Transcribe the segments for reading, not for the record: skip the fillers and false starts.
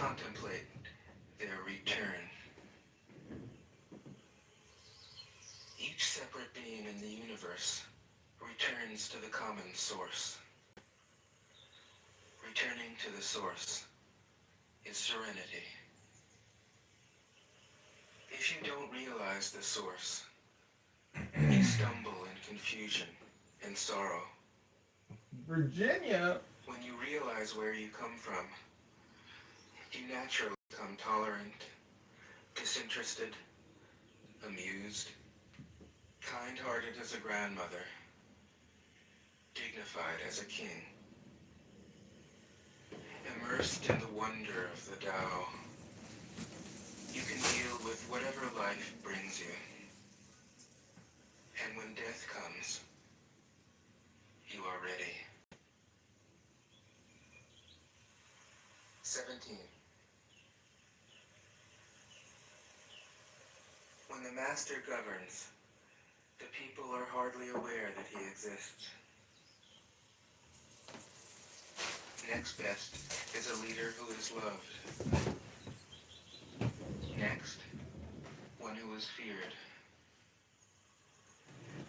contemplate their return. Each separate being in the universe returns to the common source. Returning to the source is serenity. If you don't realize the source, you stumble in confusion and sorrow. Virginia. When you realize where you come from, you naturally become tolerant, disinterested, amused, kind-hearted as a grandmother, dignified as a king. Immersed in the wonder of the Tao, you can deal with whatever life brings you. And when death comes, you are ready. 17. When the master governs, the people are hardly aware that he exists. Next best is a leader who is loved. Next, one who is feared.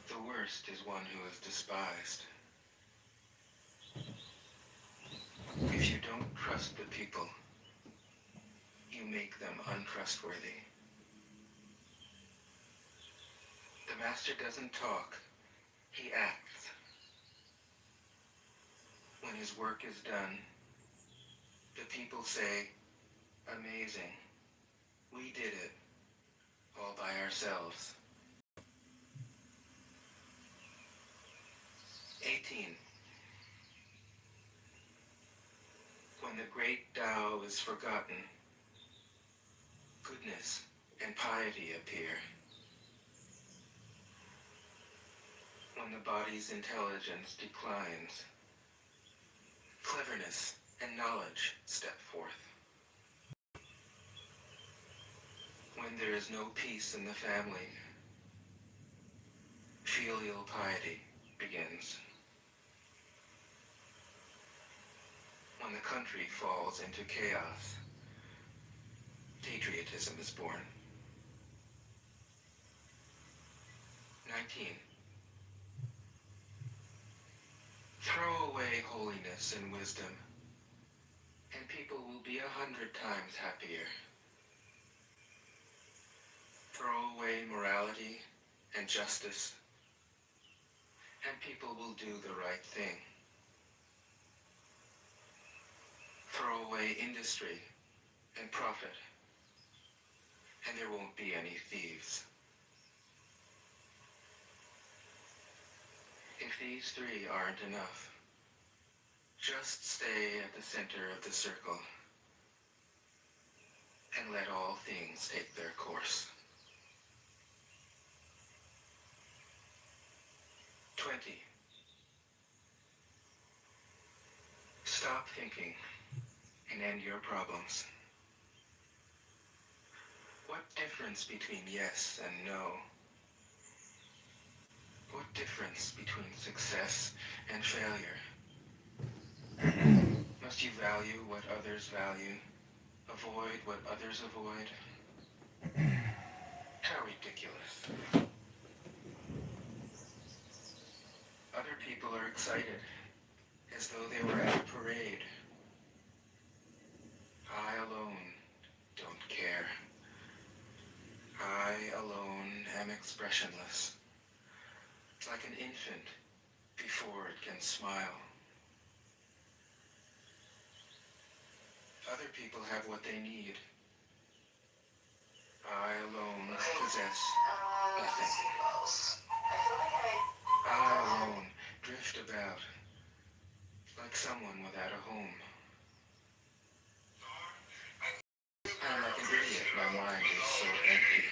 The worst is one who is despised. If you don't trust the people, you make them untrustworthy. The master doesn't talk, he acts. When his work is done, the people say, "Amazing, we did it, all by ourselves." 18. When the great Tao is forgotten, goodness and piety appear. When the body's intelligence declines, cleverness and knowledge step forth. When there is no peace in the family, filial piety begins. When the country falls into chaos, patriotism is born. 19. Throw away holiness and wisdom, and people will be 100 times happier. Throw away morality and justice, and people will do the right thing. Throw away industry and profit, and there won't be any thieves. If these three aren't enough, just stay at the center of the circle and let all things take their course. 20. Stop thinking and end your problems. What difference between yes and no? What difference between success and failure? Must you value what others value, avoid what others avoid? How ridiculous. Other people are excited, as though they were at a parade. I alone don't care. I alone am expressionless, like an infant before it can smile. Other people have what they need. I alone possess nothing. I alone drift about, like someone without a home. I'm like an idiot, my mind is so empty.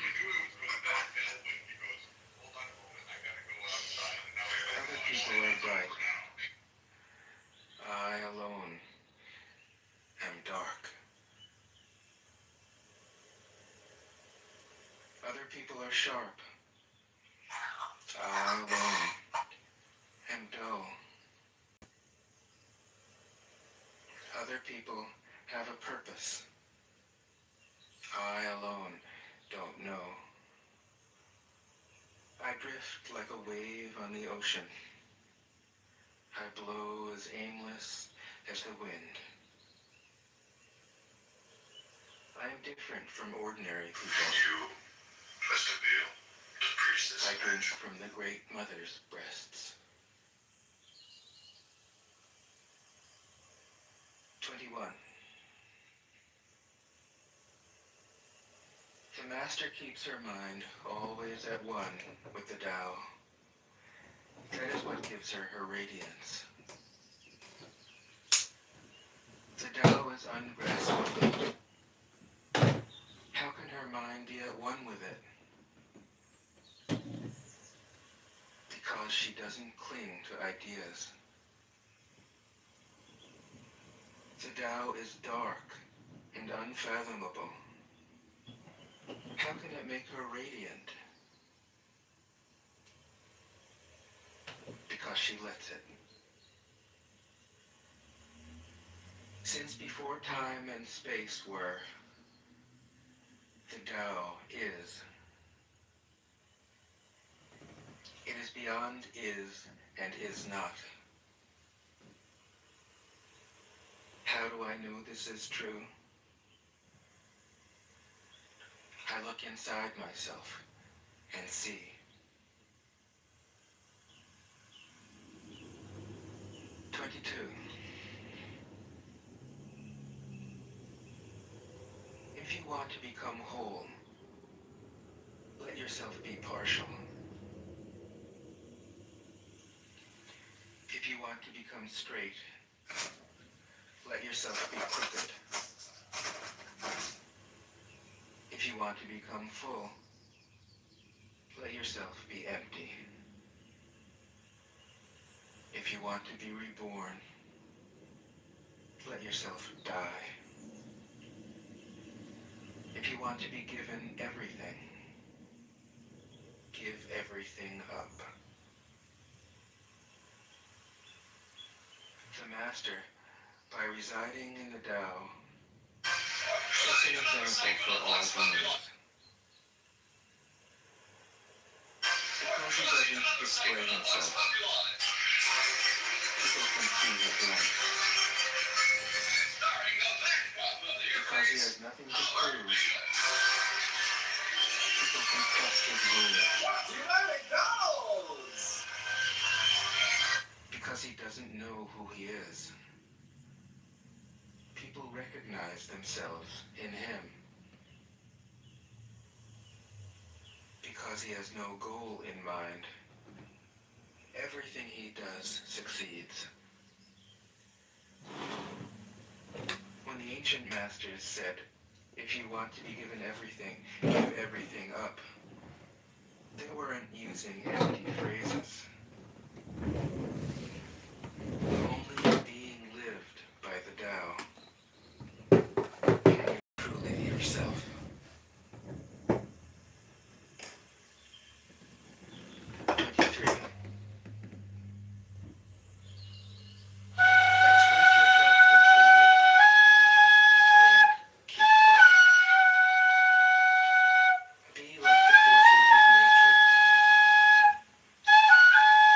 Other people are bright. I alone am dark. Other people are sharp. I alone am dull. Other people have a purpose. I alone don't know. I drift like a wave on the ocean. I blow as aimless as the wind. I am different from ordinary people. You vestibule to priestess I drink image. from the great mother's breasts. 21. The master keeps her mind always at one with the Tao. That is what gives her her radiance. The Tao is ungraspable. How can her mind be at one with it? Because she doesn't cling to ideas. The Tao is dark and unfathomable. How can it make her radiant? Because she lets it. Since before time and space were, the Tao is. It is beyond is and is not. How do I know this is true? I look inside myself and see. 22. If you want to become whole, let yourself be partial. If you want to become straight, let yourself be crooked. If you want to become full, let yourself be empty. If you want to be reborn, let yourself die. If you want to be given everything, give everything up. The Master, by residing in the Tao, sets an example for all beings. Because he doesn't display himself, people can see his light. Because he has nothing to prove, people can trust his word. Because he doesn't know who he is, people recognize themselves in him. Because he has no goal in mind, everything he does succeeds. When the ancient masters said, if you want to be given everything, give everything up, they weren't using empty phrases. Only being lived by the Tao can you truly be yourself. 23. Express yourself completely. Then keep quiet. Be like the forces of nature.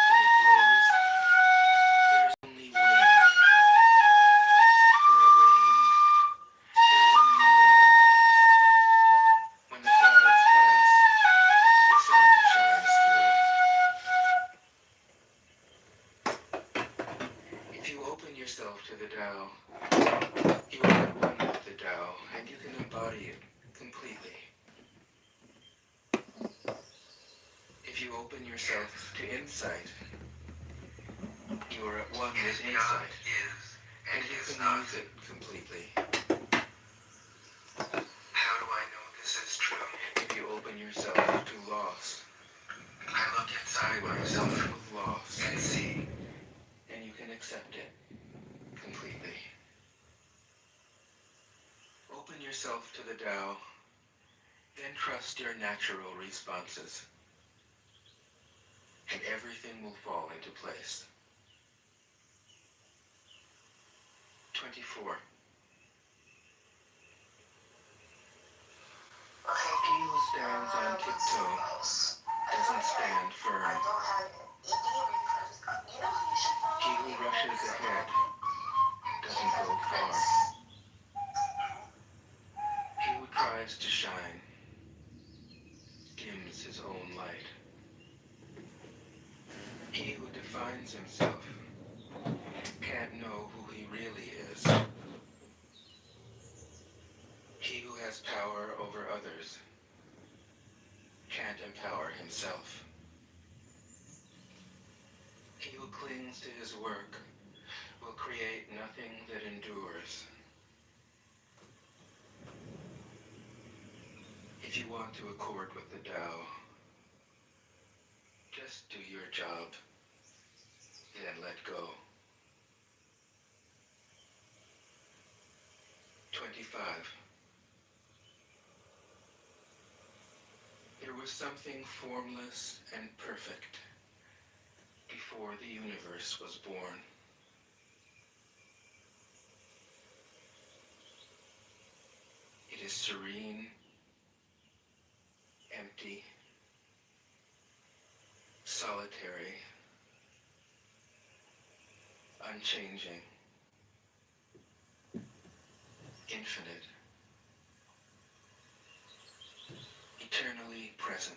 When it blows, there's only wind. When it rains, there's only rain. When the clouds pass, the sun shines through. If you open yourself to the Tao, you are at one with the Tao, and you can embody it completely. If you open yourself to insight, you are at one with insight, and you can use it completely. How do I know this is true? If you open yourself to loss, I look inside myself with loss and see, and you can accept it completely. Open yourself to the Tao, then trust your natural responses, and everything will fall into place. 24. stands on tiptoe, doesn't stand firm. He who rushes ahead doesn't go far. He who tries to shine dims his own light. He who defines himself can't know who he really is. He who has power over others can't empower himself. He who clings to his work will create nothing that endures. If you want to accord with the Tao, just do your job, then let go. 25. There was something formless and perfect before the universe was born. It is serene, empty, solitary, unchanging, infinite, eternally present.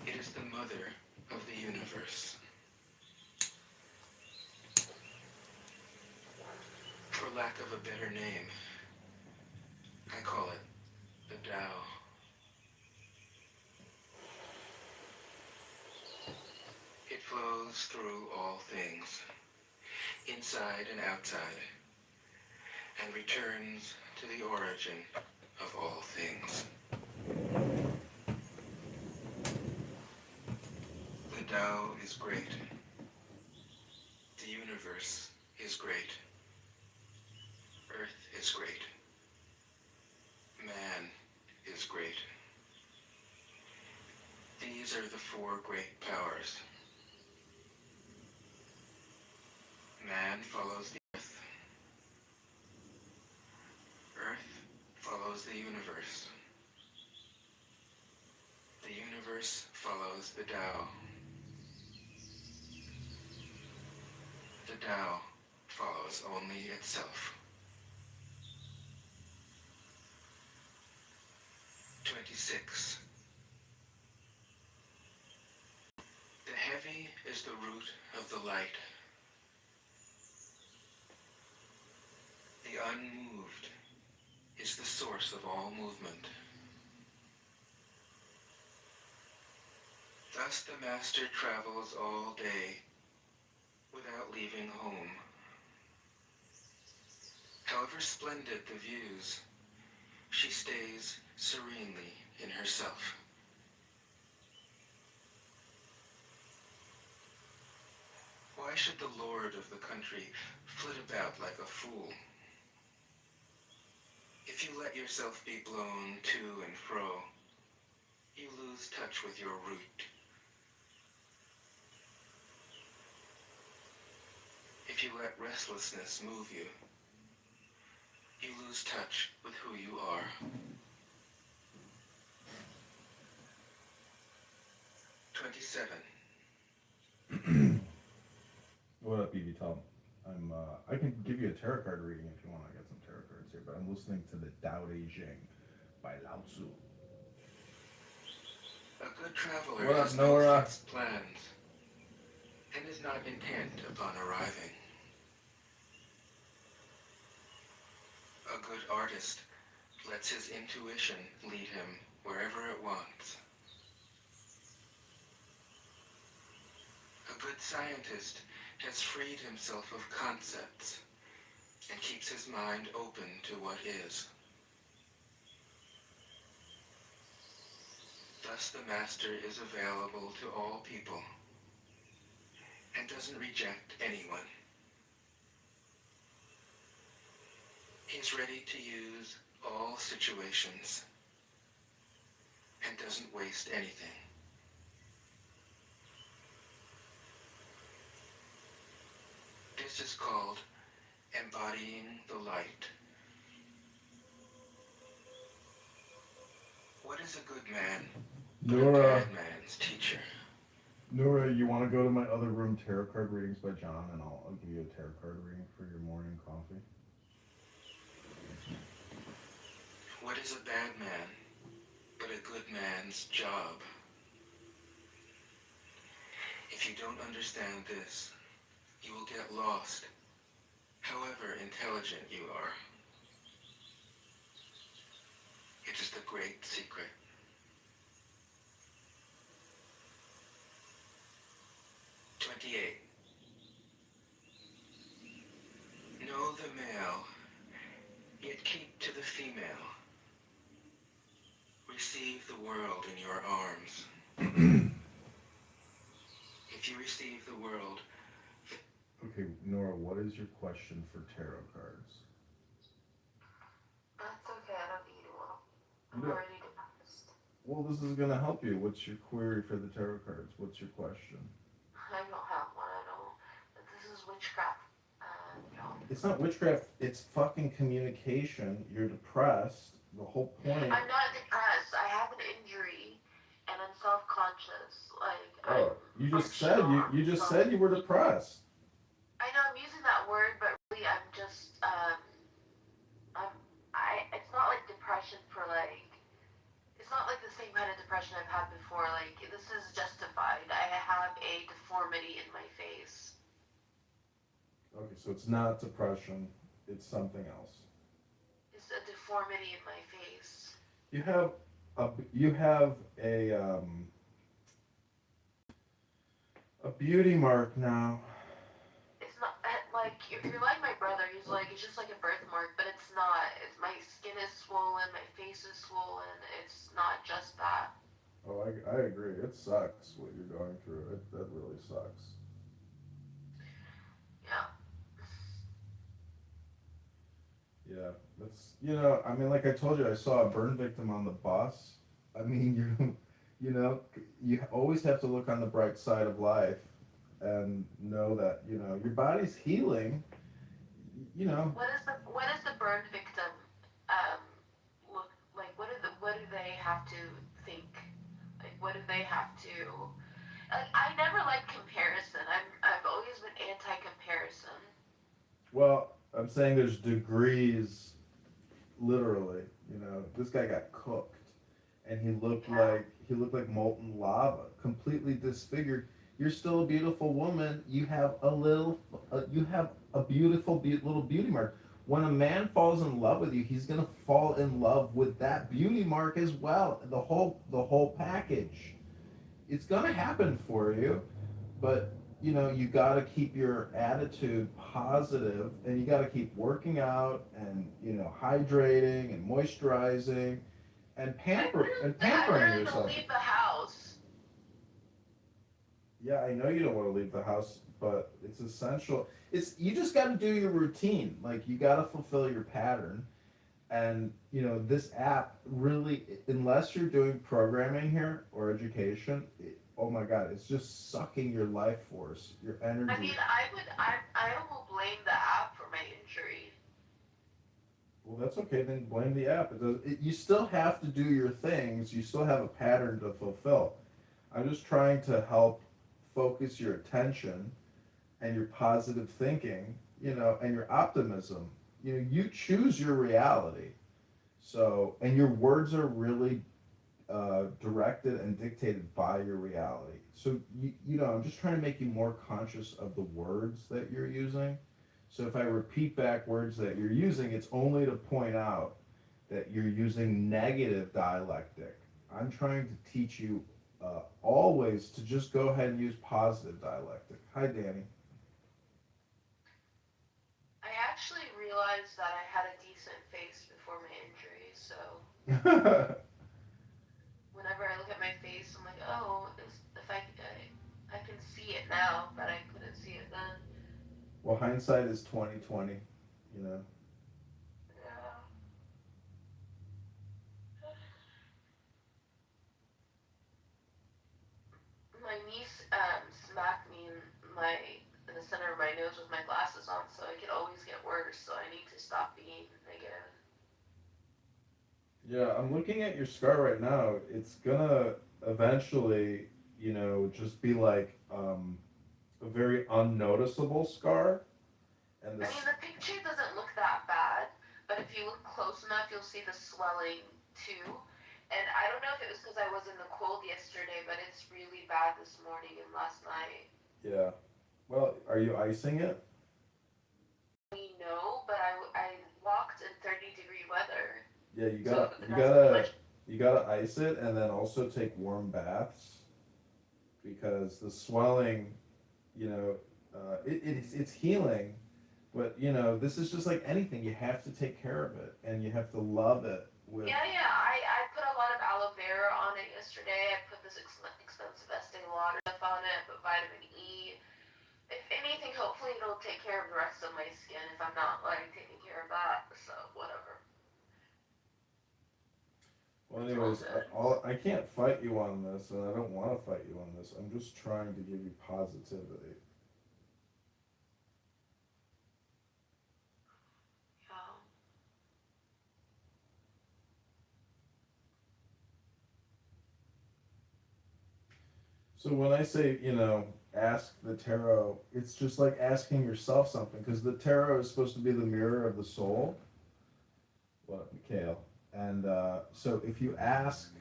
It is the mother of the universe. For lack of a better name, I call it the Tao. It flows through all things, inside and outside, and returns to the origin of all things. The Tao is great. The universe is great. Earth is great. Man is great. These are the four great powers. Man follows the earth. Earth follows the universe. The universe follows the Tao. The Tao follows only itself. 26. The heavy is the root of the light. The unmoved is the source of all movement. Thus the master travels all day without leaving home. However splendid the views, she stays serenely in herself. Why should the lord of the country flit about like a fool? If you let yourself be blown to and fro, you lose touch with your root. If you let restlessness move you, you lose touch with who you are. 27. What up, EV Tom? I can give you a tarot card reading if you want. I got some tarot cards here, but I'm listening to the Tao Te Ching by Lao Tzu. A good traveler What up, has no Nora? fixed plans and is not intent upon arriving. A good artist lets his intuition lead him wherever it wants. A good scientist has freed himself of concepts and keeps his mind open to what is. Thus the master is available to all people and doesn't reject anyone. He is ready to use all situations and doesn't waste anything. This is called embodying the light. What is a good man, but a Nora, bad man's teacher? Nora, you want to go to my other room, tarot card readings by John, and I'll give you a tarot card reading for your morning coffee. What is a bad man, but a good man's job? If you don't understand this, you will get lost, however intelligent you are. It is the great secret. Know the male, yet keep to the female. Receive the world in your arms. If you receive the world, Okay, Nora, what is your question for tarot cards? That's okay, I don't need one. I'm Yeah. already depressed. Well, this is gonna help you. What's your query for the tarot cards? What's your question? I don't have one, I don't. But this is witchcraft. John. It's not witchcraft. It's fucking communication. You're depressed. The whole point. I'm not depressed. I have an injury, and I'm self-conscious. Like, Oh, you just said unsure. you just said you were depressed. I know I'm using that word, but really I'm just, it's not like depression for like, it's not like the same kind of depression I've had before. Like, this is justified. I have a deformity in my face. Okay, so it's not depression. It's something else. It's a deformity in my face. You have a beauty mark now. It's not like if you're like my brother, he's like it's just like a birthmark, but it's not. It's my skin is swollen, my face is swollen. It's not just that. Oh, I agree. It sucks what you're going through. That really sucks. Yeah. Yeah, that's I mean, like I told you, I saw a burn victim on the bus. I mean, you always have to look on the bright side of life, and know that your body's healing. You know, What is the burn victim um look like? What do they have to think? Like what do they have to? Like I never liked comparison. I've always been anti-comparison. well, I'm saying there's degrees, literally. This guy got cooked, and he looked like molten lava, completely disfigured. You're still a beautiful woman. You have a beautiful little beauty mark. When a man falls in love with you, he's gonna fall in love with that beauty mark as well. The whole package. It's gonna happen for you, but you gotta keep your attitude positive, and you gotta keep working out, and hydrating and moisturizing, and I pampering literally don't yourself. leave the house. Yeah, I know you don't want to leave the house, but it's essential. You just got to do your routine. Like you got to fulfill your pattern, and this app really, unless you're doing programming here or education, oh my God, it's just sucking your life force, your energy. I mean, I will blame the app for my injury. Well, that's okay. Then blame the app. You still have to do your things. You still have a pattern to fulfill. I'm just trying to help focus your attention and your positive thinking, and your optimism. You choose your reality. So, and your words are really directed and dictated by your reality. So, I'm just trying to make you more conscious of the words that you're using. So if I repeat back words that you're using, it's only to point out that you're using negative dialectic. I'm trying to teach you always to just go ahead and use positive dialectic. Hi, Danny. I actually realized that I had a decent face before my injury, so whenever I look at my face, I'm like, oh, if I can see it now, but I couldn't see it then. Well, hindsight is 2020. Yeah. My niece smacked me in the center of my nose with my glasses on, so it could always get worse. So I need to stop being negative. Yeah, I'm looking at your scar right now. It's gonna eventually, just be like a very unnoticeable scar, and I mean, this. the picture doesn't look that bad, but if you look close enough, you'll see the swelling too. And I don't know if it was because I was in the cold yesterday, but it's really bad this morning and last night. Yeah. Well, are you icing it? We know, but I walked in 30-degree weather, Yeah, you so gotta you that's pretty gotta much. you gotta ice it, and then also take warm baths because the swelling, you know, it's healing, but this is just like anything. You have to take care of it, and you have to love it with. Yeah, yeah. I put a lot of aloe vera on it yesterday. I put this expensive Estee Lauder stuff on it. I put vitamin E. If anything, hopefully it'll take care of the rest of my skin if I'm not like taking care of that. So whatever. Well, It's all anyways, good. I can't fight you on this, and I don't want to fight you on this. I'm just trying to give you positivity. Yeah. So when I say, ask the tarot, it's just like asking yourself something, because the tarot is supposed to be the mirror of the soul. What up, Mikhail? And so if you ask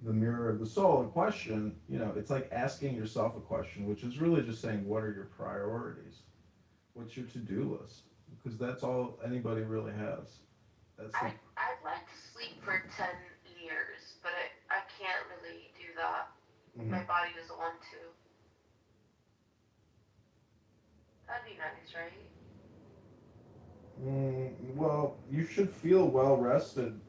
the mirror of the soul a question, it's like asking yourself a question, which is really just saying, what are your priorities? What's your to-do list? Because that's all anybody really has. That's the. I'd like to sleep for 10 years, but I can't really do that. My Mhm. body doesn't want to. That'd be nice, right? Well, you should feel well rested,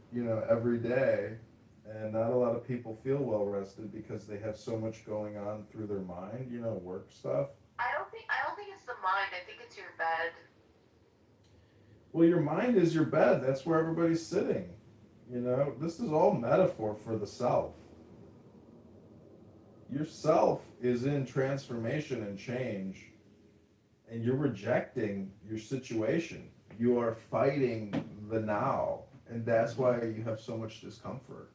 every day. And not a lot of people feel well rested because they have so much going on through their mind, work stuff. I don't think it's the mind. I think it's your bed. Well, your mind is your bed. That's where everybody's sitting. This is all metaphor for the self. Your self is in transformation and change, and you're rejecting your situation. You are fighting the now, and that's why you have so much discomfort.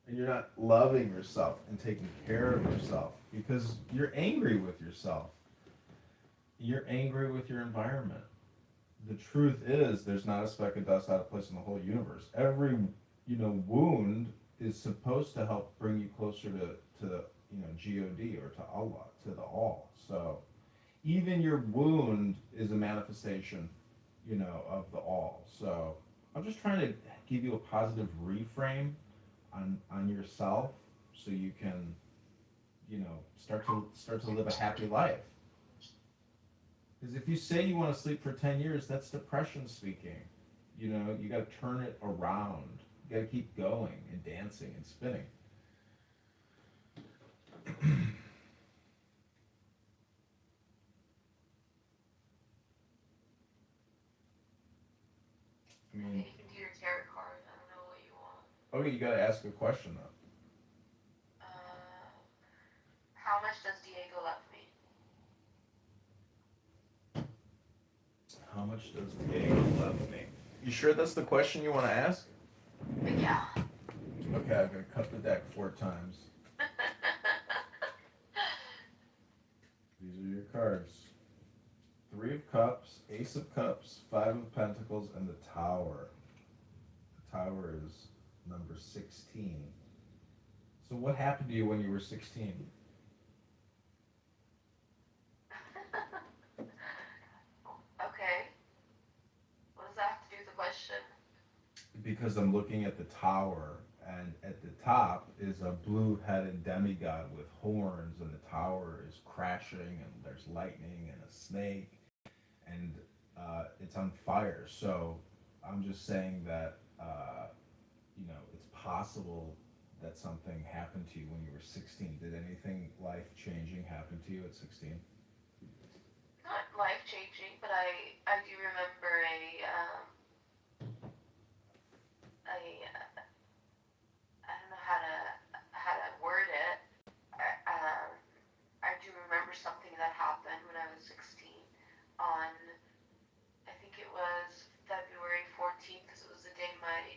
And you're not loving yourself and taking care of yourself because you're angry with yourself. You're angry with your environment. The truth is, there's not a speck of dust out of place in the whole universe. Every wound is supposed to help bring you closer to God, or to Allah, to the All. So even your wound is a manifestation, of the All. So I'm just trying to give you a positive reframe on yourself, so you can start to live a happy life. Because if you say you want to sleep for 10 years, that's depression speaking. You got to turn it around. You got to keep going and dancing and spinning. I Okay, mean, you can do your tarot card. I don't know what you want. okay, you got to ask a question though. Uh, how much does Diego love me? How much does Diego love me? You sure that's the question you want to ask? Yeah. Okay, I'm gonna cut the deck 4 times. These are your cards. 3 of Cups, Ace of Cups, 5 of Pentacles, and the Tower. The Tower is number 16. So what happened to you when you were 16? Okay. What does that have to do with the question? Because I'm looking at the Tower, and at the top is a blue-headed demigod with horns, and the tower is crashing, and there's lightning and a snake, and it's on fire. So I'm just saying that it's possible that something happened to you when you were 16. Did anything life-changing happen to you at 16? Not life changing, but I do remember a I don't know how to word it. I, um, I do remember something that happened when I was 16 on, I think it was February 14th, because it was the day my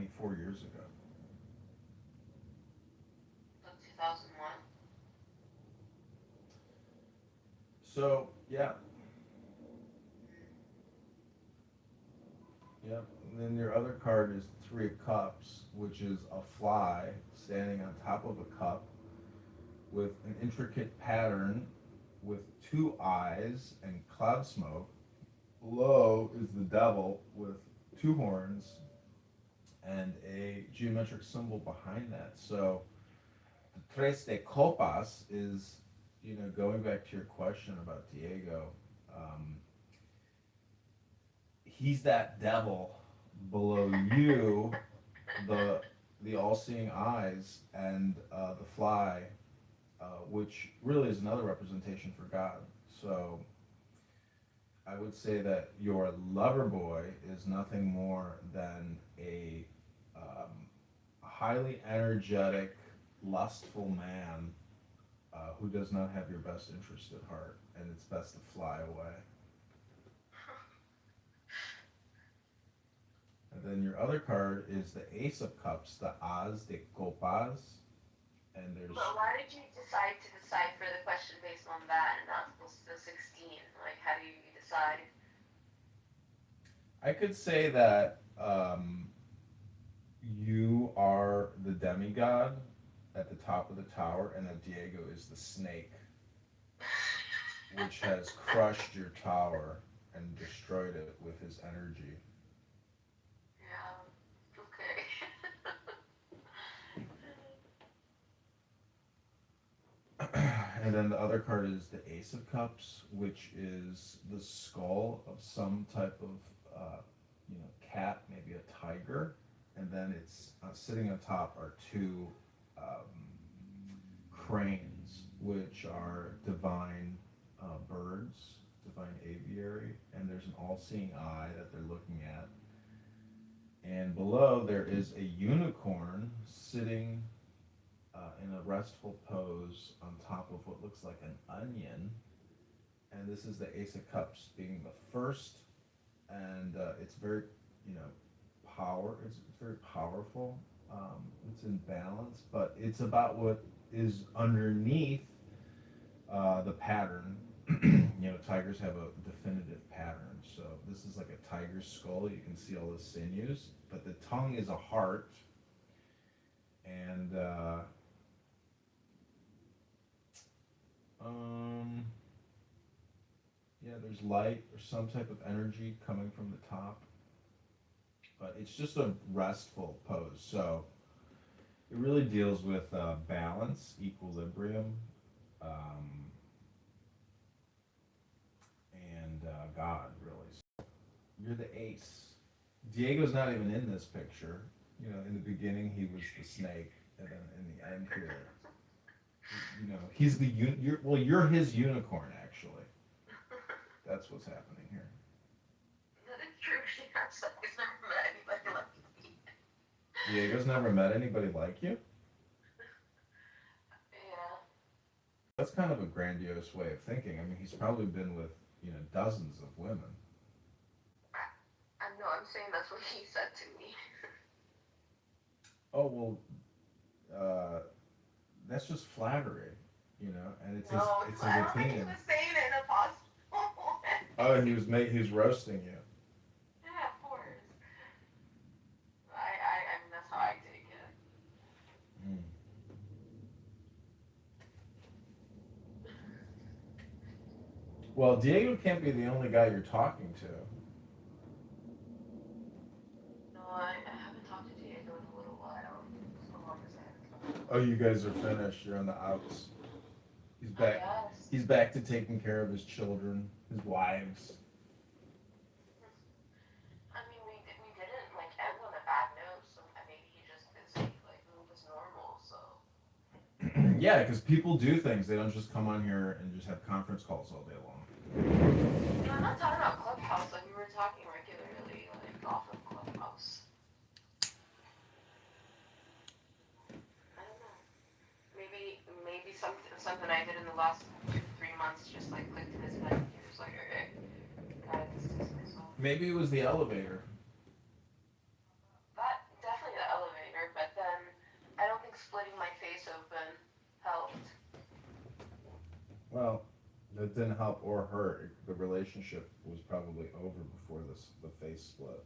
24 years ago. So 2001. So, yeah. Yep. And then your other card is Three of Cups, which is a fly standing on top of a cup with an intricate pattern with two eyes and cloud smoke. Below is the devil with two horns and a geometric symbol behind that. So the Tres de Copas is, going back to your question about Diego, he's that devil below you, the all-seeing eyes, and the fly, which really is another representation for God. So I would say that your lover boy is nothing more than a highly energetic, lustful man who does not have your best interest at heart, and it's best to fly away. And then your other card is the Ace of Cups, the As de Copas, and there's. But why did you decide to decipher the question based on that and not the 16? Like, how do you decide? I could say that you are the demigod at the top of the tower, and that Diego is the snake, which has crushed your tower and destroyed it with his energy. Yeah. Okay. And then the other card is the Ace of Cups, which is the skull of some type of, cat, maybe a tiger, and then it's sitting on top are two cranes, which are divine birds, divine aviary, and there's an all-seeing eye that they're looking at. And below there is a unicorn sitting in a restful pose on top of what looks like an onion. And this is the Ace of Cups being the first, and it's very, it's very powerful. It's in balance, but it's about what is underneath the pattern. Tigers have a definitive pattern. So this is like a tiger's skull. You can see all the sinews, but the tongue is a heart, and there's light or some type of energy coming from the top, but it's just a restful pose. So it really deals with balance, equilibrium, and God, really. So you're the ace. Diego's not even in this picture. In the beginning he was the snake, and then in the end here, he's the you're his unicorn, actually. That's what's happening here. That is true. He's never met anybody like me. Diego's never met anybody like you? Yeah. That's kind of a grandiose way of thinking. I mean, he's probably been with, dozens of women. I know, I'm saying that's what he said to me. Oh, well, that's just flattery, and it's No, his I don't think he opinion. was saying it in a positive way. Oh, he was roasting you. Yeah, of course. I mean, that's how I take it. Mm. Well, Diego can't be the only guy you're talking to. No, I haven't talked to Diego in a little while. So long as I Oh, you guys are finished. You're on the outs. He's back. Yes. He's back to taking care of his children, his wives. I mean, we didn't, like, end on a bad note, so maybe he just busy, like, it was normal, so. Yeah, because people do things. They don't just come on here and just have conference calls all day long. No, I'm not talking about Clubhouse, like, we were talking regularly, like, off of Clubhouse. I don't know. Maybe something I did in the last 2-3 months just, like, clicked in his head, and he was like, okay, gotta distance myself. Maybe it was the elevator. That, definitely, Well, that didn't help or hurt. The relationship was probably over before the face split.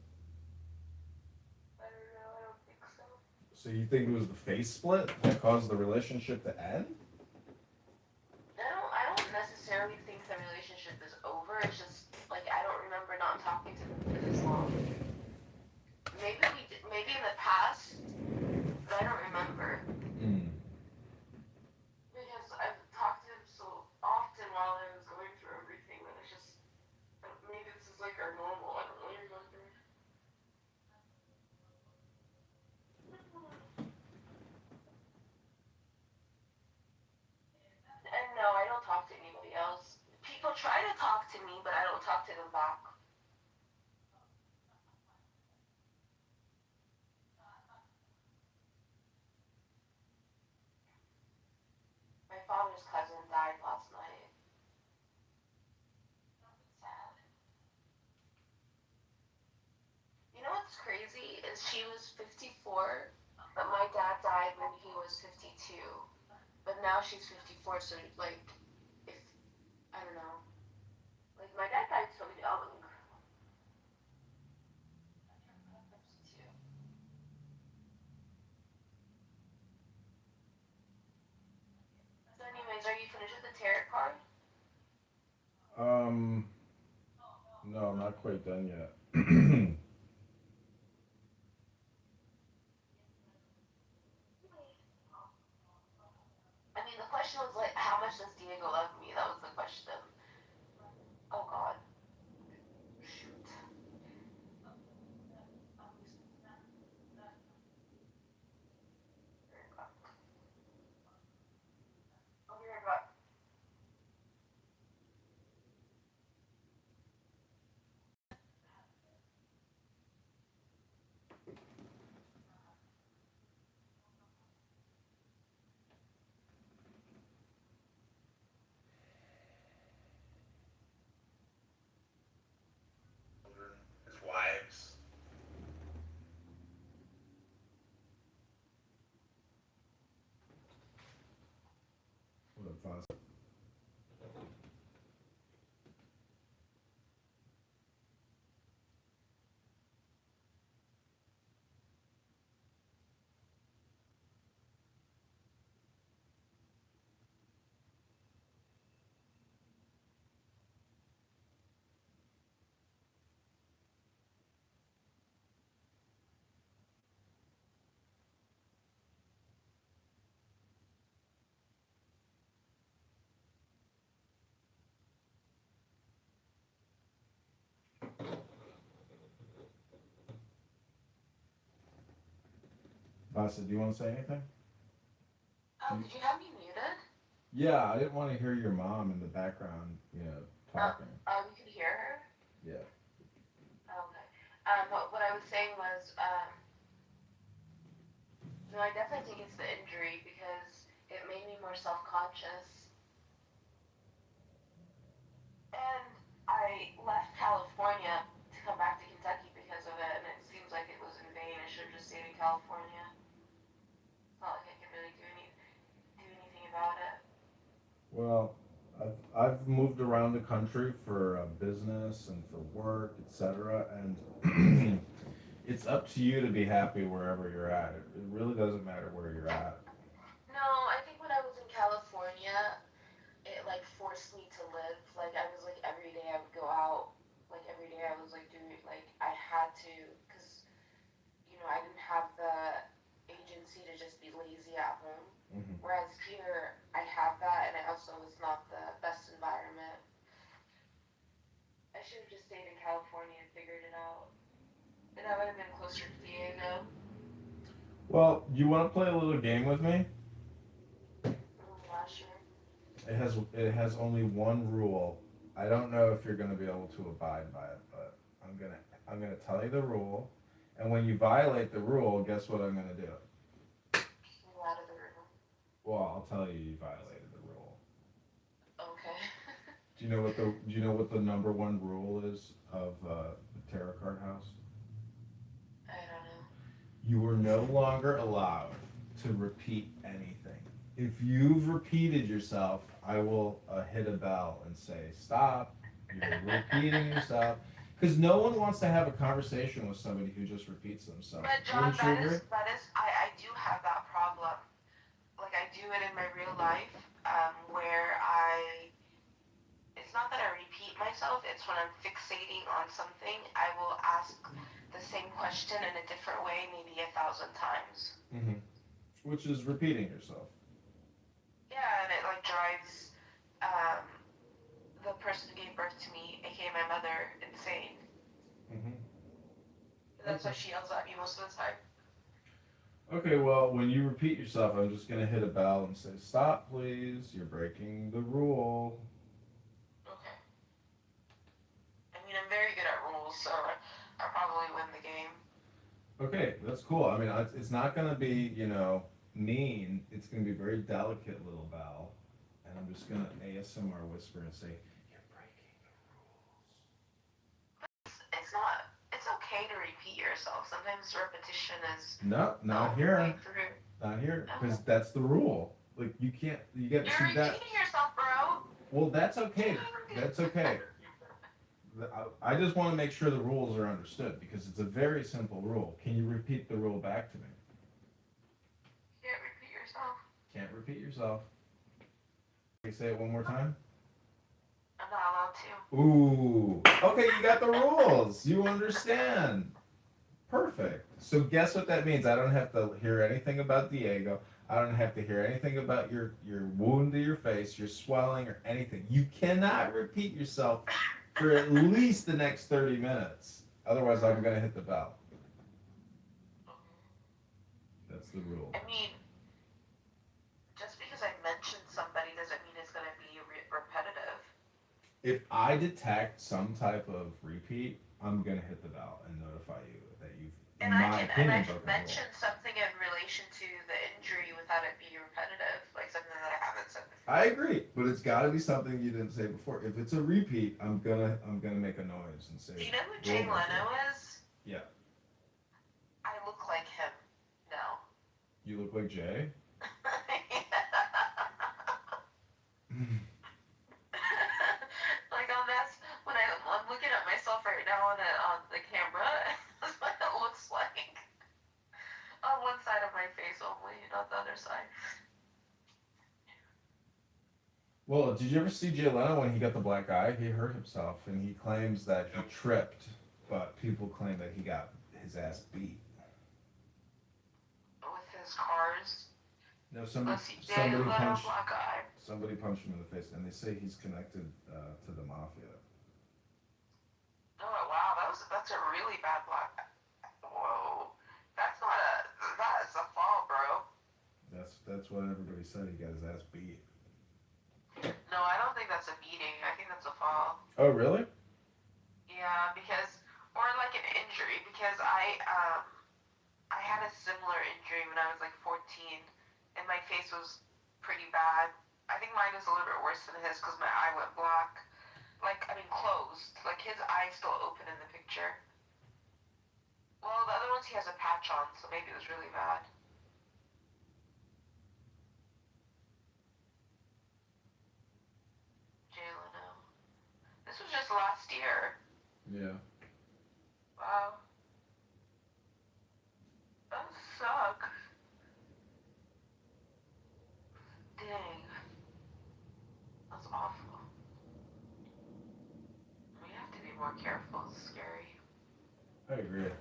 I don't know. I don't think so. So you think it was the face split that caused the relationship to end? I don't necessarily think the relationship is over. It's just like I don't remember not talking to them for this long. Maybe we did, maybe in the past, but I don't remember Mm. because I've talked to him so often while I was going through everything that it's just maybe this is like our normal. I don't really remember. And no, I don't talk to anybody else. People try to talk to me, but I don't talk to them back. My father's cousin died last night. Sad. You know what's crazy is she was 54, but my dad died when he was 52. But now she's 54, so like, if I don't know, like my dad died so young. 52. So, anyways, are you finished with the tarot card? Um, no, I'm not quite done yet. I mean, the question was like, how much does Diego love me? That was the question. Oh God, shoot. I'll be right back. Children, his wives. What up, Fonz? Vasa, do you want to say anything? Oh, did you have me muted? Yeah, I didn't want to hear your mom in the background, talking. You could hear her. Yeah. Oh, okay. But what I was saying was, no, I definitely think it's the injury because it made me more self-conscious. And I left California to come back to Kentucky because of it, and it seems like it was in vain. I should have just stayed in California. It's not like I can really do anything about it. Well, I've moved around the country for business and for work, etc. And it's up to you to be happy wherever you're at. It really doesn't matter where you're at. No, I think when I was in California, it like forced me to live. Like I was like every day I would go out. Like every day I was like doing like I had to because I didn't have the agency to just be lazy at home. Hmm. Whereas here I have that, and it also was not the best environment. I should have just stayed in California and figured it out. And I would have been closer to Diego. Well, you want to play a little game with me? Yeah, sure. It has only one rule. I don't know if you're going to be able to abide by it, but I'm gonna tell you the rule, and when you violate the rule, guess what I'm gonna do? Move out of the room. Well, I'll tell you violated the rule. Okay. Do you know what the number one rule is of the tarot card house? I don't know. You are no longer allowed to repeat anything. if you've repeated yourself, I will hit a bell and say, stop, you're repeating yourself. Because no one wants to have a conversation with somebody who just repeats themselves. But John, Wouldn't you agree? I do have that problem. Like I do it in my real life, where it's not that I repeat myself, it's when I'm fixating on something, I will ask the same question in a different way, maybe 1,000 times. Hmm. Which is repeating yourself. Yeah, and it like drives um, the person who gave birth to me, aka my mother, insane. Hmm. That's why Okay. she yells at me most of the time. Okay, well, when you repeat yourself, I'm just going to hit a bell and say, stop, please. You're breaking the rule. Okay. I mean, I'm very good at rules, so I probably win the game. Okay, that's cool. I mean, it's not going to be, mean. It's going to be very delicate little bell. And I'm just going to ASMR whisper and say, you're breaking the It's not. It's okay to repeat yourself. Sometimes repetition is rules. No, the not only way here. through. Not here. Because No. that's the rule. Like, you can't, you got to You're see that. repeating yourself, bro. Well, that's okay. That's okay. I just want to make sure the rules are understood because it's a very simple rule. Can you repeat the rule back to me? You can't repeat yourself. Can't repeat yourself. Can you say it one more time? I'm not allowed to. Ooh. Okay, you got the rules. You understand. Perfect. So guess what that means? I don't have to hear anything about Diego. I don't have to hear anything about your wound to your face, your swelling, or anything. You cannot repeat yourself for at least the next 30 minutes. Otherwise, I'm going to hit the bell. That's the rule. I mean, just because I mentioned somebody doesn't mean it's gonna be repetitive. If I detect some type of repeat, I'm going to hit the bell and notify you that you've, in my opinion, I can broken the rule. mention something in relation to the injury without it being repetitive, like something that I haven't said before. I agree, but it's got to be something you didn't say before. If it's a repeat, I'm gonna make a noise and say. Do you know who Jay Leno is? Yeah. I look like him now. You look like Jay. Like on this, when I'm looking at myself right now on the camera, that's what it looks like. On one side of my face only, not the other side. Well, did you ever see Jay Leno when he got the black eye? He hurt himself, and he claims that he tripped, but people claim that he got his ass beat. With his cars. No, Let's see, Jay somebody Leno, punched black eye. somebody punched him in the face, and they say he's connected to the mafia. Oh wow, that's a really bad black eye. Whoa, that's not that is a fall, bro. That's what everybody said. He got his ass beat. No, I don't think that's a beating. I think that's a fall. Oh, really? Yeah, or like an injury, because I had a similar injury when I was like 14, and my face was pretty bad. I think mine was a little bit worse than his because my eye went black. Like, I mean, closed. Like, his eye's still open in the picture. Well, the other ones he has a patch on, so maybe it was really bad. Jay Leno. This was just last year. Yeah. Wow. That sucks. Dang. That's awful. We have to be more careful. It's scary. I agree.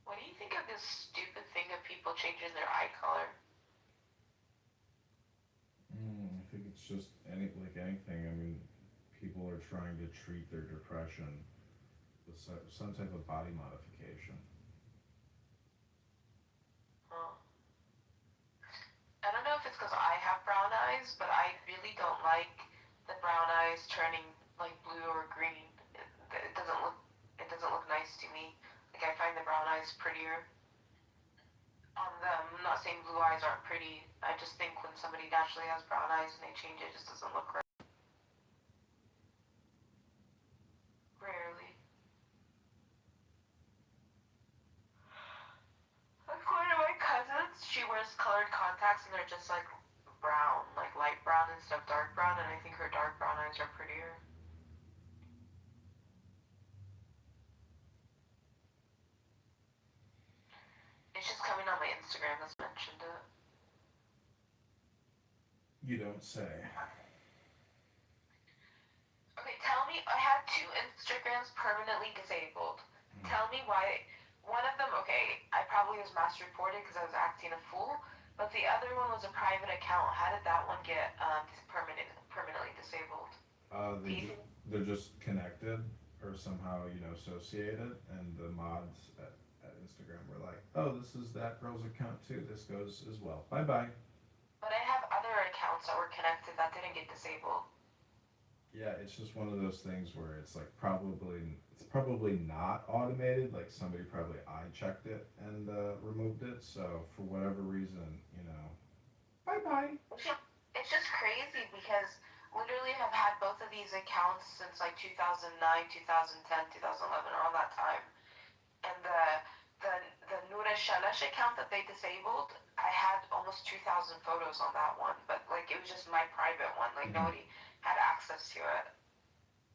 What do you think of this stupid thing of people changing their eye color? I think it's just like anything. I mean, people are trying to treat their depression with some type of body modification. Huh. I don't know if it's because I have brown eyes, but I really don't like the brown eyes turning like blue or green. eyes prettier on them. I'm not saying blue eyes aren't pretty. I just think when somebody naturally has brown eyes and they change it, it just doesn't look right. Rarely. Like one of my cousins, she wears colored contacts and they're just like brown, like light brown instead of dark brown, and I think her dark brown eyes are prettier. It's just coming on my Instagram that's mentioned it. You don't say. Okay, tell me, I had 2 Instagrams permanently disabled. Tell me why. One of them, okay, I probably was mass reported because I was acting a fool, but the other one was a private account. How did that one get permanently disabled? They're just connected or somehow, associated, and the mods at Instagram were like, oh, this is that girl's account too, this goes as well, bye bye. But I have other accounts that were connected that didn't get disabled. Yeah, it's just one of those things where it's like it's probably not automated, like somebody probably eye checked it and removed it, so for whatever reason, bye bye. It's just crazy because literally I've had both of these accounts since like 2009, 2010, 2011, around that time. And the Nura Shalash account that they disabled, I had almost 2,000 photos on that one, but like it was just my private one, like nobody had access to it.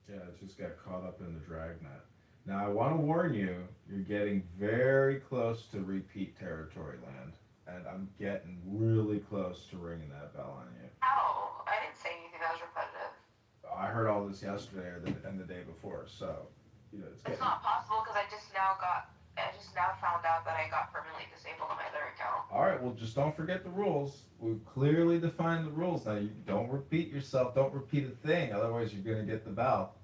Yeah, it just got caught up in the dragnet. Now I want to warn you, you're getting very close to repeat territory land, and I'm getting really close to ringing that bell on you. How? I didn't say anything that was repetitive. I heard all this yesterday and the day before, so It's not possible because I just now found out that I got permanently disabled on my other account. All right, well, just don't forget the rules. We've clearly defined the rules. Now, you don't repeat yourself. Don't repeat a thing. Otherwise, you're going to get the bell.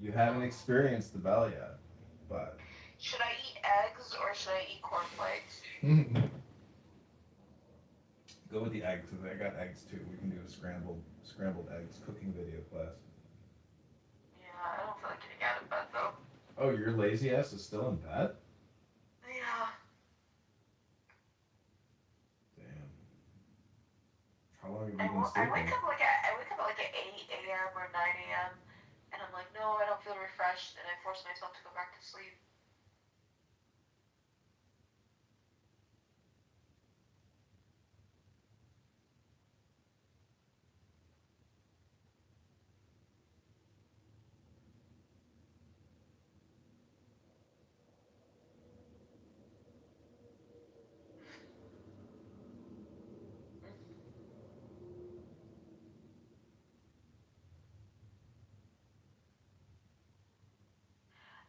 You haven't experienced the bell yet, but... Should I eat eggs or should I eat cornflakes? Go with the eggs, because I got eggs, too. We can do a scrambled eggs cooking video class. Yeah, I don't feel like getting out of bed, though. Oh, your lazy ass is still in bed? Yeah. Damn. How long have you been I sleeping? wake up like at 8 a.m. or 9 a.m. and I'm like, no, I don't feel refreshed, and I force myself to go back to sleep.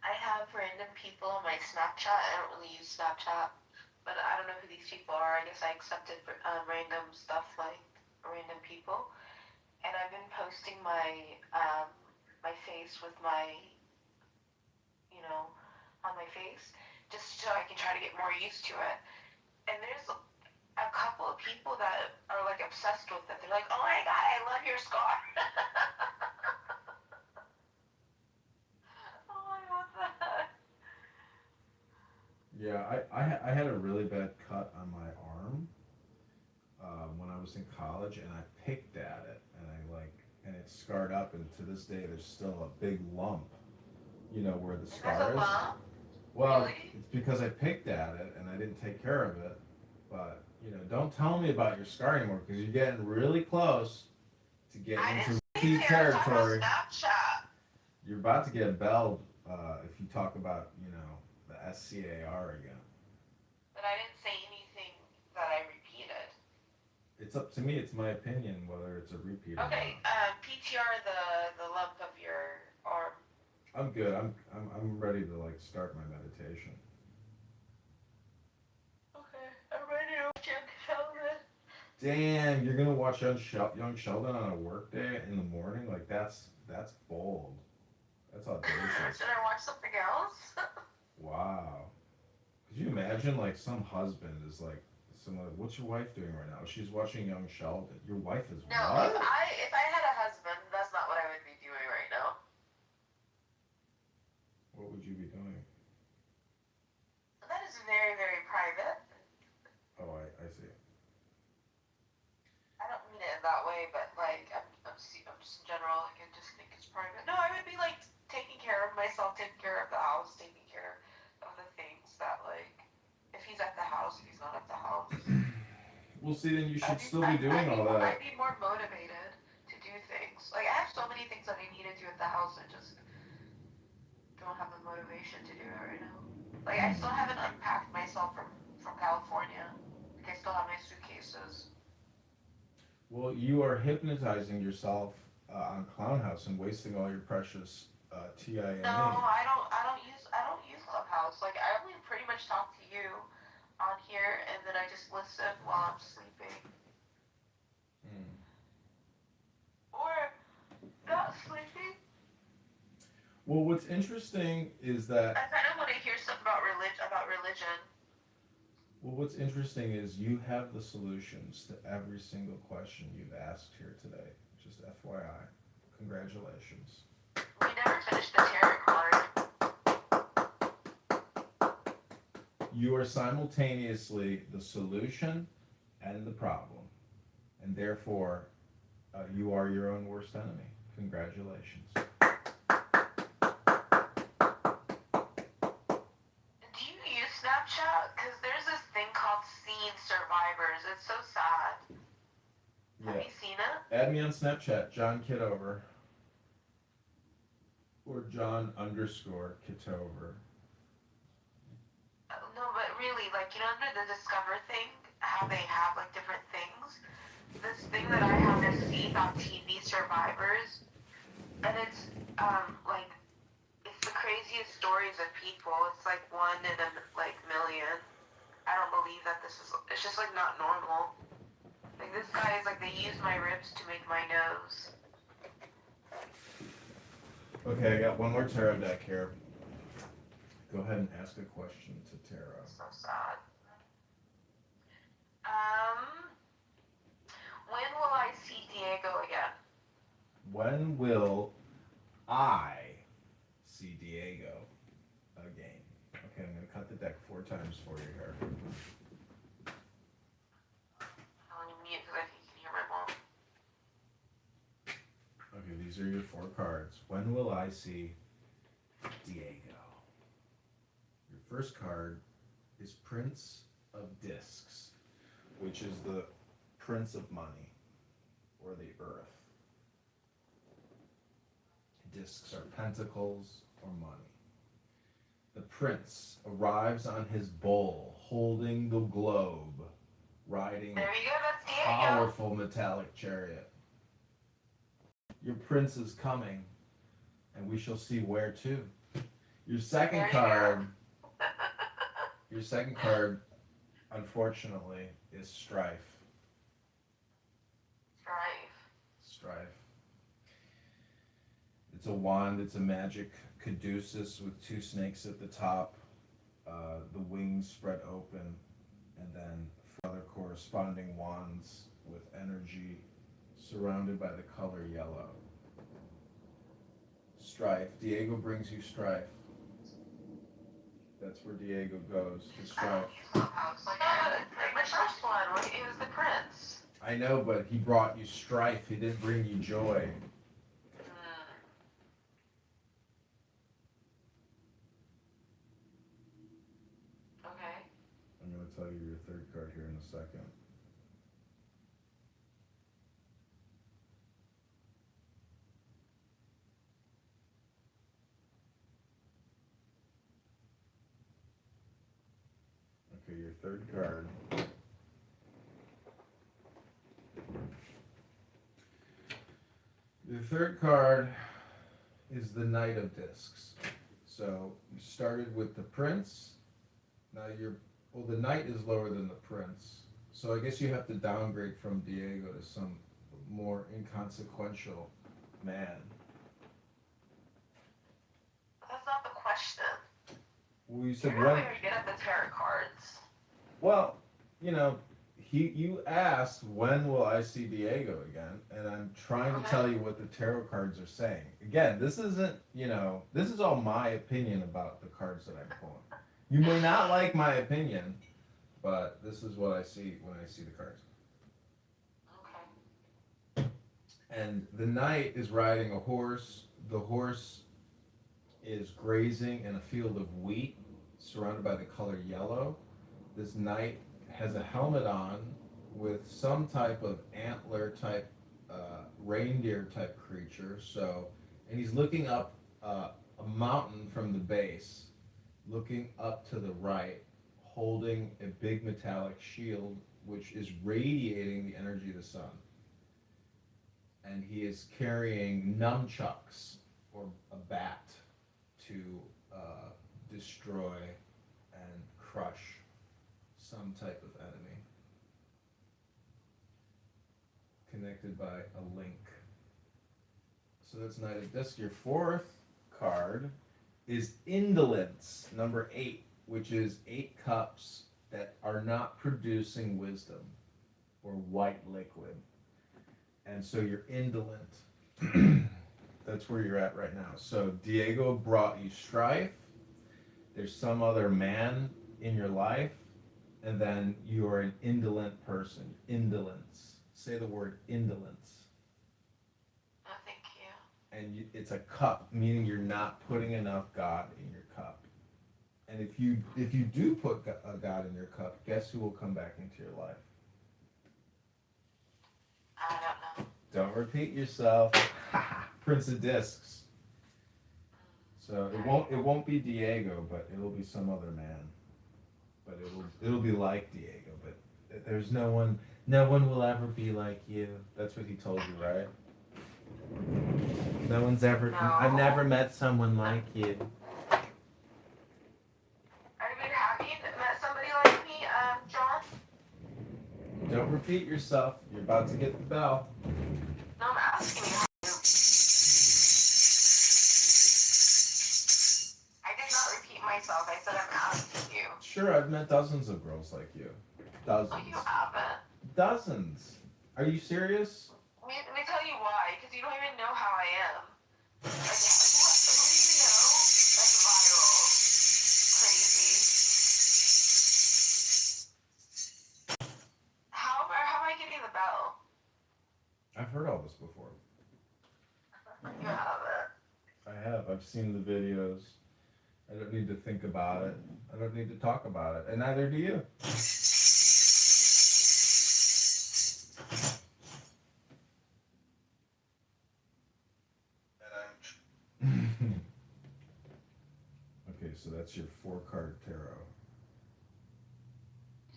I have random people on my Snapchat. I don't really use Snapchat, but I don't know who these people are. I guess I accepted random stuff like random people, and I've been posting my face with my, on my face, just so I can try to get more used to it. And there's a couple of people that are like obsessed with it. They're like, oh my god, I love your scar. Oh my god, what the heck? Yeah, I had a really bad cut on my arm when I was in college, and I picked at it, and it scarred up, and to this day there's still a big lump, where the scar There's a is. lump? Well, Really? it's because I picked at it and I didn't take care of it. But don't tell me about your scar anymore, because you're getting really close to getting I into didn't say repeat anything. I was talking about territory. Snapchat. You're about to get belled if you talk about the SCAR again. But I didn't say anything that I repeated. It's up to me. It's my opinion whether it's a repeat or Okay, not. PTR the lump of your arm. I'm good. I'm ready to start my meditation. Okay, I'm ready to watch Young Sheldon. Damn, you're gonna watch Young Sheldon on a work day in the morning? That's bold. That's audacious. Should I watch something else? Wow. Could you imagine some husband is what's your wife doing right now? She's watching Young Sheldon. Your wife is No, what? if I had a husband, that's not what I would be doing right now. What would you be doing? That is just in general, like I just think it's private. No, I would be like taking care of myself, taking care of the house, taking care of the things that like if he's at the house, if he's not at the house. Well, see, then you should I'd be, still be doing all I'd that. be more motivated to do things. Like I have so many things that I need to do at the house, I just don't have the motivation to do it right now. Like I still haven't unpacked myself from California. Like I still have my suitcases. Well, you are hypnotizing yourself on Clown House and wasting all your precious TIME. No, I don't use Clubhouse. Like I only pretty much talk to you on here, and then I just listen while I'm sleeping Hmm. or not sleeping. Well, what's interesting is that. I kind of want to hear something about religion. Well, what's interesting is you have the solutions to every single question you've asked here today. Just FYI. Congratulations. We never finished the tarot card. You are simultaneously the solution and the problem. And therefore, you are your own worst enemy. Congratulations. Do you use Snapchat? Because there's this thing called Scene Survivors. It's so sad. Yeah. Have you seen it? Add me on Snapchat, John Kidover. Or John _ Kitover. No, but really, like, you know, under the Discover thing, how they have, like, different things? This thing that I have is Scene on TV Survivors. And it's, like, it's the craziest stories of people. It's, like, one in a, like, million. I don't believe that this is, it's just, like, not normal. Like, this guy is, like, they use my ribs to make my nose. Okay, I got one more tarot deck here. Go ahead and ask a question to Tara. So sad. When will I see Diego again? When will I see Diego again? Okay, I'm going to cut the deck 4 times for you here. I'm gonna mute because I think you can hear my mom. Okay, these are your 4 cards. When will I see Diego? Your first card is Prince of Discs, which is the Prince of Money, or the Earth. Discs are pentacles or money. The prince arrives on his bull, holding the globe, riding There you go, that's a Diego. powerful metallic chariot. Your prince is coming, and we shall see where to. Your second There you card, your second card, unfortunately, is Strife. Strife. It's a wand, it's a magic caduceus with 2 snakes at the top, the wings spread open, and then other corresponding wands with energy surrounded by the color yellow. Strife. Diego brings you strife. That's where Diego goes, to Strife. Like my first one, it was the prince. I know, but he brought you strife. He didn't bring you joy. Okay. I'm going to tell you your third card here in a second. Okay, your third card. Your third card is the Knight of Discs. So you started with the Prince. Now the Knight is lower than the Prince. So I guess you have to downgrade from Diego to some more inconsequential man. That's not the question. Well, you said You're not when. very good at the tarot cards. Well, you asked when will I see Diego again, and I'm trying to tell you what the tarot cards are saying. Again, this isn't, this is all my opinion about the cards that I'm pulling. You may not like my opinion, but this is what I see when I see the cards. Okay. And the knight is riding a horse. The horse is grazing in a field of wheat surrounded by the color yellow. This knight has a helmet on with some type of antler type, reindeer type creature. So, and he's looking up a mountain from the base, looking up to the right, holding a big metallic shield which is radiating the energy of the sun. And he is carrying nunchucks or a bat to destroy and crush some type of enemy. Connected by a link. So that's Knight of Disc. Your fourth card is Indolence, number 8, which is 8 cups that are not producing wisdom or white liquid. And so you're indolent. That's where you're at right now. So Diego brought you strife. There's some other man in your life. And then you're an indolent person. Indolence. Say the word indolence. No, thank you. And it's a cup, meaning you're not putting enough God in your cup. And if you do put a God in your cup, guess who will come back into your life? I don't know. Don't repeat yourself. Prince of Discs. So it won't be Diego, but it'll be some other man. But it'll be like Diego, but there's no one will ever be like you. That's what he told you, right? No one's ever. No. I've never met someone like you. I mean, have you met somebody like me, John? Don't repeat yourself. You're about to get the bell. No, I'm asking you. I did not repeat myself. I said I'm asking you. Sure, I've met dozens of girls like you. Dozens. No, you haven't. Dozens. Are you serious? Let me tell you why, because you don't even know how I am. Like, who do you know that's viral? Crazy. How am I getting the bell? I've heard all this before. You haven't. I have. I've seen the videos. I don't need to think about it. I don't need to talk about it. And neither do you. Okay, so that's your 4-card tarot.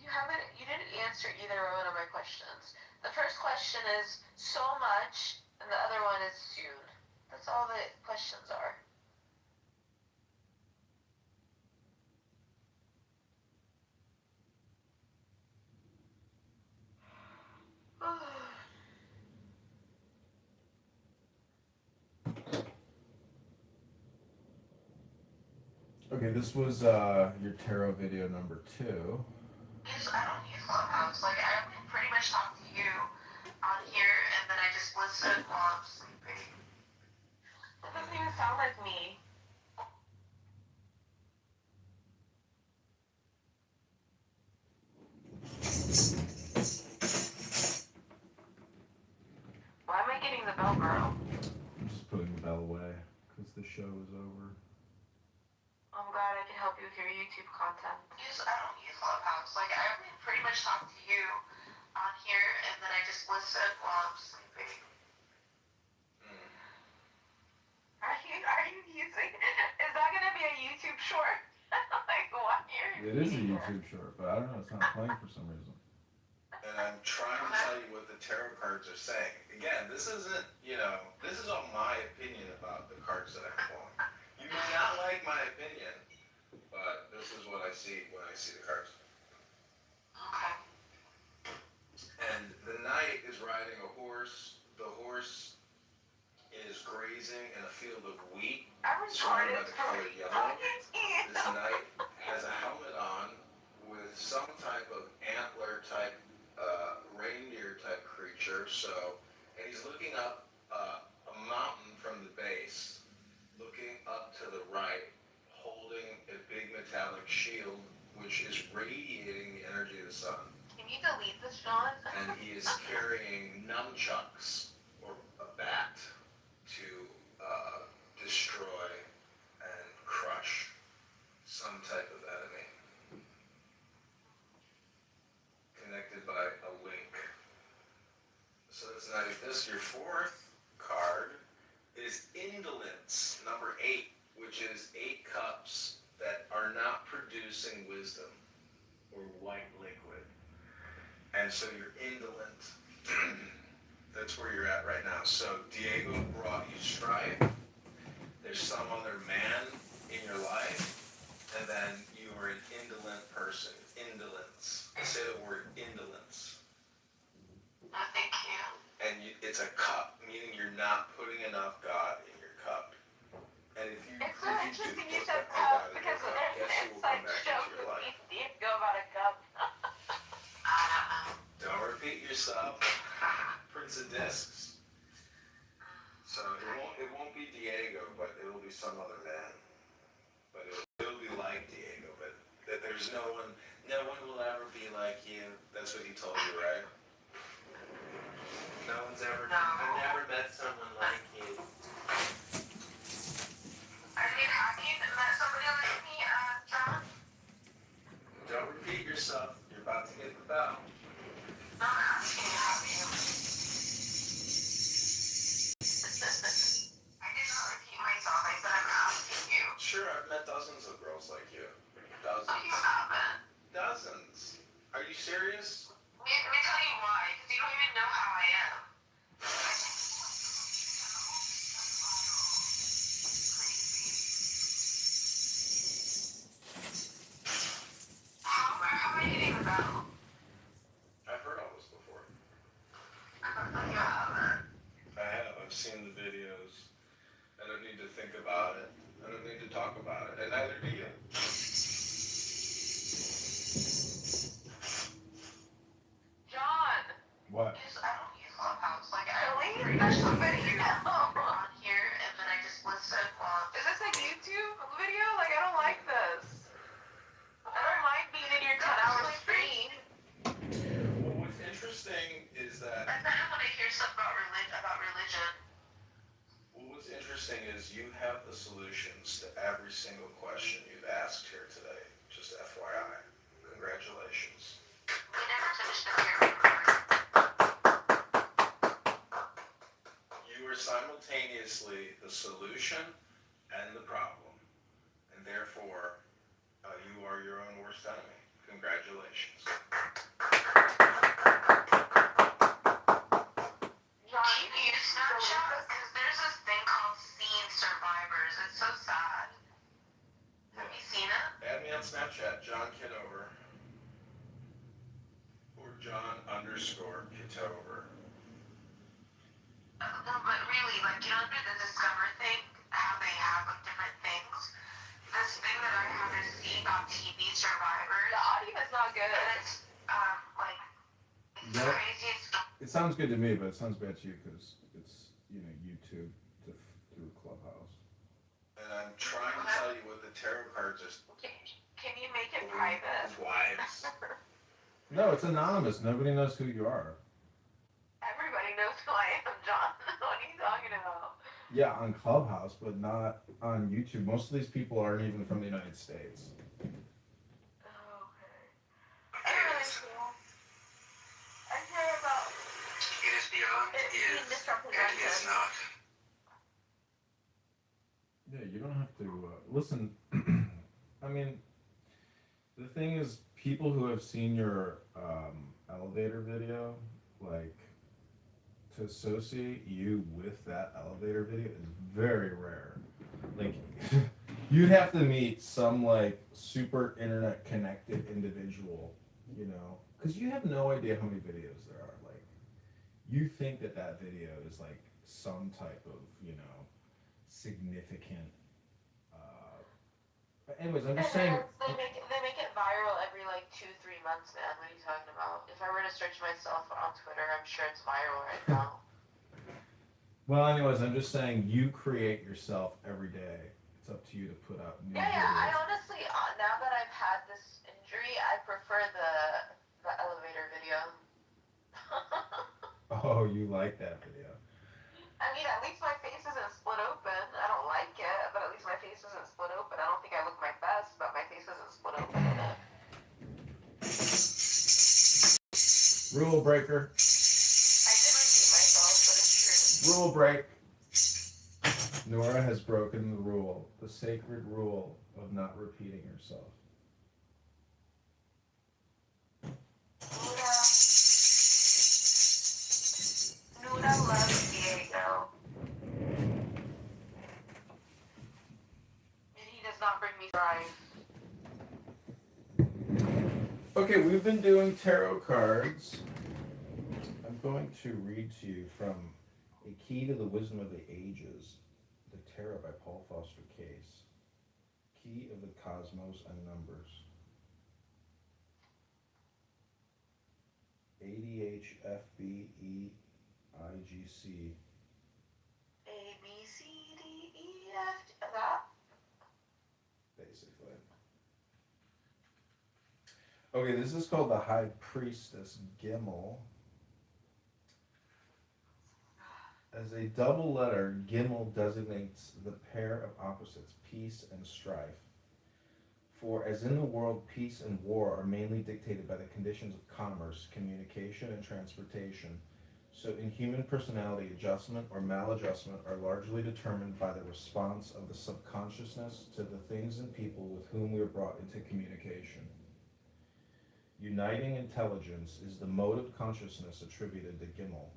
You didn't answer either one of my questions. The first question is so much, and the other one is soon. That's all the questions are. Okay, this was your tarot video number 2. Yes, I don't use Clubhouse. Like, I pretty much talk to you on here, and then I just listen while I'm sleeping. That doesn't even sound like me. Why am I getting the bell, girl? I'm just putting the bell away because the show is over. I'm glad I can help you with your YouTube content. Yes, I don't use Clubhouse. Like, I pretty much talk to you on here, and then I just listen while I'm sleeping. Are you using? Is that gonna be a YouTube short? Like, why are you? It is a YouTube short, but I don't know. It's not playing for some reason. And I'm trying to tell you what the tarot cards are saying. Again, this isn't, this is all my opinion about the cards that I'm pulling. You may not like my opinion, but this is what I see when I see the cards. Okay. And the knight is riding a horse. The horse is grazing in a field of wheat. I'm surrounded retarded. by the color yellow. This knight has a helmet on with some type of antler type, reindeer type creature. And he's looking up a mountain from the base, looking up to the right, holding a big metallic shield, which is radiating the energy of the sun. Can you delete this, John? And he is carrying nunchucks or a producing wisdom or white liquid. And so you're indolent. That's where you're at right now. So Diego brought you strife. There's some other man in your life. And then you are an indolent person. Indolence. Say the word indolence. No, thank you. And it's a cup, meaning you're not putting enough God in your cup. And if you, It's so if interesting do you put said that cup God in because your cup, there's guess an who will come inside back joke into your with life? me Diego about a cup. I don't know. Don't repeat yourself. Prince of Discs. So it won't be Diego, but it will be some other man. But it'll be like Diego, but that there's no one will ever be like you. That's what he told you, right? No one's ever. No. I've never met someone like you. Have you met somebody like me, John? Don't repeat yourself. You're about to get the bell. No, I'm asking you, have you? I did not repeat myself. I said I'm asking you. Sure, I've met dozens of girls like you. Oh, you Dozens. haven't. Dozens. Are you serious? Let me tell you why, because you don't even know how I am. How am I getting the bell? I've heard all this before. You haven't. I have. I've seen the videos. I don't need to think about it. I don't need to talk about it. And neither do you. John! What? I don't use Clubhouse. Like, there's somebody on here, and then I just listen while... Is this a YouTube video? Like, I don't like this. I don't like being in your 10-hour stream. Well, what's interesting is that... I kind of want to hear stuff about religion. Well, what's interesting is you have the solutions to every single question you've asked here today. Just FYI. Congratulations. We never finished the prayer. You are simultaneously the solution and the problem. And therefore, you are your own worst enemy. Congratulations. John, do you use Snapchat? Because there's this thing called Scene Survivors. It's so sad. Have you seen it? Add me on Snapchat, John Kidover. Or John_Kitover. No, but really, like, you know, under the Discover thing, how they have, like, different things? This thing that I have is C.TV Survivors. The audio is not good. And it's, like, it's the Yep. craziest. It sounds good to me, but it sounds bad to you because it's, YouTube through Clubhouse. And I'm trying to tell you what the tarot cards are. Can you make it private? Wives. No, it's anonymous. Nobody knows who you are. Everybody knows who I am, John. What are you talking about? Yeah, on Clubhouse, but not on YouTube. Most of these people aren't even from the United States. Oh, okay. I really feel. I care about It is beyond it being is misrepresented. and is not. Yeah, you don't have to listen. I mean, the thing is, people who have seen your elevator video, like, to associate you with that elevator video is very rare. Like, you'd have to meet some, like, super internet connected individual, because you have no idea how many videos there are. Like, you think that video is, like, some type of, significant. But anyways, I'm just saying. They make it viral every like 2-3 months, man. What are you talking about? If I were to search myself on Twitter, I'm sure it's viral right now. Well, anyways, I'm just saying you create yourself every day. It's up to you to put out new Yeah, I videos. honestly, now that I've had this injury, I prefer the elevator video. Oh, you like that video? I mean, at least my face isn't split open. I don't like it, but at least my face isn't split open. I don't think I look my best, but my face isn't split open in it. Rule breaker. I did repeat myself, but it's true. Rule break. Nora has broken the rule, the sacred rule of not repeating herself. Nuda loves Diego. And he does not bring me rice. Okay, we've been doing tarot cards. I'm going to read to you from A Key to the Wisdom of the Ages, the Tarot by Paul Foster Case. Key of the Cosmos and Numbers. ADHFBEIGC. A, B, C, D, E, F, that? Basically. Okay, this is called the High Priestess Gimel. As a double letter, Gimel designates the pair of opposites, peace and strife. For as in the world, peace and war are mainly dictated by the conditions of commerce, communication, and transportation, so in human personality, adjustment or maladjustment are largely determined by the response of the subconsciousness to the things and people with whom we are brought into communication. Uniting intelligence is the mode of consciousness attributed to Gimel.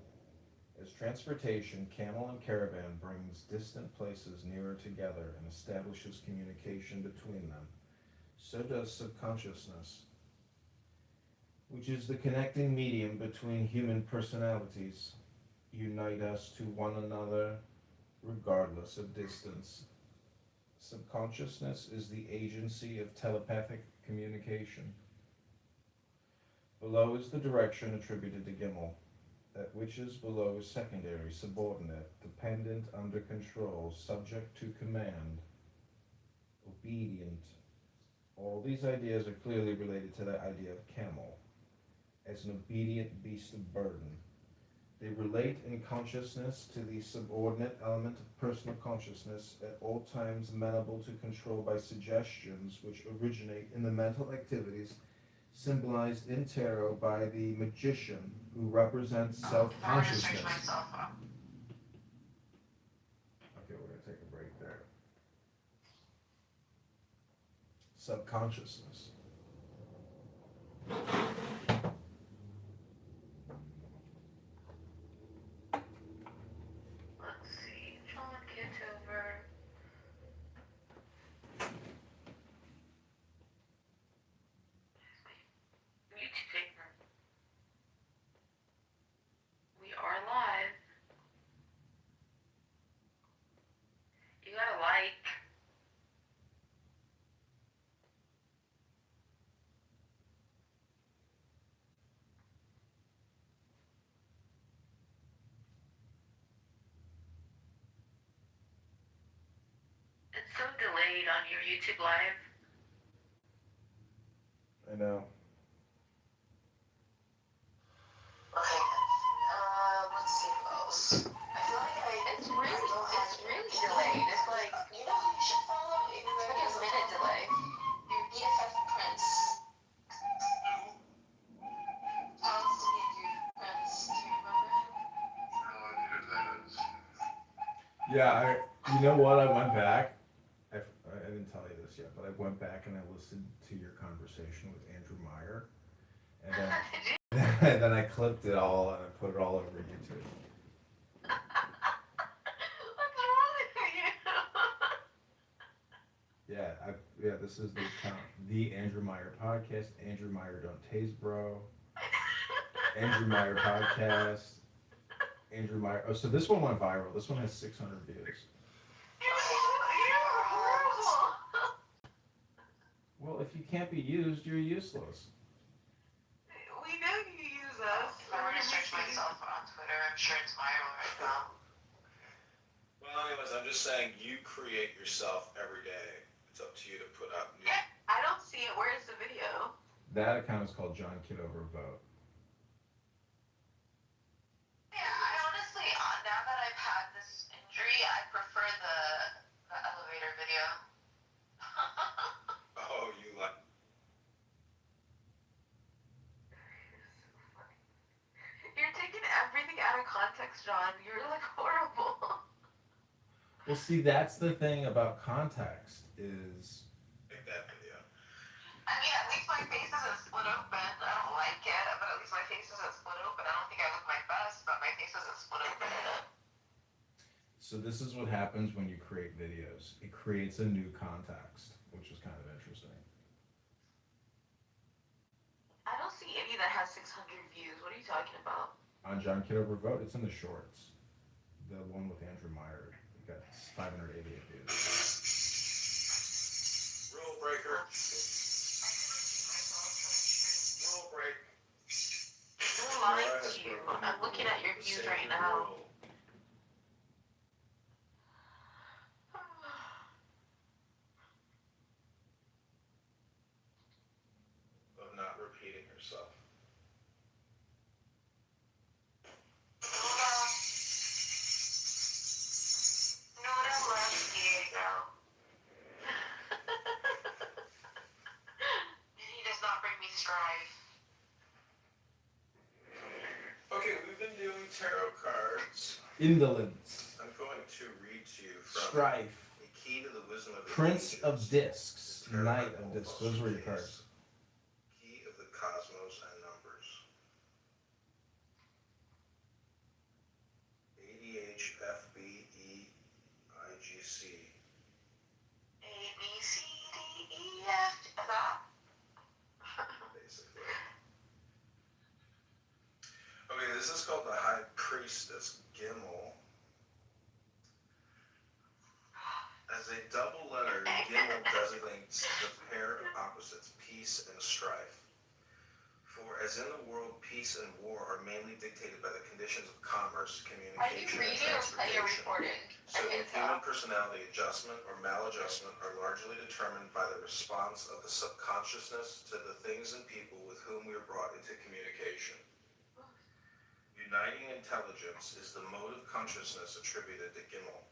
As transportation, camel and caravan brings distant places nearer together and establishes communication between them, so does subconsciousness, which is the connecting medium between human personalities, unite us to one another regardless of distance. Subconsciousness is the agency of telepathic communication. Below is the direction attributed to Gimel. That which is below is secondary, subordinate, dependent, under control, subject to command, obedient. All these ideas are clearly related to the idea of camel, as an obedient beast of burden. They relate in consciousness to the subordinate element of personal consciousness, at all times amenable to control by suggestions which originate in the mental activities symbolized in tarot by the magician, who represents self-consciousness. Okay, we're going to take a break there. Subconsciousness. Let's see. John Kitover. YouTube paper. We are live. You gotta like. It's so delayed on your YouTube live. I know. Okay. Let's see what else. I feel like It's really delayed. It's like you know who you should follow? it's like a minute delay. Your BFF Prince. Alex to be your Prince. Do you remember him? No idea who that is. Yeah, you know what? I went back. I didn't tell you this yet, but I went back and I listened to your conversation with Andrew Meyer, and then and then I clipped it all and I put it all over YouTube. What's wrong with you? Yeah, this is the Andrew Meyer podcast. Andrew Meyer Don't Taste Bro. Andrew Meyer podcast. Andrew Meyer. Oh, so this one went viral. This one has 600 views. You're horrible. Well, if you can't be used, you're useless. We know you use us. If I were to search myself on Twitter, I'm sure it's viral right now. Well, anyways, I'm just saying you create yourself every day. It's up to you to put up new. I don't see it. Where's the video? That account is called John Kidover Vote. Yeah, I honestly, now that I've had this injury, I prefer the elevator video. Oh, you like. You're taking everything out of context, John. You're like horrible. Well, see, that's the thing about context is Make that video. I mean, at least my face isn't split open. I don't like it, but because my face isn't split open. I don't think I look my best, but my face isn't split open. So this is what happens when you create videos. It creates a new context, which is kind of interesting. I don't see any that has 600 views. What are you talking about? On John Kidover Vote, it's in the shorts. The one with Andrew Meyer. It got 588 views. Rule breaker. Rule break. I'm lying to you. I'm looking at your views right now. Of not repeating yourself. No, I'm left Diego. He does not bring me strife. Okay, we've been doing tarot cards. Indolence. I'm going to read to you from Strife. The Key to the Wisdom of the Prince Ages. of Discs. Knight of Discs. Those were your cards. Key of the Cosmos and Numbers. ADHFBEIGC. A, B, C, D, E, F. That. Basically. Okay, this is called the High Priestess, Gimel. As a double letter, Gimel designates the pair of opposites, peace and strife. For as in the world, peace and war are mainly dictated by the conditions of commerce, Are you communication, and reading or are you transportation. recording? So in human personality, adjustment or maladjustment are largely determined by the response of the subconsciousness to the things and people with whom we are brought into communication. Uniting intelligence is the mode of consciousness attributed to Gimel.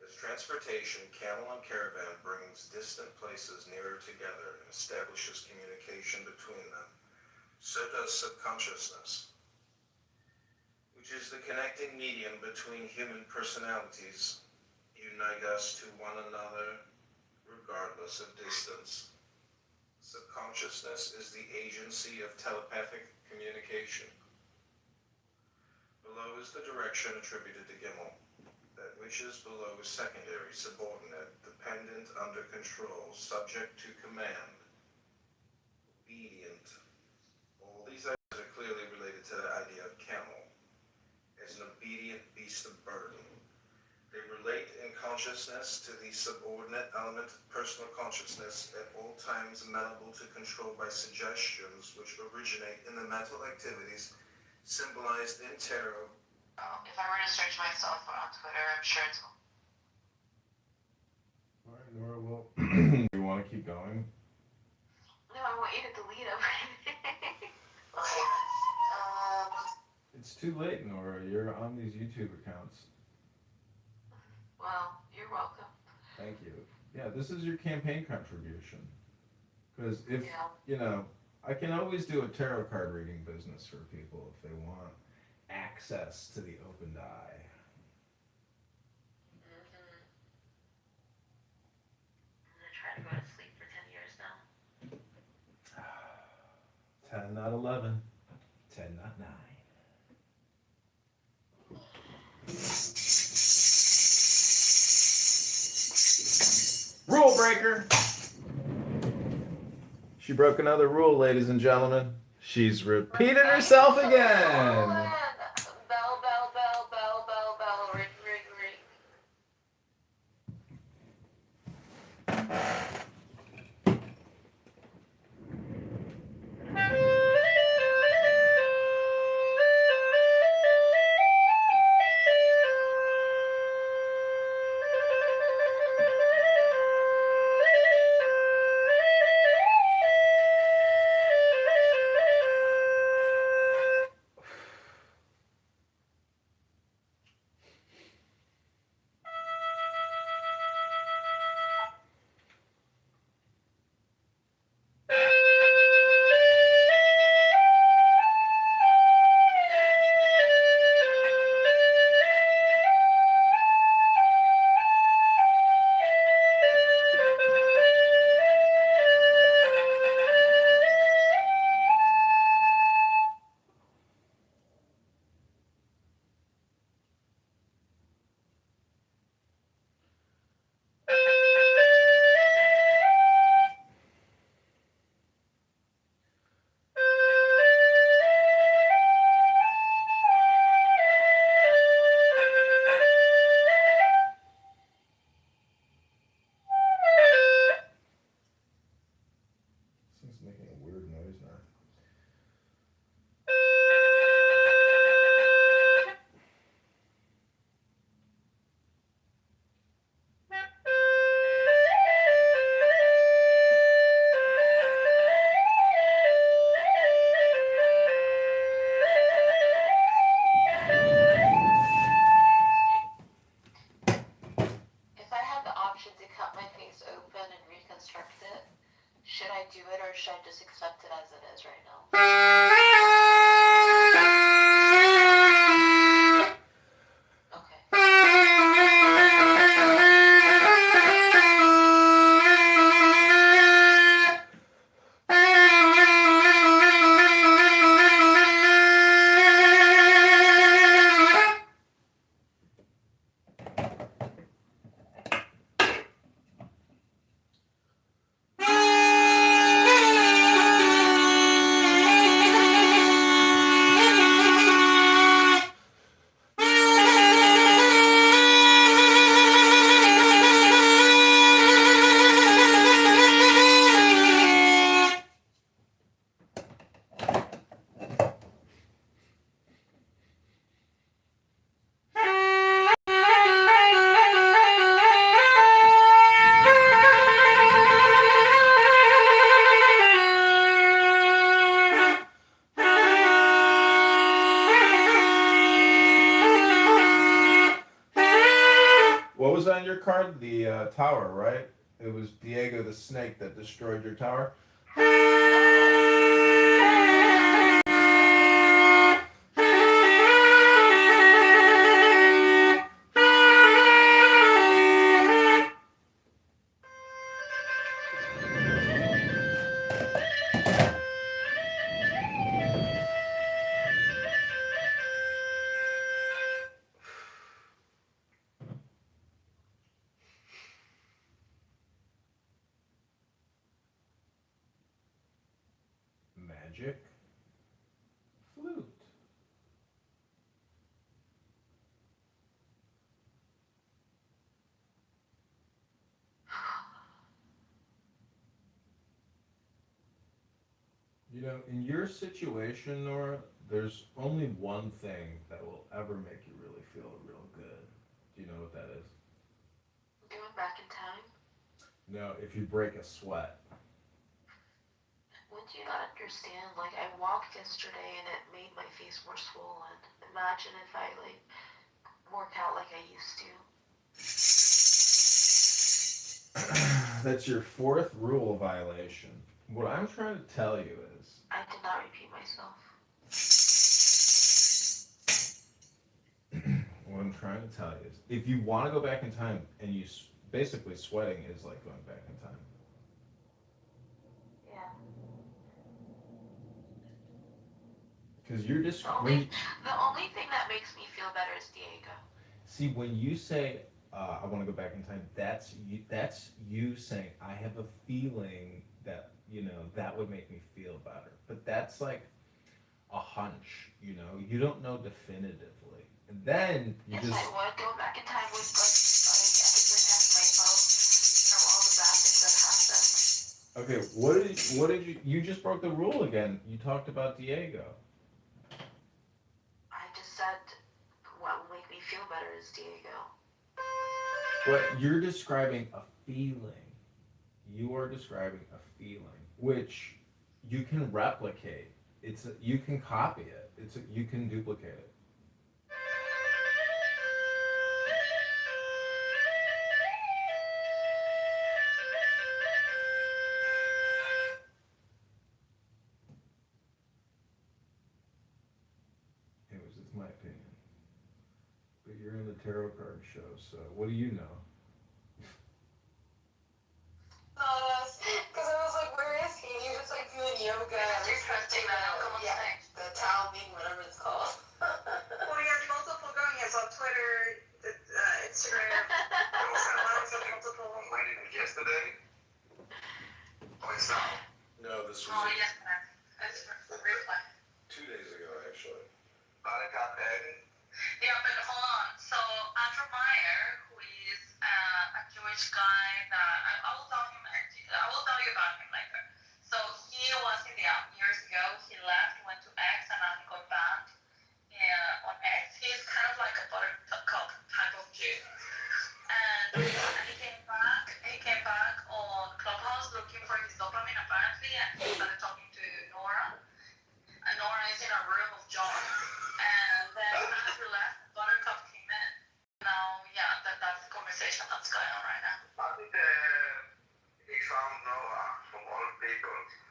As transportation, camel and caravan brings distant places nearer together and establishes communication between them, so does subconsciousness, which is the connecting medium between human personalities, unite us to one another regardless of distance. Subconsciousness is the agency of telepathic communication. Below is the direction attributed to Gimel. That which is below is secondary, subordinate, dependent, under control, subject to command, obedient. All these ideas are clearly related to the idea of camel as an obedient beast of burden. They relate in consciousness to the subordinate element of personal consciousness at all times amenable to control by suggestions which originate in the mental activities symbolized in tarot. If I were to search myself on Twitter, I'm sure it's. All right, Nora, well, you want to keep going? No, I want you to delete everything. It's too late, Nora. You're on these YouTube accounts. Well, you're welcome. Thank you. Yeah, this is your campaign contribution. Because if, Yeah. you know, I can always do a tarot card reading business for people if they want access to the open die. I'm gonna try to go to sleep for 10 years now. 10, not 11. 10, not 9. Rule breaker! She broke another rule, ladies and gentlemen. She's repeated herself again! Bell, bell, bell, bell, bell, bell, ring, ring, ring. This thing's making a weird noise now. If I had the option to cut my face open and reconstruct it, should I do it or should I just accept it as it is right now? Okay. What was on your card? The tower, right? It was Diego the Snake that destroyed your tower. Magic flute. You know, in your situation, Nora, there's only one thing that will ever make you really feel real good. Do you know what that is? Going back in time? No, if you break a sweat. Would you not understand? Like, I walked yesterday and it made my face more swollen. Imagine if I, like, work out like I used to. That's your fourth rule violation. What I'm trying to tell you is, I did not repeat myself. what I'm trying to tell you is, if you want to go back in time, and basically sweating is like going back in time. Yeah. Because you're just The only thing that makes me feel better is Diego. see when you say I want to go back in time. That's you. That's you saying I have a feeling that that would make me feel better. But that's like a hunch. You don't know definitively. And then you Yes, just I would go back in time with like I could protect myself from all the bad things that happened. okay. What did you just broke the rule again? You talked about Diego. I just said what will make me feel better is Diego. But you're describing a feeling. You are describing a feeling, which you can replicate. You can copy it. You can duplicate it. Anyways, it's my opinion. But you're in the tarot card show, so what do you know? Because I was like, where is he? He was like doing yoga. You're trusting that. Yeah, the Tao Ming, whatever it's called. Well, he has multiple going. He has on Twitter, Instagram. Multiple. When did it yesterday? Oh, it's not. No, this was Oh, yes, that's for replay. 2 days ago, actually. Yeah, but hold on. So Andrew Meyer, who is a Jewish guy that I will tell you about him later. So he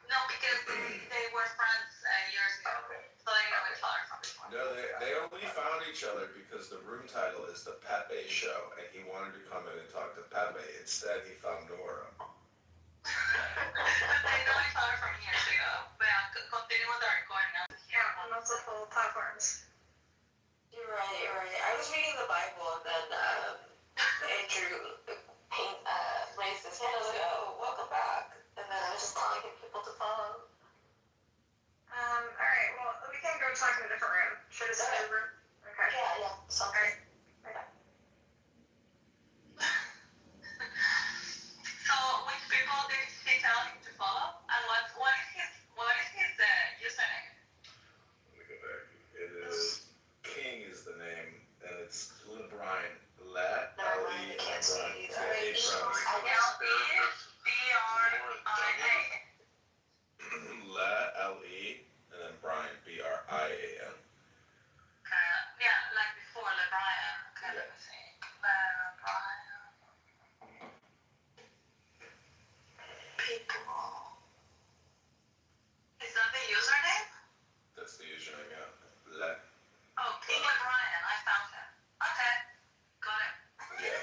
No, because they were friends years ago, so they know each other from before. No, they only found each other because the room title is The Pepe Show, and he wanted to come in and talk to Pepe. Instead, he found Nora. They know each other from years ago. But continue with the recording now. Yeah, on multiple platforms. You're right. I was reading the Bible and then Andrew raised his hand. I was like, oh, welcome back. And then I was just telling people to follow. Alright, well, we can go talk in a different room. Should I just go to the room? Okay. Yeah. Sounds Alright. So, which people did he tell him to follow? And what is his username? Let me go back. It is King is the name, and it's LeBrian. Lat L-E and Can't see Brian. either. Yeah, eight friends. L-E-B-R-I-A. Lat L-E and then Brian B-R-I-A-N. Yeah, like before LeBrian. Okay, let me see. LeBrian. People. Is that the username? That's the username, yeah. Lat. Oh, King LeBrian. I found him. Okay. Got it. Yeah.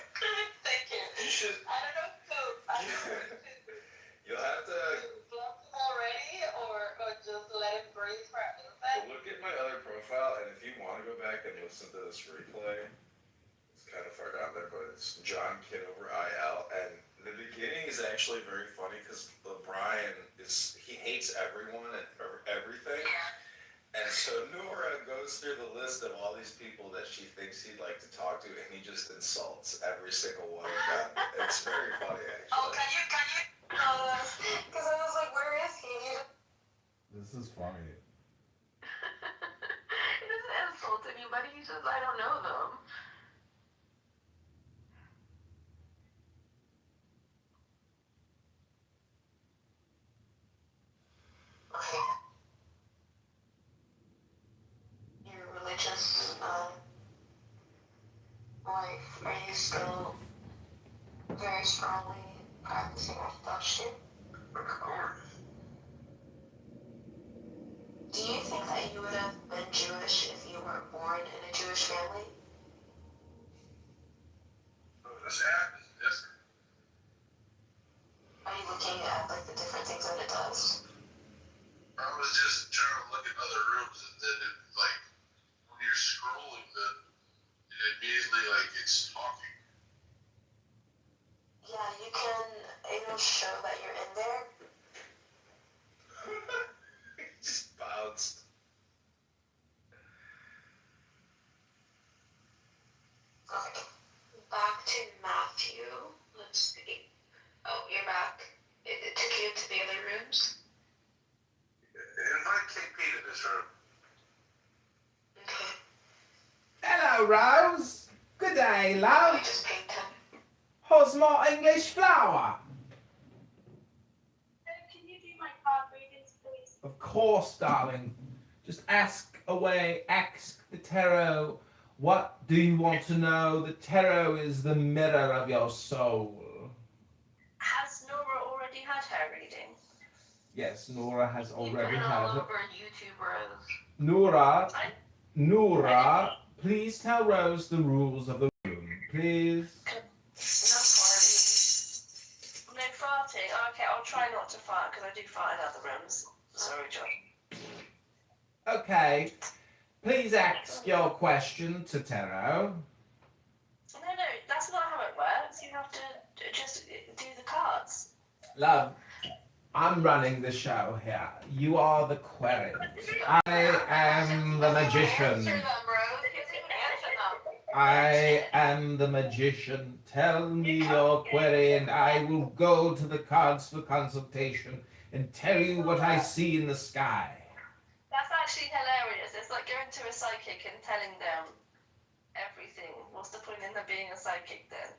Thank you. You should. I don't know You'll have to block him already or just let him breathe for a little bit. look at my other profile, and if you want to go back and listen to this replay, it's kind of far down there, but it's John Kidover IL, and the beginning is actually very funny because LeBrian he hates everyone and everything. Yeah. And so Nora goes through the list of all these people that she thinks he'd like to talk to, and he just insults every single one of them. It's very funny, actually. Oh, can you? Because I was like, where is he? This is funny. He doesn't insult anybody. He says, I don't know them. Okay. Your religious life, are you still very strongly practicing Orthodox too? Of course. Do you think that you would have been Jewish if you weren't born in a Jewish family? This app is different. Are you looking at like the different things that it does? I was just trying to look at other rooms, and then it, like, when you're scrolling, then it immediately, like, it's talking. Yeah, you can, it'll show that you're in there. Just bounced. Okay. Back to Matthew. Let's see. Oh, you're back. It took you to the other rooms? Invite KP to this room. Okay. Hello, Rose. Good day, I love. just pinged him. How's my English flower? Can you do my card readings, please? Of course, darling. Just ask away. Ask the tarot. What do you want to know? The tarot is the mirror of your soul. Has Nora already had her reading? Yes, Nora has You put already it had all it. over YouTube, Rose. Nora, please tell Rose the rules of the room, please. No farting. No farting? Okay, I'll try not to fart because I do fart in other rooms. Sorry, John. Okay, please ask your question to tarot. No, that's not how it works. You have to just do the cards. Love, I'm running the show here. You are the query. I am the magician. Answer them, Rose. You can't even answer them. I am the magician. Tell me your query and I will go to the cards for consultation and tell you what I see in the sky. That's actually hilarious. It's like going to a psychic and telling them everything. What's the point in them being a psychic then?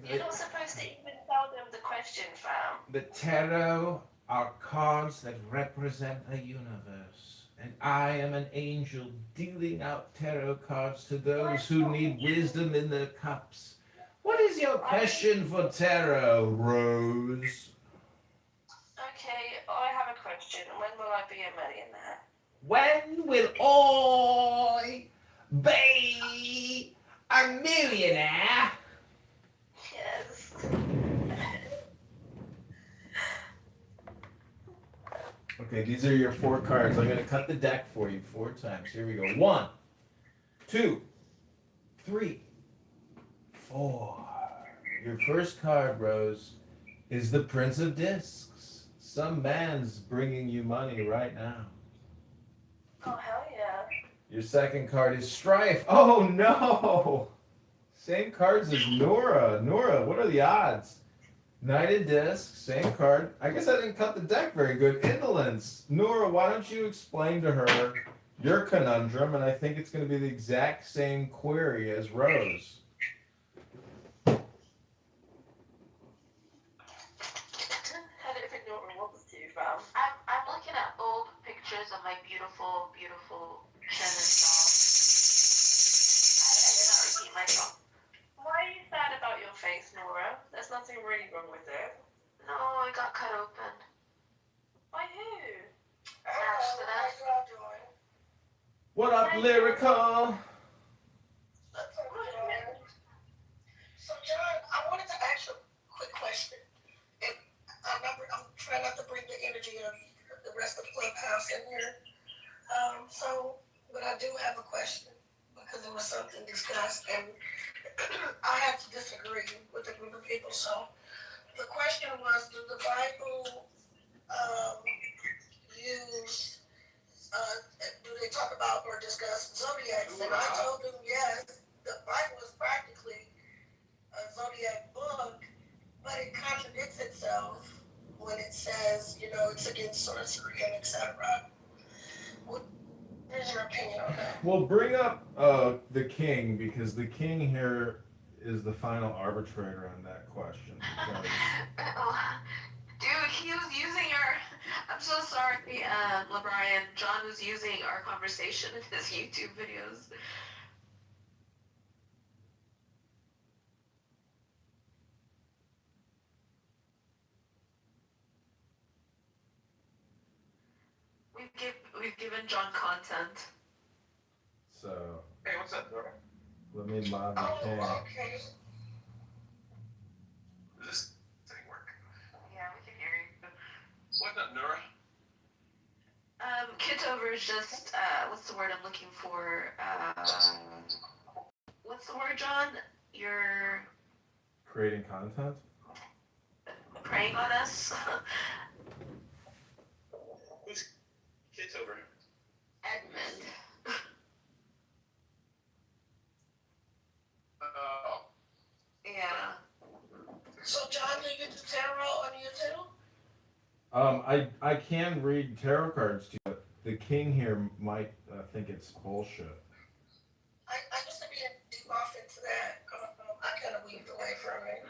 You're not supposed to even tell them the question, fam. The tarot are cards that represent a universe. And I am an angel dealing out tarot cards to those who need wisdom in their cups. What is your question for tarot, Rose? Okay, question. When will I be a millionaire? When will I be a millionaire? Yes. Okay, these are your 4 cards. I'm gonna cut the deck for you 4 times. Here we go. 1, 2, 3, 4. Your first card, Rose, is the Prince of Discs. Some man's bringing you money right now. Oh, hell yeah. Your second card is Strife. Oh no! Same cards as Nora. Nora, what are the odds? Knight of Discs, same card. I guess I didn't cut the deck very good. Indolence. Nora, why don't you explain to her your conundrum? And I think it's going to be the exact same query as Rose. I don't even know what it wants to, fam. I'm looking at old pictures of my beautiful, beautiful Shannon doll. I did not repeat myself. Why are you sad about your face, Nora? There's nothing really wrong with it. No, it got cut open. By who? Accident. How you all doing? What up, Lyrical? So, John, I wanted to ask you a quick question. And I'm trying not to bring the energy of the rest of Clubhouse in here. But I do have a question because it was something discussed and I had to disagree with a group of people. So the question was, do the Bible do they talk about or discuss zodiacs? And I told them yes, the Bible is practically a zodiac book, but it contradicts itself when it says, it's against sorcery and etc. What is your opinion on that? Well, bring up the king, because the king here is the final arbitrator on that question. Dude, he was using our. I'm so sorry, LeBrian. John was using our conversation in his YouTube videos. We've given John content. So Hey, what's up, Nora? let me mod the king. Okay. Does this thing work? Yeah, we can hear you. What's up, Nora? Kitover is just what's the word I'm looking for? What's the word, John? You're Creating content? preying on us. Who's kids over? Edmund. Oh. Yeah. So, John, do you do tarot on YouTube? I can read tarot cards to you, but the king here might think it's bullshit. I used to be deep off into that. I kind of weaved away from it.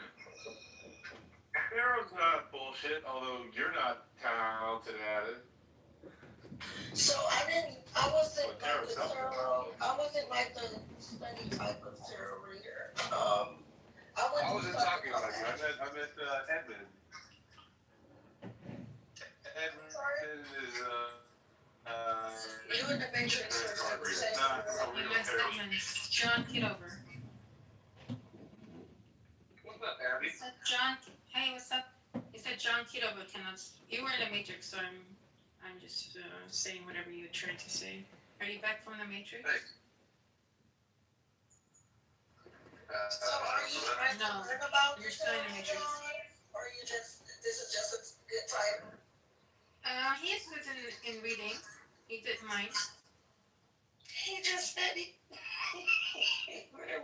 Tarot's not bullshit, although you're not talented at it. So I wasn't like the tarot. I wasn't like the study type of tarot reader. I wasn't talking about you. I meant Edmund. Edmund is You in the Matrix or something? not a You real messed tarot. up, man. John, get over. What's up, Abby? I said John. Hey, what's up? You said John Kidover cannot. You were in the Matrix, so I'm just saying whatever you tried to say. Are you back from the Matrix? Hey. So are you trying to No, learn about you're this still in the John? Matrix. Or you just this is just a good title? He is good in reading. He did mine. He just said it.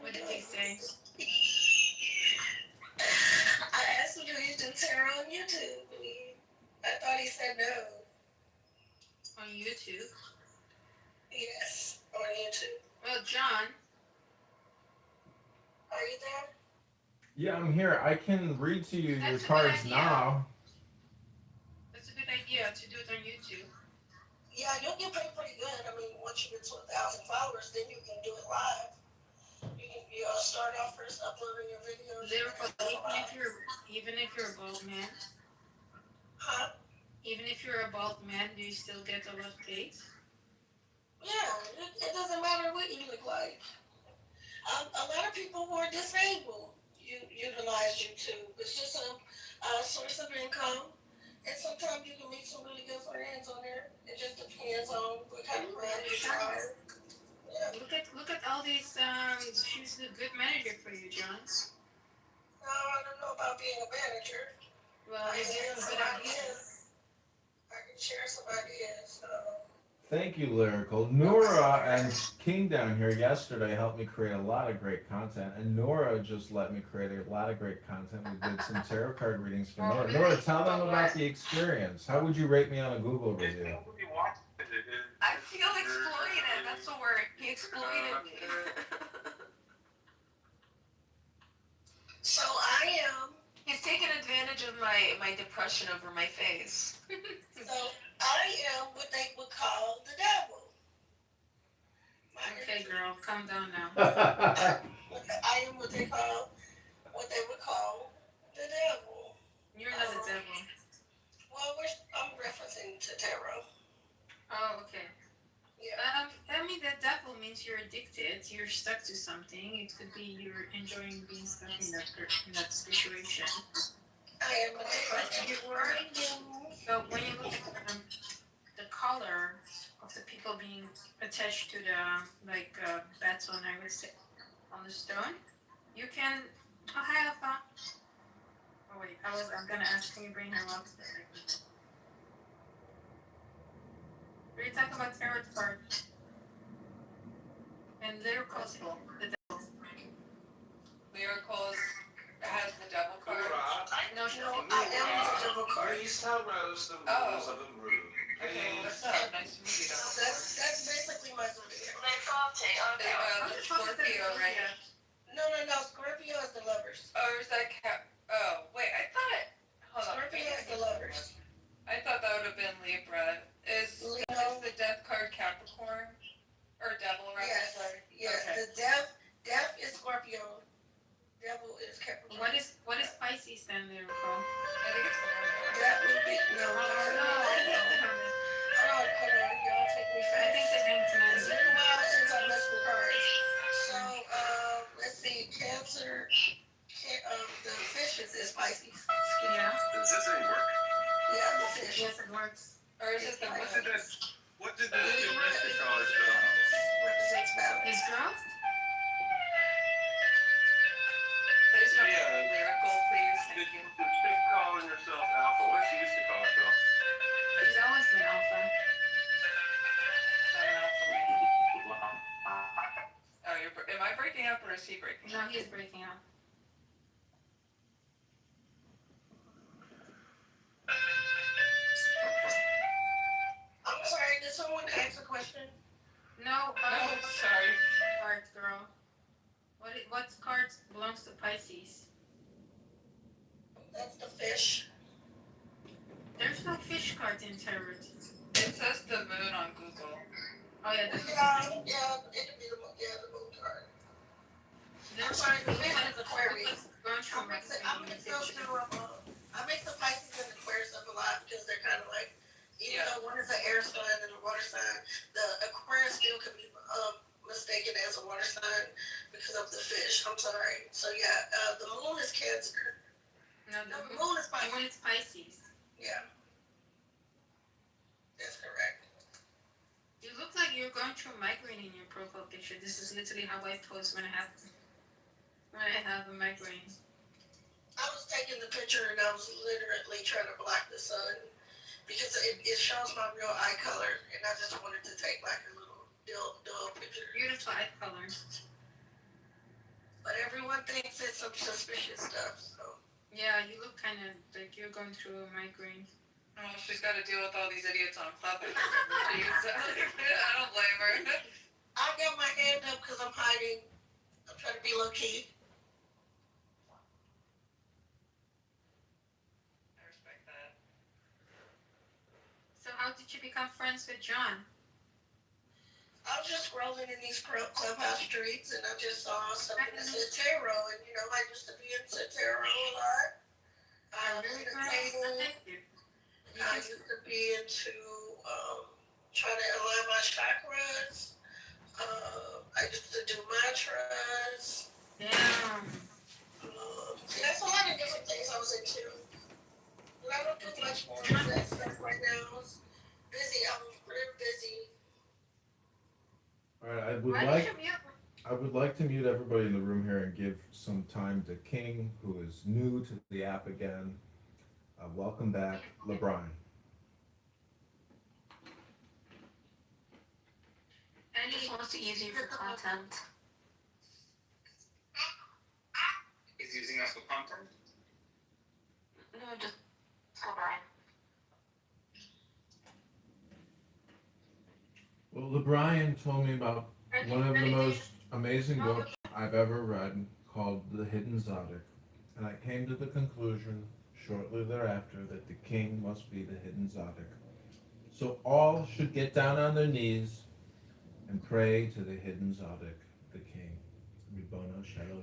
What did he say? I asked him, do you do tarot on YouTube? I thought he said no. On YouTube. Yes, on YouTube. Well, John. Are you there? Yeah, I'm here. I can read to you your That's a good cards idea. now. That's a good idea to do it on YouTube. Yeah, you'll get paid pretty good. I mean, once you get to 1,000 followers, then you can do it live. You'll start off first uploading your videos. Lyrical, even if you're a bald man, Huh? even Even if you're a bald man, do you still get a lot of dates? Yeah, it doesn't matter what you look like. A lot of people who are disabled utilize YouTube. It's just a source of income. And sometimes you can meet some really good friends on there. It just depends on what kind of man you are. Yeah. Look at all these. She's a good manager for you, John. No, I don't know about being a manager. Well, I you're have doing some good ideas. ideas. I can share some ideas. Thank you, Lyrical. Nora and King down here yesterday helped me create a lot of great content, and Nora just let me create a lot of great content. We did some tarot card readings for Nora. Nora, tell them about the experience. How would you rate me on a Google review? I feel exploited. That's the word. He exploited me. So I am. He's taken advantage of my depression over my face. So I am what they would call the devil. Okay, girl, calm down now. I am what they would call the devil. You're not the devil. Well, I'm referencing to tarot. Oh, okay. Yeah. I mean, the devil means you're addicted. You're stuck to something. It could be you're enjoying being stuck in that situation. I am addicted to writing. So when you look at the color of the people being attached to the baton, I would say, on the stone, you can. Oh, hi, Alpha. Oh wait, I'm gonna ask. Can you bring her up? We're talking about tarot cards and miracles. The devil. Miracles has the devil card. No, I am the devil card. Please tell Rose the rules of the room. Okay, what's up? Nice to meet you. That's basically my zodiac. Scorpio, right? No. Scorpio is the lovers. Or is that Oh, wait, I thought hold on. Scorpio is the lovers. I thought that would have been Libra. Is the death card Capricorn? Or devil, rather? Yes. Okay. The death is Scorpio. Devil is Capricorn. What is Pisces then, Lyrical? I think it's the That would be no. Hold on, y'all take me I fast. think the Hangman. It's been a while since I messed with cards. So, let's see, Cancer, the fishes is Pisces. Yeah. Does this thing work? Yeah, the fish. Yes, it works. Or is it the What did this domestic college Represents balance. His girl? There's no Yeah. miracle, please. Thank you. Stick calling herself Alpha. What she used to call herself? He's always been alpha. Oh, am I breaking up or is he breaking No, up? he's breaking up. I'm sorry, did someone ask a question? No, Oh, sorry. card girl. What card belongs to Pisces? That's the fish. There's no fish card in tarot. It says the moon on Google. Oh yeah, there's It could be the moon card. I'm sorry, the fish is Aquarius. I mix the Pisces and Aquarius up a lot because they're kind of like, even though one is an air sign and a water sign, the Aquarius still could be mistaken as a water sign because of the fish. I'm sorry. So yeah, the moon is Cancer. no, No, the moon is the Pisces. moon is Pisces. Yeah, that's correct. You look like you're going through migraine in your profile picture. This is literally how I pose when I have a migraine. I was taking the picture and I was literally trying to block the sun because it shows my real eye color, and I just wanted to take like a little dull picture. Beautiful eye color. But everyone thinks it's some suspicious stuff, so. Yeah, you look kind of like you're going through a migraine. Oh, she's got to deal with all these idiots on Clubhouse. I don't blame her. I got my hand up because I'm hiding. I'm trying to be low key. I respect that. So how did you become friends with John? I was just scrolling in these clubhouse streets and I just saw something that said tarot, and I used to be into tarot a lot. Really Meditating. I used to be into trying to align my chakras. I used to do mantras. Damn. That's a lot of different things I was into. But I don't do much more of that stuff right now. I was busy. I was really busy. All right, Why did you mute? I would like to mute everybody in the room here and give some time to King, who is new to the app again. Welcome back, LeBron. I just want to use you for content. He's using us for content. No, just O'Brien. Well, LeBron told me about one of the most amazing books I've ever read called The Hidden Zodiac. And I came to the conclusion shortly thereafter that the king must be the Hidden Zodiac. So all should get down on their knees and pray to the Hidden Zodiac, the king. Ribono Shalom.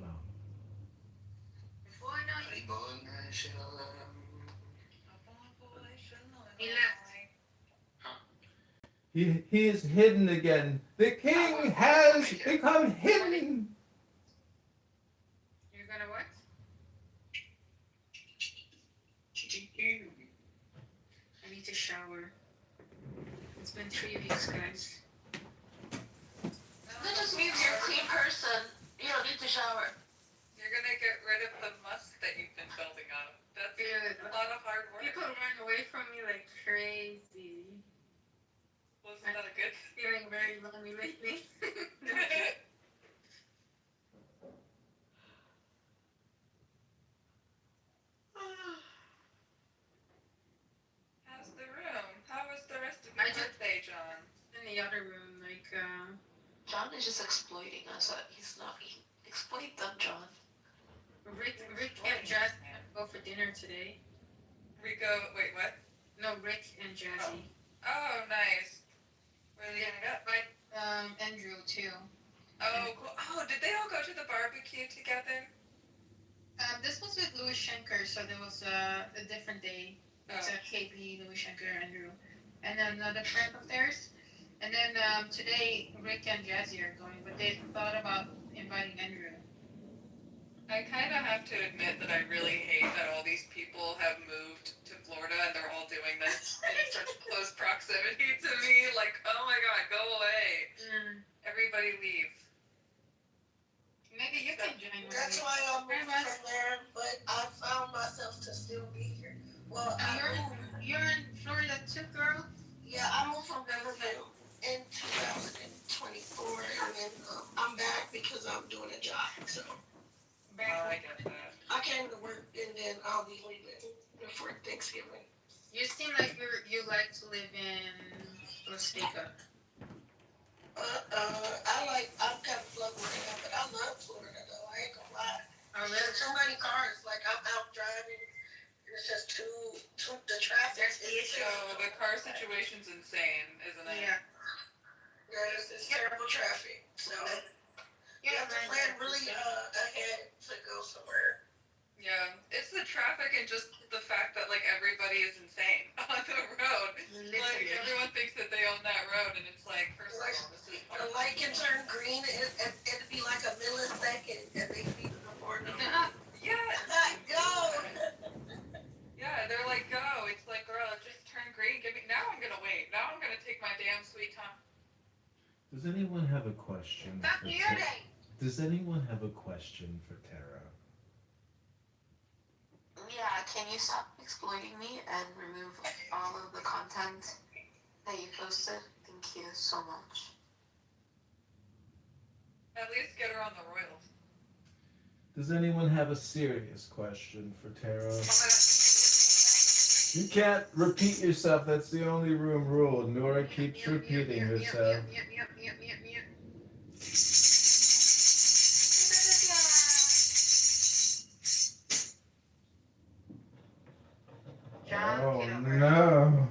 He is hidden again. The king has become hidden. You're gonna what? I need to shower. It's been 3 weeks, guys. that just means you're a clean person. You don't need to shower. You're gonna get rid of the musk that you've been building up. That's Dude, a lot of hard work. people run away from me like crazy. Wasn't that a good Feeling very lonely lately. How's the room? How was the rest of I your just- birthday, John? In the other room, like, John is just exploiting us. He's not. Exploit them, John. Rick and Jazz go for dinner today. Rico, wait, what? No, Rick and Jazzy. Oh, nice. Where are they gonna go? Andrew too. Oh, cool. Oh, did they all go to the barbecue together? This was with Louis Schenker, so there was a different day. It's Oh. KP, Louis Schenker, Andrew, and then another friend of theirs. And then today, Rick and Jazzy are going, but they thought about inviting Andrew. I kind of have to admit that I really hate that all these people have moved to Florida and they're all doing this in such close proximity to me. Like, oh my god, go away. Everybody leave. Maybe you can join. That's why I moved from there, but I found myself to still be here. Well, You're in Florida too, girl. Yeah, I moved from Riverview in 2024, and then I'm back because I'm doing a job. So I get that. I came to work, and then I'll be leaving before Thanksgiving. You seem like you like to live in Las Vegas. I'm kind of plugged right now, but I love Florida though. I ain't gonna lie. Oh, There's too many cars. Like I'm out driving. It's just too the traffic. So the car situation's insane, isn't it? Yeah. It's terrible traffic. So you have to plan really ahead to go somewhere. Yeah, it's the traffic and just the fact that like everybody is insane on the road. Like everyone thinks that they own that road, and it's like, first of all, this is The light can turn green. It'd be like a millisecond, and they be before them. yeah, Go. yeah. They're like, go. It's like, girl, just turn green. Give me. Now I'm gonna wait. Now I'm gonna take my damn sweet time. Does anyone have a question? Stop for muting. Does anyone have a question for Tara? Yeah, can you stop exploiting me and remove all of the content that you posted? Thank you so much. At least get her on the Royals. Does anyone have a serious question for Tara? Oh my God. You can't repeat yourself. That's the only room rule. Nora keeps repeating herself. Yep. John, Oh get over. no!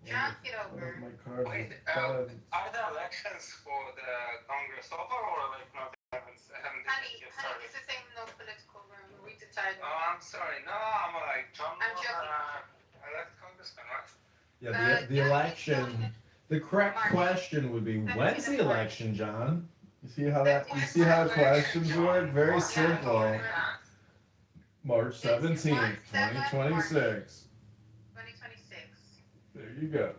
John, get One over. of my cards Wait, is bad. are the elections for the Congress over or like not? Haven't Honey, yet honey, started? this is saying no political room. We decided. Oh, I'm sorry. No, I'm like John. I'm joking. I left Congress Yeah, the election. The correct question would be, when's the election, John? You see how questions work? Very simple. March 17th, 2026. 2026. There you go.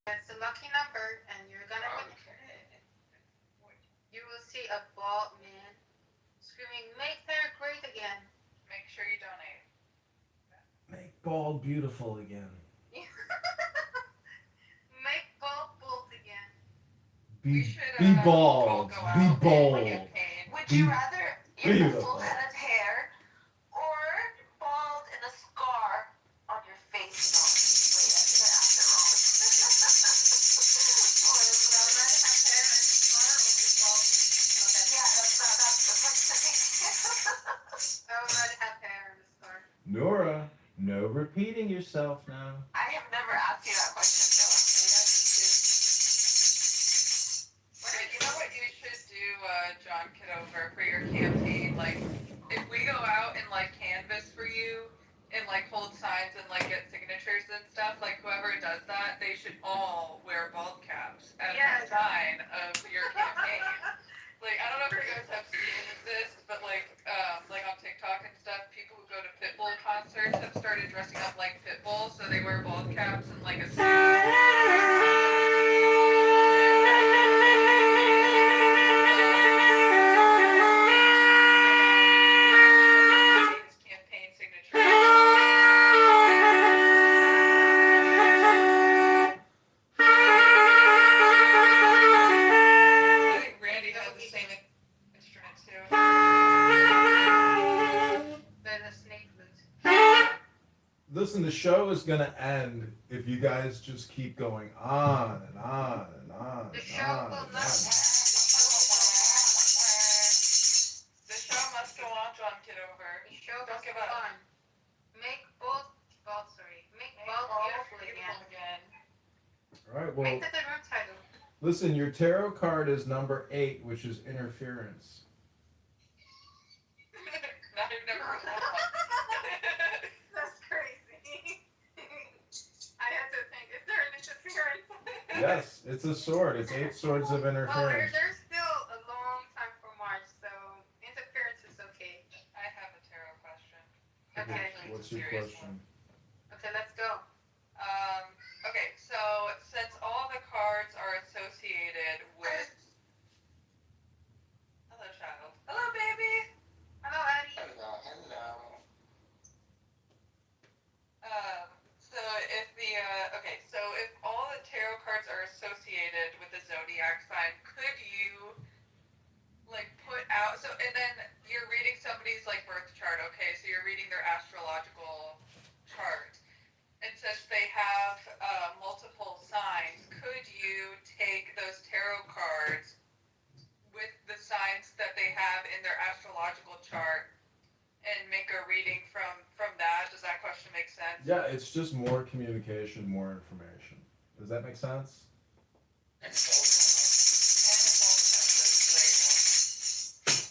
That's a lucky number, and you're gonna win. You will see a bald man screaming, "Make Sarah great again." Make sure you donate. Make bald beautiful again. Make bald again. Be should, be all bald. go Be out bold. and campaign. Would Be you rather you have a beautiful. full head of hair or bald and a scar on your face? No, wait, I think I asked it wrong. What is Would I that? rather have hair and scar or be bald and no head? Yeah, that's the thing. I would rather have hair and a scar. Nora, no repeating yourself now. I have never asked you that question, Joe. But you know what you should do, John Kidover, for your campaign? Like, if we go out and, like, canvas for you and, like, hold signs and, like, get signatures and stuff, like, whoever does that, they should all wear bald caps as a sign of your campaign. Like, I don't know if you guys have seen this, but, like on TikTok and stuff, people who go to Pitbull concerts have started dressing up like Pitbull, so they wear bald caps and, like, a suit. Campaign signature. I think Randy had the same instrument too. There's a snake flute. Listen, the show is gonna end if you guys just keep going on and on and on. The and show on will and not on. The show must go on, John Kidover. The show Don't must give go up. on. Make bald beautiful again. All right. Well, Make that the room title. listen. Your tarot card is number 8, which is interference. Now you've never heard that one. That's crazy. I had to think, is there an interference? Yes, it's a sword. It's 8 swords of Well, interference. there's still a long time for March, so interference is okay. I have a tarot question. Okay. What's your Serious question? Okay, let's go. Okay, so since all the cards are associated with... Hello, child. Hello, baby! Hello, Addie. Hello. So if so if all the tarot cards are associated with the zodiac sign, could you, like, put out... So, and then you're reading somebody's, like, birth chart, okay? So you're reading their astrological chart. And since they have multiple signs, could you take those tarot cards with the signs that they have in their astrological chart and make a reading from that? Does that question make sense? Yeah, it's just more communication, more information. Does that make sense? And it's all senses.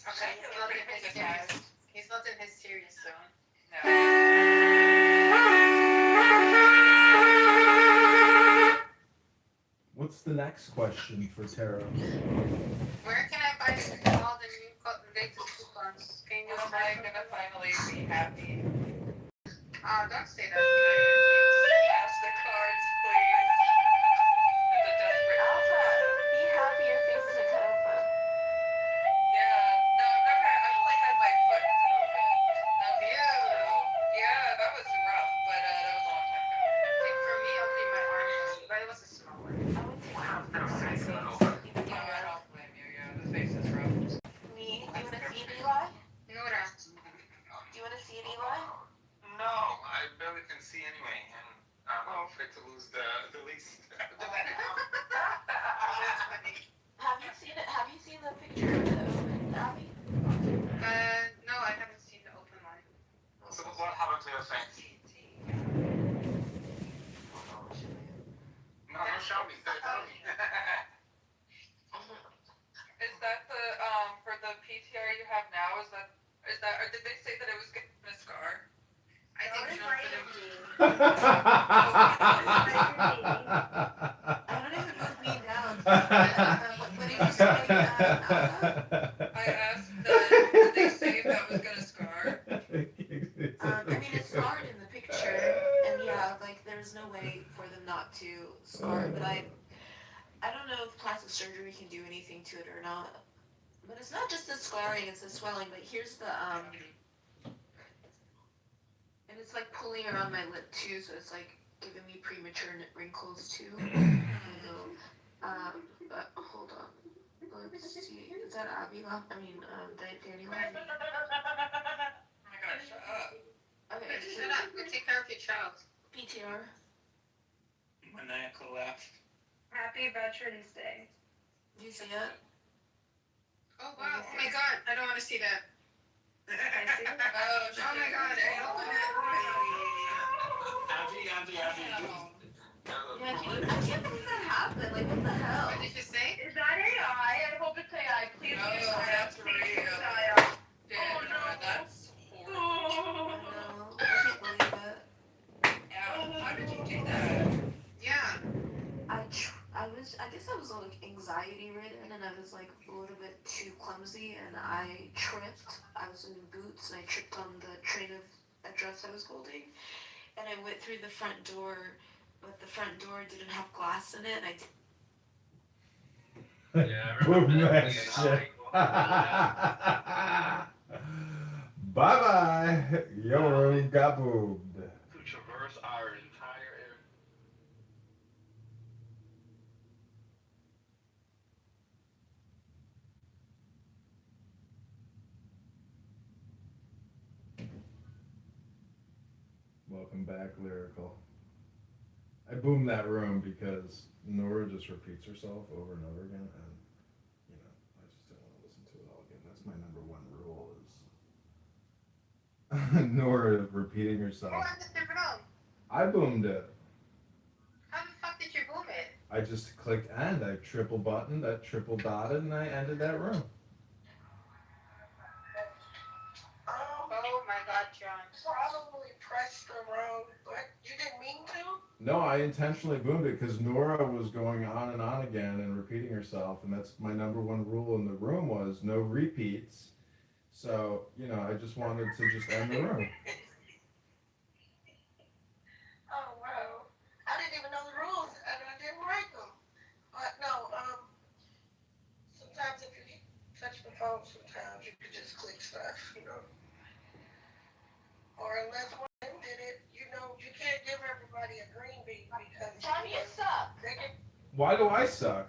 Okay, There you he's go. not in his serious. He's not in his serious zone. No. What's the next question for tarot? Where can I buy all the new latest coupons? Can you When am I gonna finally be happy? don't say that. Ask the cards, please. It's a desperate Alpha, be happy your face isn't cut open. Yeah. No, I've only had my foot cut open. Yeah, that was rough, but that was a long time ago. I think for me, opening my arm was, but it was a small one. I would take half the face. No, I don't blame you. Yeah, the face is rough. Me, do you want to see an Eli? Nora. Do you want to see an Eli? No, I barely can see anyway, and I'm afraid to lose the least. That's funny. Have you seen it? Have you seen the picture of the open, Abby? No, I haven't seen the open one. So what happened to your face? No, show me. Tell me. Is that the for the PTR you have now? Or did they say that it was getting a scar? I think jump it. I don't even move me down. What did you say? I asked them, did they say if that was gonna scar? I mean, it's scarred in the picture, and yeah, like there's no way for them not to scar it. But I don't know if plastic surgery can do anything to it or not. But it's not just the scarring; it's the swelling. But here's the and it's like pulling around my lip too, so it's like giving me premature wrinkles too. But hold on. Let's see. Is that Abby? I mean, Danny. Oh my god, shut up. Okay. Shut up. Go take care of your child. PTR. Maniacal laugh. Happy Veterans Day. Do you see it? Oh wow. Oh my god. I don't want to see that. Oh my god, I opened it. Abby. Yeah, I can't believe that happened. Like, what the hell? What did you say? Is that AI? I hope it's AI. Please No, use AI. that's Please real. use AI. Damn, no. that's horrible. I know. I can't believe it. Yeah, how did you do that? Yeah. I guess I was like anxiety ridden, and I was like a little bit too clumsy, and I tripped. I was in boots, and I tripped on the train of a dress I was holding, and I went through the front door, but the front door didn't have glass in it, and Yeah, I Boom remember that that. shit. Bye bye. Your room got boomed. To traverse our entire area. Welcome back, Lyrical. I boomed that room because Nora just repeats herself over and over again, and you know, I just didn't want to listen to it all again. That's my number one rule is Nora repeating herself. Go on the different room. I boomed it. How the fuck did you boom it? I just clicked end. I triple buttoned, I triple dotted, and I ended that room. Oh my god, John. Probably pressed the wrong button. You didn't mean to? No, I intentionally boomed it because Nora was going on and on again and repeating herself, and that's my number one rule in the room was no repeats. So, you know, I just wanted to just end the room. Oh, wow. I didn't even know the rules, and I didn't write them. But no, sometimes if you touch the phone, sometimes you could just click stuff, you know. Or unless one did it, you know, you can't give everybody a green bean because Johnny, you suck. they can. Why do I suck?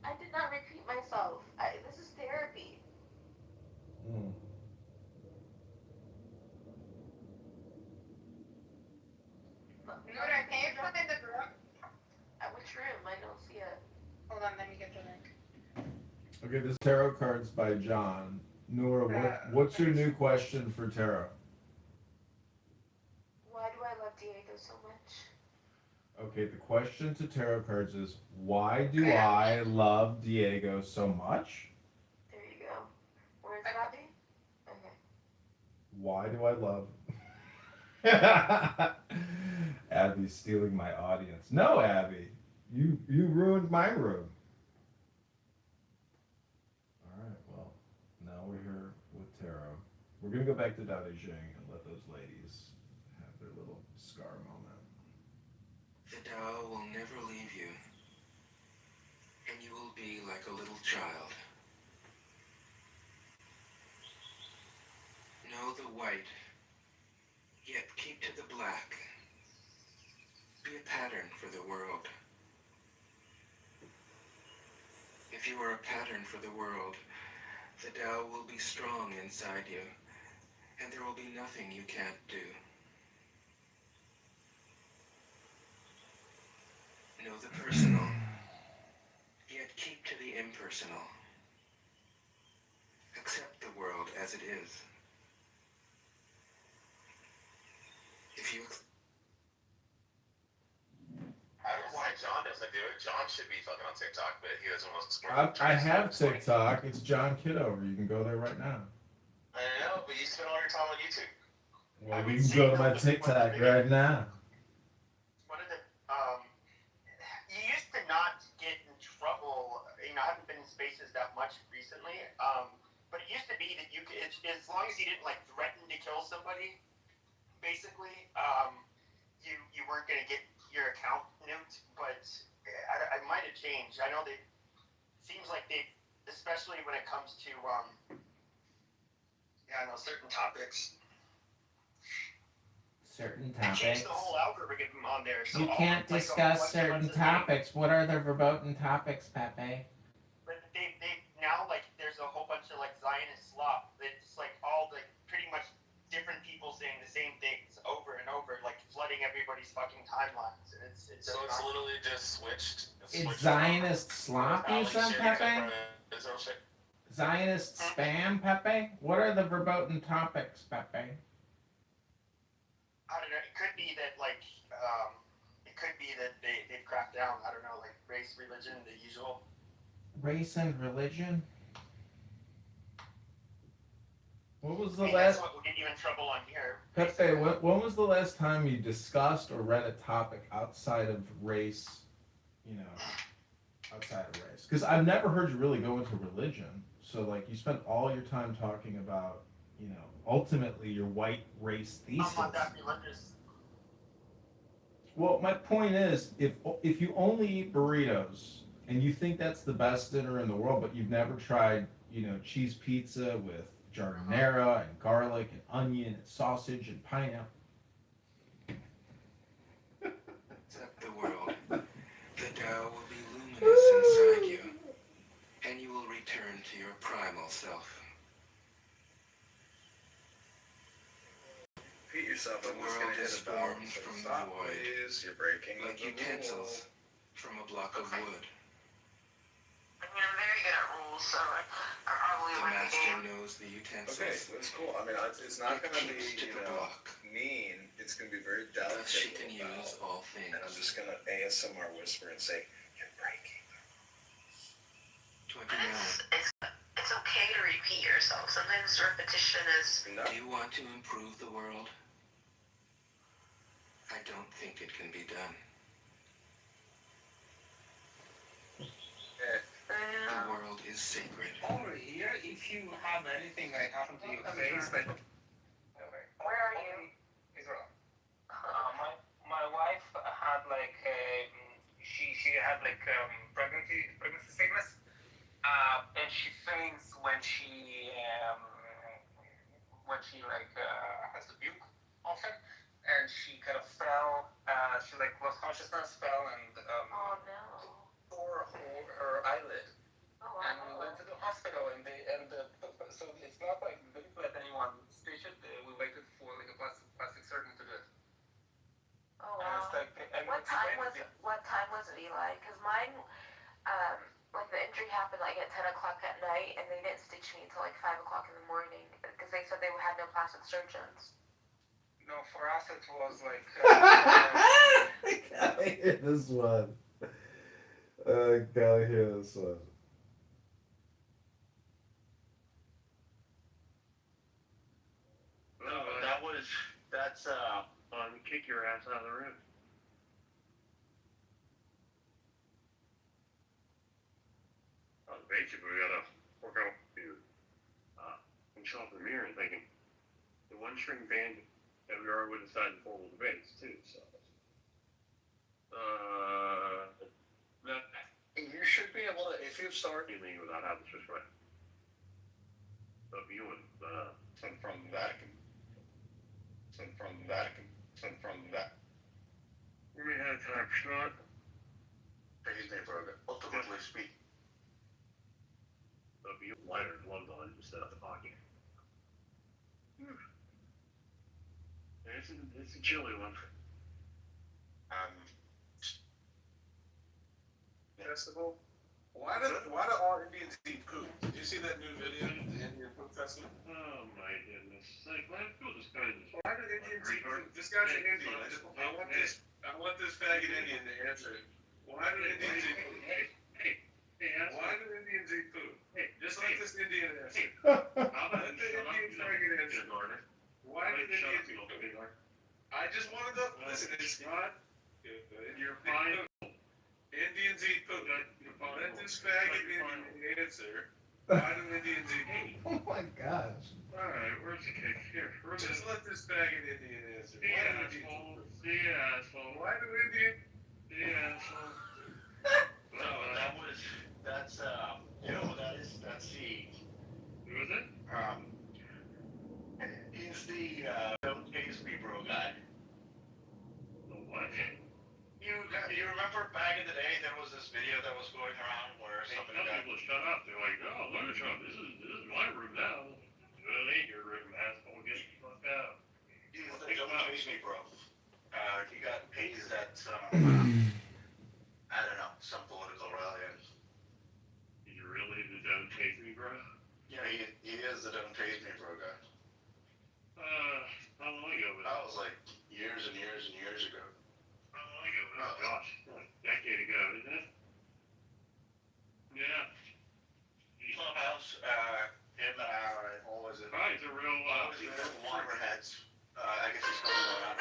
I did not repeat myself. This is therapy. Mm. Nora, can you put in the room? At which room? I don't see it. Hold on, let me get the link. Okay, this tarot card's by John. Nora, what's your new question for tarot? Why do I love Diego so much? Okay, the question to tarot cards is, why do I love Diego so much? There you go. Where is it, Abby? Okay. Why do I love... Abby's stealing my audience. No, Abby, you ruined my room. All right, well, now we're here with tarot. We're going to go back to Dao De Jing and let those ladies have their little scar moment. The Tao will never leave you, and you will be like a little child. Know the white, yet keep to the black. Be a pattern for the world. If you are a pattern for the world, the Tao will be strong inside you, and there will be nothing you can't do. Know the personal, yet keep to the impersonal. Accept the world as it is. If you I don't know why John doesn't do it. John should be fucking on TikTok, but he doesn't want to. I have TikTok. It's John Kidover. You can go there right now. I know, but you spend all your time on YouTube. Well, we can go to my TikTok right now. One of the you used to not get in trouble. You know, I haven't been in spaces that much recently. But it used to be that you could, as long as you didn't like threaten to kill somebody, basically, you weren't gonna get your account nuked. But I might have changed. I know they seems like they, especially when it comes to I know certain topics. Certain They changed topics. the whole algorithm on there. So You can't like, discuss a certain bunch of topics. What are the verboten topics, Pepe? But they now like there's a whole bunch of like Zionist slop that's like all the pretty much different people saying the same things over and over, like flooding everybody's fucking timelines, and it's So it's literally just switched. Is Zionist slop you said, Pepe? Zionist spam, Pepe? What are the verboten topics, Pepe? I don't know. It could be that like it could be that they've cracked down. I don't know, like race, religion, the usual. Race and religion? What was the I mean, last... that's what will get you in trouble on here. Pepe, when was the last time you discussed or read a topic outside of race, you know, outside of race? Because I've never heard you really go into religion. So, like, you spent all your time talking about, you know, ultimately your white race thesis. I'm not that religious. Well, my point is, if you only eat burritos and you think that's the best dinner in the world, but you've never tried, you know, cheese pizza with jardinera and garlic and onion and sausage and pineapple. Accept the world. The Tao will be luminous inside you, and you will return to your primal self. Repeat yourself. The I'm just world gonna hit is a bell. formed from the Stop, void, please. You're breaking like the utensils from a block of wood. I mean, I'm very good at rules, so I probably The win the master game. knows the Okay, utensils. that's cool. I mean, it's not It gonna be, keeps to you the know, block. mean. It's gonna be very Thus she delicate. can use all things. And I'm just gonna ASMR whisper and say, "You're breaking." 29. It's okay to repeat yourself. Sometimes repetition is. No. Do you want to improve the world? I don't think it can be done. The world is sacred. Over here, if you have anything like happen to your face, like. Where are you? Israel. My wife had like she had like pregnancy sickness, and she faints when she like has to puke often, and she kind of fell. She like lost consciousness, fell, and Oh no. tore her eyelid. Oh And we wow. went to the hospital, and so it's not like they didn't let anyone stitch it. We waited for like a plastic surgeon to do it. Oh And it's wow. like, and What it's time crazy. was it, Eli? Because mine, like the injury happened like at 10 o'clock at night, and they didn't stitch me until like 5 o'clock in the morning because they said they had no plastic surgeons. No, for us it was like. I gotta hear this one. I gotta hear this one. No, that's kick your ass out of the room. Basically, we gotta work out you. And show up in the mirror and thinking, the one string band that we already decided for was the bass too, so. You should be able to, if you start. Feeling without having to right. Of you and, Some from the Vatican. Some from the Vatican. Some from the Vatican. we may have time for not. Take his name for ultimately speak. Of you lighter gloves on instead of the pocket. It's a chilly one. Festival. Why do all Indians eat poop? Did you see that new video, the Indian Poop Festival? Oh my goodness. Like, I feel this kind of. Why do Indians eat poop? This guy's an Indian. I want this faggot Indian to answer it. Why do Indians eat poop? Why do Indians eat poop? Just let this Indian answer. How about Let the Indian faggot answer. Why did Indians? I just wanted to listen. It's not. You're fine. Indians eat poop. Let this faggot Indian answer. Why do Indians eat poop? Oh my gosh. Alright, where's the cake? Here, Just let this faggot Indian answer. the asshole. The asshole. Why do Indians? The asshole. No, that's the, Who is it? he's the, Don't Taste Me Bro guy. The what? You remember back in the day, there was this video that was going around where somebody Some got, people shut up. They're like, oh, look at Trump. This is my room now. Well, ain't your room, asshole. Get the fuck out. he's the Don't Taste Me Bro. He got hazed at some, I don't know, some political rally. And, You really the don't taste me, bro? yeah, he is the Don't Taste Me Bro guy. How long ago was That that? was like years and years and years ago. How long ago? Oh gosh, like a decade ago, isn't it? Yeah. Clubhouse, him and I always in. Right, it's a real, Always in Waterheads. I guess he's still going on.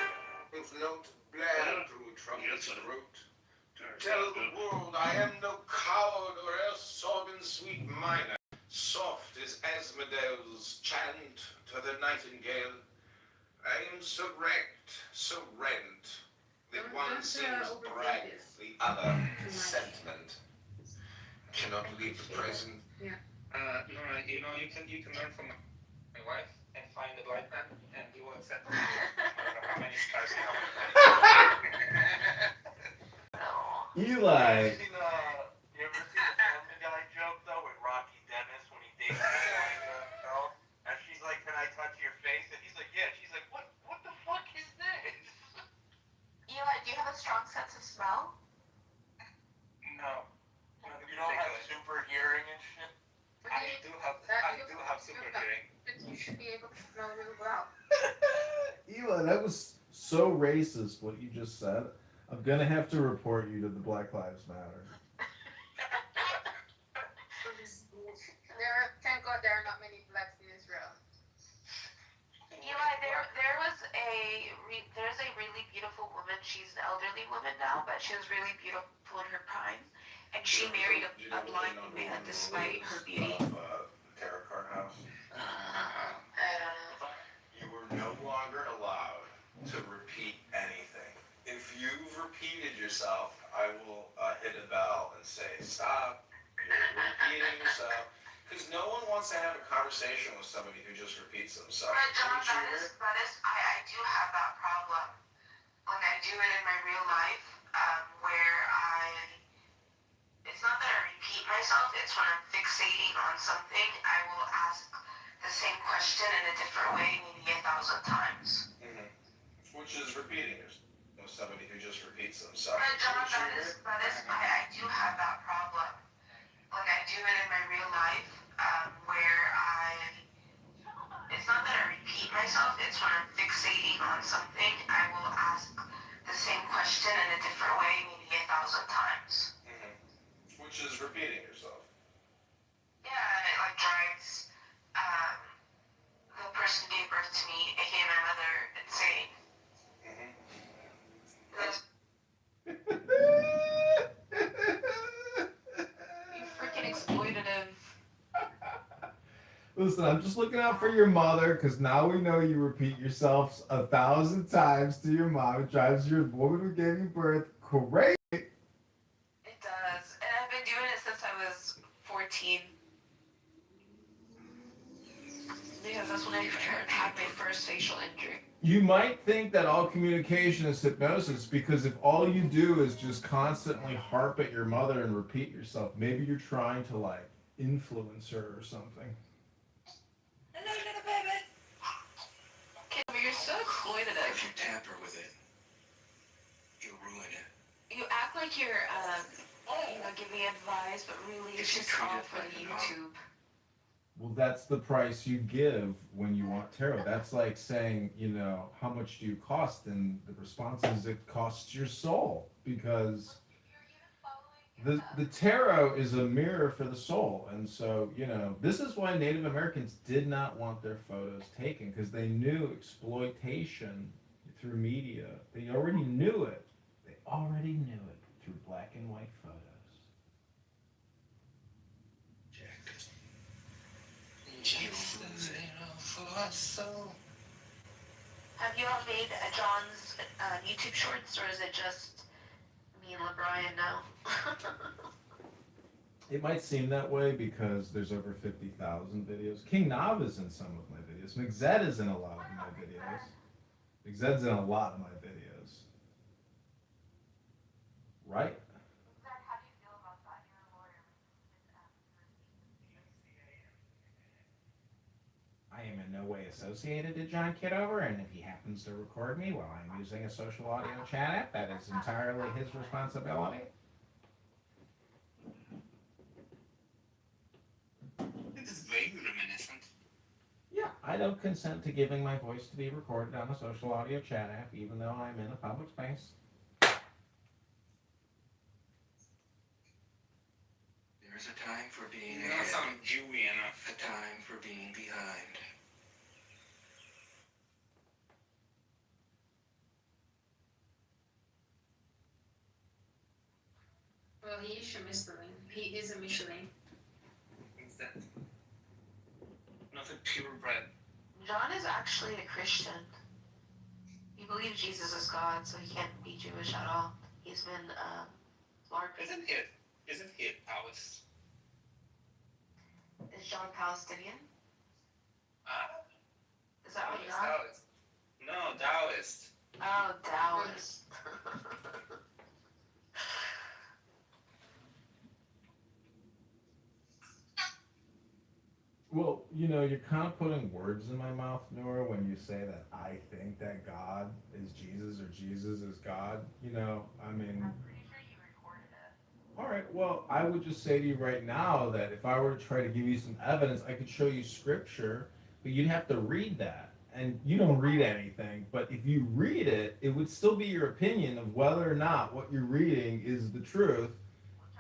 With note blare through trumpet's throat. To tell the world I am no coward or else Sorgan sweet minor. Soft as Asmodee's chant to the nightingale. I am so wrecked, so rent, that one seems bright, the other sentiment. Cannot leave the present. Nora, you can learn from my wife and find the blind man, and he will accept you. I don't know how many stars you have. Eli. You ever seen the Family Guy joke though with Rocky Dennis when he dates the blind girl? And she's like, "Can I touch your face?" And he's like, "Yeah." She's like, "What the fuck is this?" Eli, do you have a strong sense of smell? No. You don't have super hearing and shit? I do have super hearing. But you should be able to smell really well. Eli, that was so racist what you just said. I'm gonna have to report you to the Black Lives Matter. Thank God there are not many blacks in Israel. Eli, there's a really beautiful woman. She's an elderly woman now, but she was really beautiful in her prime, and she married a blind man despite her beauty. Tarot card house. I don't know. You were no longer allowed to repeat anything. If you've repeated yourself, I will hit a bell and say, stop, you're repeating yourself. Because no one wants to have a conversation with somebody who just repeats themselves. But John, I do have that problem. Like I do it in my real life, where it's not that I repeat myself, it's when I'm fixating on something, I will ask the same question in a different way, maybe 1,000 times. Which is repeating yourself. Somebody who just repeats themselves. But John, I do have that problem. Like I do it in my real life, where it's not that I repeat myself, it's when I'm fixating on something, I will ask the same question in a different way, maybe 1,000 times. Which is repeating yourself. Yeah, and it like drives the person who gave birth to me, aka my mother, insane. You freaking exploitative. Listen, I'm just looking out for your mother because now we know you repeat yourself 1,000 times to your mom. It drives your woman who gave you birth crazy. It does, and I've been doing it since I was 14. Because that's when I had my first facial injury. You might think that all communication is hypnosis because if all you do is just constantly harp at your mother and repeat yourself, maybe you're trying to like influence her or something. Hello, little baby. Kim, you're so exploitative. If you tamper with it, you'll ruin it. You act like you're, giving me advice, but really it's just all for the YouTube. Well, that's the price you give when you want tarot. That's like saying, how much do you cost? And the response is it costs your soul because The tarot is a mirror for the soul, and so this is why Native Americans did not want their photos taken, because they knew exploitation through media. They already knew it. They already knew it through black and white photos. Have you all made John's YouTube shorts, or is it just me and LeBrian now? It might seem that way because there's over 50,000 videos. King Nav is in some of my videos. McZed is in a lot of my videos. McZed's in a lot of my videos. Right? I am in no way associated to John Kidover, and if he happens to record me while I'm using a social audio chat app, that is entirely his responsibility. It is vaguely reminiscent. Yeah, I don't consent to giving my voice to be recorded on a social audio chat app, even though I'm in a public space. There's a time for being You don't ahead, sound Jewy enough. a time for being behind. Well, he is a Michelin. He is a Michelin. Exactly. Not a purebred. John is actually a Christian. He believes Jesus is God, so he can't be Jewish at all. He's been LARPing. Isn't he a Taoist? Is John Palestinian? Ah, Is that what you're on? Taoist. No, Taoist. Oh, Taoist. Well, you're kind of putting words in my mouth, Nora, when you say that I think that God is Jesus or Jesus is God. I mean. I'm pretty sure you recorded it. All right, well, I would just say to you right now that if I were to try to give you some evidence, I could show you scripture, but you'd have to read that. And you don't read anything, but if you read it, it would still be your opinion of whether or not what you're reading is the truth.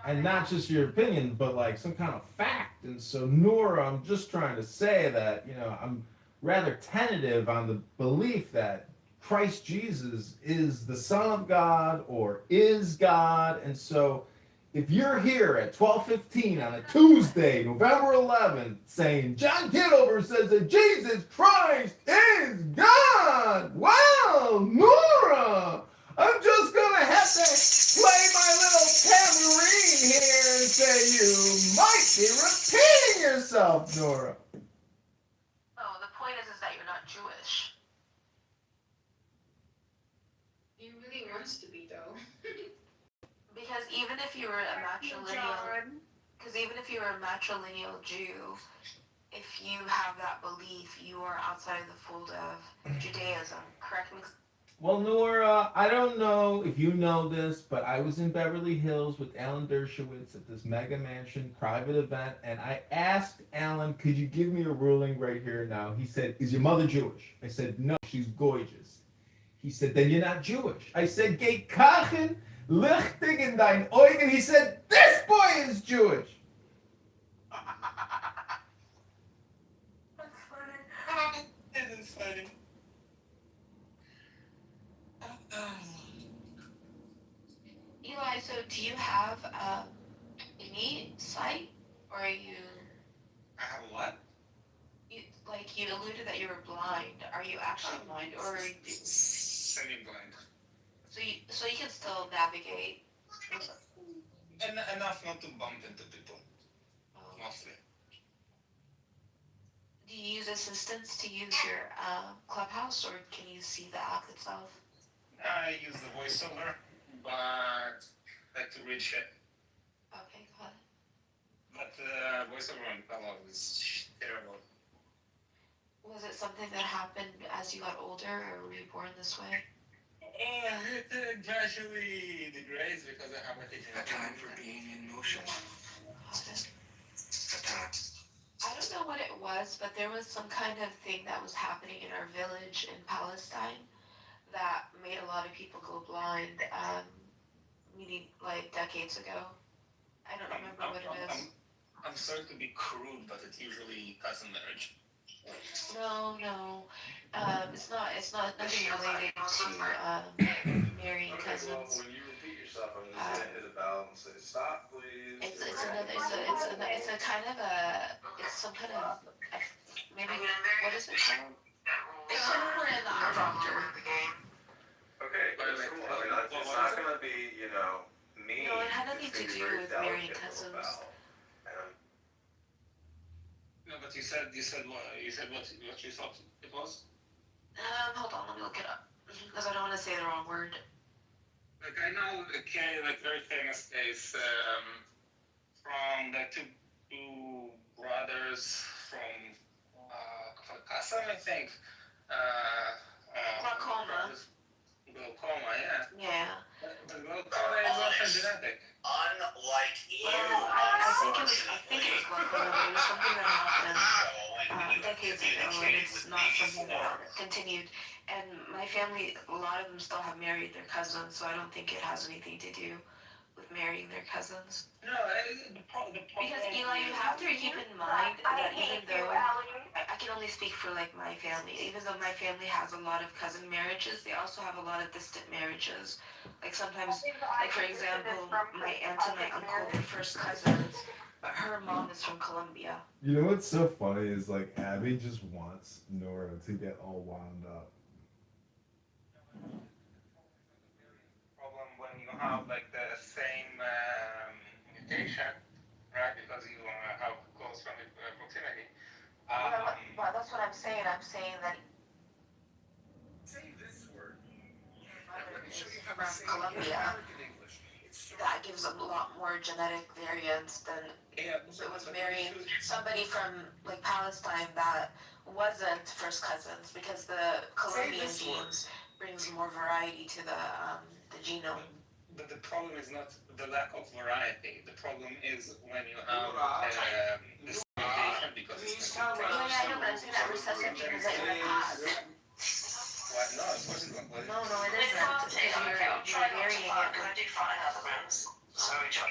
And not just your opinion, but like some kind of fact. And so, Nora, I'm just trying to say that, I'm rather tentative on the belief that Christ Jesus is the Son of God or is God. And so, if you're here at 12:15 on a Tuesday, November 11th, saying John Kidover says that Jesus Christ is God, well, Nora, I'm just gonna have to play my little tambourine here and say you might be repeating yourself, Nora. Oh, the point is that you're not Jewish. He really wants to be, though. Because even if you were a matrilineal Jew, if you have that belief, you are outside of the fold of Judaism. Correct me. Well, Nora, I don't know if you know this, but I was in Beverly Hills with Alan Dershowitz at this Mega Mansion private event, and I asked Alan, could you give me a ruling right here now? He said, is your mother Jewish? I said, no, she's gorgeous. He said, then you're not Jewish. I said, geh kachen, lichtig in dein Augen. He said, this boy is Jewish. That's funny. It is funny. Eli, so do you have any sight, or are you? I have what? You alluded that you were blind. Are you actually blind, or are you? Semi-blind. So you can still navigate. Enough not to bump into people. Mostly. Do you use assistants to use your Clubhouse, or can you see the app itself? I use the voiceover, but I like to read shit. Okay, got it. But voiceover on fellow is terrible. Was it something that happened as you got older, or were you born this way? It gradually degrades because I have a A time for being in motion. Got it. A time. I don't know what it was, but there was some kind of thing that was happening in our village in Palestine that made a lot of people go blind, meaning like decades ago. I don't remember what it is. I'm sorry to be crude, but it's usually cousin marriage. No, no. It's not. It's not nothing related to marrying Okay, well, cousins. when you repeat yourself, I'm just gonna hit a bell and say, stop, please. It's a kind of it's some kind of maybe what is it called? They put it in the eye doctor. Okay, that's cool. I mean, it's not gonna be, you know, mean. No, it had nothing It's to gonna be do very with marrying delicate cousins. little bell. And No, but you said what you thought it was. Hold on, let me look it up because I don't want to say the wrong word. Like I know the very famous case from the two brothers from Kassam, I think. Glaucoma. Glaucoma, yeah. Yeah. But glaucoma is often genetic. Unlike you. I think it was glaucoma. It was something that happened decades ago, and it's not something that continued. And my family, a lot of them still have married their cousins, so I don't think it has anything to do with marrying their cousins. No, the problem. Because Eli, you have to keep in mind that even though I can only speak for like my family, even though my family has a lot of cousin marriages, they also have a lot of distant marriages. Like sometimes, like for example, my aunt and my uncle were first cousins, but her mom is from Colombia. You know what's so funny is like Abby just wants Nora to get all wound up. Problem when you have like the same mutation, right? Because you have close family proximity. Well, that's what I'm saying. I'm saying that say this word. from Colombia, that gives them a lot more genetic variance than if it was marrying somebody from like Palestine that wasn't first cousins, because the Colombian genes brings more variety to the genome. But the problem is not the lack of variety. The problem is when you have this mutation because it's Yeah, I know, but I'm saying that recessive genes that you have. What? No, of course it's not. No, it isn't. Because you're varying it. I do find other rooms. Sorry, John.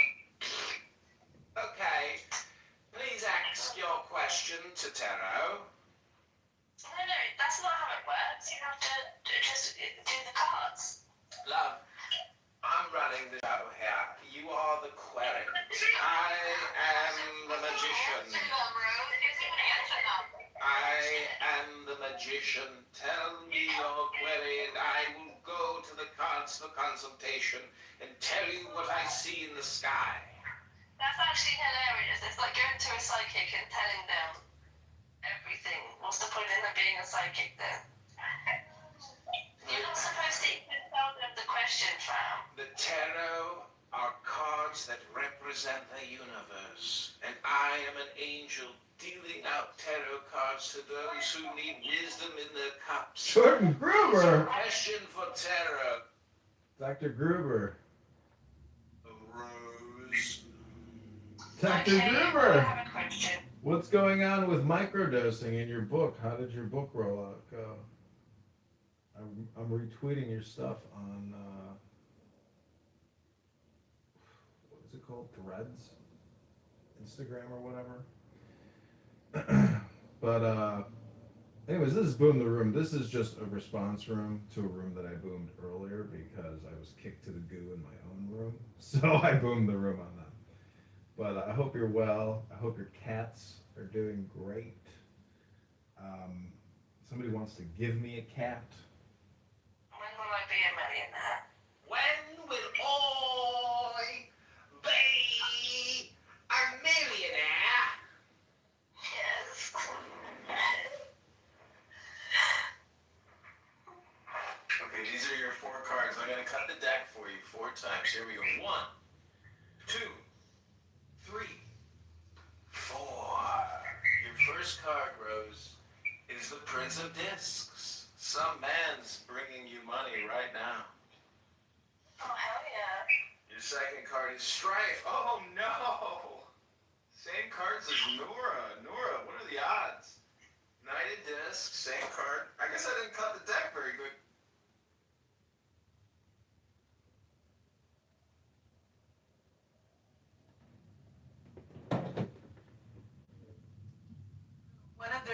Okay, please ask your question to Taro. No, that's not how it works. You have to just do the cards. Love, I'm running the show here. You are the query. I am the magician. I am the magician. Tell me your query and I will go to the cards for consultation and tell you what I see in the sky. That's actually hilarious. It's like going to a psychic and telling them everything. What's the point in being a psychic then? You're not supposed to even tell them the question, fam. The tarot are cards that represent the universe, and I am an angel dealing out tarot cards to those who need wisdom in their cups. Jordan Gruber! Question for tarot. Dr. Gruber. Rose. Dr. Okay, Gruber! I have a question. What's going on with microdosing in your book? How did your book rollout go? I'm retweeting your stuff on, what is it called? Threads? Instagram or whatever. But, anyways, this is Boom the Room. This is just a response room to a room that I boomed earlier because I was kicked to the goo in my own room. So I boomed the room on them. But I hope you're well. I hope your cats are doing great. Somebody wants to give me a cat. When will I be a millionaire? When will I be a millionaire? Yes. Okay, these are your 4 cards. I'm gonna cut the deck for you 4 times. Here we go. 1, 2, 3, 4. Your first card, Rose, is the Prince of Discs. Some man's bringing you money right now. Oh, hell yeah. Your second card is Strife. Oh no! Same cards as Nora. Nora, what are the odds? Knight of Discs, same card. I guess I didn't cut the deck very good.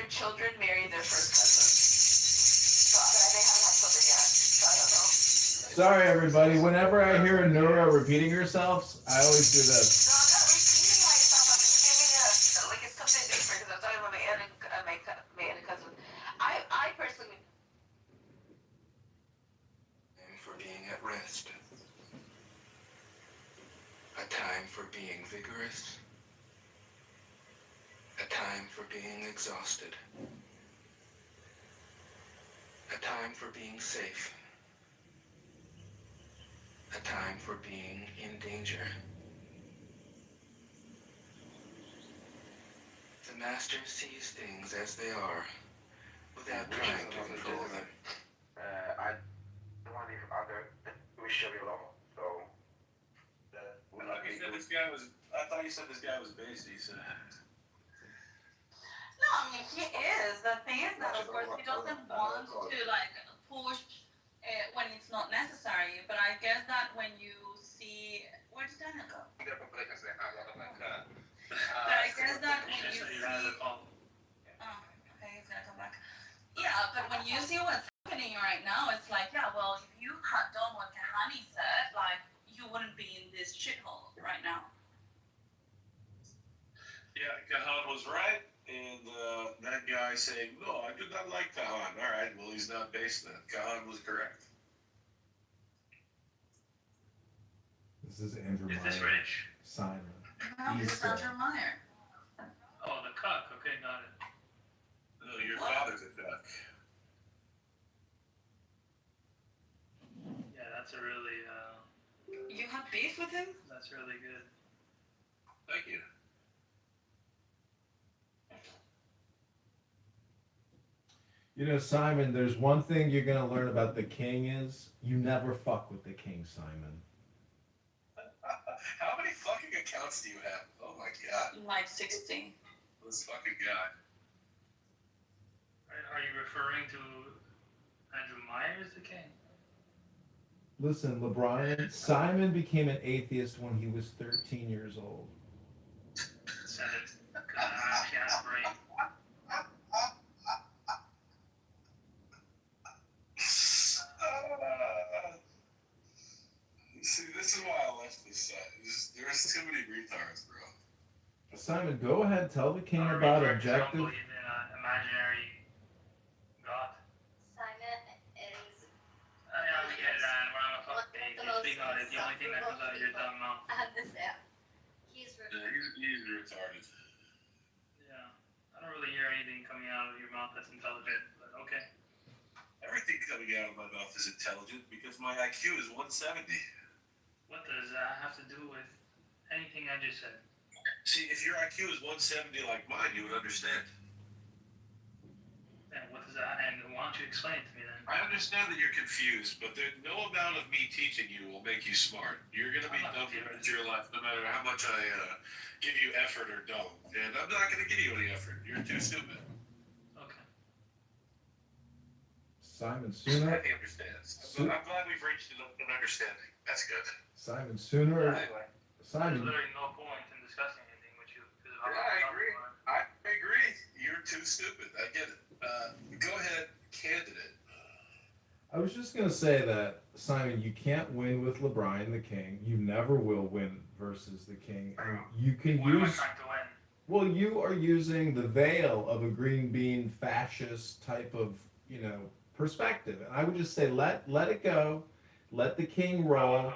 their children marry their first cousin. So, but they haven't had children yet, so I don't know. Sorry, everybody. Whenever I hear Nura repeating herself, I always do this. No, I'm not repeating myself. I'm giving like it's something different because I'm talking about my aunt and my aunt and cousin. I personally. Time for being at rest. A time for being vigorous. A time for being exhausted. A time for being safe. A time for being in danger. The master sees things as they are, without trying to control them. I don't want to leave other we should be alone. So that I thought you said this guy was. I thought you said this guy was basically. So. No, I mean he is. The thing is that of course he doesn't want to like push when it's not necessary. But I guess that when you see where did Daniel go? But I guess that when you see, oh, okay, he's gonna come back. Yeah, but when you see what's happening right now, it's like, yeah, well, if you had done what Kahani said, like you wouldn't be in this shithole right now. Yeah, Kahan was right, and that guy saying, no, I do not like Kahan. All right, well, he's not based then. Kahan was correct. This is Andrew Is this Meyer. Rich? Simon. No, this is Andrew Meyer. Oh, the cock. Okay, got it. No, your father's a duck. Yeah, that's a really, You have beef with him? that's really good. Thank you. You know, Simon, there's one thing you're going to learn about the king is you never fuck with the king, Simon. How many fucking accounts do you have? Oh my god. Like 60. This fucking guy. Are you referring to Andrew Meyer as the king? Listen, LeBron, Simon became an atheist when he was 13 years old. Said it because I actually had a brain. See, this is why I left this side. There's too many retards, bro. Simon, go ahead, tell the king Are about we don't objective. believe in an imaginary God? Simon is Yeah, we get it, and we're on a fuck page. You speak on it. The only thing that comes out of your dumb mouth. on this app. He's He's retarded. Yeah. I don't really hear anything coming out of your mouth that's intelligent, but okay. Everything coming out of my mouth is intelligent because my IQ is 170. What does that have to do with anything I just said? See, if your IQ is 170 like mine, you would understand. And what does that, and why don't you explain it to me then? I understand that you're confused, but no amount of me teaching you will make you smart. You're going to be dumb for the rest of your life, no matter how much I give you effort or don't. And I'm not going to give you any effort. You're too stupid. Okay. Simon, I sooner, think he understands. I'm glad we've reached an understanding. That's good. Simon, sooner, Anyway. There's Simon, literally no point in discussing anything with you because of how Yeah, I dumb agree. you are. I agree. You're too stupid. I get it. Go ahead, candidate. I was just going to say that, Simon, you can't win with LeBron the king. You never will win versus the king. And you can What am I use, trying to win? well, you are using the veil of a green bean fascist type of, perspective. And I would just say, let it go. Let the king roll.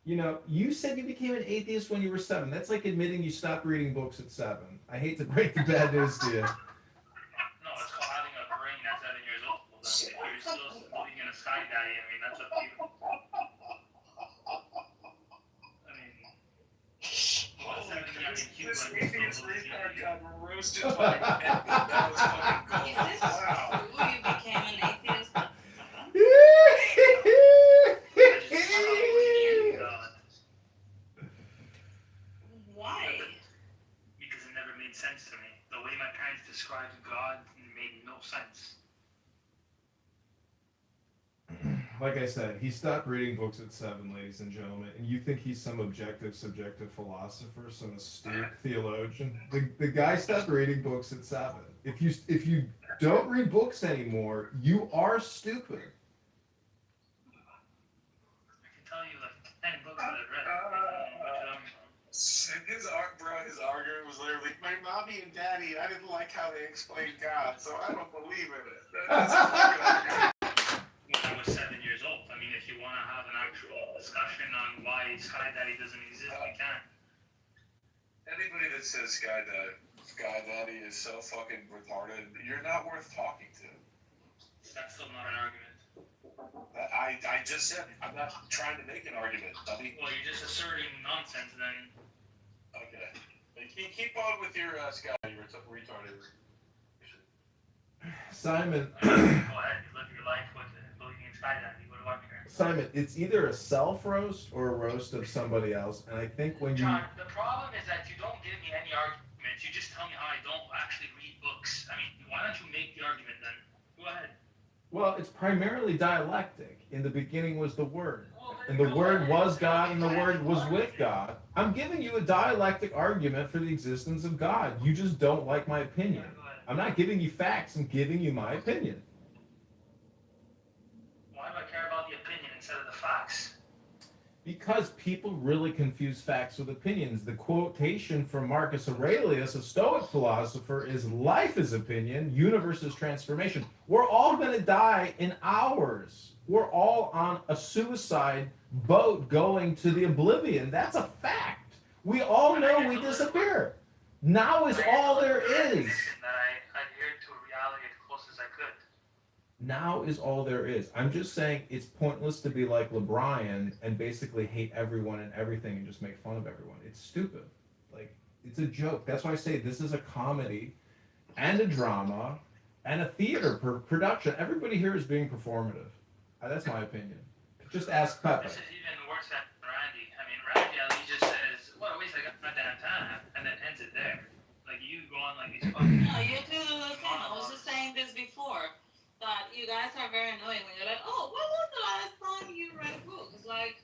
You said you became an atheist when you were 7. That's like admitting you stopped reading books at 7. I hate to break the bad news to you. No, it's called having a brain at 7 years old. If you're still believing in a sky daddy, I mean, that's up to you. I mean, what 7-year IQ This but you atheist still believe retard in got roasted like that was fucking gold. Is this Wow. true? You became an atheist? God. Why? Because it never made sense to me. The way my parents described God made no sense. like I said, he stopped reading books at 7, ladies and gentlemen, and you think he's some objective, subjective philosopher, some astute theologian? The guy stopped reading books at 7. If you don't read books anymore, you are stupid. I can tell you like 10 books that I've read. His argument was literally, my mommy and daddy, I didn't like how they explained God, so I don't believe in it. That's When I was 7 years old. I mean, if you want to have an actual discussion on why Sky Daddy doesn't exist, we can. Anybody that says Sky Daddy is so fucking retarded, you're not worth talking to. That's still not an argument. I just said, I'm not trying to make an argument, buddy. Well, you're just asserting nonsense then. Okay. Keep on with your Sky, you retarded. Simon. Go ahead, you live your life with believing in Sky Daddy. What do I care? Simon, it's either a self roast or a roast of somebody else, and I think when you. John, the problem is that you don't give me any arguments. You just tell me how I don't actually read books. I mean, why don't you make the argument then? Go ahead. Well, it's primarily dialectic. In the beginning was the Word, and the Word was God, and the Word was with God. I'm giving you a dialectic argument for the existence of God. You just don't like my opinion. I'm not giving you facts. I'm giving you my opinion. Why do I care about the opinion instead of the facts? Because people really confuse facts with opinions. The quotation from Marcus Aurelius, a Stoic philosopher, is life is opinion, universe is transformation. We're all going to die in hours. We're all on a suicide boat going to the oblivion. That's a fact. We all know we disappear. Now is all there is. That I adhered to reality as close as I could. Now is all there is. I'm just saying it's pointless to be like LeBron and basically hate everyone and everything and just make fun of everyone. It's stupid. Like, it's a joke. That's why I say this is a comedy and a drama and a theater production. Everybody here is being performative. That's my opinion. Just ask Pepe. This is even worse than Randy. I mean, Randy at least just says, what a waste of goddamn time, and then ends it there. Like, you go on like these fucking... No, you do the same. I was just saying this before, that you guys are very annoying when you're like, oh, when was the last time you read a book? It's like,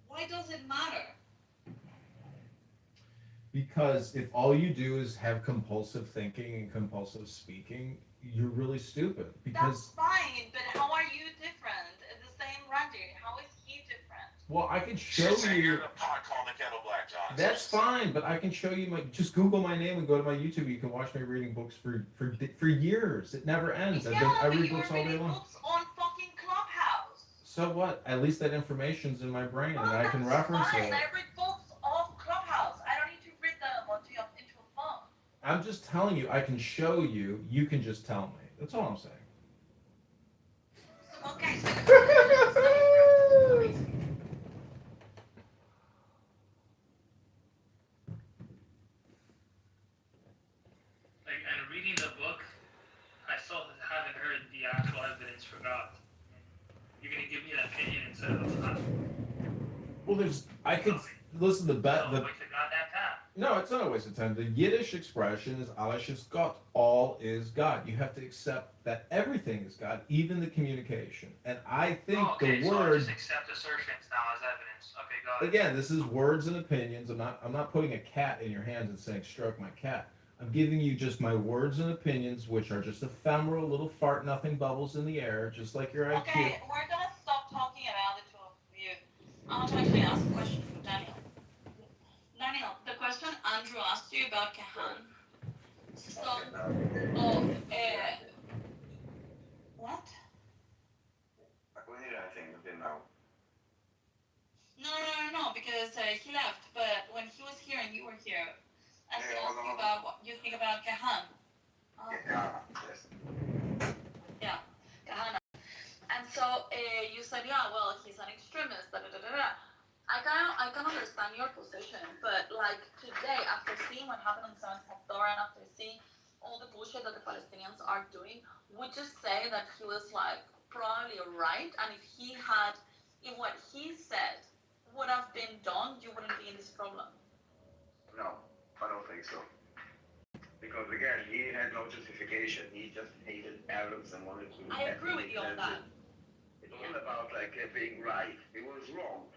why does it matter? Because if all you do is have compulsive thinking and compulsive speaking, you're really stupid. Because That's fine, but how are you different? The same Randy, how is he different? well, I could show you. The pot calling the kettle black, John. That's fine, but I can show you my. Just Google my name and go to my YouTube. You can watch me reading books for years. It never ends. I read books all day long. Books on fucking Clubhouse. So what? At least that information's in my brain and Oh, I can that's reference fine. it. I read books off Clubhouse. I don't need to read them onto into a phone. I'm just telling you. I can show you. You can just tell me. That's all I'm saying. Okay. Like, and reading the book, I still haven't heard the actual evidence for God. You're gonna give me an opinion instead of a fact. Well, I could listen to So, the. waste of goddamn time. No, it's not a waste of time. The Yiddish expression is alles ist Gott. All is God. You have to accept that everything is God, even the communication. And I think Okay, the so I word. just accept assertions now as evidence. Okay, got it. Again, this is words and opinions. I'm not putting a cat in your hands and saying stroke my cat. I'm giving you just my words and opinions, which are just ephemeral little fart nothing bubbles in the air, just like your IQ. Okay, we're gonna stop talking about the two of you. I want to actually ask a question for Daniel. Daniel, the question Andrew asked you about Kahan. So, what? We need anything, we didn't know. No, because he left, but when he was here and you were here, and he asked you about what you think about Kahan. Yes. Yeah, Kahana. And so you said, yeah, well, he's an extremist, da da da da da. I can understand your position, but like today, after seeing what happened on 7th October and after seeing all the bullshit that the Palestinians are doing, would you say that he was like probably right? And if what he said would have been done, you wouldn't be in this problem? No, I don't think so. Because again, he had no justification. He just hated Arabs and wanted to. I agree with you on that. It It's all about like being right. He was wrong,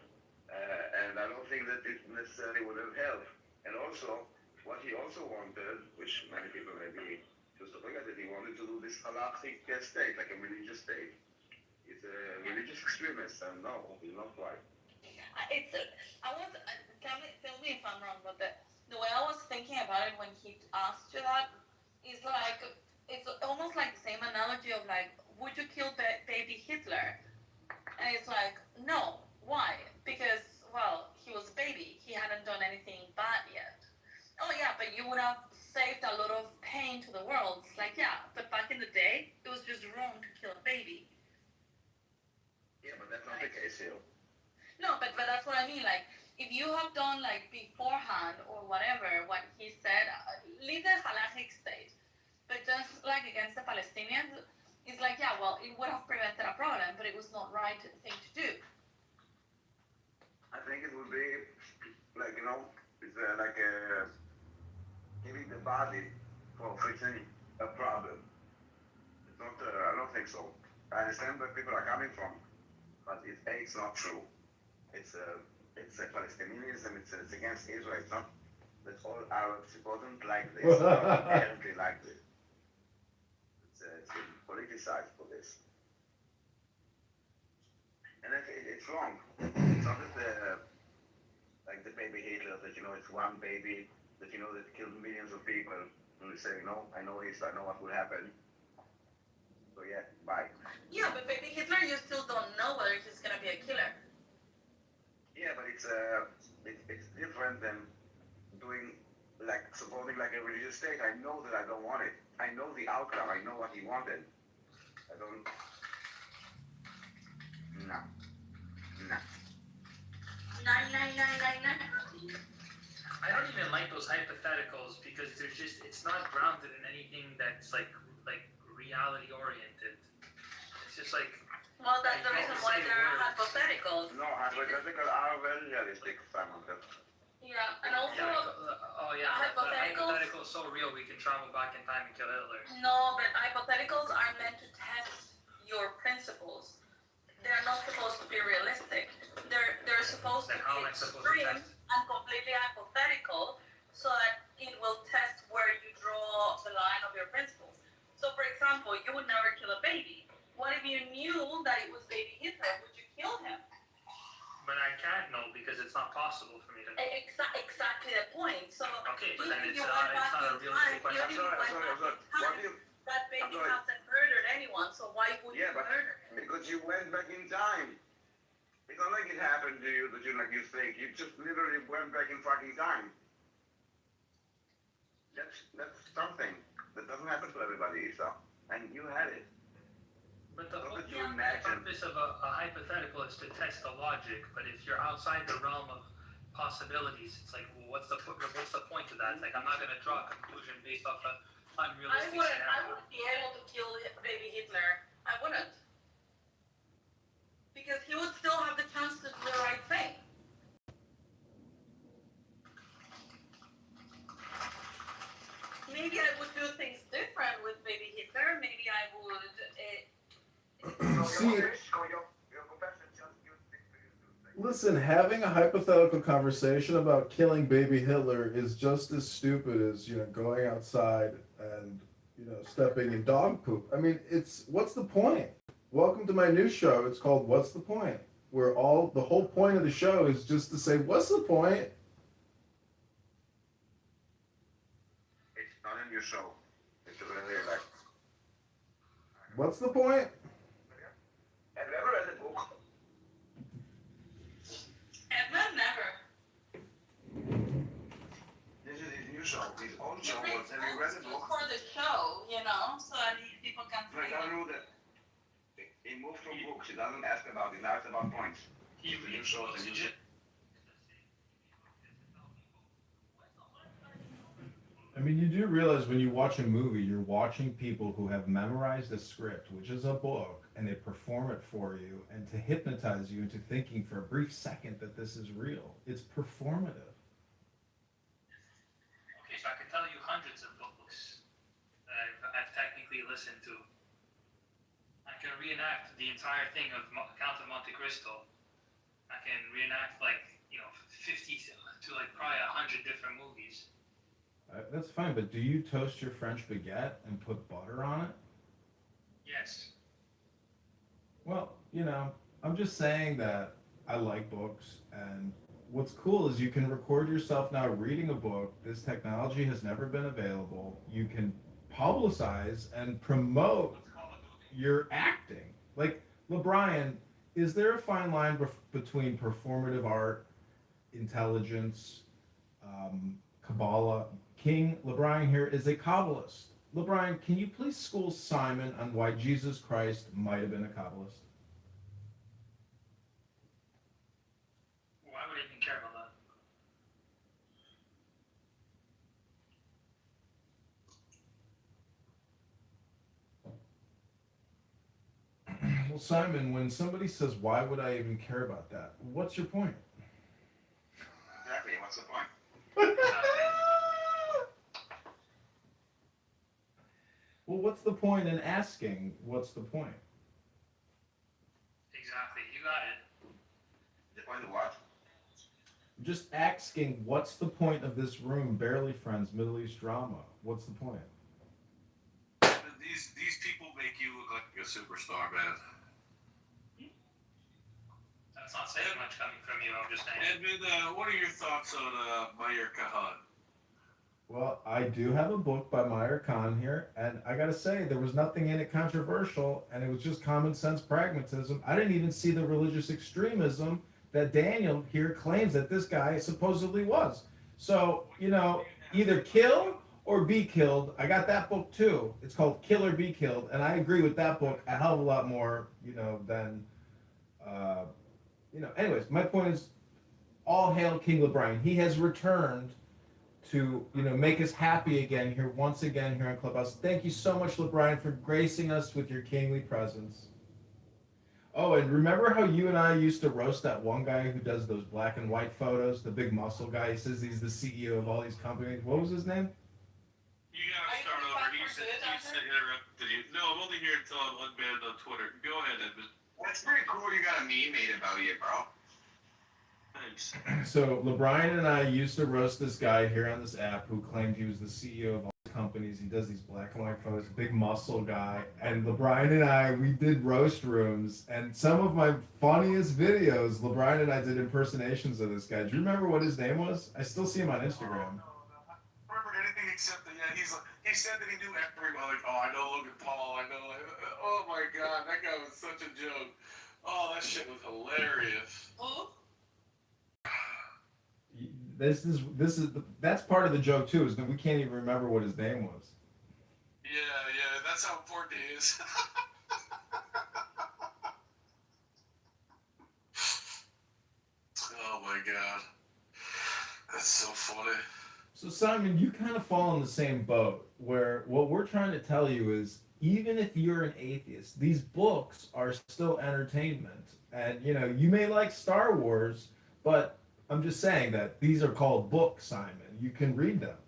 and I don't think that it necessarily would have helped. And also, what he also wanted, which many people maybe just forget, that he wanted to do this halachic state, like a religious state. He's a religious extremist, and no, he's not right. Tell me if I'm wrong, but the way I was thinking about it when he asked you that is like, it's almost like the same analogy of like, would you kill baby Hitler? And it's like, no. Why? Because, well, he was a baby. He hadn't done anything bad yet. Oh yeah, but you would have saved a lot of pain to the world. It's like, yeah, but back in the day, it was just wrong to kill a baby. Yeah, but that's not the case here. No, but that's what I mean. Like, if you have done like beforehand or whatever, what he said, leave the halachic state. But just like against the Palestinians, it's like, yeah, well, it would have prevented a problem, but it was not right thing to do. I think it would be like, it's like giving the body for fixing a problem. It's not. I don't think so. I understand where people are coming from, but it's not true. It's Palestinianism. It's against Israel. It's not that all Arabs wasn't like this. Apparently like this. It's been politicized for this, and it's wrong. It's not that like the baby Hitler, that it's one baby that that killed millions of people. And we say, no, I know this. I know what will happen. So yeah, bye. Yeah, but baby Hitler, you still don't know whether he's gonna be a killer. Yeah, but it's different than doing like supporting like a religious state. I know that I don't want it. I know the outcome. I know what he wanted. I don't. No. No. I don't even like those hypotheticals because it's not grounded in anything that's like reality oriented. It's just like. Well, that's the reason why there are hypotheticals. No, hypotheticals are very realistic, Simon. Yeah, and also. Hypothetical is so real we can travel back in time and kill Hitler. No, but hypotheticals are meant to test your principles. They're not supposed to be realistic. They're supposed to be extreme and completely hypothetical, so that it will test where you draw the line of your principles. So, for example, you would never kill a baby. What if you knew that it was baby Hitler? Would you kill him? But I can't know because it's not possible for me to know. Exactly the point. So, okay, but then it's not a realistic question. Sorry. That baby hasn't murdered anyone, so why would you murder him? Because you went back in time. It's not like it happened to you that you think. You just literally went back in fucking time. That's something that doesn't happen to everybody, so. And you had it. But the whole purpose of a hypothetical is to test the logic. But if you're outside the realm of possibilities, it's like, well, what's the point of that? It's like, I'm not going to draw a conclusion based off an unrealistic scenario. I wouldn't be able to kill baby Hitler. I wouldn't. Because he would still have the chance to do the right thing. Maybe I would do things different with baby Hitler. Maybe I would. See, listen, having a hypothetical conversation about killing baby Hitler is just as stupid as, going outside and, stepping in dog poop. I mean, what's the point? Welcome to my new show. It's called What's the Point? Where the whole point of the show is just to say, what's the point? It's not in your show. It's really like. What's the point? Have you ever read a book? Edmund, never. This is his new show. His own show. Have you read a book? For the show, so that people can No, he doesn't know that. He moved from books. He doesn't ask about it. He asks about points. He reads books. I mean, you do realize when you watch a movie, you're watching people who have memorized a script, which is a book, and they perform it for you, and to hypnotize you into thinking for a brief second that this is real. It's performative. Okay, so I could tell you hundreds of books that I've technically listened to. I can reenact the entire thing of Count of Monte Cristo. I can reenact 50 to probably 100 different movies. That's fine, but do you toast your French baguette and put butter on it? Yes. Well, I'm just saying that I like books, and what's cool is you can record yourself now reading a book. This technology has never been available. You can publicize and promote your acting. Like, LeBrian, is there a fine line between performative art, intelligence, Kabbalah? King LeBrian here is a Kabbalist. LeBrian, can you please school Simon on why Jesus Christ might have been a Kabbalist? Why would I even care about that? Well, Simon, when somebody says, why would I even care about that? What's your point? Exactly. What's the point? Well, what's the point in asking, what's the point? Exactly. You got it. The point of what? Just asking, what's the point of this room? Barely Friends, Middle East drama. What's the point? These people make you look like a superstar, man. That's not saying much coming from you. I'm just saying. Edmund, what are your thoughts on Meir Kahan? Well, I do have a book by Meir Khan here, and I gotta say, there was nothing in it controversial, and it was just common sense pragmatism. I didn't even see the religious extremism that Daniel here claims that this guy supposedly was. So, either kill or be killed. I got that book too. It's called Kill or Be Killed, and I agree with that book a hell of a lot more, than, anyways, my point is, all hail King LeBrian. He has returned to make us happy again here once again here on Clubhouse. Thank you so much, LeBrian, for gracing us with your kingly presence. Oh, and remember how you and I used to roast that one guy who does those black and white photos, the big muscle guy? He says he's the CEO of all these companies. What was his name? You gotta start over. He's interrupted you. No, I'm only here until I'm unbanned on Twitter. Go ahead, Edmund. That's pretty cool. You got a meme made about you, bro. Thanks. So LeBrian and I used to roast this guy here on this app who claimed he was the CEO of all these companies. He does these black and white photos, big muscle guy. And LeBrian and I, we did roast rooms. And some of my funniest videos, LeBrian and I did impersonations of this guy. Do you remember what his name was? I still see him on Instagram. I remembered anything except that, he said that he knew everyone. Like, I know Logan Paul. I know. Oh my God, that guy was such a joke. Oh, that shit was hilarious. That's part of the joke too, is that we can't even remember what his name was. Yeah, that's how important he is. Oh my God, that's so funny. So Simon, you kind of fall in the same boat, where what we're trying to tell you is, even if you're an atheist, these books are still entertainment. And you may like Star Wars, but I'm just saying that these are called books, Simon. You can read them.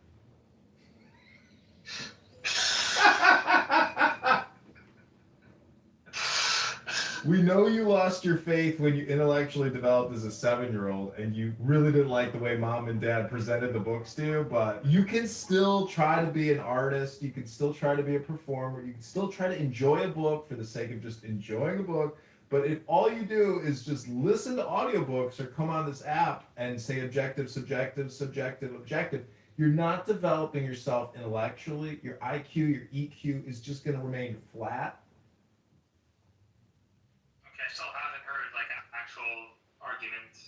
We know you lost your faith when you intellectually developed as a 7-year-old and you really didn't like the way mom and dad presented the books to you, but you can still try to be an artist. You can still try to be a performer. You can still try to enjoy a book for the sake of just enjoying a book. But if all you do is just listen to audiobooks or come on this app and say objective, subjective, subjective, objective, you're not developing yourself intellectually. Your IQ, your EQ is just going to remain flat. Okay, I still haven't heard an actual argument.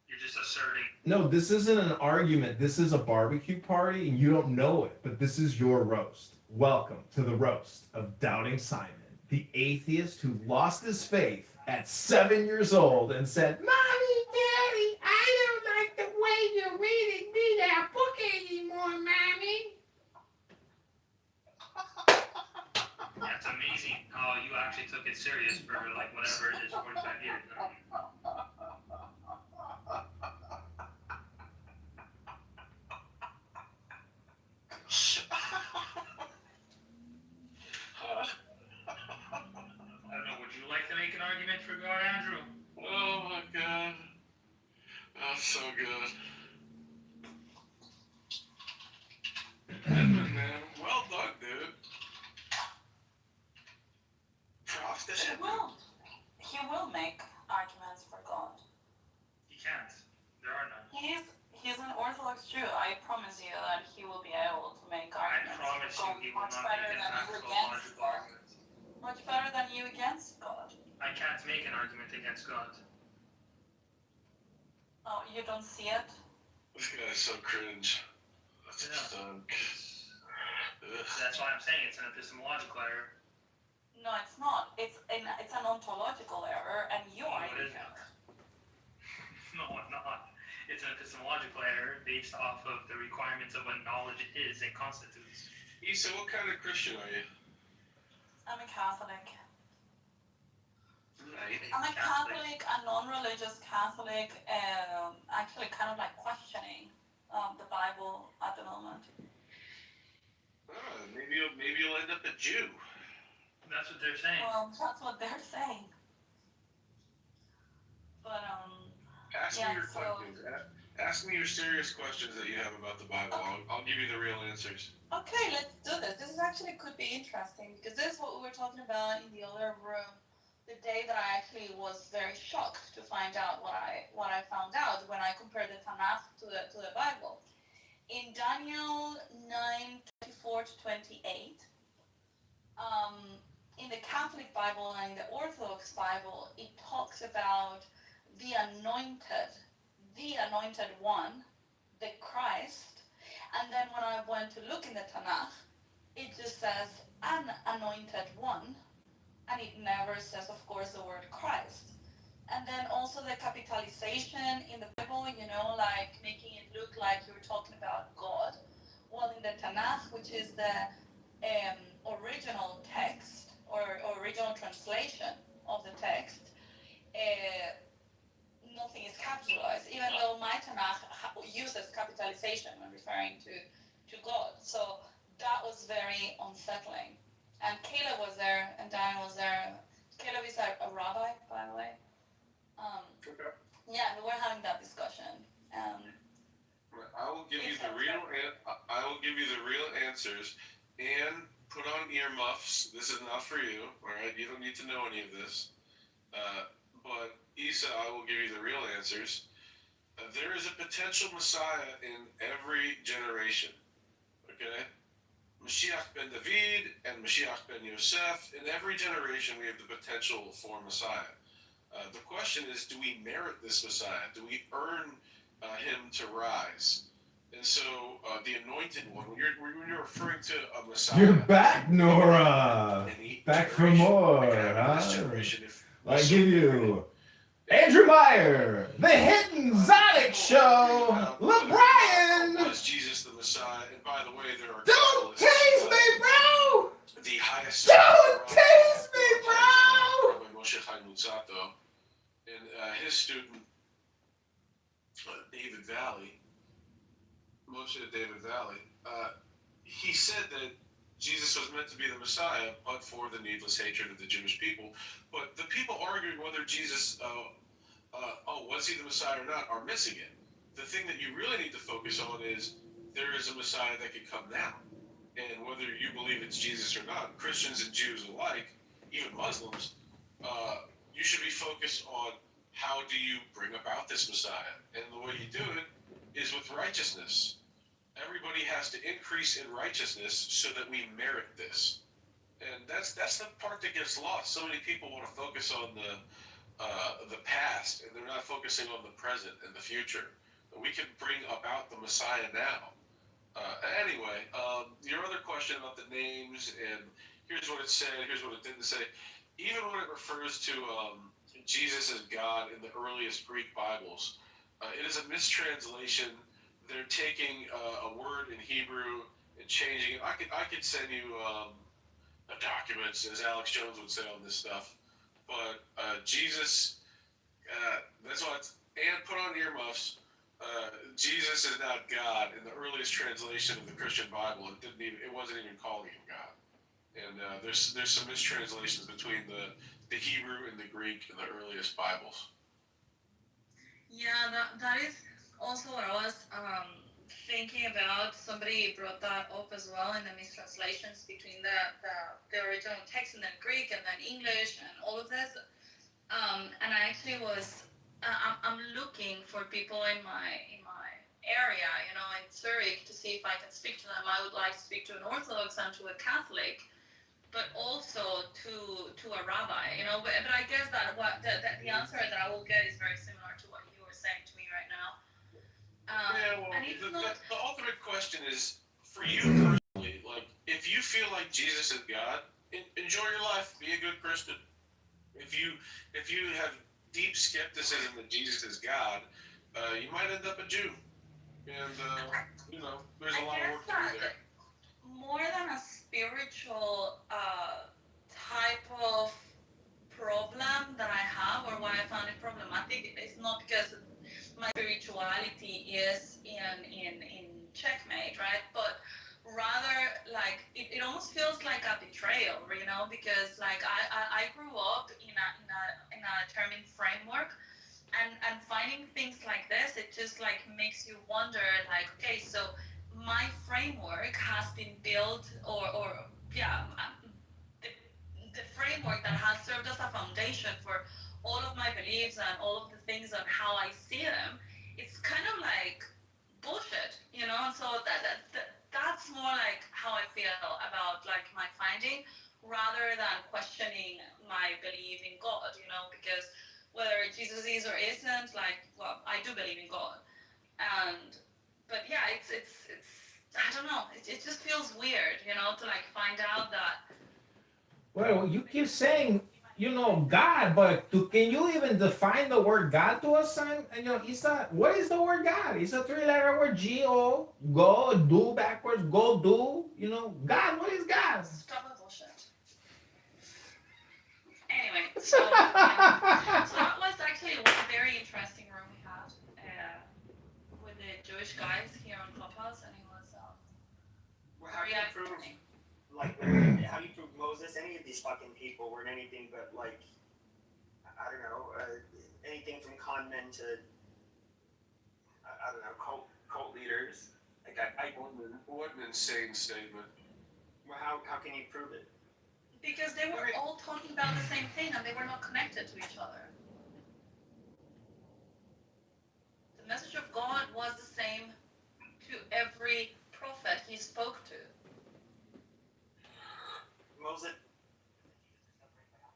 You're just asserting. No, this isn't an argument. This is a barbecue party, and you don't know it, but this is your roast. Welcome to the roast of Doubting Simon, the atheist who lost his faith at 7 years old and said, "Mommy, Daddy, I don't like the way you're reading me that book anymore, Mommy." Yeah, it's amazing how you actually took it serious for whatever it is, 45 years. Orthodox Jew, I promise you that he will be able to make arguments. I promise you he will much not better make an than you actual against logical God. argument. Much better than you against God. I can't make an argument against God. Oh, you don't see it? This guy's so cringe. That's Yeah. stunk. That's why I'm saying it's an epistemological error. No, it's not. It's an ontological error, and you are No, it in isn't. error. No, I'm not. It's an epistemological error based off of the requirements of what knowledge is and constitutes. Issa, what kind of Christian are you? I'm a Catholic. Right. I'm a Catholic, a non-religious Catholic, actually kind of like questioning the Bible at the moment. Maybe you'll end up a Jew. That's what they're saying. Well, that's what they're saying. But Ask yeah, me your so questions. Ask me your serious questions that you have about the Bible. I'll give you the real answers. okay, let's do this. This is actually could be interesting because this is what we were talking about in the other room. The day that I actually was very shocked to find out what I found out when I compared the Tanakh to the Bible. In Daniel 9:24 to 28, in the Catholic Bible and in the Orthodox Bible, it talks about the anointed one, the Christ, and then when I went to look in the Tanakh, it just says an anointed one, and it never says, of course, the word Christ. And then also the capitalization in the Bible, like making it look like you're talking about God. Well, in the Tanakh, which is the original text or original translation of the text, nothing is capitalized, even though my Tanakh uses capitalization when referring to God. So that was very unsettling. And Caleb was there, and Diane was there. Caleb is a rabbi, by the way. Yeah, we were having that discussion. I will give you the real. I will give you the real answers, and put on earmuffs. This is not for you. All right, you don't need to know any of this. But Issa, I will give you the real answers. There is a potential Messiah in every generation. Okay. Mashiach ben David and Mashiach ben Yosef. In every generation, we have the potential for Messiah. The question is, do we merit this Messiah? Do we earn him to rise? And so, the anointed one, when you're referring to a Messiah... You're back, Nora! Back for more, huh? I give you... Andrew Meyer, The Hidden Zodic Show, LeBrian! Was Jesus the Messiah? And by the way, there are... Don't tease me, bro! The highest... Don't tease me, bro! Rabbi Moshe Chaim Luzzatto, and his student, David Valley, Moshe David Valley, he said that Jesus was meant to be the Messiah, but for the needless hatred of the Jewish people. But the people arguing whether Jesus, was he the Messiah or not, are missing it. The thing that you really need to focus on is there is a Messiah that could come now. And whether you believe it's Jesus or not, Christians and Jews alike, even Muslims, you should be focused on how do you bring about this Messiah. And the way you do it is with righteousness. Everybody has to increase in righteousness so that we merit this. And that's the part that gets lost. So many people want to focus on the past, and they're not focusing on the present and the future. We can bring about the Messiah now. Anyway, your other question about the names, and here's what it said, here's what it didn't say. Even when it refers to Jesus as God in the earliest Greek Bibles, it is a mistranslation. They're taking a word in Hebrew and changing it. I could send you documents, as Alex Jones would say on this stuff. But Jesus, that's why and put on earmuffs. Jesus is not God in the earliest translation of the Christian Bible. It wasn't even calling him God. And there's some mistranslations between the Hebrew and the Greek in the earliest Bibles. Yeah, that is also what I was thinking about. Somebody brought that up as well in the mistranslations between the original text and then Greek and then English and all of this. And I actually was I'm looking for people in my area, Zurich to see if I can speak to them. I would like to speak to an Orthodox and to a Catholic, but also to a rabbi, you know. But I guess that the answer that I will get is very similar to what you were saying to me right now. And it's the ultimate question is for you personally. Like, if you feel like Jesus is God, enjoy your life. Be a good Christian. If you have deep skepticism that Jesus is God, you might end up a Jew, and you know, there's a lot of work to do there. More than a spiritual type of problem that I have, or why I found it problematic, it's not because my spirituality is in checkmate, right? But rather, like, it almost feels like a betrayal, you know, because like I grew up in a determined framework, and finding things like this, it just like makes you wonder, like, okay, so my framework has been built, the framework that has served as a foundation for all of my beliefs and all of the things on how I see them, it's kind of like bullshit, you know. And so that's more like how I feel about like my finding, rather than questioning my belief in God, you know, because whether Jesus is or isn't, like, well, I do believe in God, but yeah, it's I don't know, it just feels weird, you know, to like find out that. Well, you keep saying, you know, God, but can you even define the word God to us, son? And you know, what is the word God? It's a 3-letter word, G-O, go, do backwards, go, do, you know, God, what is God? Stop the bullshit. Anyway, so that was actually one very interesting room we had with the Jewish guys here on Clubhouse, and it was How do you prove, like, how do you prove Moses? Any of these fucking people weren't anything but, like, I don't know, anything from con men to, I don't know, cult leaders. Like, What an insane statement. Well, how can you prove it? because they were all talking about the same thing and they were not connected to each other. The message of God was the same to every prophet he spoke to. Moses.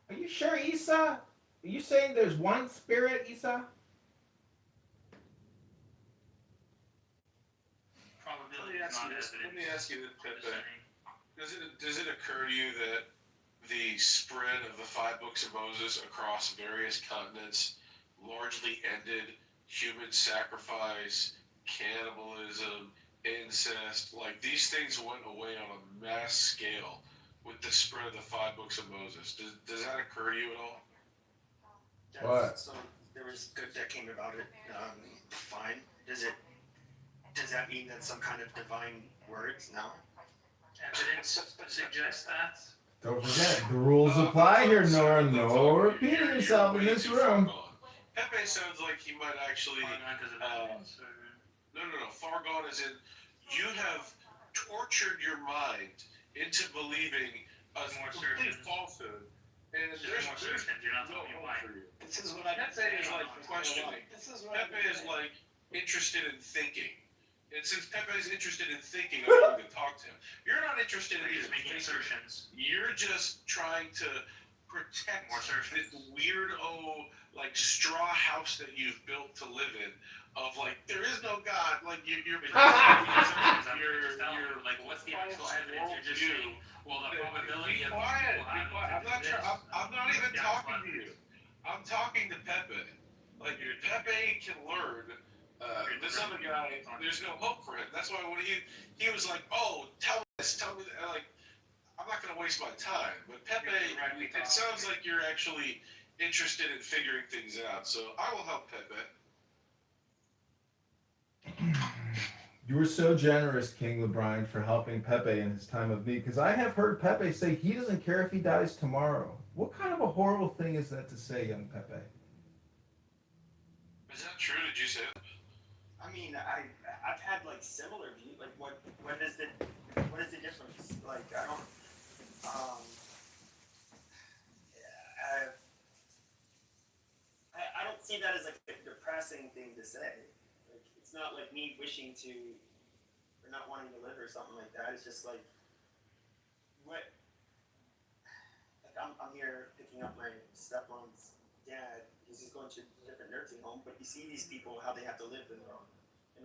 Are you sure, Isa? Are you saying there's one spirit, Isa? Probability Let me ask you this, Pepe. Does it occur to you that the spread of the 5 books of Moses across various continents largely ended human sacrifice, cannibalism, incest? Like, these things went away on a mass scale with the spread of the 5 books of Moses. Does that occur to you at all? What? So there was good that came about it. Fine. Does that mean that some kind of divine words? No. Evidence suggests that. Don't forget, the rules apply here, Nora. No repeating yourself in this room. Pepe sounds like he might actually. No. Far gone as in you have tortured your mind into believing a complete falsehood. And there's no hope for you. This is what I. Pepe is like questioning. Pepe is like interested in thinking. And since Pepe is interested in thinking, I'm going to talk to him. You're not interested in making assertions. You're just trying to protect this weirdo, like, straw house that you've built to live in. Of like, there is no God. Like you're like, what's the actual evidence? You're just saying, well, the probability of quiet. I'm not sure. I'm not even talking to you. I'm talking to Pepe. Like, Pepe can learn. This other guy, there's no hope for him. That's why when he was like, oh, tell me this, tell me that. Like, I'm not going to waste my time. But Pepe, it sounds like you're actually interested in figuring things out. So I will help Pepe. You were so generous, King LeBron, for helping Pepe in his time of need. Because I have heard Pepe say he doesn't care if he dies tomorrow. What kind of a horrible thing is that to say, young Pepe? Is that true? Did you say that? I mean, I've had like similar views. Like, what is the difference? Like, I don't see that as like a depressing thing to say. Like, it's not like me wishing to or not wanting to live or something like that. It's just like, what? Like I'm here picking up my stepmom's dad. He's just going to a different nursing home, but you see these people how they have to live in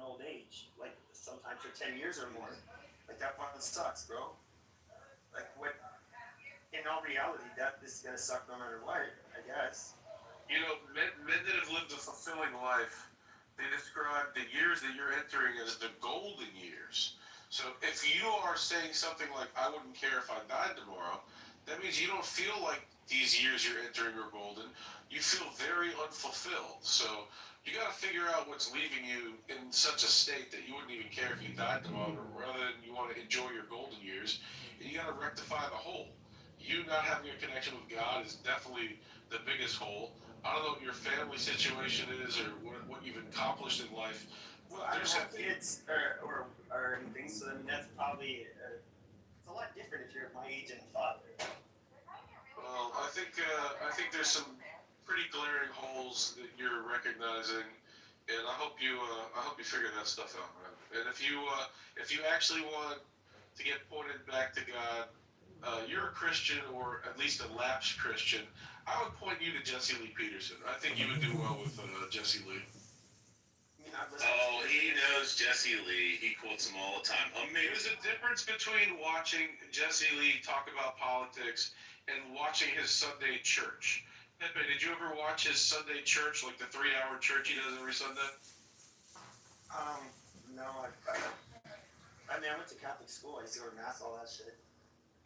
old age, like sometimes for 10 years or more. Like that fucking sucks, bro. Like what? In all reality, that this is gonna suck no matter what, I guess. You know, men that have lived a fulfilling life, they describe the years that you're entering as the golden years. So if you are saying something like, I wouldn't care if I died tomorrow, that means you don't feel like these years you're entering are golden. You feel very unfulfilled. So you got to figure out what's leaving you in such a state that you wouldn't even care if you died tomorrow, rather than you want to enjoy your golden years. And you got to rectify the hole. You not having a connection with God is definitely the biggest hole. I don't know what your family situation is or what you've accomplished in life. Well, I don't have kids or anything, so I mean that's probably it's a lot different if you're my age and a father. Well, I think there's some pretty glaring holes that you're recognizing, and I hope you figure that stuff out, man. And if you actually want to get pointed back to God, you're a Christian or at least a lapsed Christian. I would point you to Jesse Lee Peterson. I think you would do well with Jesse Lee. Oh, he knows Jesse Lee. He quotes him all the time. There's a difference between watching Jesse Lee talk about politics and watching his Sunday church. Pepe, did you ever watch his Sunday church, like the 3-hour church he does every Sunday? No, I mean I went to Catholic school. I used to go to mass, all that shit.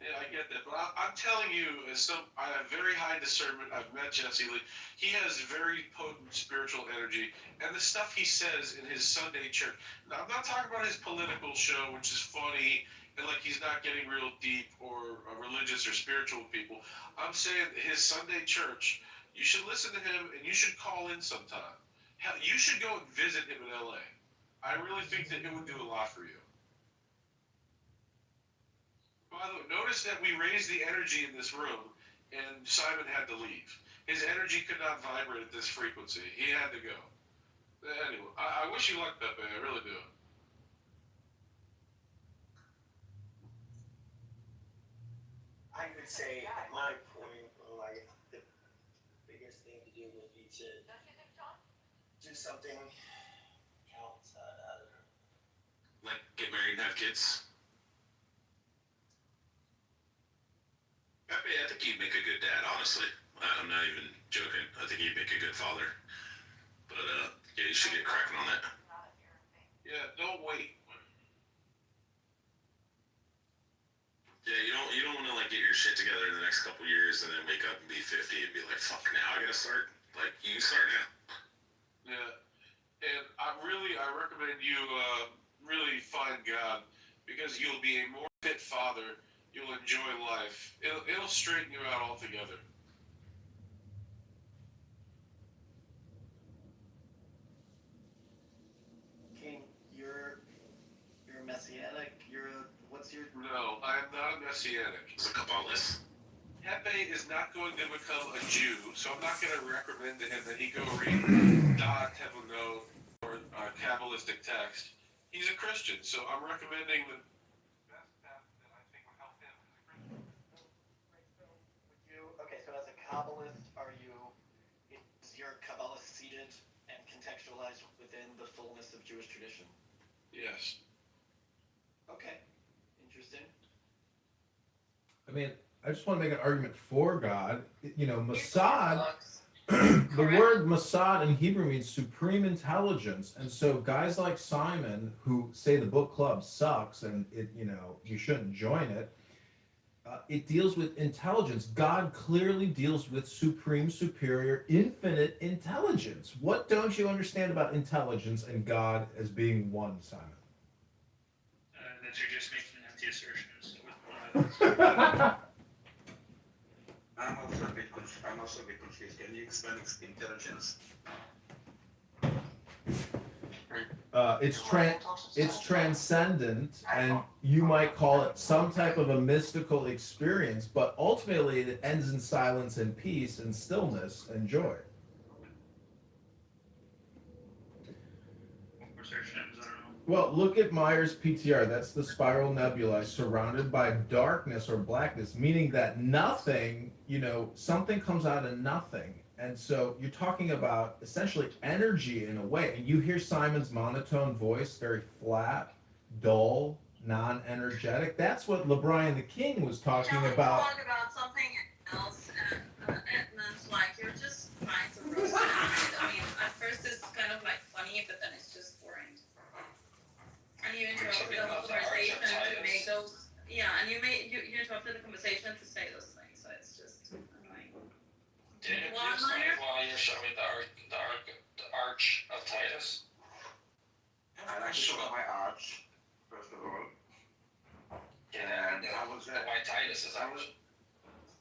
Yeah, I get that, but I'm telling you, I have very high discernment. I've met Jesse Lee. He has very potent spiritual energy, and the stuff he says in his Sunday church. Now, I'm not talking about his political show, which is funny, and like he's not getting real deep or religious or spiritual people. I'm saying his Sunday church, you should listen to him, and you should call in sometime. Hell, you should go and visit him in LA. I really think that it would do a lot for you. By the way, notice that we raised the energy in this room, and Simon had to leave. His energy could not vibrate at this frequency. He had to go. Anyway, I wish you luck, Pepe. I really do. I would say, at my point in life, the biggest thing to do would be to do something else. I don't know. Like get married and have kids. I think you'd make a good dad, honestly. I'm not even joking. I think you'd make a good father. But yeah, you should get cracking on that. Yeah, don't wait. Yeah, you don't want to like get your shit together in the next couple years and then wake up and be 50 and be like, fuck, now I gotta start. Like, you can start now. Yeah, and I recommend you really find God, because you'll be a more fit father. You'll enjoy life. It'll straighten you out altogether. King, you're messianic. What's your? No, I am not a messianic. It's a Kabbalist. Pepe is not going to become a Jew, so I'm not going to recommend to him that he go read Da Tevunot or Kabbalistic text. He's a Christian, so I'm recommending the best path that I think would help him as a Christian. Okay, so as a Kabbalist, is your Kabbalah seated and contextualized within the fullness of Jewish tradition? Yes. Okay, interesting. I mean, I just want to make an argument for God. You know, Mossad, the word Mossad in Hebrew means supreme intelligence. And so guys like Simon, who say the book club sucks and you shouldn't join it, it deals with intelligence. God clearly deals with supreme, superior, infinite intelligence. What don't you understand about intelligence and God as being one, Simon? That you're just making empty assertions with one of I'm also a bit confused. Can you explain intelligence? It's transcendent, and you might call it some type of a mystical experience, but ultimately it ends in silence and peace and stillness and joy. assertions. I don't know. Well, look at Meyer's PTR. That's the spiral nebulae surrounded by darkness or blackness, meaning that nothing, something comes out of nothing. And so you're talking about essentially energy in a way. And you hear Simon's monotone voice, very flat, dull, non energetic. That's what LeBron the King was talking about. Talk about something else, and it's like you're just trying to roast it. I mean, at first it's kind of like funny, but then it's just boring. And you interrupted the whole conversation to make those. Yeah, and you interrupted the conversation to say those things, so it's just annoying. Did you explain why you're showing the arch of Titus? I like to show my arch, first of all. Yeah, and I was why Titus is arch?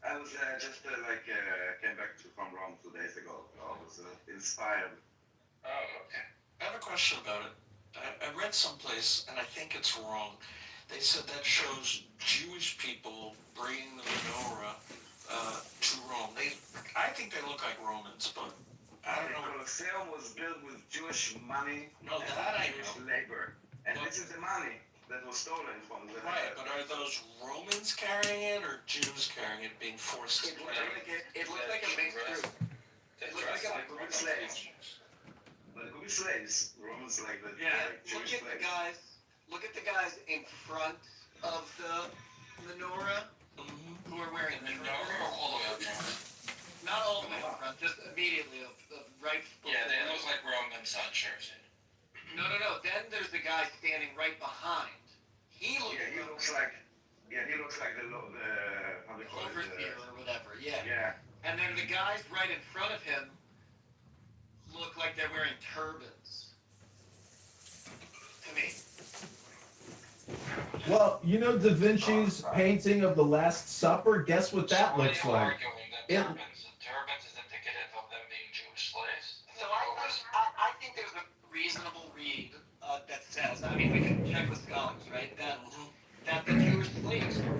I was came back from Rome 2 days ago. I was inspired. Oh, okay. I have a question about it. I read someplace, and I think it's wrong. They said that shows Jewish people bringing the menorah to Rome. I think they look like Romans, but I don't know. The Colosseum was built with Jewish money No, and that I Jewish know. labor. And this is the money that was stolen from the... Right, but are those Romans carrying it or Jews carrying it, being forced to carry it? It looked like a mixture. It looked like a Greek slaves. But Greek slaves, Romans like the Jewish slaves. Look at the guys in front of the menorah who are wearing Menorah or all the way up front? not all the way in front, just immediately the right. Yeah, they look like Romans on Jersey. No. Then there's the guy standing right behind. He looks like the how they call it, overseer or whatever. Yeah. Yeah. And then the guys right in front of him look like they're wearing turbans. To me. Well, Da Vinci's painting of the Last Supper, guess what that looks like? Turbans is indicative of them being Jewish slaves? So I think there's a reasonable read that says, I mean, we can check with scholars, right? That the Jewish slaves were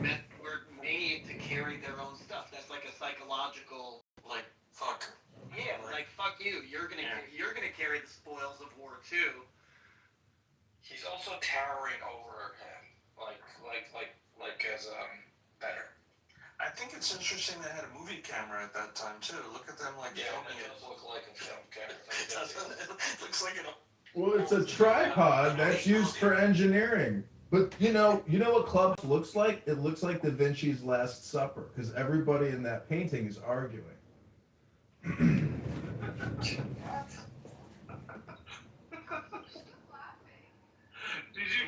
made to carry their own stuff. That's like a psychological. Like, fuck. Yeah, like fuck you. You're gonna carry the spoils of war too. He's also towering over him, like as better. I think it's interesting they had a movie camera at that time too. Look at them filming it. It does look like a film camera. It doesn't. It looks like Well, it's a tripod that's used for engineering. But you know what Clubhouse looks like? It looks like Da Vinci's Last Supper, because everybody in that painting is arguing.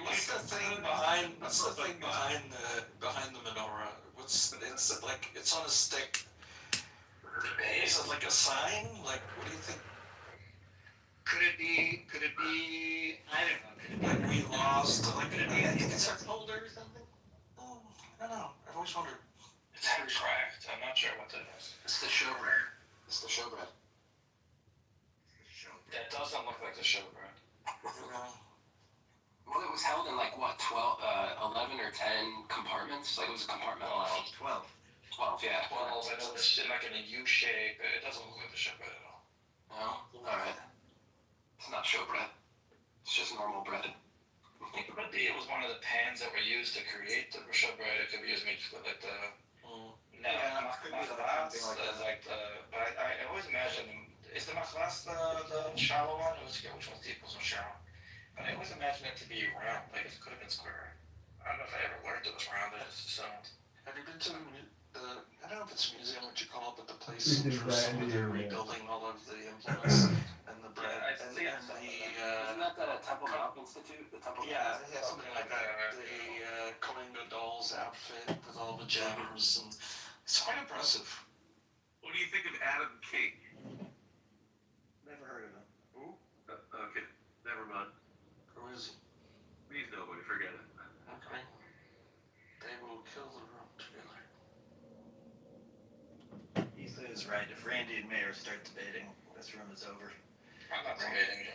What's the thing behind the menorah? It's on a stick. Is it like a sign? Like, what do you think? Could it be? I don't know. Could it be? Like we lost. Could it be a insert holder or something? I don't know. I've always wondered. It's handcraft. I'm not sure what that is. It's the showbread. That doesn't look like the showbread. Well, it was held in 11 or 10 compartments. Like it was a compartmentalized. 12, yeah. 12. I know it's in a U shape. It doesn't look like the showbread at all. No? Alright. It's not showbread. It's just normal bread. It could be. It was one of the pans that were used to create the showbread. It could be used for like the. But I always imagine. Is the machlas the shallow one? I always forget which one's deep, which one's shallow. But I always imagine it to be round. Like it could have been square. I don't know if I ever learned it was round. I just assumed. Have you been to I don't know if it's a museum, what you call it, but the place in Jerusalem where they're rebuilding all of the implements and the bread and the. Isn't that the Temple Mount Institute? The Temple Yeah, something like that. The Kalinga doll's outfit with all the gems, and it's quite impressive. What do you think of Adam King? Never heard of him. Who? Okay, never mind. Who is he? Please nobody forget it. Okay. They will kill the room together. Ethan is right. If Randy and Mayor start debating, this room is over. I'm not debating.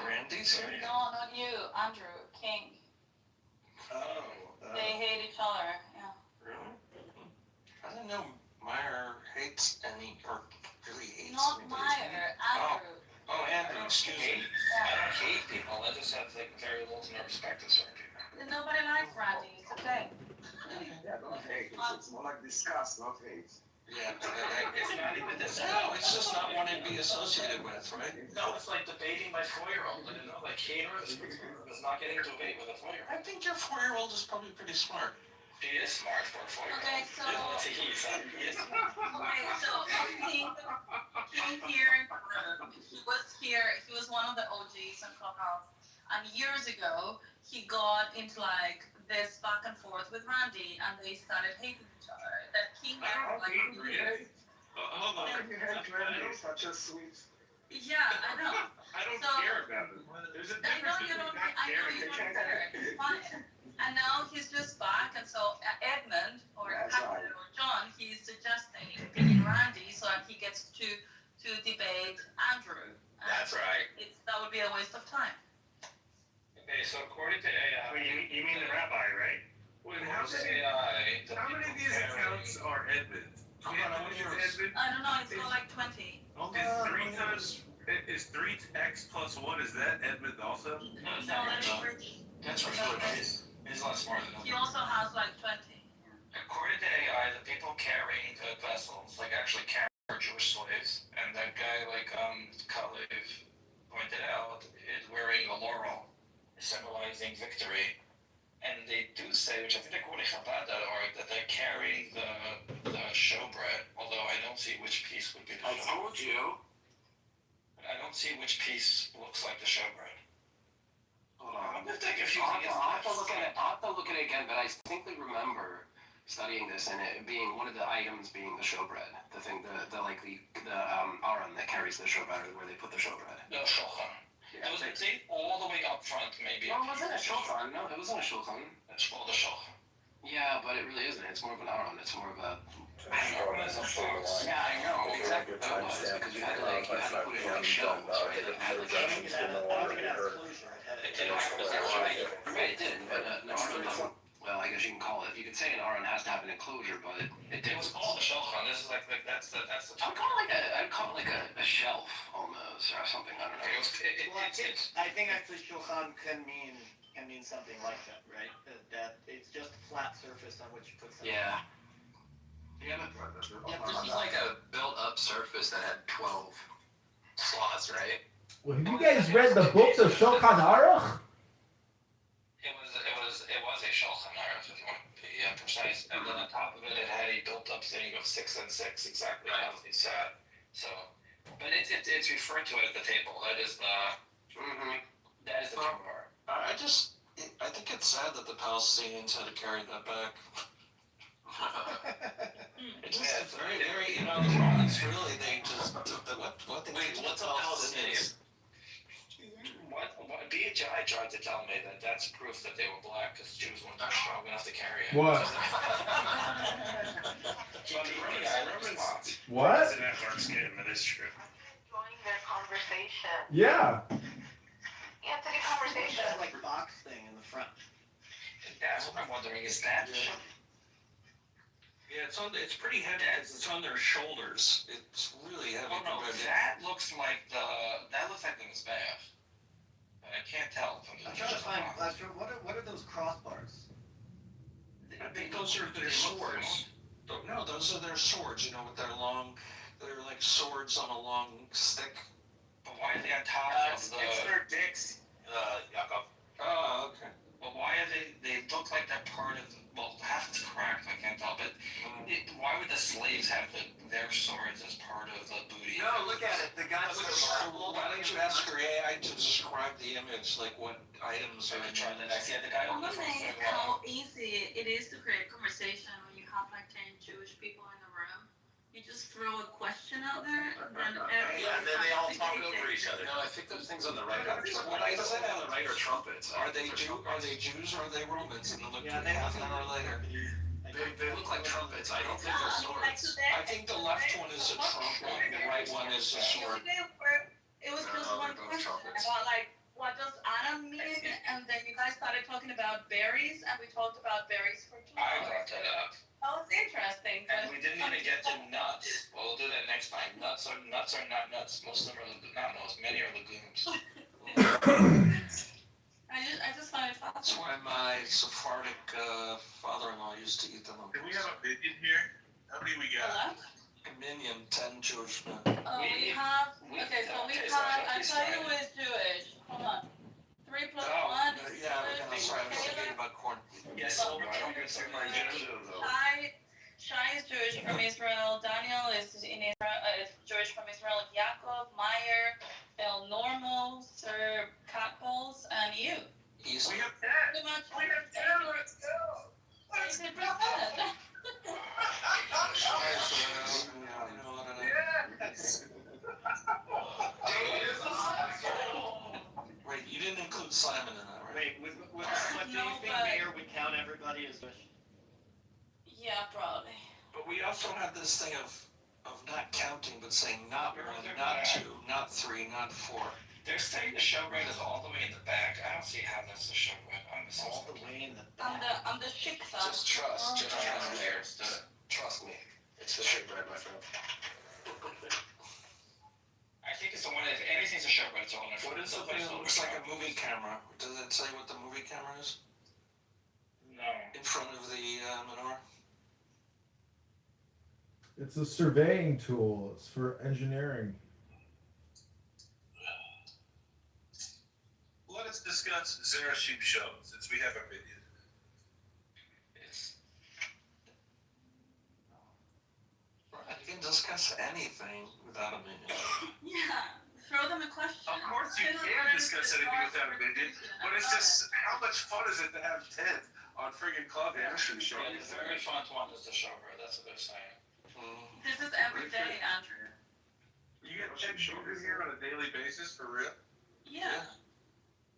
Randy's here. No, not you, Andrew King. They hate each other. Yeah. Really? I didn't know Meyer hates any or really hates. Not anybody. Meyer, Andrew. Oh, Anthony, excuse me. I don't hate people. I just have like very little to no respect for certain people. Nobody likes Randy. It's okay. Yeah, don't hate. It's more like disgust, not hate. Yeah, it's not even this. No, it's just not wanting to be associated with, right? No, it's like debating my 4-year-old. You know, like Kater is not getting to debate with a 4-year-old. I think your 4-year-old is probably pretty smart. She is smart for a 4-year-old. Okay, so. It's a he, son. He is smart. Okay, so he came here. He was one of the OGs in Clubhouse. And years ago, he got into like this back and forth with Randy, and they started hating each other. That King How like. can you hate? How can you hate Randy? Such a sweet. Yeah, I know. I don't So- care about it. There's a I know difference you between don't. not I know caring you and don't caring. care. It's fine. And now he's just back, and so Edmund or That's Captain right. or John, he's suggesting picking Randy so that he gets to debate Andrew. And That's right. That would be a waste of time. Okay, so according to AI, Wait, you mean the rabbi, right? Wait, how many of these accounts are Edmund? Hold on, I wanna hear Is Edmund? I don't know. It's got like 20. Is 3x plus 1, is that Edmund also? No, it's not Rich. That's Rich. He's a lot smarter than He also has like 20. According to AI, the people carrying the vessels, like actually carrying Jewish slaves, and that guy, like Kalev pointed out, is wearing a laurel, symbolizing victory. And they do say, which I think they're quoting Chabad.org, that they're carrying the showbread, although I don't see which piece would be the showbread. I told you. I don't see which piece looks like the showbread. Hold on. I'm gonna take a few I'll have to look at it. I'll have to look at it again, but I distinctly remember studying this and it being one of the items being the showbread. The thing, the aron that carries the showbread, where they put the showbread. No, shulchan. Yeah, It was a thing all the way up front, maybe. No, it wasn't a shulchan. No, it wasn't a shulchan. It's called a shulchan. Yeah, but it really isn't. It's more of an aron. It's more of a. Yeah, I know exactly what it was because you had to put it in like shelves, right? Like, it had like Right, it did, but no, aron doesn't. Well, I guess you can call it. You could say an aron has to have an enclosure, but it It was called a shulchan. This is like that's the. I'd call it like a shelf almost or something. I don't know. I think actually shulchan can mean something like that, right? That it's just a flat surface on which you put something. Yeah. Yeah, this is like a built-up surface that had 12 slots, right? Well, have you guys read the book, The Shulchan Aruch? It was a shulchan aruch, if you want to be precise. And then on top of it, it had a built-up thing of 6 and 6, exactly how they sat. So, but it's referred to at the table. That is the that is the bar. I think it's sad that the Palestinians had to carry that back. It's just very, very, the Romans really, they just, what they did to the Palestinians. What BHI tried to tell me that that's proof that they were black because Jews weren't strong enough to carry it. What? What? It's an dark skin, that is true. Enjoying their conversation. Yeah. Anthony, conversation. That like box thing in the front. That's what I'm wondering. Is that? Yeah, it's pretty heavy because it's on their shoulders. It's really heavy. Oh no, that looks like the Mizbeach. But I can't tell from the. I'm trying to find what are those crossbars? I think those are their swords. No, those are their swords, with their long, they're like swords on a long stick. But why are they on top of the? It's their dicks, Yaakov. Oh, okay. Well, why are they look like they're part of, well, half is cracked, I can't tell, but why would the slaves have their swords as part of the booty? No, look at it. The guys Well, why don't you ask your AI to describe the image, like what items are in it? The guy I'm amazed how easy it is to create conversation when you have like 10 Jewish people in the room. You just throw a question out there, and then Yeah, and then they all talk over each other. No, I think those things on the right are What I said on the right are trumpets. Are they Jews or are they Romans? And look Yeah, they half have an hour later. They look like trumpets. I don't think they're swords. I think the left one is a trumpet, and the right one is a sword. It was just one question about like what does Adam mean, and then you guys started talking about berries, and we talked about berries for 2 hours. I brought that up. Oh, it's interesting. And we didn't even get to nuts. Well, we'll do that next time. Nuts are not nuts. Most of them are not most. Many are legumes. I just find it That's fascinating. why my Sephardic father-in-law used to eat them on Do we have a minion here? How many we got? a minion, 10 Jewish men. We have, okay, so we had, I tell you who is Jewish. Hold on. 3 plus 1 is Yeah, Jewish. sorry, I was thinking about corn. Yes, over 200 Shai is Jewish from Israel. Daniel is in Israel, is Jewish from Israel. Yaakov, Meyer, El Normo, Sir Catballs, and you. We have 10. Pretty much. We have 10. Let's go. Let's go. 80%. Yes. Wait, you didn't include Simon in that, right? Wait, what do you think Mayor would count everybody as Jewish? Yeah, probably. But we also have this thing of not counting, but saying not 1, not 2, not 3, not 4. They're saying the showbread is all the way in the back. I don't see how that's the showbread. All the way in the I'm the shiksa. Just trust me. Trust me. It's the showbread, my friend. I think it's the one. If anything's a showbread, it's all in What is the thing that looks like a movie camera? Does it say what the movie camera is? No. In front of the menorah? It's a surveying tool. It's for engineering. Let us discuss Zerashim shows, since we have a minion. You can discuss anything without a minion. Yeah. Throw them a question. Of course you can discuss anything without a minion, but it's just, how much fun is it to have 10 on friggin' Club Anderson show? Yeah, the very fun one is the showbread. That's what they're saying. This is every day, Andrew. You get 10 shoulders here on a daily basis, for real? Yeah.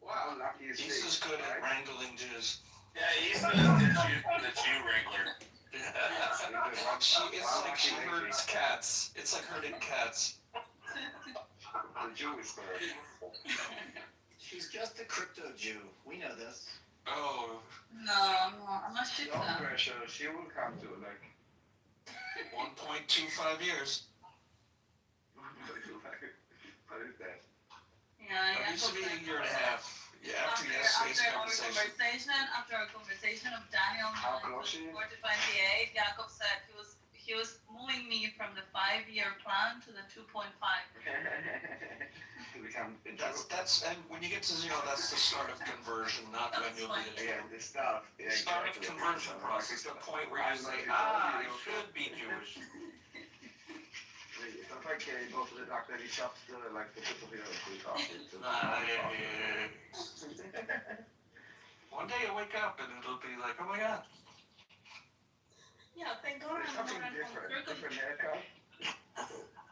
Wow, lucky as He's as good at wrangling Jews. Yeah, he's the Jew wrangler. It's like she herds cats. It's like herding cats. The Jewish bird. She's just a crypto Jew. We know this. Oh. No, I'm not shiksa. No pressure. She will come to like 1.25 years. What is that? Yeah, It used to be a year and a half. Yeah, after yesterday's conversation. After our conversation of Daniel How close she is? 4-28, Jacob said he was moving me from the 5-year plan to the 2.5. That's and when you get to 0, that's the start of conversion, not when you'll be a Jew. Yeah, the stuff. Yeah, Start of exactly. conversion process, the point where you say, I should be Jewish. It's not like he goes to the doctor, he chops the tip of your foot off. One day you'll wake up and it'll be like, oh my God. Yeah, thank God There's something different. Different haircut.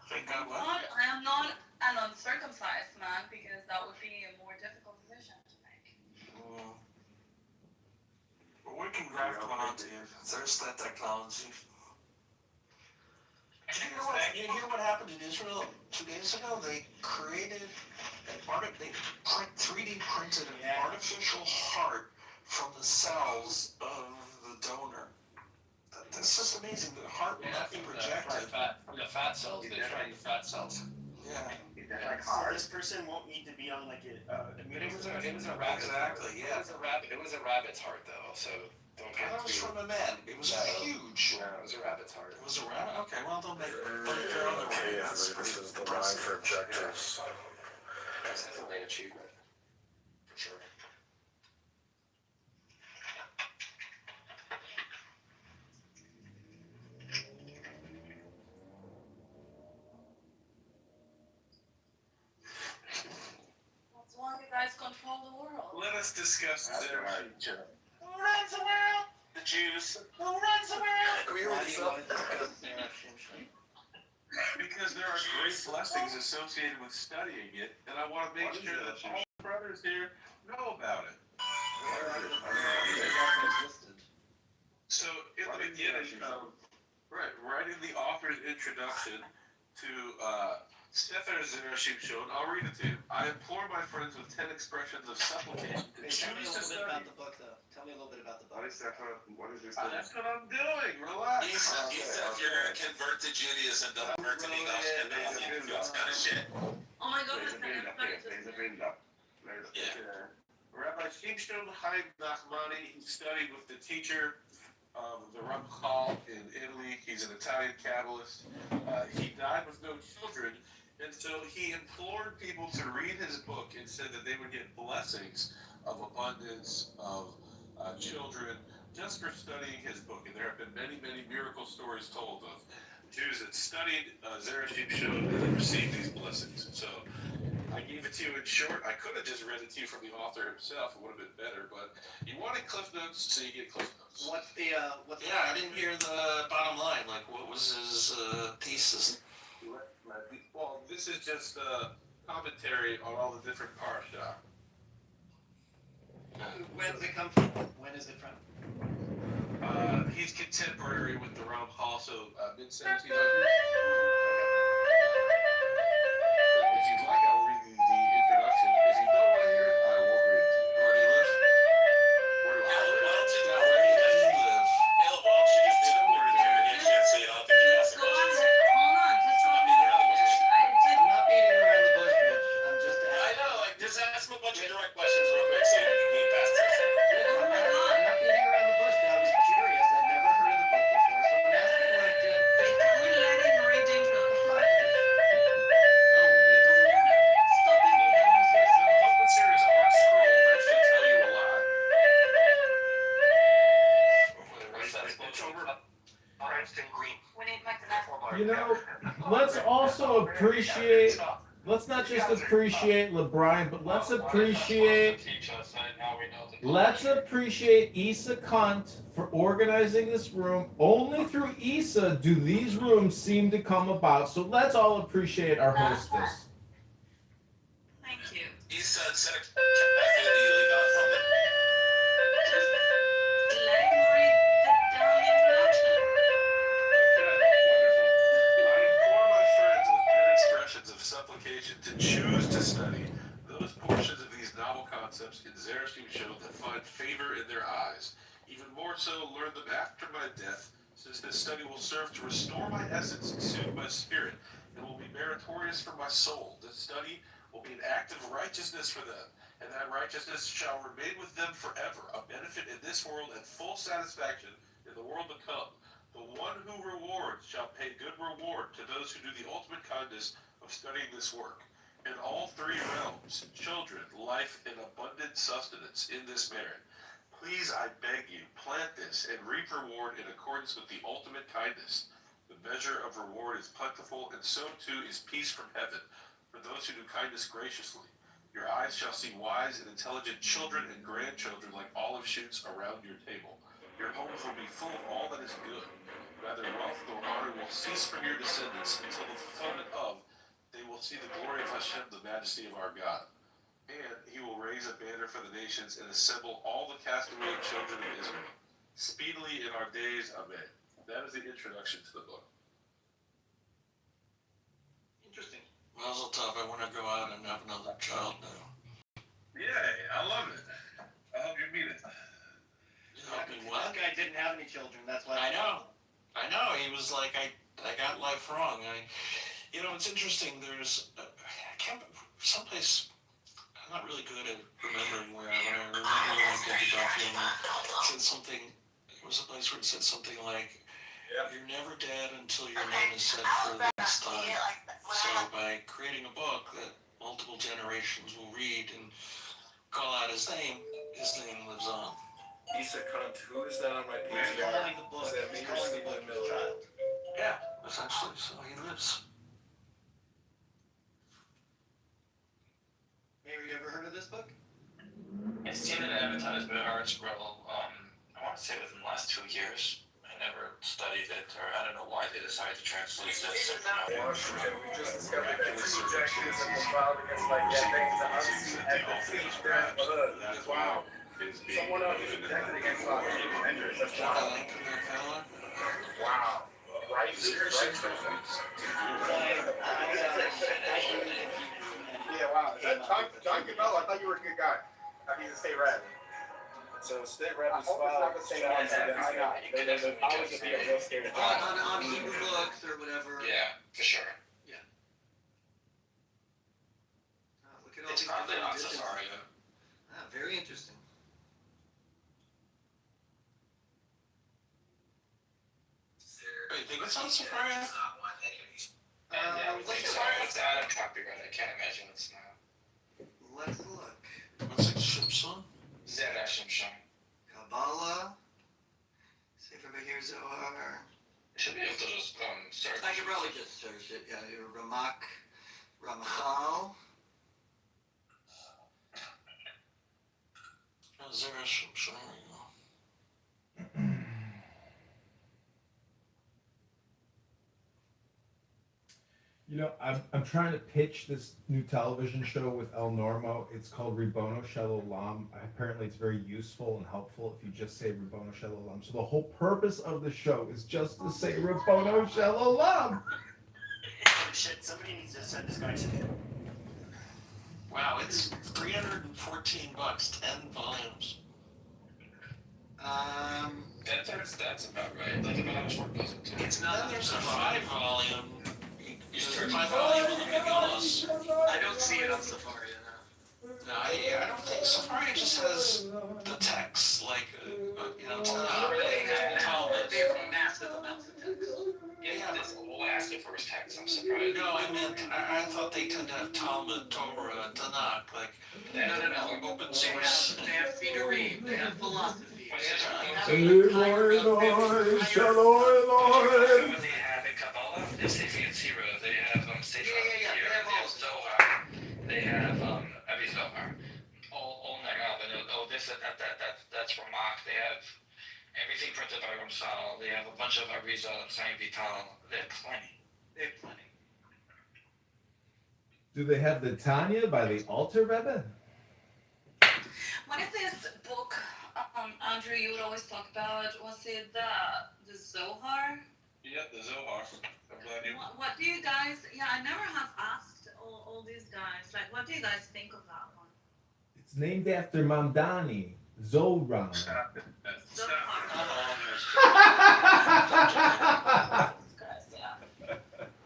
Thank God what? I am not an uncircumcised man because that would be a more difficult decision to make. But we can graft one onto you. There's that technology. Did you hear what happened in Israel 2 days ago? They created they 3D printed an artificial heart from the cells of the donor. That's just amazing. The heart will not be projected. From the fat cells, they train the fat cells. Yeah. So this person won't need to be on like a It was a rabbit. Exactly, yeah. It was a rabbit's heart though, so don't get That was too. from a man. It was huge. No, it was a rabbit's heart. It was a rabbit? Okay, well, they'll make they're on their way. That's This is the line for objectives. That's definitely an achievement. For sure. That's why you guys control the world. Let us discuss Zerashim show. Who runs the world? The Jews. Who runs the world? Because there are great blessings associated with studying it, and I want to make sure that all the brothers here know about it. So, in the beginning, right in the author's introduction to Stefan Zerashimshon, I'll read it to you. I implore my friends with 10 expressions of supplication to Hey, tell me a choose to little bit study. about the book, though. Tell me a little bit about the book. What is that? What is this? That's what I'm doing. Relax. He said if you're gonna convert to Judaism, don't convert to English and that's kind of shit. Oh my goodness, There's a build-up. Yeah. Rabbi Shimshon Chaim Nachmani, he studied with the teacher of the Ramchal in Italy. He's an Italian Kabbalist. He died with no children, and so he implored people to read his book and said that they would get blessings of abundance, of children, just for studying his book. And there have been many, many miracle stories told of Jews that studied Zerashimshon and received these blessings. So I gave it to you in short. I could have just read it to you from the author himself. It would have been better, but you wanted cliff notes, so you get cliff notes. What's the Yeah, I didn't hear the bottom line. Like, what was his thesis? Well, this is just a commentary on all the different parsha. Where does it come from? When is it from? He's contemporary with the Ramchal, so mid-1700s. If you'd like, I'll read you the introduction. If you don't want to hear it, I won't read it to you. Where do you live? Why don't you now? Where do you live? Hey, why don't you just do it? You can't say it. I don't think you asked the Go questions. ahead. Hold on. Just Stop hold beating on. around the bush. I'm not beating around the bush, Rich. I'm just I asking. know, like, just ask him a bunch of direct questions real quick so you can move past this. I'm not beating around the bush. I was curious. I'd never heard of the book before, so I'm asking like We let him read into it. No, Stop it. Open series art scroll that should tell you a lot. What's that? It's over Princeton Green. We need back to that. You know, let's also appreciate. Let's not just appreciate LeBron, but let's appreciate. Let's appreciate Issa Kant for organizing this room. Only through Issa do these rooms seem to come about. So let's all appreciate our hostess. Thank you. He said, I feel you leave out something. Just let him read the damn introduction. I implore my friends with 10 expressions of supplication to choose to study those portions of these novel concepts in Zerashimshon that find favor in their eyes. Even more so, learn them after my death, since this study will serve to restore my essence and soothe my spirit, and will be meritorious for my soul. This study will be an act of righteousness for them, and that righteousness shall remain with them forever, a benefit in this world and full satisfaction in the world to come. The one who rewards shall pay good reward to those who do the ultimate kindness of studying this work. In all three realms, children, life, and abundant sustenance in this merit. Please, I beg you, plant this and reap reward in accordance with the ultimate kindness. The measure of reward is plentiful, and so too is peace from heaven for those who do kindness graciously. Your eyes shall see wise and intelligent children and grandchildren like olive shoots around your table. Your homes will be full of all that is good. Neither wealth nor honor will cease from your descendants until the fulfillment of they will see the glory of Hashem, the majesty of our God. And he will raise a banner for the nations and assemble all the castaway children of Israel. Speedily in our days, amen. That is the introduction to the book. interesting. Mazel tov. I want to go out and have another child now. Yay, I love it. I hope you meet it. That guy didn't have any children. That's why. I know. He was like, I got life wrong. It's interesting. There's, I can't, someplace, I'm not really good at remembering where I remember when I did the document, it said something, it was a place where it said something like, you're never dead until your name is said for the last time. So by creating a book that multiple generations will read and call out his name lives on. Issa Kant, who is that on my He's PTR? calling the book. Is that He's Maker calling the Stephen book his Miller? child. Yeah, essentially. So he lives. Mary, you ever heard of this book? I've seen an advertisement or art scroll, I want to say within the last 2 years. I never studied it, or I don't know why they decided to translate this. Washington, we just discovered that two executives have been filed against like things unseen at the fleet during the hood. Wow. Someone else is protected against Los Angeles. That's wild. Wow. Wow. Yeah, wow. Is that John Cabell? I thought you were a good guy. I mean, the state rep. So state rep I is hope it's filed not the same charges one. against I know. him. There's a powers to be a real state On Hebrew books or whatever. Yeah, for sure. Look at all It's these probably different on editions. Safari though. Very interesting. I think it's on Safari. Yeah, I think so. It's out of copyright. I can't imagine it's not. Let's look. What's it, Shimshon? Zera Shimshon. Kabbalah. Sefer Behir Zohar. You should be able to just search. I could probably just search it. Yeah, your Ramak, Ramachal. Zera Shimshon. You know, I'm trying to pitch this new television show with El Normo. It's called Ribono Shel Olam. Apparently, it's very useful and helpful if you just say Ribono Shel Olam. So the whole purpose of the show is just to say Ribono Shel Olam. Shit, somebody needs to send this guy to me. Wow, it's $314, 10 volumes. That's about right. That's about how much work goes into it. It's not. Then there's a 5-volume. You search 5-volume in the McGillis. I don't see it on Safari enough. No, I don't think Safari just has the text, like, Talmud. They have massive amounts of text. Yeah, this whole asking for his text. I'm surprised. No, I meant, I thought they tend to have Talmud, Torah, Tanakh, like, No. open source. They have Fidurim. They have philosophy. Eloi, Eloi, Shaloi, Eloi. They have a Kabbalah, they have Sefer Yetzirah, they have Sefer Yeah, they have all Zohar, they have Avi Zohar, all Nagav, and that's Ramak, they have everything printed by Ramsal, they have a bunch of Arizal and Saint Vital, they have plenty. They have plenty. Do they have the Tanya by the Alter Rebbe? What is this book, Andrew, you would always talk about? Was it the Zohar? Yeah, the Zohar. I'm glad you. What do you guys, I never have asked all these guys, like, what do you guys think of that one? It's named after Mamdani, Zohar.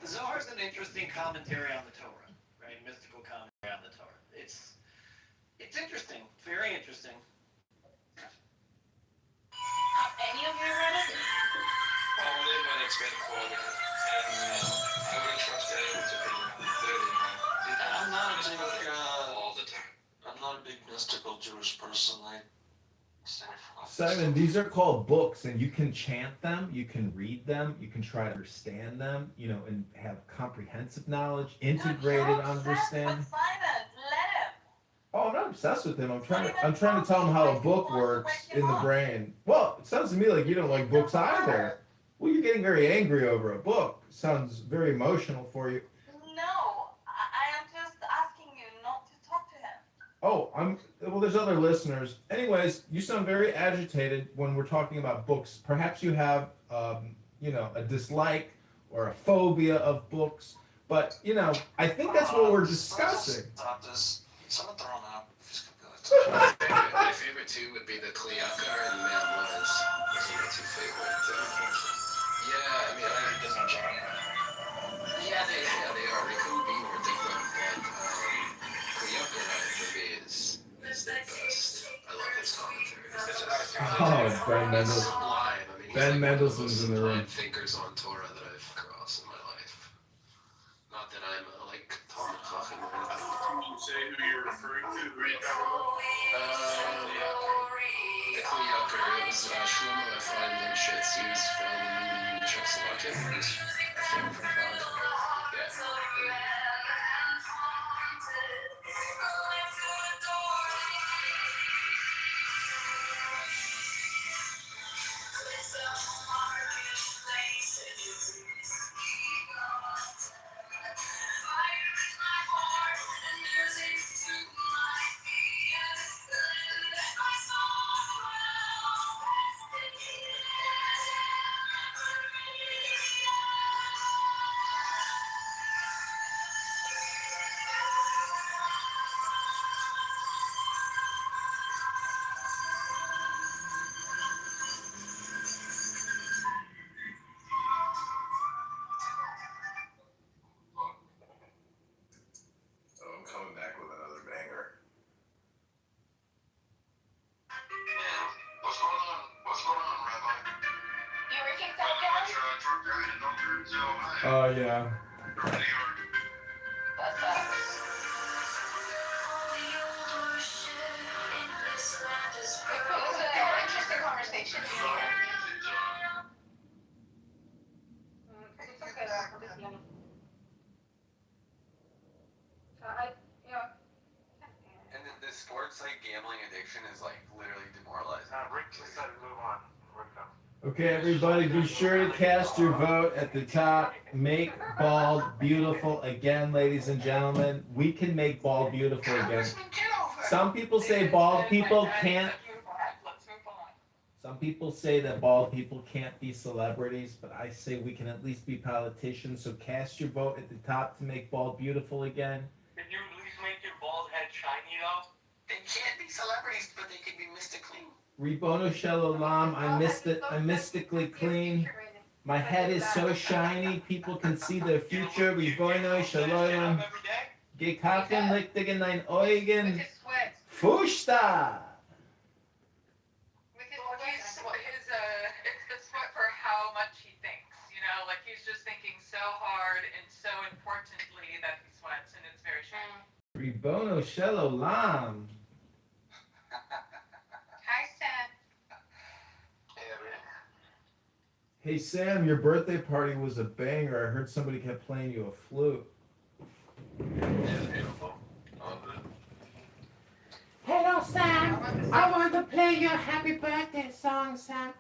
The Zohar is an interesting commentary on the Torah, right? Mystical commentary on the Torah. It's interesting, very interesting. Have any of you read it? Only when it's been quoted, and I wouldn't trust anyone's opinion, literally. I'm not a big, all the time. I'm not a big mystical Jewish person. Simon, these are called books, and you can chant them, you can read them, you can try to understand them, and have comprehensive knowledge, integrated understanding. Oh, I'm not obsessed with him. I'm trying to tell him how a book works in the brain. Well, it sounds to me like you don't like books either. Well, you're getting very angry over a book. Sounds very emotional for you. No, I am just asking you not to talk to him. Oh, well, there's other listeners. Anyways, you sound very agitated when we're talking about books. Perhaps you have, a dislike or a phobia of books. But, I think that's what we're discussing. Stop this. Someone throw him out. My favorite two would be the Kliyakar and Man Was. Those are my two favorite. Yeah, I mean, I different genre. Yeah, they are. They couldn't be more different, but Kliyakar for me is the best. I love his commentary. Oh, Ben Mendelsohn. Sublime. I mean, he's Ben like Mendelsohn's in the room. one of the thinkers on Torah that I've crossed in my life. Not that I'm Talmud Chacham or anything. Can you say who you're referring to? Who are you talking about? The Kliyakar. It was Shlomo Ephraim Lipschitz. He was from Czechoslovakia. He's from Prague. Yeah. Oh yeah. That's it was an interesting conversation. It's okay, though. It's okay. And the sports like gambling addiction is like literally demoralizing. Rick just said move on. Okay, everybody, be sure to cast your vote at the top. Make bald beautiful again, ladies and gentlemen. We can make bald beautiful again. Some people say bald people can't. Some people say that bald people can't be celebrities, but I say we can at least be politicians. So cast your vote at the top to make bald beautiful again. Can you at least make your bald head shiny though? They can't be celebrities, but they can be mystically. Ribono Shalom, I'm mystically clean. My head is so shiny, people can see the future. Ribono Shalom. Gekaken lichtigen ein Eugen. Fushta! It's the sweat for how much he thinks, you know, like he's just thinking so hard and so importantly that he sweats, and it's very shiny. Ribono Shalom. Hi, Sam. Hey Sam, your birthday party was a banger. I heard somebody kept playing you a flute. Hello, Sam. I want to play your happy birthday song, Sam.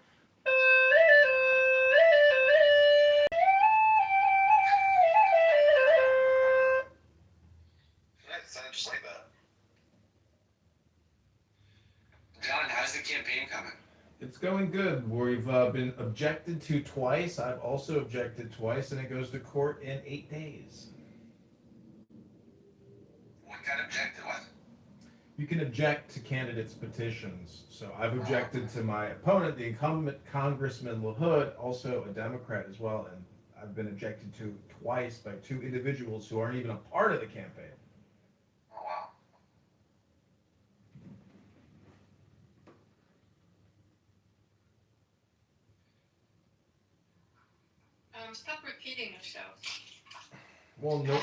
Yeah, it sounded just like that. John, how's the campaign coming? It's going good. We've been objected to twice. I've also objected twice, and it goes to court in 8 days. What got objected? What? You can object to candidates' petitions. So I've objected to my opponent, the incumbent Congressman LaHood, also a Democrat as well, and I've been objected to twice by 2 individuals who aren't even a part of the campaign. Oh, wow. Stop repeating yourself. Well, no.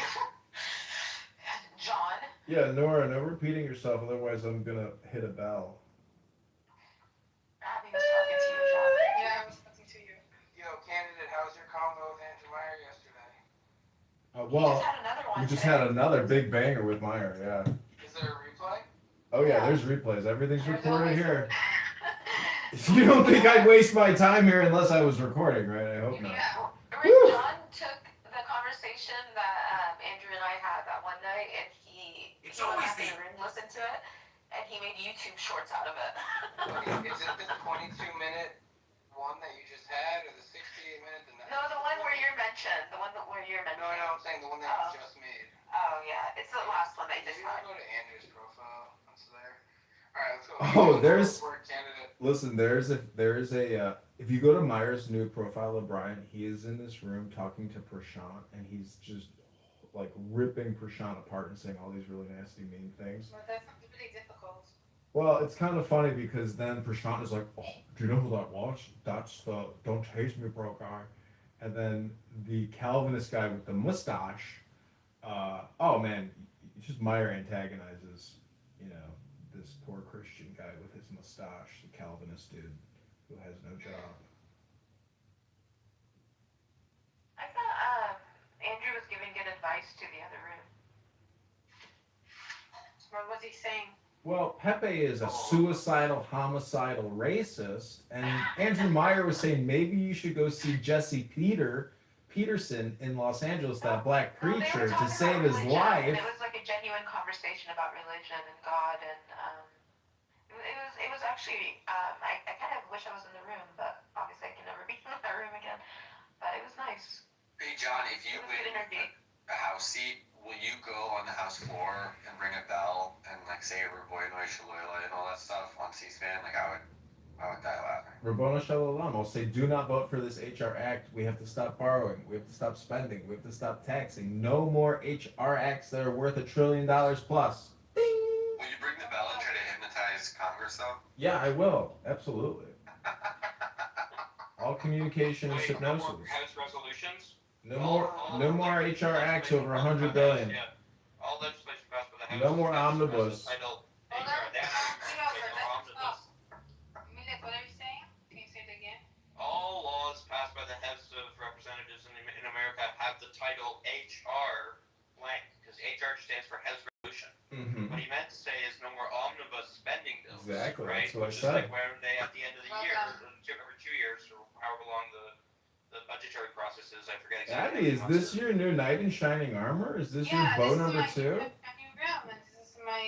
John. Yeah, Nora, no repeating yourself, otherwise I'm gonna hit a bell. Abby was talking to you, John. Yeah, I was talking to you. Yo, candidate, how was your convo with Andrew Meyer yesterday? Well, we just had another big banger with Meyer, yeah. Is there a replay? Oh yeah, there's replays. Everything's recorded here. You don't think I'd waste my time here unless I was recording, right? I hope not. John took the conversation that Andrew and I had that one night, and he went back in the room, listened to it, and he made YouTube shorts out of it. Is it the 22-minute one that you just had, or the 68-minute? No, the one where you're mentioned. The one where you're mentioned. No, I'm saying the one that you just made. Oh, yeah. It's the last one that you just had. Go to Andrew's profile. It's there. All right, let's go. Oh, listen, if you go to Meyer's new profile of Brian, he is in this room talking to Prashant, and he's just like ripping Prashant apart and saying all these really nasty, mean things. Well, that's really difficult. Well, it's kind of funny because then Prashant is like, oh, do you know who that was? That's the Don't Chase Me Bro guy. And then the Calvinist guy with the mustache, oh man, just Meyer antagonizes, this poor Christian guy with his mustache, the Calvinist dude who has no job. I thought Andrew was giving good advice to the other room. What was he saying? Well, Pepe is a suicidal, homicidal racist, and Andrew Meyer was saying maybe you should go see Jesse Peterson in Los Angeles, that black preacher, to save his life. It was like a genuine conversation about religion and God, and it was actually I kind of wish I was in the room, but obviously I can never be in that room again. But it was nice. Hey, John, if you win a house seat, will you go on the House floor and ring a bell and like say Raboy Shalola and all that stuff on C-SPAN? Like I would die laughing. Rabboni Shalom. I'll say, do not vote for this HR Act. We have to stop borrowing. We have to stop spending. We have to stop taxing. No more HR Acts that are worth $1 trillion plus. Will you bring the bell and try to hypnotize Congress, though? Yeah, I will. Absolutely. All communication is hypnosis. House resolutions? No more HR acts over 100 billion. Yeah. All legislation passed by the House. No more omnibus. Title Hold HR. on, That's start over. like Let's omnibus. stop. Millet, what are you saying? Can you say it again? All laws passed by the House of Representatives in America have the title HR blank, because HR stands for House Resolution. Mm-hmm. What he meant to say is no more omnibus spending bills. Exactly, Right? that's what I Just said. like where they, at the end of the year, every 2 years, or however long the budgetary process is, I forget exactly. Abby, is this your new knight in shining armor? Is this your Yeah, bow this number is 2? my new room, and this is my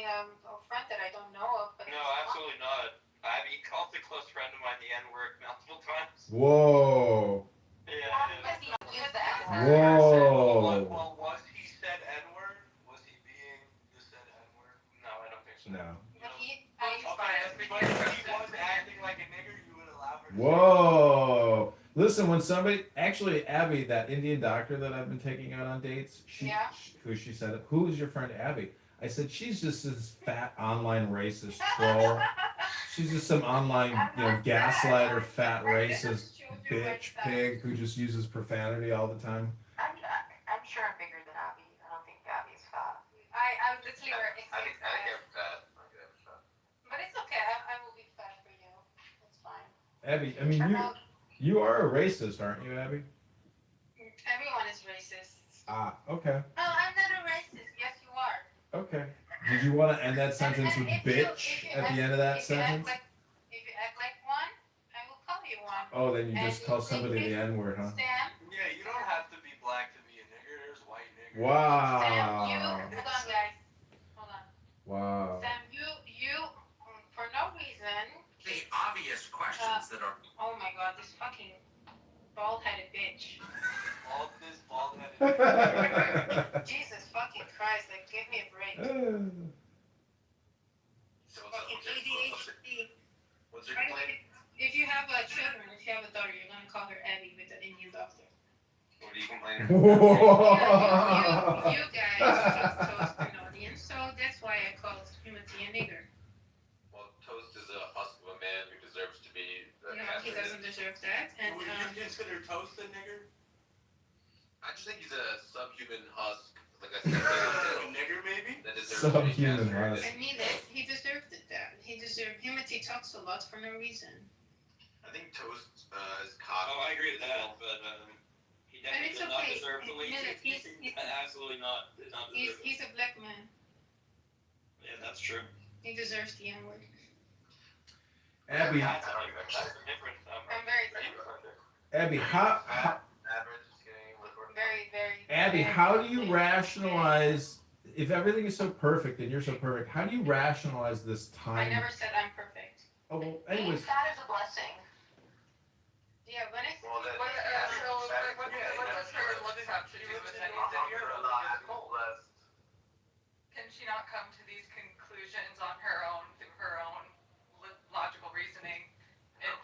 friend that I don't know of. But No, absolutely not. Abby called a close friend of mine the N-word multiple times. Whoa. Yeah. Because he used the Whoa. Well, was he said N-word? Was he being the said N-word? No, I don't think so. No. But he, Okay, but if he was acting like a nigger, you would allow her to Whoa. Listen, when somebody, actually, Abby, that Indian doctor that I've been taking out on dates, she said, who is your friend Abby? I said, she's just this fat online racist troll. She's just some online, gaslighter, fat racist bitch pig who just uses profanity all the time. I'm sure I'm bigger than Abby. I don't think Abby's fat. I literally were I think I'm fat. But it's okay. I will be fat for you. It's fine. Abby, I mean, you are a racist, aren't you, Abby? Everyone is racist. Ah, okay. No, I'm not a racist. Yes, you are. Okay. Did you want to end that sentence with bitch at the end of that sentence? If you act like one, I will call you one. Oh, then you just call somebody the N-word, huh? Sam? Yeah, you don't have to be black to be a nigger. There's white niggers. Wow. Sam, hold on, guys. Hold on. Wow. Sam, you, for no reason. The obvious questions that are. Oh my god, this fucking bald-headed bitch. This bald-headed Jesus fucking Christ, like, give me a break. Fucking ADHD. What's your complaint? If you have children, if you have a daughter, you're gonna call her Abby with the Indian doctor. What are you complaining You guys just toast an audience, so that's why I called Timothy a nigger. Well, Toast is a husk of a man who deserves to be No, he doesn't deserve that. And Would you consider Toast a nigger? I just think he's a subhuman husk, like I said. A nigger, maybe? That deserves to be Subhuman castrated. husk. I mean it. He deserved that. He deserved. Timothy talks a lot for no reason. I think Toast is cocky. Oh, I agree with that, but he definitely it's did not okay. deserve the lead. He's Absolutely not. Did not deserve it. He's a black man. Yeah, that's true. He deserves the N-word. Abby, That's the difference. I'm very thankful. Abby, how Average is getting recorded. Very, very. Abby, how do you rationalize if everything is so perfect and you're so perfect? How do you rationalize this I time? never said I'm perfect. Oh, well, anyways. That is a blessing. Yeah, when I Well, then, What does her looks have to do with anything? Can she not come to these conclusions on her own, through her own logical reasoning?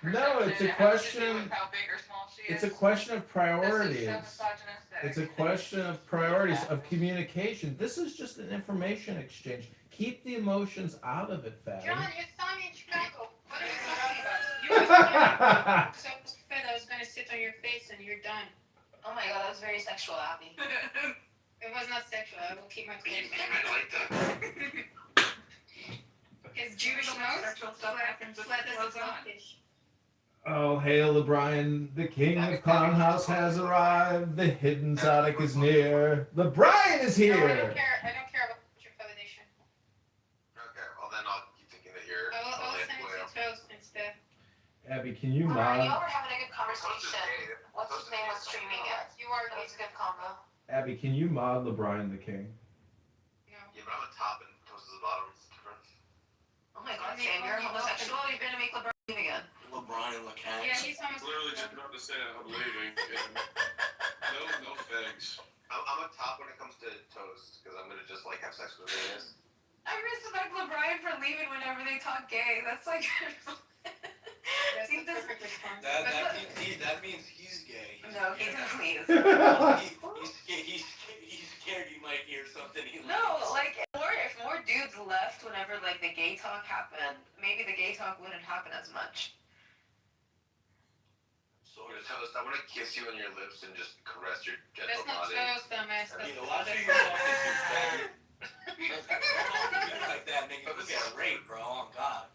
And No, it's a perception? It has to do question. with how big or small she It's is. a question of priorities. This is so misogynistic. It's a question of priorities, of communication. This is just an information exchange. Keep the emotions out of it, Fatty. John, you saw me in Chicago. What are you talking about? You were scared. So I was afraid I was gonna sit on your face and you're done. Oh my god, that was very sexual, Abby. It was not sexual. I will keep my clothes on. I like that. His Jewish nose flat as a goldfish. Oh, hail the Brian, the king of Clown House has arrived. The hidden Sonic is near. The Brian is No, I here. don't care about your validation. Okay, well then I'll keep thinking that you're. I'll send it to Toast instead. Abby, can you Y'all mod? were having a good conversation. What's his name was streaming it? You are. It was a good combo. Abby, can you mod LeBron the king? Yeah, but I'm a top and Toast is a bottom. It's different. Oh my god, Sam, you're homosexual? You're gonna make LeBron leave again. LeBron and LeCat. Yeah, he's Literally just about to say I'm leaving. No fags. I'm a top when it comes to Toast because I'm gonna just like have sex with Venus. I respect LeBron for leaving whenever they talk gay. That's like. That's the perfect response. That means he's gay. No, he definitely is. He's scared you might hear something he No, like if more dudes left whenever like the gay talk happened, maybe the gay talk wouldn't happen as much. Sort of. Toast toast. I want to kiss you on your lips and just caress your gentle That's not body. toast, dumbass. I mean, the last thing you're talking to, faggot. Don't like that, nigga. You get raped, bro. Oh, God.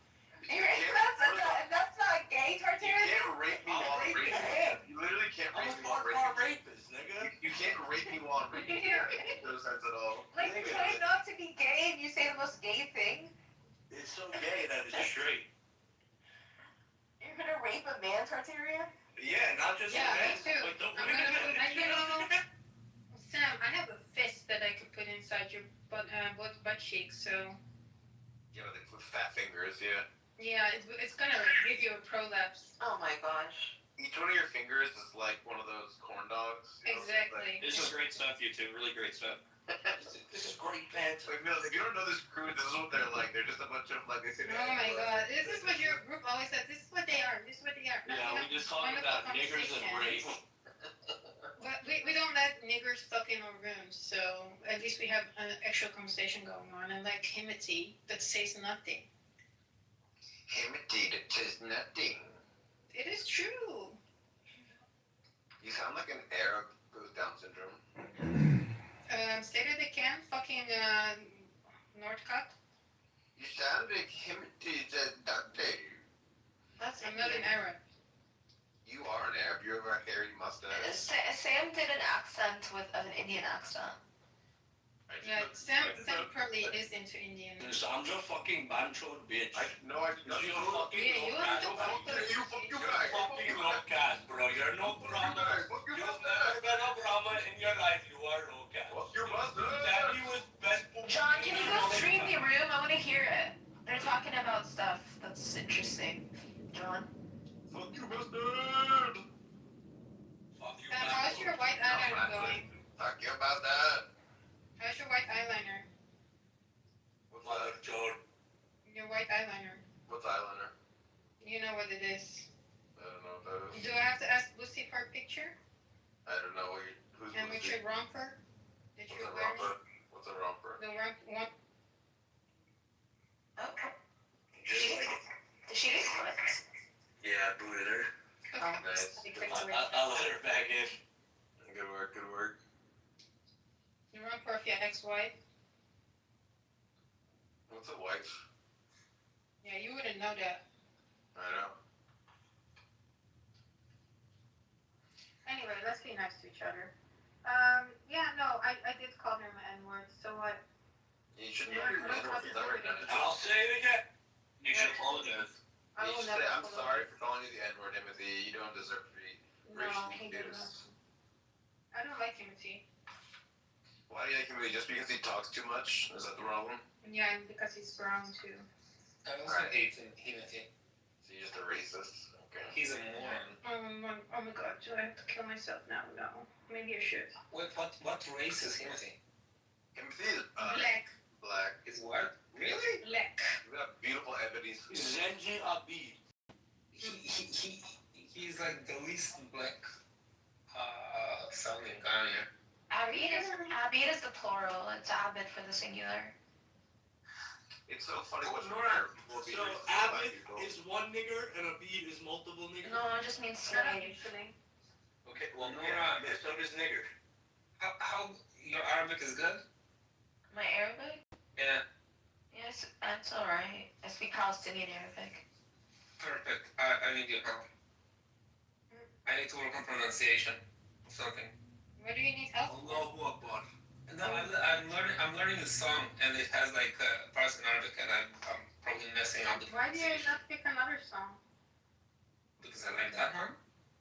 That's not gay, You Tartaria. can't rape me while I'm raping you. You literally can't I'm rape a me while I'm hardcore raping rapist, nigga. you. You can't rape me while I'm raping you. That makes no sense at all. Like, you're trying not to be gay and you say the most gay thing. It's so gay that it's straight. You're gonna rape a man, Tartaria? Yeah, not just Yeah, men. me too. Like, don't I'm gonna put Sam, I have a fist that I could put inside your butt cheeks, so Yeah, with fat fingers, yeah. yeah, it's gonna give you a prolapse. Oh my gosh. Each one of your fingers is like one of those corn dogs. You know, Exactly. This is great stuff, you two. Really great stuff. This is great, man. Like, Mills, if you don't know this crew, this is what they're like. They're just a bunch of, like, they say Oh my god, this is what your group always says. This is what they are. This is what they are. Yeah, we just talked about niggers and rape. But we don't let niggers stuck in our rooms, so at least we have an actual conversation going on. And like Himothy that says nothing. Himothy that says nothing. It is true. You sound like an Arab with Down syndrome. Say that again. Fucking Nordcup. You sound like Himothy that nothing. I'm not an Arab. You are an Arab. You have a hairy mustache. Sam did an accent with an Indian accent. Yeah, Sam probably is into Indian. Sandra fucking bancho bitch. No, I You're fucking you guys. fucking outcast, bro. You're no Brahma. You've never been a Brahma in your life. You are outcast. You bastard. Daddy was best. John, can you go stream the room? I want to hear it. They're talking about stuff that's interesting. John. Fuck you, bastard. Fuck you, Sam, how's your white eyeliner going? Fuck you, bastard. How's your white eyeliner? What's that? John. Your white eyeliner. What's eyeliner? You know what it is. I don't know what that is. Do I have to ask Lucy for a picture? I don't know who's And with your romper? Did What's you a wear romper? What's a romper? the one? Okay. Just like Did she get clipped? yeah, booted her. Oh, Nice. I'll let her back in. Good work, good work. The romper of your ex-wife? What's a wife? Yeah, you wouldn't know that. I know. Anyway, let's be nice to each other. Yeah, no, I did call him an N-word, so what? You shouldn't have never done it. I'll say it again. You should apologize. I You will should never say, I'm apologize. sorry for calling you the N-word, Timothy. You don't deserve to be No, racially he did not. confused. I don't like Timothy. Why do you like him? Just because he talks too much? Is that the problem? Yeah, and because he's brown too. I also hate Himothy. So you're just a racist? Okay. He's a moron. Oh my god, do I have to kill myself now? No. Maybe I should. What race is Himothy? Timothy is Black. black. Is what? Really? Black. He's got beautiful ebony skin. Zenji Abid. He's like the least black sounding guy here. Abid is the plural. It's Abid for the singular. It's so funny what Nora, people be so racist about Abid people. is one nigger and Abid is multiple niggers? No, it just means slave. Okay, well, Nora, so this nigger. How your Arabic is good? My Arabic? Yeah, Yes, that's alright. I speak Palestinian Arabic. perfect. I need your help. I need to work on pronunciation. Something. What do you need help? Allahu Akbar. No, I'm learning the song, and it has like parts in Arabic, and I'm probably messing up Why do you not pick another song? because I like that one.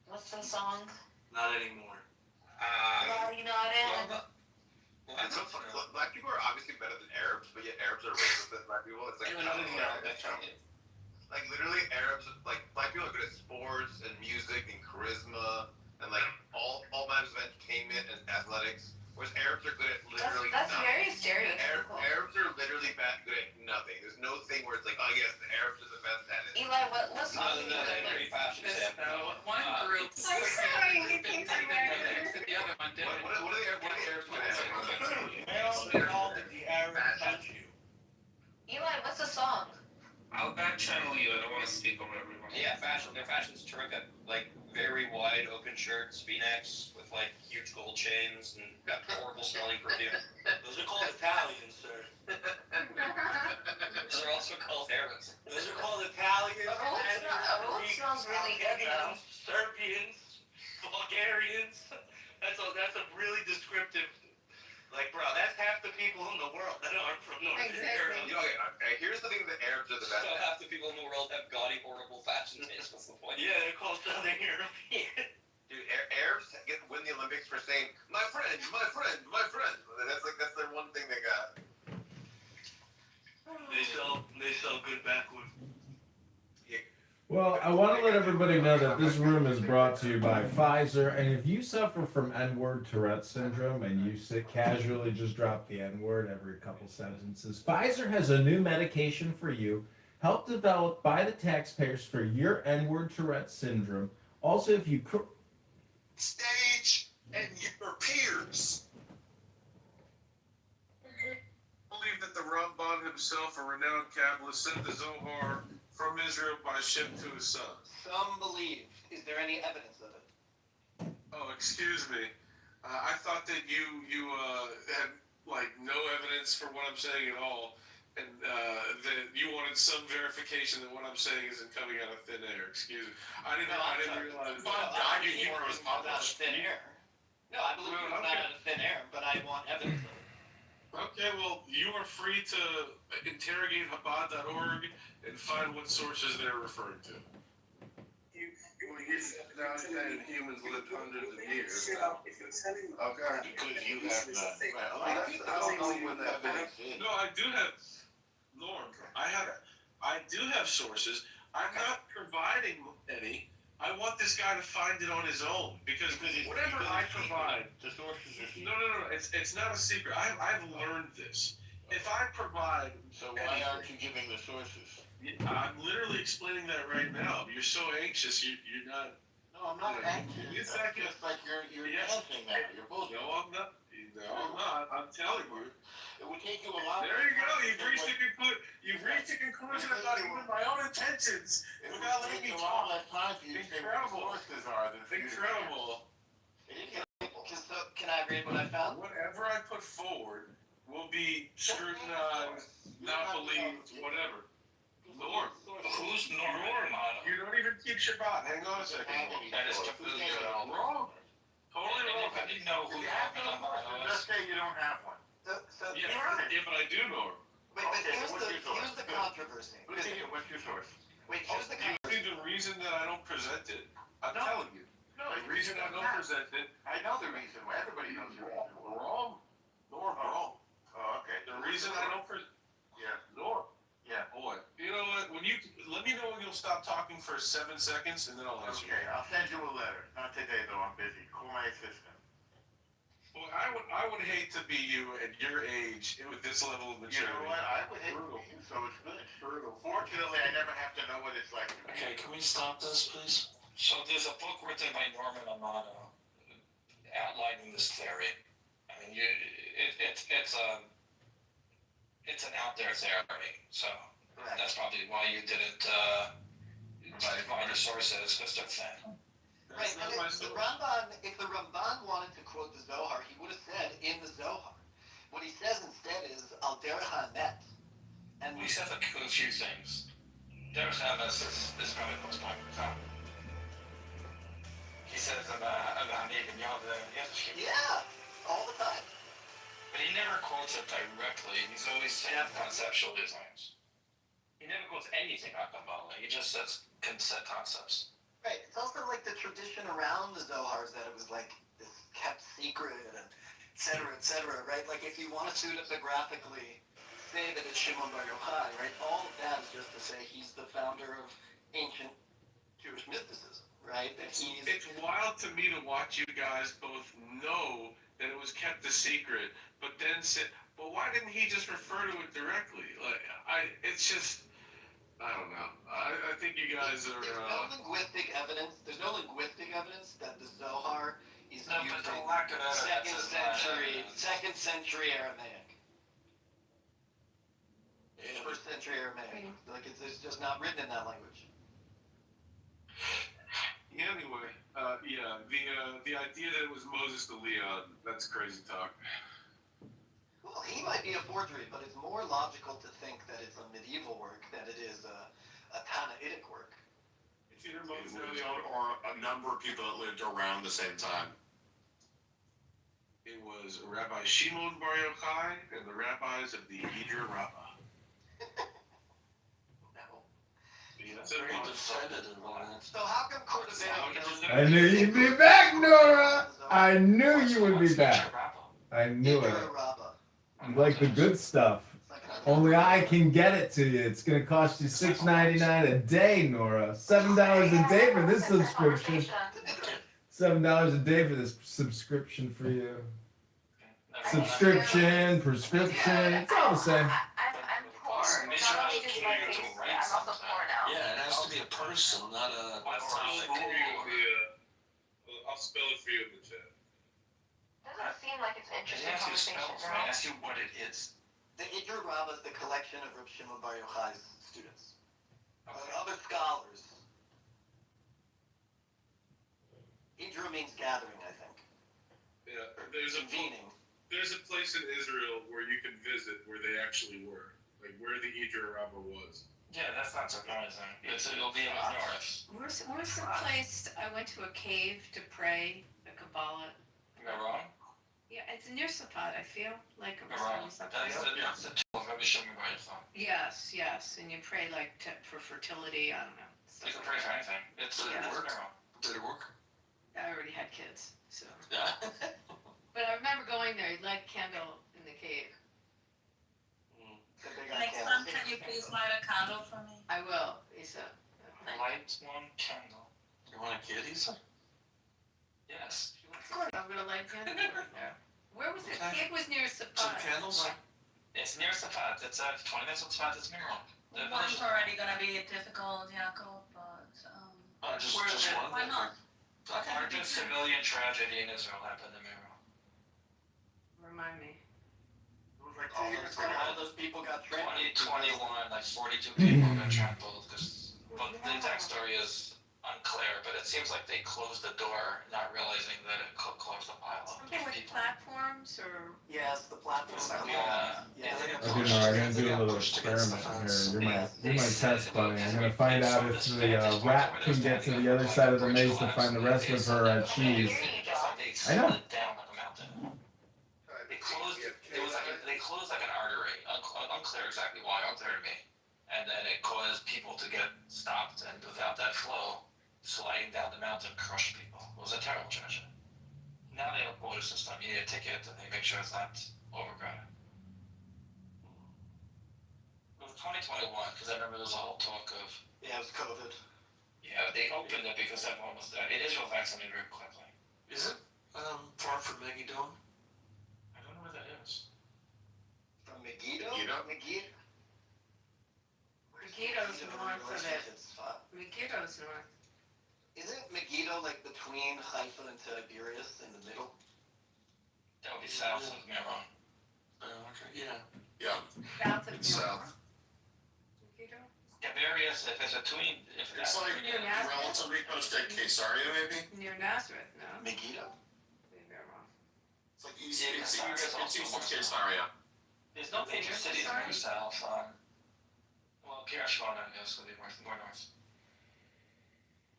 What's the song? Not anymore. Well, you know it. Well, It's so funny. Look, black people are obviously better than Arabs, but yet Arabs are racist than black people. It's like like literally Arabs, like black people are good at sports and music and charisma and like all matters of entertainment and athletics, whereas Arabs are good at literally That's nothing. very stereotypical. Arabs are literally good at nothing. There's no thing where it's like, oh yes, the Arabs are the best at it. Eli, what song do you they're like? pretty fashion. One group. I'm sorry, you think I'm wearing The other one didn't. What are the Arabs good at? How did the Arab touch you? Eli, what's the song? I'll back channel you. I don't want to speak over everyone. Yeah, fashion. Their fashion's It's terrific. Like very wide open shirts, V-necks with like huge gold chains and got horrible smelling perfume. Those are called Italians, sir. Those are also called Arabs. Those are called Italians. Old smells really good though. Serbians, Bulgarians. That's a really descriptive. Like, bro, that's half the people in the world that aren't from Northern Europe. You know, okay, here's the thing: the Arabs are the best. So half the people in the world have gaudy, horrible fashion taste. What's the point? Yeah, they're called Southern European. Dude, Arabs win the Olympics for saying "my friend, my friend, my friend." That's their one thing they got. They sell good backwood. Well, I want to let everybody know that this room is brought to you by Pfizer, and if you suffer from N-word Tourette syndrome and you casually just drop the N-word every couple sentences, Pfizer has a new medication for you, helped developed by the taxpayers for your N-word Tourette syndrome. Also, if you Stage and your peers. Believe that the Ramban himself, a renowned Kabbalist, sent the Zohar from Israel by ship to his son. Some believe. Is there any evidence of it? Oh, excuse me. I thought that you had like no evidence for what I'm saying at all, and that you wanted some verification that what I'm saying isn't coming out of thin air. Excuse me. I didn't realize. I believe it was not out of thin air. No, I believe it was not out of thin air, but I want evidence of it. Okay, well, you are free to interrogate Chabad.org and find what sources they're referring to. Now saying humans lived hundreds of years. Okay. Because you have none. I don't know when that evidence is. No, I do have, Norm. I do have sources. I'm not providing any. I want this guy to find it on his own because whatever I provide, the sources are. no. It's not a secret. I've learned this. If I provide, So why aren't you giving the sources? I'm literally explaining that right now. You're so anxious. You're not. No, I'm not anxious. You It's think just like you're Yes. dancing now. You're bullshit. No, I'm not. No, I'm not. I'm telling you. It would take you a lot. There you go. You've reached a conclusion about even my own intentions It would without letting take me a lot talk. less time for you to say what the sources are than for you to Incredible. Can I read what I found? Whatever I put forward will be scrutinized, not believed, whatever. Norm. Who's Norm Romano? You don't even keep Shabbat. Hang on a second. That is completely wrong. Wrong. Totally wrong. I didn't know who Norman Romano Just is. say you don't have one. So Yeah, but I do know her. Wait, but Okay, here's what's the your source? here's the controversy. What's your source? Wait, here's the You see the reason that I don't present it? I'm No. telling you. No, The reason I don't present it, I know the reason. Everybody knows the reason. wrong. Norm, wrong. Oh, okay. The reason I don't present, Yeah. Norm. Yeah. Boy, you know what? Let me know when you'll stop talking for 7 seconds, and then I'll answer you. Okay, I'll send you a letter. Not today though. I'm busy. Call my assistant. Well, I would hate to be you at your age with this level of You maturity. know what? I would hate to Brutal. be you, so it's good. Brutal. Fortunately, I never have to know what it's like to be. Okay, can we stop this, please? So there's a book written by Norman Romano outlining this theory. I mean, it's an out there theory, so that's probably why you didn't find your sources, because they're thin. Right, and if the Ramban wanted to quote the Zohar, he would have said in the Zohar. What he says instead is Al Derech HaEmet. And He says a few things. Derech HaEmet is probably the most popular. He says about Hamid and Yahweh, yeah, all the time. but he never quotes it directly. He's always saying conceptual designs. He never quotes anything about Kabbalah. He just says concepts. Right, it's also like the tradition around the Zohar is that it was like this kept secret and et cetera, right? Like if you want to pseudepigraphically say that it's Shimon Bar Yochai, right? All of that is just to say he's the founder of ancient Jewish mysticism, right? That he's... It's wild to me to watch you guys both know that it was kept a secret, but then say, but why didn't he just refer to it directly? Like, it's just, I don't know. I think you guys are. There's no linguistic evidence. There's no linguistic evidence that the Zohar is No, but the lack of evidence second century Aramaic. First century Aramaic. Like it's just not written in that language. Yeah, the idea that it was Moses to Leon, that's crazy talk. Well, he might be a forgery, but it's more logical to think that it's a medieval work than it is a Tannaitic work. It's either Moses It or was, Leon. or a number of people that lived around the same time. It was Rabbi Shimon Bar Yochai and the rabbis of the Idra Rabbah. Yeah, that's Very it. defended and all that. So how come Cordovero? I knew you'd be back, Nora. I knew you would be back. I knew it. You like the good stuff. Only I can get it to you. It's gonna cost you $6.99 a day, Nora. $7 a day for this subscription. $7 a day for this subscription for you. Subscription, prescription, it's all the same. I'm poor. Not only just my face, I'm also poor now. Yeah, it has to be a person, not a. I'll spell it for you in the chat. Doesn't seem like it's an interesting It has to conversation, spell. right? Ask you what it is. The Idra Rabbah is the collection of Reb Shimon Bar Yochai's students. Other scholars. Idra means gathering, I think. Yeah, there's a Convening. There's a place in Israel where you can visit where they actually were, like where the Idra Rabbah was. Yeah, that's not surprising. It'll be in the north. Where's the place I went to a cave to pray, the Kabbalah? Am I wrong? Yeah, it's near Safad, I feel like it Am was I wrong? on Safad. That's the tomb of Rabbi Shimon Bar Yochai. Yes, and you pray like for fertility. I don't know. You can pray for anything. It's Did it it's work? normal. Did it work? I already had kids, so. Yeah. But I remember going there, light a candle in the cave. Next time, can you please light a candle for me? I will, Isa. Light one candle. You want a kid, Isa? Yes. Of course, I'm gonna light a candle there. Where was it? Okay. It was near Some Safad. candles? It's near Safad. It's 20 minutes from Safad. It's near Rome. The One's village. already gonna be difficult, Jacob, but Just Where is it? one. why not? The largest civilian tragedy in Israel happened in Miro. Remind me. All those people got trampled. 2021, like 42 people got trampled. But the exact story is unclear, but it seems like they closed the door, not realizing that it closed the pile of Something with people. platforms or. Yes, the platforms. Yeah. Yeah. Okay, Nora, I'm gonna do a little experiment here. You're my test bunny. I'm gonna find out if the rat can get to the other side of the maze to find the rest of her cheese. I know. Down on the mountain. They closed. It was like they closed like an artery. Unclear exactly why. Unclear to me. And then it caused people to get stopped, and without that flow, sliding down the mountain crushed people. It was a terrible tragedy. Now they have a quota system. You need a ticket, and they make sure it's not overcrowded. It was 2021 because I remember there was a whole talk of. Yeah, it was COVID. Yeah, they opened it because everyone was there. It is real vaccinated very quickly. Is it far from Megiddo? I don't know where that is. From Megiddo? Megiddo? Megiddo's north of it. Megiddo's north. Isn't Megiddo like between Haifa and Tiberias in the middle? That would be south of Meron. Okay, yeah. Yeah, South of it's south. Megiddo? Tiberias, if it's between, if It's like Near Nazareth? relatively close to Caesarea, maybe? Near Nazareth, no? Megiddo? Maybe I'm wrong. It's like east, Yeah, it's Caesarea is east also of Caesarea. there's no major cities in the south. Well, Kiryat Shmona is going to be more north.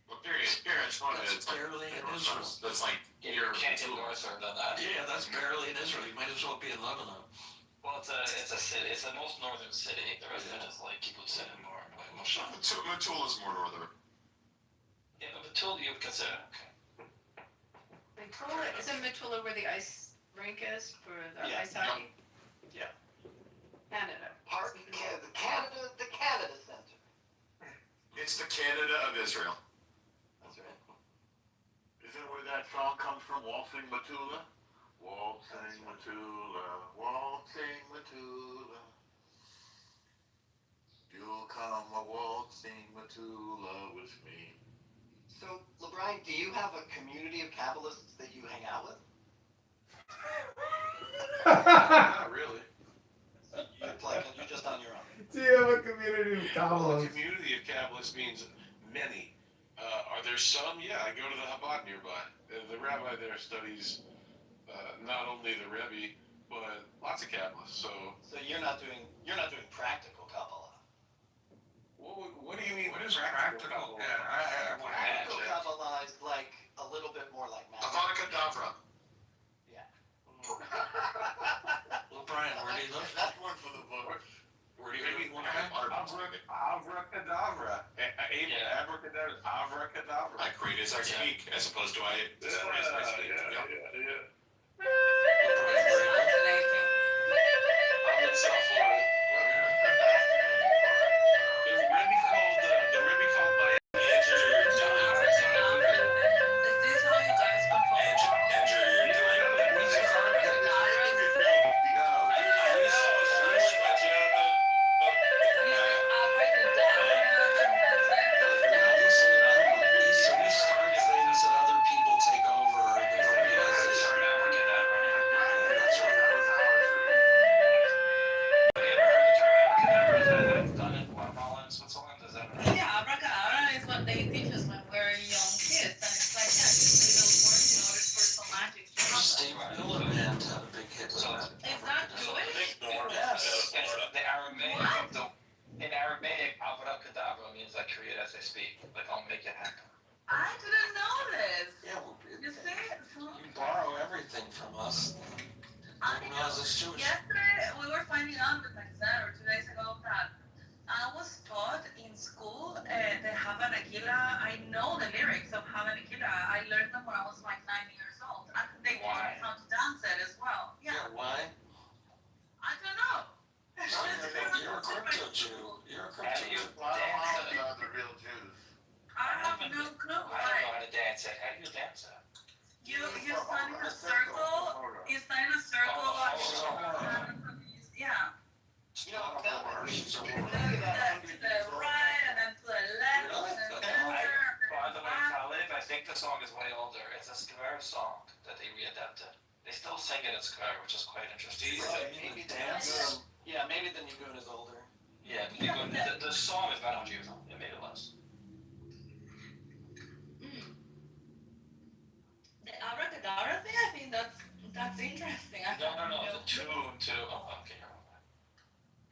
Well, period, it's not, That's it's like, barely in Israel. that's like You near. can't do norther than that. Yeah, that's barely in Israel. You might as well be in Lebanon. Well, it's a city. It's the most northern city. The rest of it is like Kibbutz and more like Moshe. Metula is more northern. Yeah, but Betul you would consider. Okay. Metula, isn't Metula where the ice rink is for the Yeah. ice hockey? Yeah. Canada. The Canada Center. It's the Canada of Israel. That's right. Isn't where that song comes from, Waltzing Metula? Waltzing Metula, waltzing Metula. You'll come a waltzing Metula with me. So, LeBron, do you have a community of Kabbalists that you hang out with? Not really. You're just on your own. Do you have a community of Well, a Kabbalists? community of Kabbalists means many. Are there some? Yeah, I go to the Chabad nearby. The rabbi there studies not only the Rebbe, but lots of Kabbalah. So you're not doing practical Kabbalah. what do you mean? What is practical? Yeah, I want to add Practical that. Kabbalah is like a little bit more like math. Avada Kedavra. Yeah. Well, Brian, where do you live? That's one for the book. Where do you live, one guy? Abracadabra. Abracadabra. Abracadabra. I create as I speak, as opposed to I destroy as I speak. Yep. I'm in South Florida. The Rebbe called Miami. We start things that other people take over. They don't realize it. That's right. Done in Guatemala and Switzerland, is that right? Yeah, abracadabra is what they teach us when we're young kids, and it's like, yeah, just little words in order for some magic to happen. Steve Miller Band had a big hit with that. Is that Jewish? Yes. The Aramaic in Aramaic, abracadabra means I create as I speak. Like I'll make it happen. I didn't know this. Yeah, well, You see? So, you borrow everything from us. I Didn't know. realize it's Jewish. Yesterday, we were finding out with my son, or 2 days ago, that I was taught in school the Hava Nagila. I know the lyrics of Hava Nagila. I learned them when I was like 9 years old. And they taught me how to dance it as well. Yeah, why? I don't know. You're a crypto Jew. You're a crypto Jew. The real Jews. I have no clue. I don't know how to dance it. How do you dance it? You stand in a circle. You stand in a circle. Yeah. You know, She's a To the right and then to the left and then center. By the way, Talib, I think the song is way older. It's a Skver song that they readapted. They still sing it in Skver, which is quite interesting. Maybe dance. yeah, maybe the Nigun is older. Yeah, the song is about 100 years old. It made it less. The abracadabra thing, I think that's interesting. No, the tune to. Oh, okay.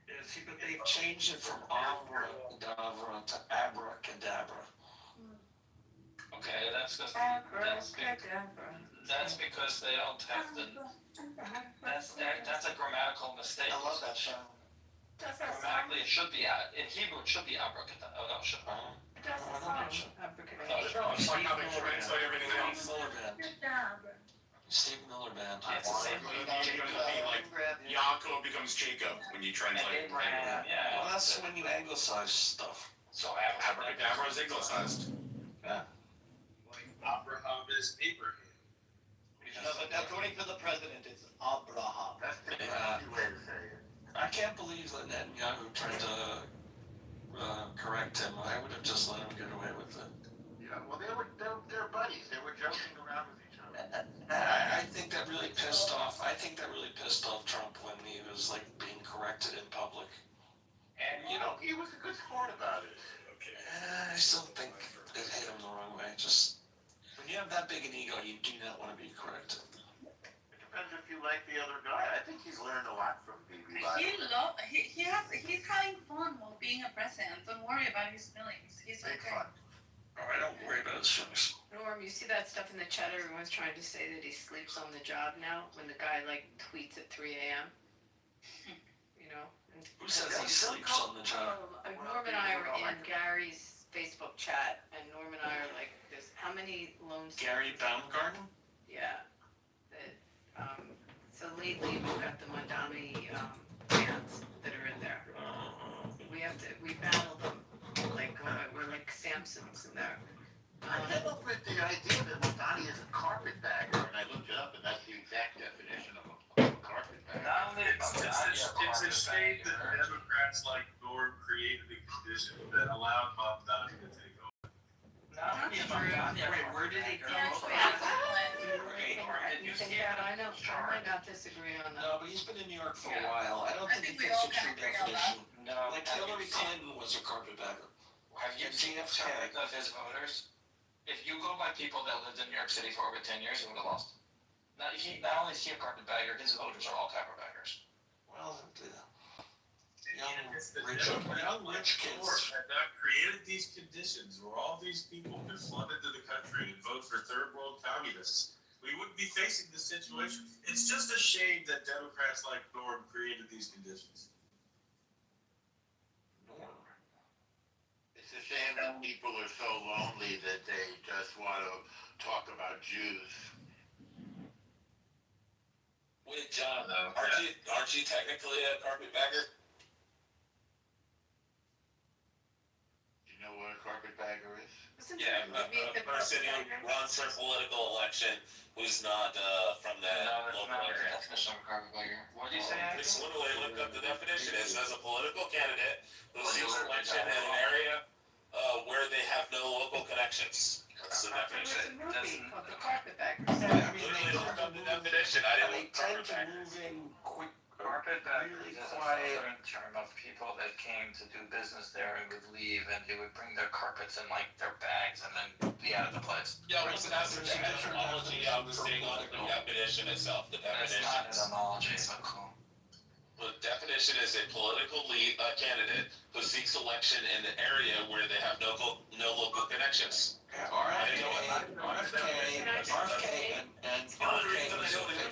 Yeah, see, but they've changed it from abracadabra to abracadabra. Okay, that's because they don't have the. That's a grammatical mistake. I love that show. Grammatically, it should be in Hebrew. It should be abracadabra. Oh no, it should. No, it's like how they translate everything else. Miller Band. Steve Miller Band. Yeah, it's the same way. It's gonna be like Yaakov becomes Jacob when you translate. Abraham, yeah. Well, that's when you anglicize stuff. So Abracadabra is anglicized. Yeah. Like Abraham is Abraham. No, but according to the president, it's Abraham. That's the Yeah. easy way to say it. I can't believe that Netanyahu tried to correct him. I would have just let him get away with it. Yeah, well, they're buddies. They were joking around with each other. I think that really pissed off. I think that really pissed off Trump when he was like being corrected in public. And you know, he was a good sport about it. Okay. I still think it hit him the wrong way. Just when you have that big an ego, you do not want to be corrected. It depends if you like the other guy. I think he's learned a lot from Bibi. He's having fun while being a president. Don't worry about his feelings. He's Big okay. fun. Oh, I don't worry about his feelings. Norm, you see that stuff in the chat? Everyone's trying to say that he sleeps on the job now when the guy like tweets at 3 a.m. You know? And Who says he sleeps on the job? Norm and I were in Gary's Facebook chat, and Norm and I are like, "This how many loans?" Gary Baumgarten? Yeah. So lately we've got the Mandami fans that are in there. We battle them like we're like Samsons in there. I came up with the idea that Madani is a carpetbagger, and I looked it up, and that's the exact definition of a carpetbagger. It's a shame that the Democrats like Norm created a condition that allowed Mamdani to take over. Wait, where did he go? You think that I might not disagree on that. No, but he's been in New York for a while. I don't think he fits the true definition. No. Like Hillary Clinton was a carpetbagger. Have you seen a picture of his voters? If you go by people that lived in New York City for over 10 years, you would have lost. Not only is he a carpetbagger, his voters are all carpetbaggers. Well, young rich kids. Had not created these conditions where all these people could flood into the country and vote for third world communists, we wouldn't be facing this situation. It's just a shame that Democrats like Norm created these conditions. It's a shame that people are so lonely that they just want to talk about Jews. Wait, John, aren't you technically a carpetbagger? You know what a carpetbagger is? Yeah, a person who runs for political election who's not from that local area. Definition of a carpetbagger. What did you say? It's literally looked up the definition. It says a political candidate who seeks election in an area where they have no local connections. That's the definition. There's a movie called The Carpetbaggers. Literally looked up the definition. I didn't They look tend to carpetbaggers. move in quick, Carpetbaggers really is a quiet. southern term of people that came to do business there and would leave, and they would bring their carpets in like their bags and then be out of the place. Yeah, what's the etymology? I'm staying on the definition itself. The It's definition. not etymology, but cool. The definition is a political candidate who seeks election in an area where they have no local connections. RFK and RFK was a There famous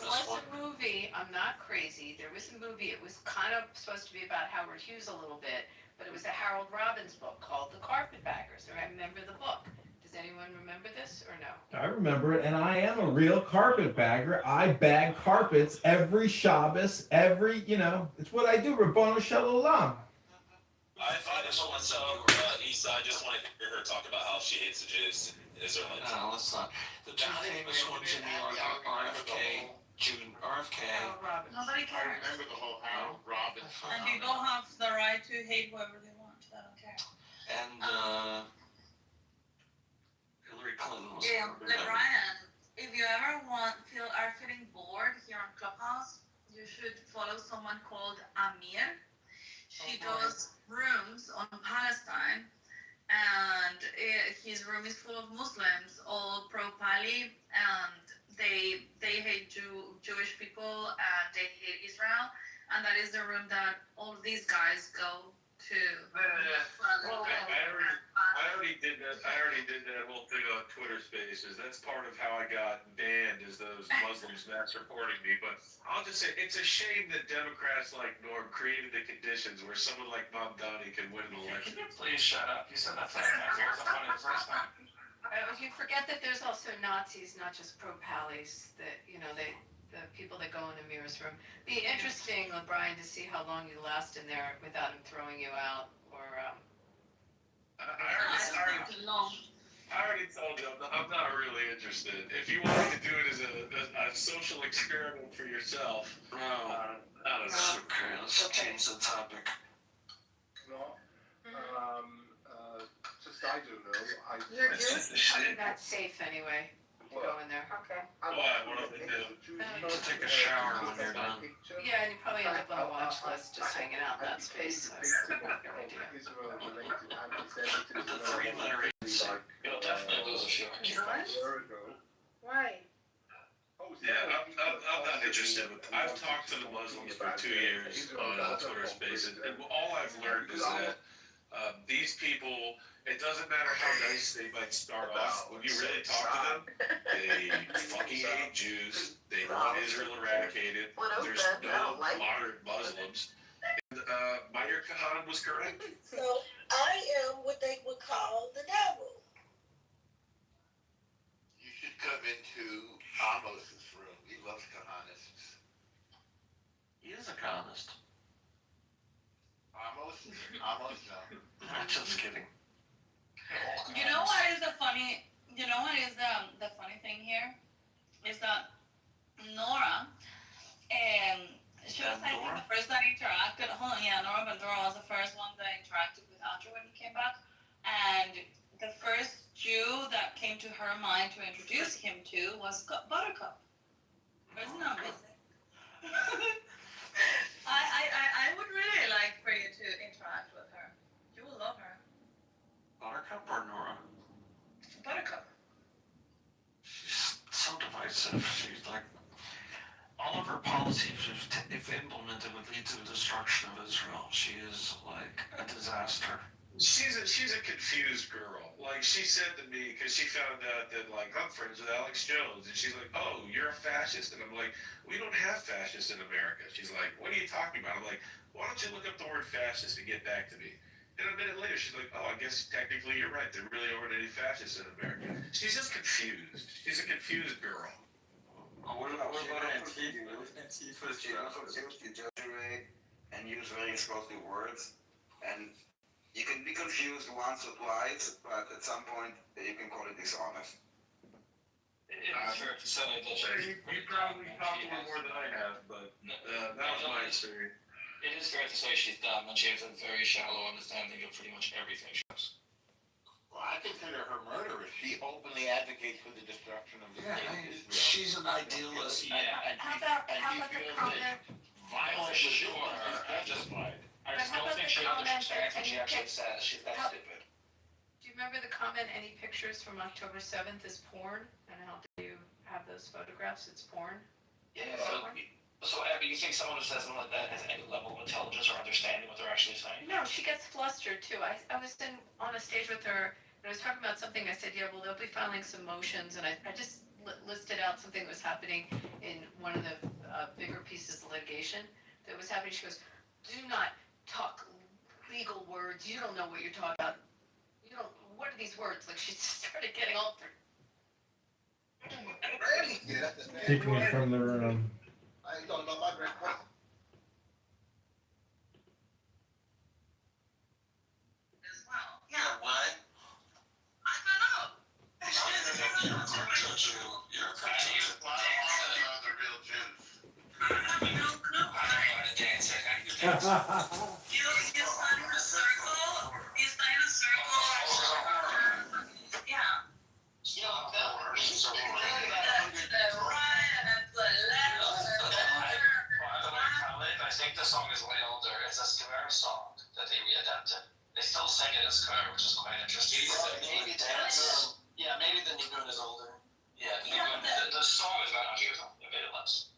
was one. a movie, I'm not crazy, there was a movie, it was kind of supposed to be about Howard Hughes a little bit, but it was a Harold Robbins book called The Carpetbaggers, and I remember the book. Does anyone remember this or no? I remember it, and I am a real carpetbagger. I bag carpets every Shabbos, it's what I do, Rabbanu Shalom. I find this one so Issa, I just want to hear her talk about how she hates the Jews and Israelites. No, let's not. The two famous ones in New York are RFK, Nobody cares. remember the whole Harold Robbins. And people have the right to hate whoever they want. I don't care. and Hillary Clinton was. Yeah, Brian, if you ever are feeling bored here on Clubhouse, you should follow someone called Amir. She does rooms on Palestine, and his room is full of Muslims, all pro-Pali, and they hate Jewish people, and they hate Israel, and that is the room that all of these guys go to. I already did that. I already did that whole thing on Twitter Spaces. That's part of how I got banned, is those Muslims mass reporting me. But I'll just say it's a shame that Democrats like Norm created the conditions where someone like Mamdani can win an election. Can you please shut up? You said that 5 times. It wasn't funny the first time. You forget that there's also Nazis, not just pro-Palis, that, the people that go in Amir's room. Be interesting, Brian, to see how long you last in there without him throwing you out, or, I already told you I'm not really interested. If you wanted to do it as a social experiment for yourself, I don't know. Okay, let's change the topic. No, just I don't know. You're Jewish? I think that's safe anyway, to go in there. Okay. What do they do? Take a shower when you're done. Yeah, and you probably end up on a watch list, just hanging out in that space. So it's a good idea. The three literates. You'll definitely lose a few extra points. Why? Yeah, I'm not interested. I've talked to the Muslims for 2 years on Twitter Spaces, and all I've learned is that these people, it doesn't matter how nice they might start off, when you really talk to them, they fucking hate Jews, they want Israel eradicated, there's no modern Muslims, and Meir Kahan was correct. So I am what they would call the devil. You should come into Amos's room. He loves Kahanists. He is a Kahanist. Amos, no. I'm just kidding. You know what is the funny thing here? Is that Nora, she was, I think, the first that interacted. Nora Bandura was the first one that interacted with Andrew when he came back. And the first Jew that came to her mind to introduce him to was Buttercup. Isn't that amazing? I would really like for you to interact with her. You will love her. Buttercup or Nora? Buttercup. aggressive. She's like, all of her policies, if implemented, would lead to the destruction of Israel. She is like a disaster. She's a confused girl. Like, she said to me, because she found out that, like, I'm friends with Alex Jones, and she's like, oh, you're a fascist. And I'm like, we don't have fascists in America. She's like, what are you talking about? I'm like, why don't you look up the word fascist and get back to me? And a minute later, she's like, oh, I guess technically you're right. There really aren't any fascists in America. She's just confused. She's a confused girl. What about Antifa? Antifa exaggerate and use very explosive words, and you can be confused once or twice, but at some point you can call it dishonest. It's fair to say that You probably talked a little more than I have, but that was my experience. it is fair to say she's dumb, and she has a very shallow understanding of pretty much everything she does. Well, I consider her murderous. She openly advocates for the destruction of the state of Israel. She's an idealist. And How about she the feels comment? that violence is Sure. justified. I But just how don't about think the she comment understands that what she any actually pic- says. She's that how- stupid. Do you remember the comment, any pictures from October 7th is porn? And how do you have those photographs? It's porn? Yeah, so Abby, you think someone who says something like that has any level of intelligence or understanding what they're actually saying? No, she gets flustered too. I was on a stage with her and I was talking about something. I said, yeah, well, they'll be filing some motions. And I just listed out something that was happening in one of the bigger pieces of litigation that was happening. She goes, do not talk legal words. You don't know what you're talking about. You don't, what are these words? Like she just started getting all Kick me from the room. I ain't talking about my great question. As well. Yeah, why? I don't know. You're a crypto Jew. You're a crypto Jew. The real Jews. I have no clue. I don't know how to dance. How do you dance? You start in a circle. You start in a circle. Yeah. You know, To the right and then to the left. by the way, Khalid, I think the song is way older. It's a Skver song that they readapted. They still sing it as Skver, which is quite interesting. Maybe dance. Yeah, maybe the Nigun is older. Yeah, the song is about 100 years old, a bit less.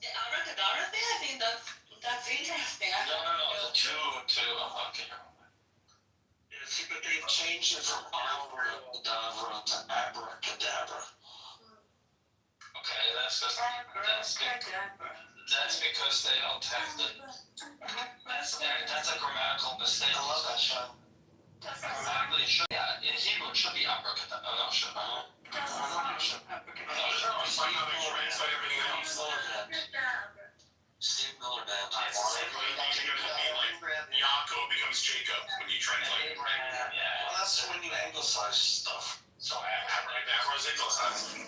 The abracadabra thing, I think that's interesting. I don't No, the two, okay. See, but they've changed it from abracadabra to abracadabra. Okay, that's because they don't have the. That's a grammatical mistake. I love that show. Grammatically, it should, yeah, in Hebrew it should be abracadabra. Oh, no, it should. No, it should. Translate everything else. Steve Miller Band. It's the same way you think of it being like Yaakov becomes Jacob when you translate it, right? Yeah. Well, that's when you anglicize stuff. So Abraham is Anglicized.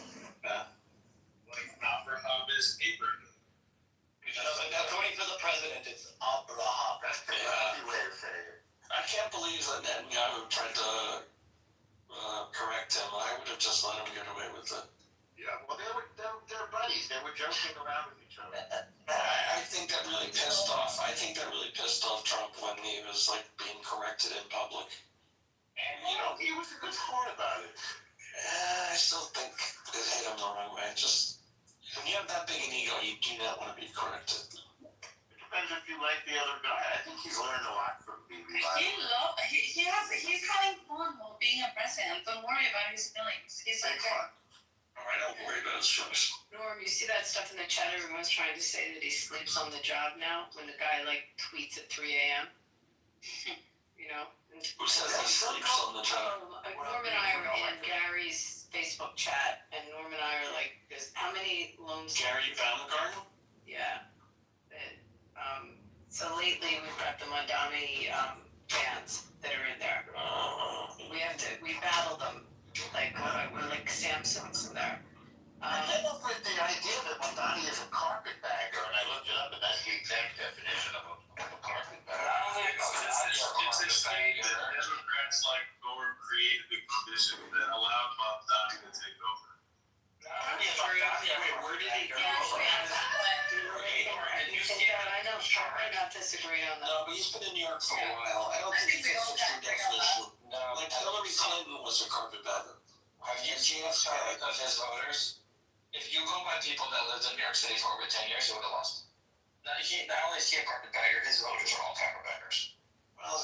Like Abraham is Abraham. According to the president, it's Abraham. That's the easy way to say it. I can't believe that Netanyahu tried to correct him. I would have just let him get away with it. Yeah, well, they're buddies. They were joking around with each other. I think that really pissed off. I think that really pissed off Trump when he was like being corrected in public. And you know, he was a good sport about it. I still think it hit him the wrong way. Just when you have that big an ego, you do not want to be corrected. It depends if you like the other guy. I think he's learned a lot from BB. He's having fun while being a president. Don't worry about his feelings. He's like that. I don't worry about his choice. Norm, you see that stuff in the chat? Everyone's trying to say that he sleeps on the job now when the guy like tweets at 3 a.m. You know? Who says he sleeps on the job? Norm and I are in Gary's Facebook chat, and Norm and I are like, there's how many loans? Gary Baumgarten? Yeah. So lately we've got the Mondami fans that are in there. We battle them like we're like Samsons in there. I came up with the idea that Mondani is a carpetbagger, and I looked it up, and that's the exact definition of a carpetbagger. It's a state that Democrats like Gore created the condition that allowed Mamdani to take over. Wait, where did he go? I not disagree on that. No, but he's been in New York for a while. I don't think he fits the true definition. Like Hillary Clinton was Mr. Carpetbagger. Have you seen the chart of his voters? If you go by people that lived in New York City for over 10 years, he would have lost. Not only is he a carpetbagger, his voters are all carpetbaggers. Well,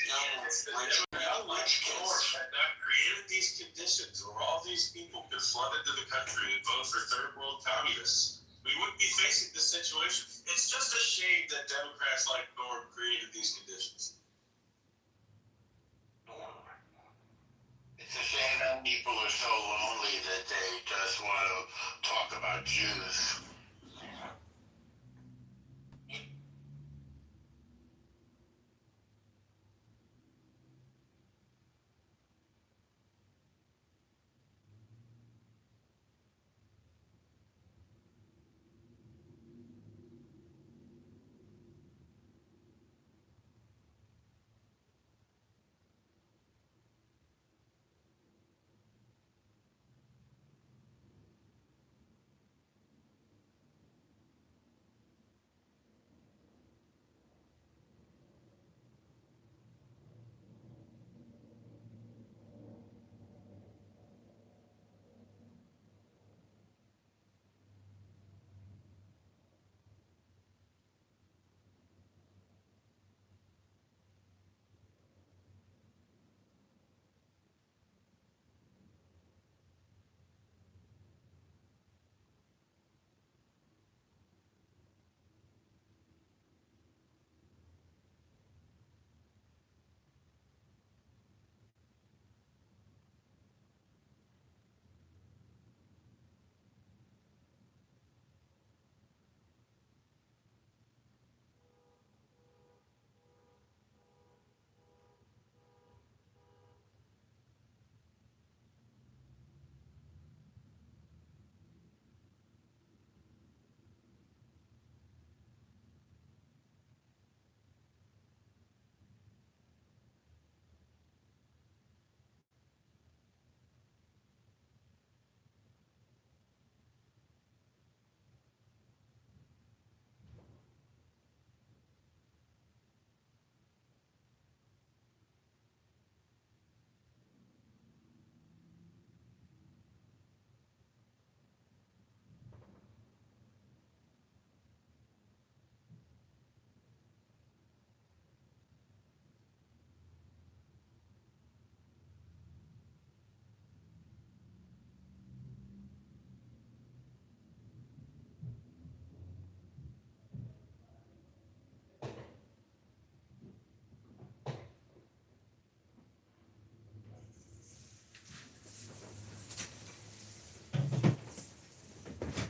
young rich kids had not created these conditions where all these people could flood into the country and vote for third world communists, we wouldn't be facing this situation. It's just a shame that Democrats like Norm created these conditions. It's a shame that people are so lonely that they just want to talk about Jews.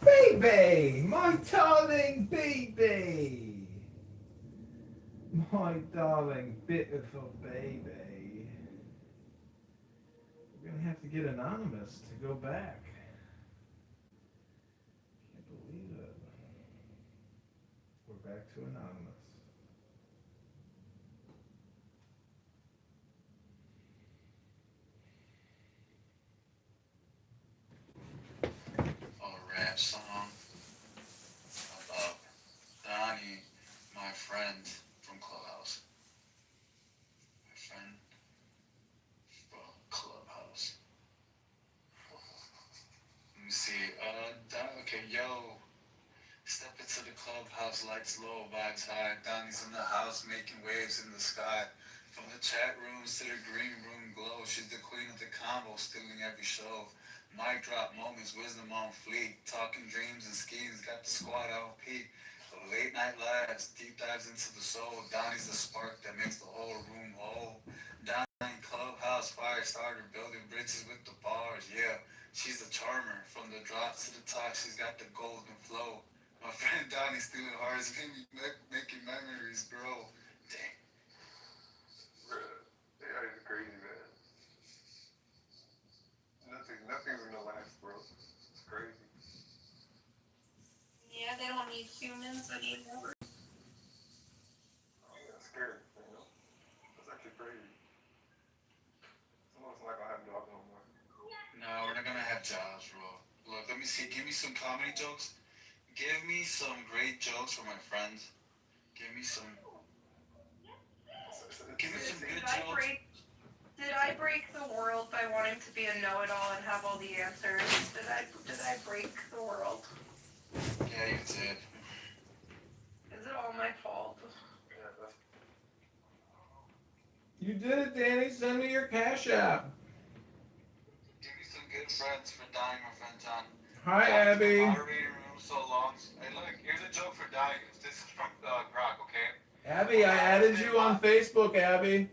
Baby! My darling baby! My darling beautiful baby. We're gonna have to get Anonymous to go back. Can't believe it. We're back to Anonymous. A rap song about Donnie, my friend from Clubhouse. My friend from Clubhouse. Let me see. Okay, yo. Step into the clubhouse, lights low, vibes high. Donnie's in the house, making waves in the sky. From the chat rooms to the green room glow. She's the queen of the combo, stealing every show. Mic drop moments, wisdom on fleek. Talking dreams and schemes, got the squad out peak. Late night laughs, deep dives into the soul. Donnie's the spark that makes the whole room whole. Donnie clubhouse, fire starter, building bridges with the bars. Yeah, she's the charmer. From the drops to the top, she's got the golden flow. My friend Donnie stealing hearts, making memories grow. Dang. Bruh, AI is crazy, man. Nothing's gonna last, bro. It's crazy. Yeah, they don't need humans anymore. I got scared, you know? That's actually crazy. Someone's not gonna have jobs no more. No, we're not gonna have jobs, bro. Look, let me see. Give me some comedy jokes. Give me some great jokes for my friends. Give me some good jokes. Did I break a know-it-all and have all the answers. Did I break the world? Yeah, you did. Is it all my fault? You did it, Danny. Send me your Cash App. Give me some good friends for Donnie, my friend John. Hi, John's Abby. been moderating rooms so long. Hey, look, here's a joke for Donnie. This is from Grok, okay? Abby, I added you on Facebook, Abby.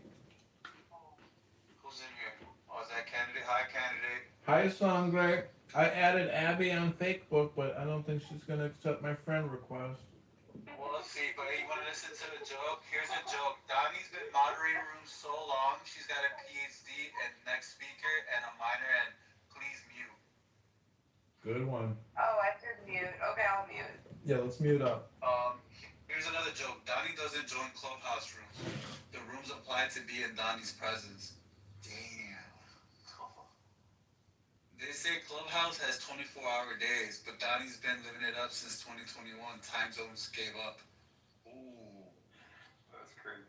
Who's in here? Oh, is that candidate? Hi, candidate. Hi, Sangre. I added Abby on Facebook, but I don't think she's gonna accept my friend request. Well, let's see, but you want to listen to the joke? Here's a joke. Donnie's been moderating rooms so long, she's got a PhD in next speaker and a minor in please mute. Good one. Oh, I did mute. Okay, I'll mute. Yeah, let's mute up. Here's another joke. Donnie doesn't join clubhouse rooms. The rooms apply to be in Donnie's presence. Damn. They say Clubhouse has 24-hour days, but Donnie's been living it up since 2021. Time zones gave up. Ooh. That's crazy.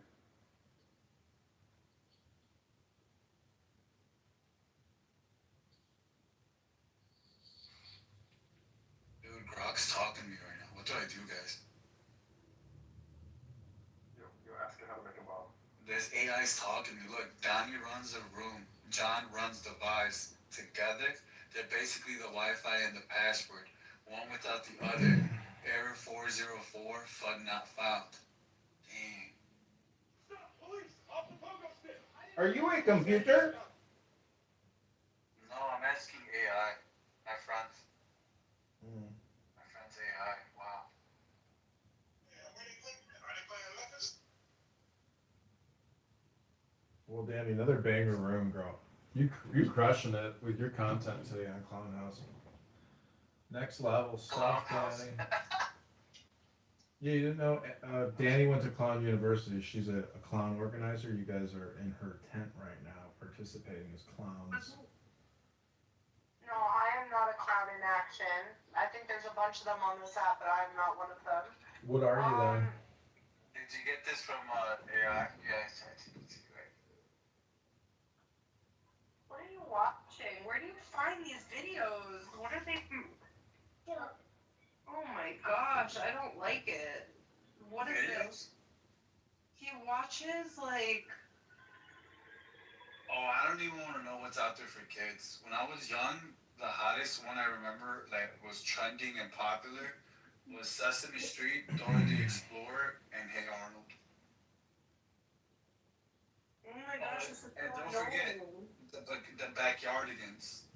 Dude, Grok's talking to me right now. What do I do, guys? You ask it how to make a bomb. This AI's talking to me. Look, Donnie runs a room. John runs the vibes. Together, they're basically the Wi-Fi and the password. One without the other. Error 404, FUD not found. Dang. Are you a computer? No, I'm asking AI. My friends. My friend's AI. Wow. Well, Danny, another banger room, girl. You crushing it with your content today on Clown House. Next level stuff, Danny. Yeah, you didn't know Danny went to Clown University. She's a clown organizer. You guys are in her tent right now, participating as clowns. No, I am not a clown in action. I think there's a bunch of them on this app, but I'm not one of them. What are you then? Did you get this from AI? Yeah, it's ChatGPT, right? What are you watching? Where do you find these videos? What are they? Oh my gosh, I don't like it. What is this? He watches like. Oh, I don't even want to know what's out there for kids. When I was young, the hottest one I remember that was trending and popular was Sesame Street, Dora the Explorer, and Hey Arnold. Oh my gosh, this is And so don't forget annoying. the Backyardigans.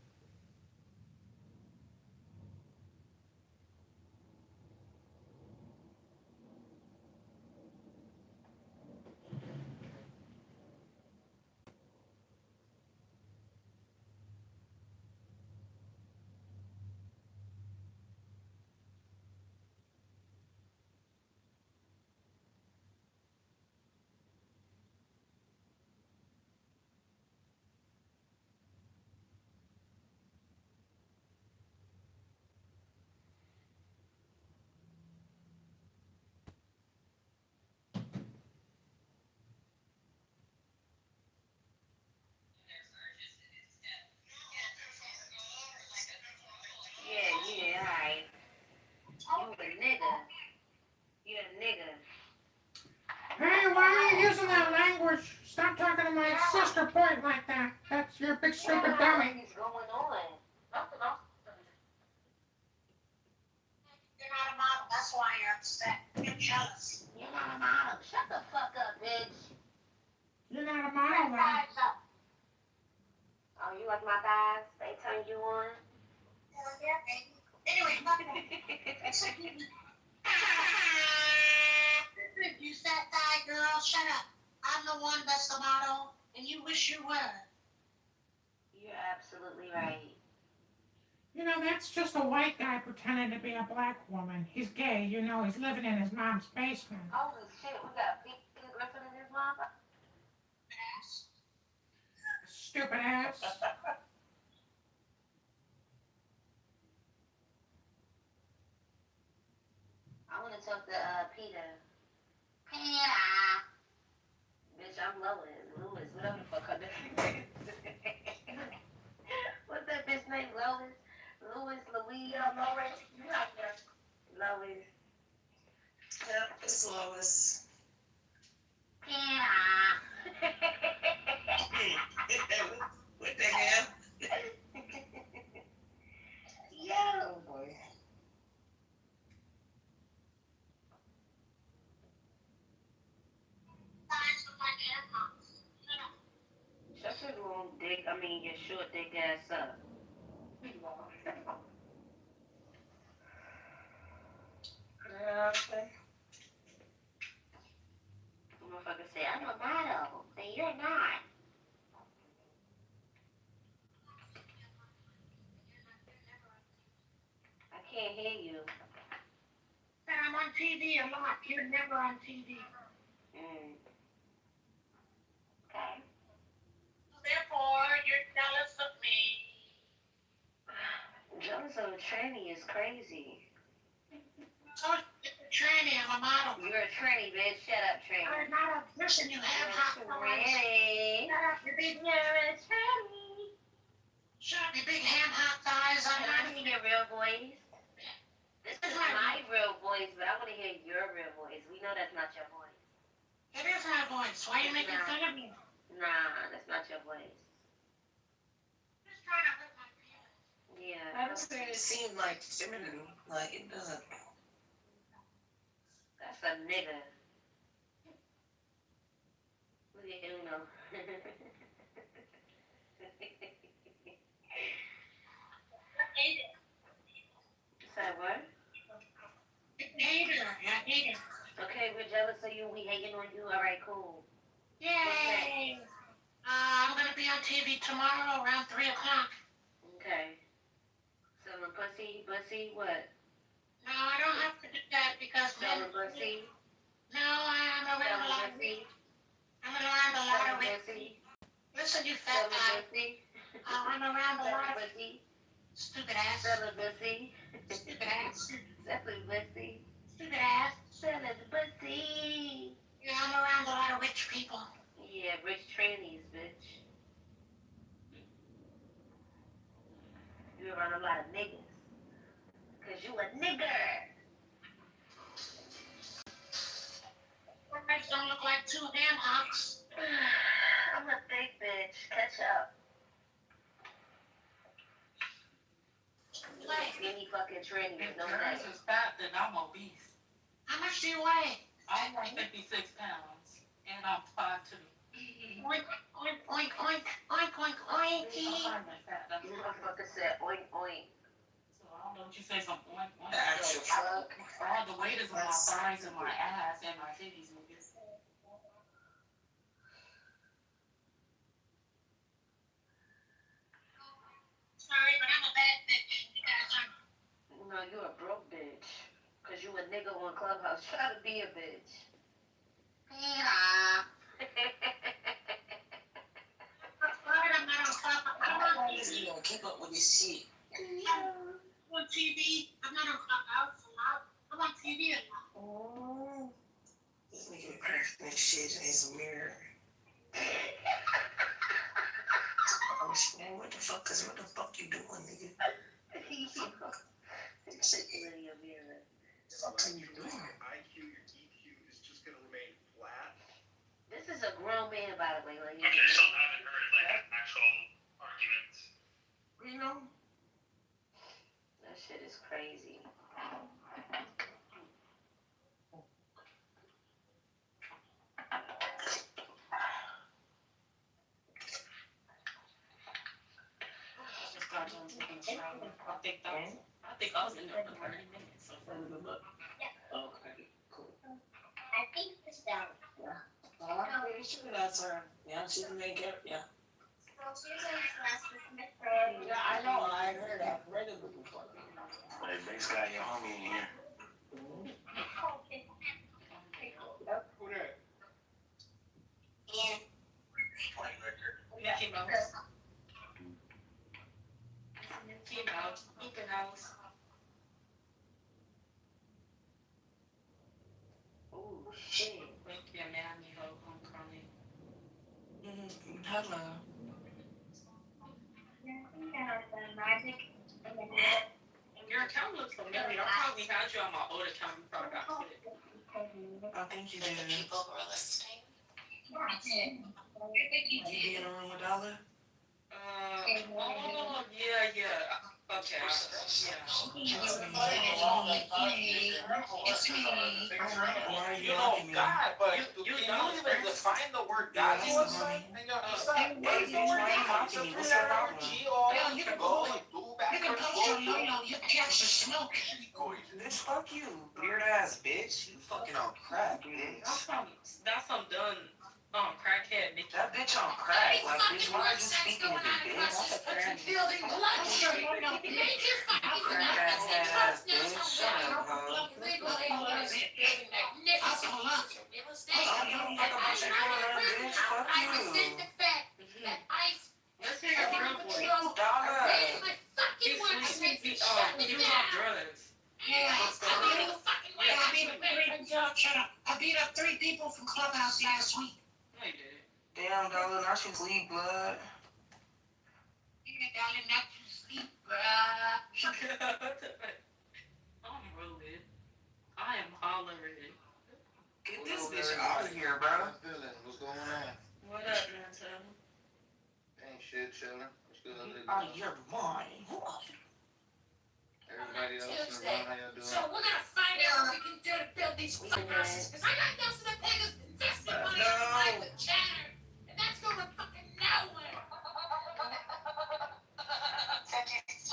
Yeah, alright. You a nigga. You a nigga. Hey, why are you using that language? Stop talking to my sister point like that. That's your big stupid dummy. What's going on? You're not a model, that's why you're upset. You're jealous. You're not a model. Shut the fuck up, bitch. You're not a model, then. Thighs up. Oh, you like my thighs? They turned you on? Hell yeah, baby. Anyway, fucking listen, you fat thigh girl, shut up. I'm the one that's the model, and you wish you were. You're absolutely right. You know, that's just a white guy pretending to be a black woman. He's gay, you know, he's living in his mom's basement. Holy shit, we got Peter Griffin in this motherfucker. Stupid ass. I want to talk to Peter. Peter. Bitch, I'm Lois, whatever the fuck her name is. your short dick ass up. Motherfucker say, I'm a model. Say, you're not. I can't hear you. Said I'm on TV a lot. You're never on TV. Mm. Okay. Therefore, you're jealous of me. Jealous of a tranny is crazy. So, you're a tranny. I'm a model. You're a tranny, bitch. Shut up, tranny. I'm not a person. You have hot thighs. Tranny. Shut up, you big. You're a tranny. Shut up, you big ham hot thighs. Can I hear your real voice? This is my real voice, but I want to hear your real voice. We know that's not your voice. It is my voice. Why are you making fun of me? Nah, that's not your voice. Just trying to hurt my feelings. Yeah. I was saying it seemed like feminine. Like it doesn't. That's a nigga. Look at Uno. Say what? Hater. I hate it. Okay, we're jealous of you. We hating on you. All right, cool. Yay. I'm going to be on TV tomorrow around 3 o'clock. Okay. Selling pussy, what? No, I don't have to do that because Selling pussy. No, I'm around a lot of pussy. I'm around a lot of Selling pussy. Listen, you fat guy. Selling pussy. I'm around a lot of pussy. stupid ass. Selling pussy. Stupid ass. Selling pussy. Stupid ass. Selling pussy. Yeah, I'm around a lot of rich people. Yeah, rich trannies, bitch. You around a lot of niggas. Cause you a nigger. Your legs don't look like two ham hocks. I'm a thick bitch. Catch up. Any fucking tranny, If no yours way. is fat, then I'm obese. How much do you weigh? I'm like 56 pounds, and I'm 5'2". Oink, oink, oink, oink, oink, oink, oinky. You motherfucker said oink oink. So I don't know what you say, some oink oink. The actual fuck. All the weight is on my thighs and my ass and my titties, niggas. Sorry, but I'm a bad bitch. You guys are. No, you a broke bitch. Cause you a nigga on Clubhouse trying to be a bitch. Yeah. I'm not on top of You don't keep up with this shit. I'm on TV. I'm not on Clubhouse a lot. I'm on TV a lot. Oh. This nigga cracking this shit in his mirror. Man, what the fuck you doing, nigga? Shit in your mirror. What are you doing? IQ, your EQ is just gonna remain flat. This is a grown man, by the way. Like, Okay, so I haven't heard like actual arguments. You know? that shit is crazy. Just got done taking a shower. I think I was in there for 30 minutes. So okay, cool. I think this down. That's her. Yeah, she's the main character. Yeah. Yeah, Yeah, I know. I heard that. Read it before. Hey, Bass got your homie in here. Who that? Yeah. Mickey Mouse. Mickey Mouse. Mickey Mouse. Oh shit. Wake your mammy ho, I'm crying. Hello. Your account looks familiar. I probably had you on my old account. You probably got kicked. I think you did. People who are listening. You be in a room with Dollar? Oh, yeah. Okay, You know God, but can you even define the word God to us, son? And what is the word God? It's a three-letter G-O. You can post your yo-yo, you catch the smoke. Bitch, fuck you, weird ass bitch. You fucking on crack, bitch. That's some done crackhead bitch. That bitch on crack. Like, bitch, why are you speaking to me, bitch? Building bloodstream. Major fucking Crack ass head ass bitch. Shut up, ho. Let's hear your real voice. You was off drugs. I beat up 3 people from Clubhouse last week. No, you didn't. Damn, Dollar, now she sleep, blood. Darling, not to sleep, bruh. I'm rolling. I am hollering. Get this bitch out of here, bro. What's going on? What up, Mantel? Ain't shit, chillin'. What's good? Out of your mind. Everybody else in the room, how y'all doing? So we're gonna find out what we can do to build these clubhouses, because I got Nelson and Pega's investment money in life with Chatter, and that's going fucking nowhere.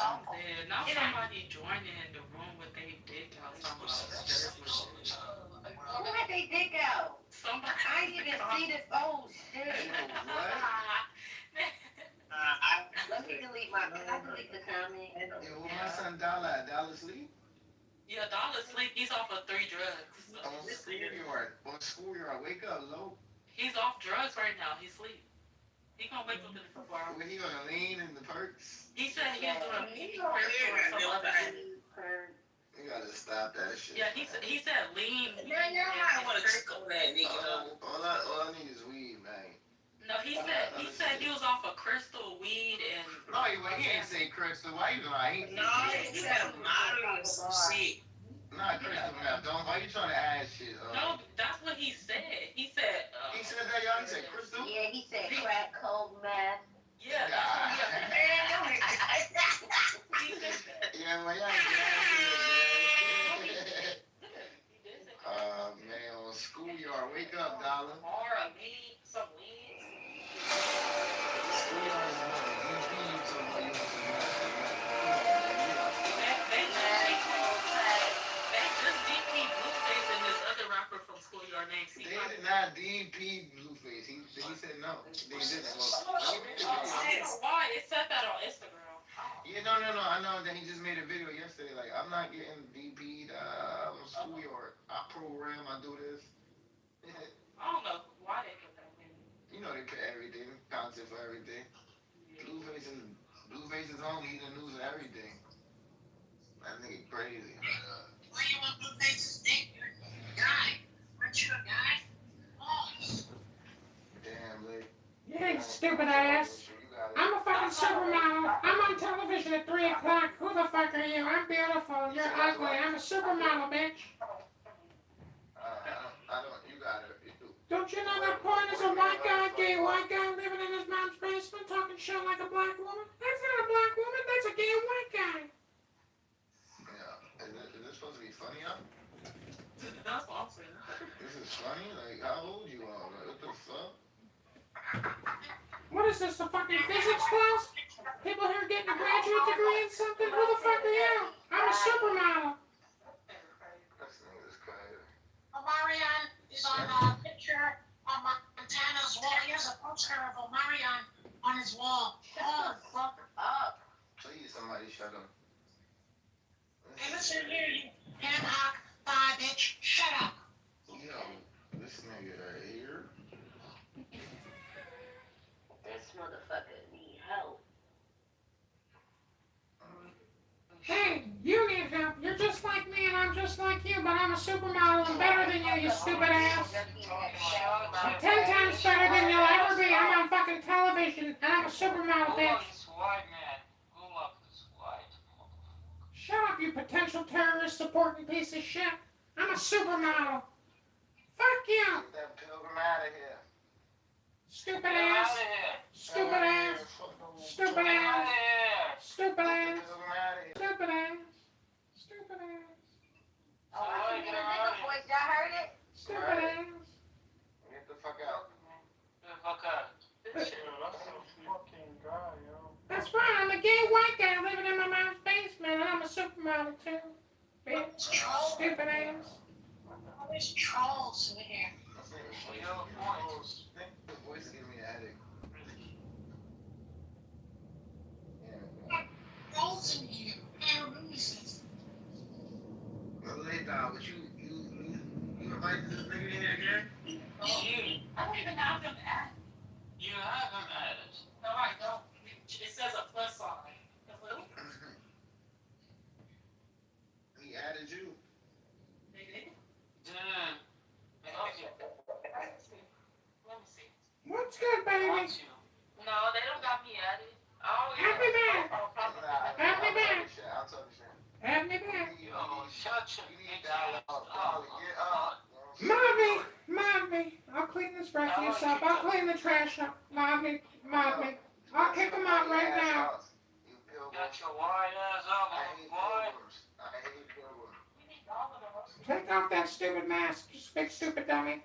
Yeah, now somebody joining the room with their dick out talking about dirty shit. Who had they dick out? Somebody. I didn't even see this. Oh shit. Let me delete can I delete the comment? Yo, where my son Dollar at? Dollar sleep? Yeah, Dollar sleep. He's off of 3 drugs. On schoolyard. On schoolyard. Wake up, low. He's off drugs right now. He's asleep. He gonna wake up in a couple hours. When he gonna lean in the perks? He said he was doing some other shit. You gotta stop that shit. Yeah, he said lean. Now you might want to click on that nigga. All I need is weed, man. No, he said he was off of crystal weed and. No, he ain't say crystal. Why you lying? No, he said moderate some shit. Not crystal meth. Don't. Why you trying to add shit? No, that's what he said. He said. He said that, y'all. He said crystal. Yeah, he said crack, cold meth. Yeah, that's what he said. Yeah, man, y'all. Man, on schoolyard. Wake up, Dollar. More of me, some weed. Schoolyard is another DP. So you want some They just DP Blueface and this other rapper from Schoolyard named C. They did not DP Blueface. He said no. They didn't. Why? It said that on Instagram. Yeah, no. I know that he just made a video yesterday. Like, I'm not getting DP'd on schoolyard. I program. I do this. I don't know why they put that in. You know they put everything, content for everything. Blueface is on. He the news of everything. That nigga crazy. Why you want Blueface's dick? You're a guy. Aren't you a guy? Oh. Damn, Lee. Yeah, you stupid ass. I'm a fucking supermodel. I'm on television at 3 o'clock. Who the fuck are you? I'm beautiful. You're ugly. I'm a supermodel, bitch. You got it. Don't you know that porn is a white guy, gay white guy living in his mom's basement talking shit like a black woman? That's not a black woman. That's a gay white guy. Yeah. Is this supposed to be funny, huh? That's what I'm saying. This is funny? Like, how old you are? Like, what the fuck? What is this, the fucking physics class? People here getting a graduate degree in something? Who the fuck are you? I'm a supermodel. This nigga is crazy. Omarion is on a picture on Montana's wall. He has a poster of Omarion on his wall. Shut the fuck up. Please, somebody shut him. Hey, listen here, you ham-hock thigh bitch. Shut up. Yo, this nigga right here. This motherfucker need help. Hey, you need help. You're just like me and I'm just like you, but I'm a supermodel and better than you, you stupid ass. I'm 10 times better than you'll ever be. I'm on fucking television and I'm a supermodel, bitch. Shut up, you potential terrorist supporting piece of shit. I'm a supermodel. Fuck you. Get that pilgrim out of here. Stupid ass. Stupid ass. Stupid ass. Stupid ass. Pilgrim out of stupid ass. Get the fuck out. Get the fuck out. That's so fucking dry, yo. That's fine. I'm a gay white guy living in my mom's basement, and I'm a supermodel too. Bitch. Stupid ass. All these trolls in here. The voice gives me a headache. Trolls in here. How racist. Lay down, but you invite this nigga in here again? I don't even have them added. You have him added. No, I don't. It says a plus sign. He added you. They did? Damn. Let me see. What's good, baby? No, they don't got me added. Oh, yeah. Add me back. Add me back. I'll tell you shit. Add me back. Yo, shut your You dial up. Get up. Mob me. I'll clean this refuse up. I'll clean the trash up. Mob me. I'll kick them out right now. Got your wide ass up, boy. I hate pilgrims. Take off that stupid mask, you big stupid dummy.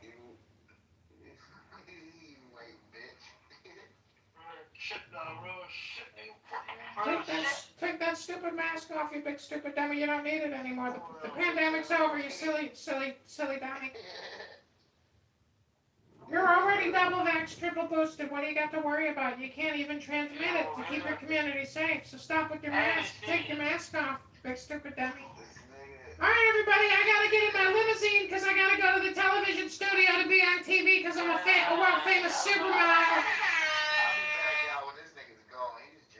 Wait, bitch. Take that stupid mask off, you big stupid dummy. You don't need it anymore. The pandemic's over, you silly dummy. You're already double vaxxed, triple boosted. What do you got to worry about? You can't even transmit it to keep your community safe. So stop with your mask. Take your mask off, big stupid dummy. Alright, everybody, I gotta get in my limousine because I gotta go to the television studio to be on TV because I'm a world famous supermodel.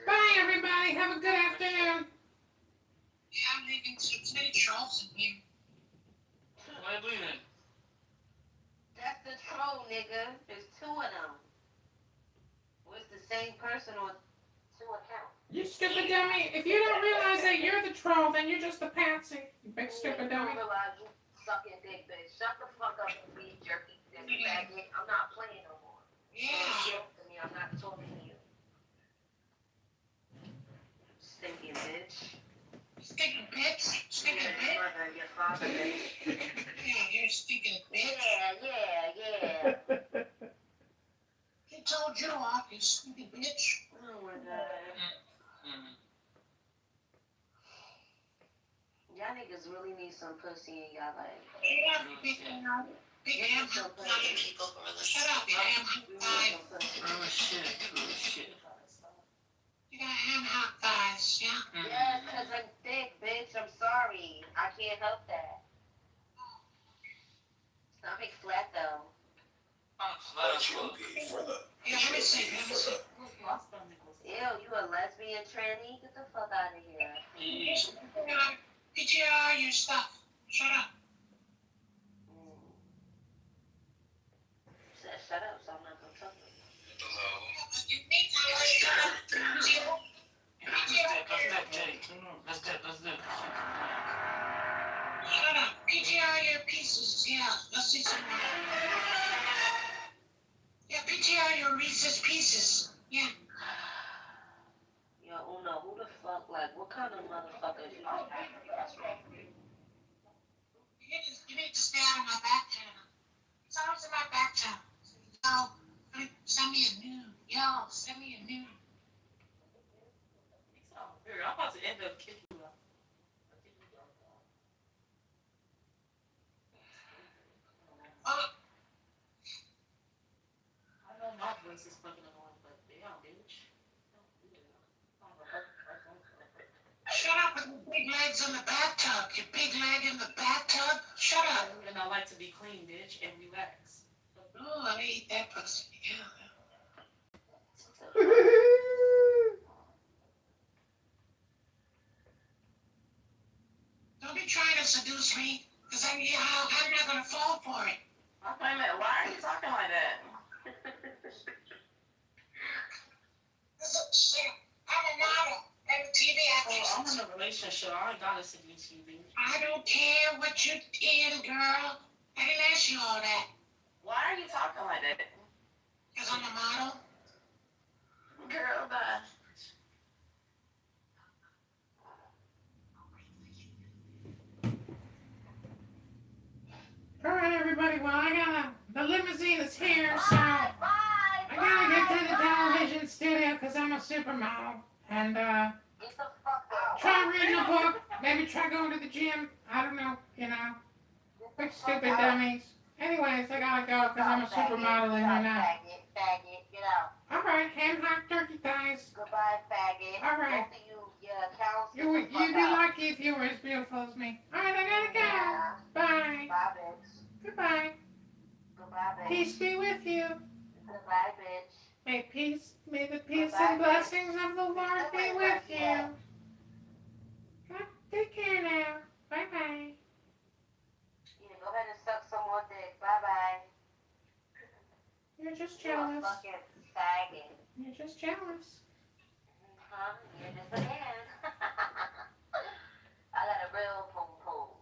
Bye, everybody. Have a good afternoon. Yeah, I'm leaving too. Too many trolls in here. Why you bleeding? That's the troll, nigga. There's two of them. Was the same person on two accounts. You stupid dummy. If you don't realize that you're the troll, then you're just a patsy. You big stupid dummy. You realize you sucking dick, bitch. Shut the fuck up and be jerky dick faggot. I'm not playing no more. Yeah. I'm not talking to you. Stinky bitch. Stinking bitch. Stinking bitch. Your father, bitch. Yeah, you're a stinking bitch. Yeah. He told you off, you stinking bitch. Oh my god. Y'all niggas really need some pussy in y'all life. Yeah, big ham hot thigh. Shut up, you ham hot thigh. Oh shit. You got ham hot thighs, yeah? Yeah, cause I'm thick, bitch. I'm sorry. I can't help that. Stomach flat though. Yeah, let me see. Ew, you a lesbian tranny? Get the fuck out of here. PTR your stuff. Shut up. Shut up, so I'm not gonna talk to you. You need to shut up. Let's do it. Shut up. PTR your pieces. Yeah, let's see some more. Yeah, PTR your Reese's Pieces. Yeah. Yo, Uno, who the fuck, like, what kind of motherfuckers you are? You need to stay out of my back channel. It's always in my back channel. Yo, send me a nude. Yo, send me a nude. I'm about to end up kicking you out. I know my voice is fucking annoying, but damn, bitch. Shut up with your big legs in the bathtub. Your big leg in the bathtub. Shut up. And I like to be clean, bitch, and relax. Oh, I eat that pussy. Yeah. Don't be trying to seduce me, because I'm not going to fall for it. Wait a minute, why are you talking like that? Shit, I'm a model. I'm a TV actress. I'm in a relationship. I ain't gotta seduce you, bitch. I don't care what you did, girl. I didn't ask you all that. Why are you talking like that? Because I'm a model. Girl, bye. Alright, everybody, well, I a supermodel. And Get the fuck out. try reading a book. Maybe try going to the gym. I don't know, you know. Big stupid dummies. Anyways, I gotta go because I'm a supermodel and you're not. Faggot, get out. Alright, ham hock turkey thighs. Goodbye, faggot. Alright. Both of you, your accounts. You'd be lucky if you were as beautiful as me. Alright, I gotta go. Yeah. Bye. Bye, bitch. Goodbye. Goodbye, bitch. Peace be with you. Goodbye, bitch. May the peace Goodbye, and blessings of the Lord be with you. Yeah. Take care now. Bye bye. Yeah, go ahead and suck some more dick. Bye-bye. You're just You're a jealous. fucking faggot. You're just jealous. Huh? You're just a man. I got a real poo-poo.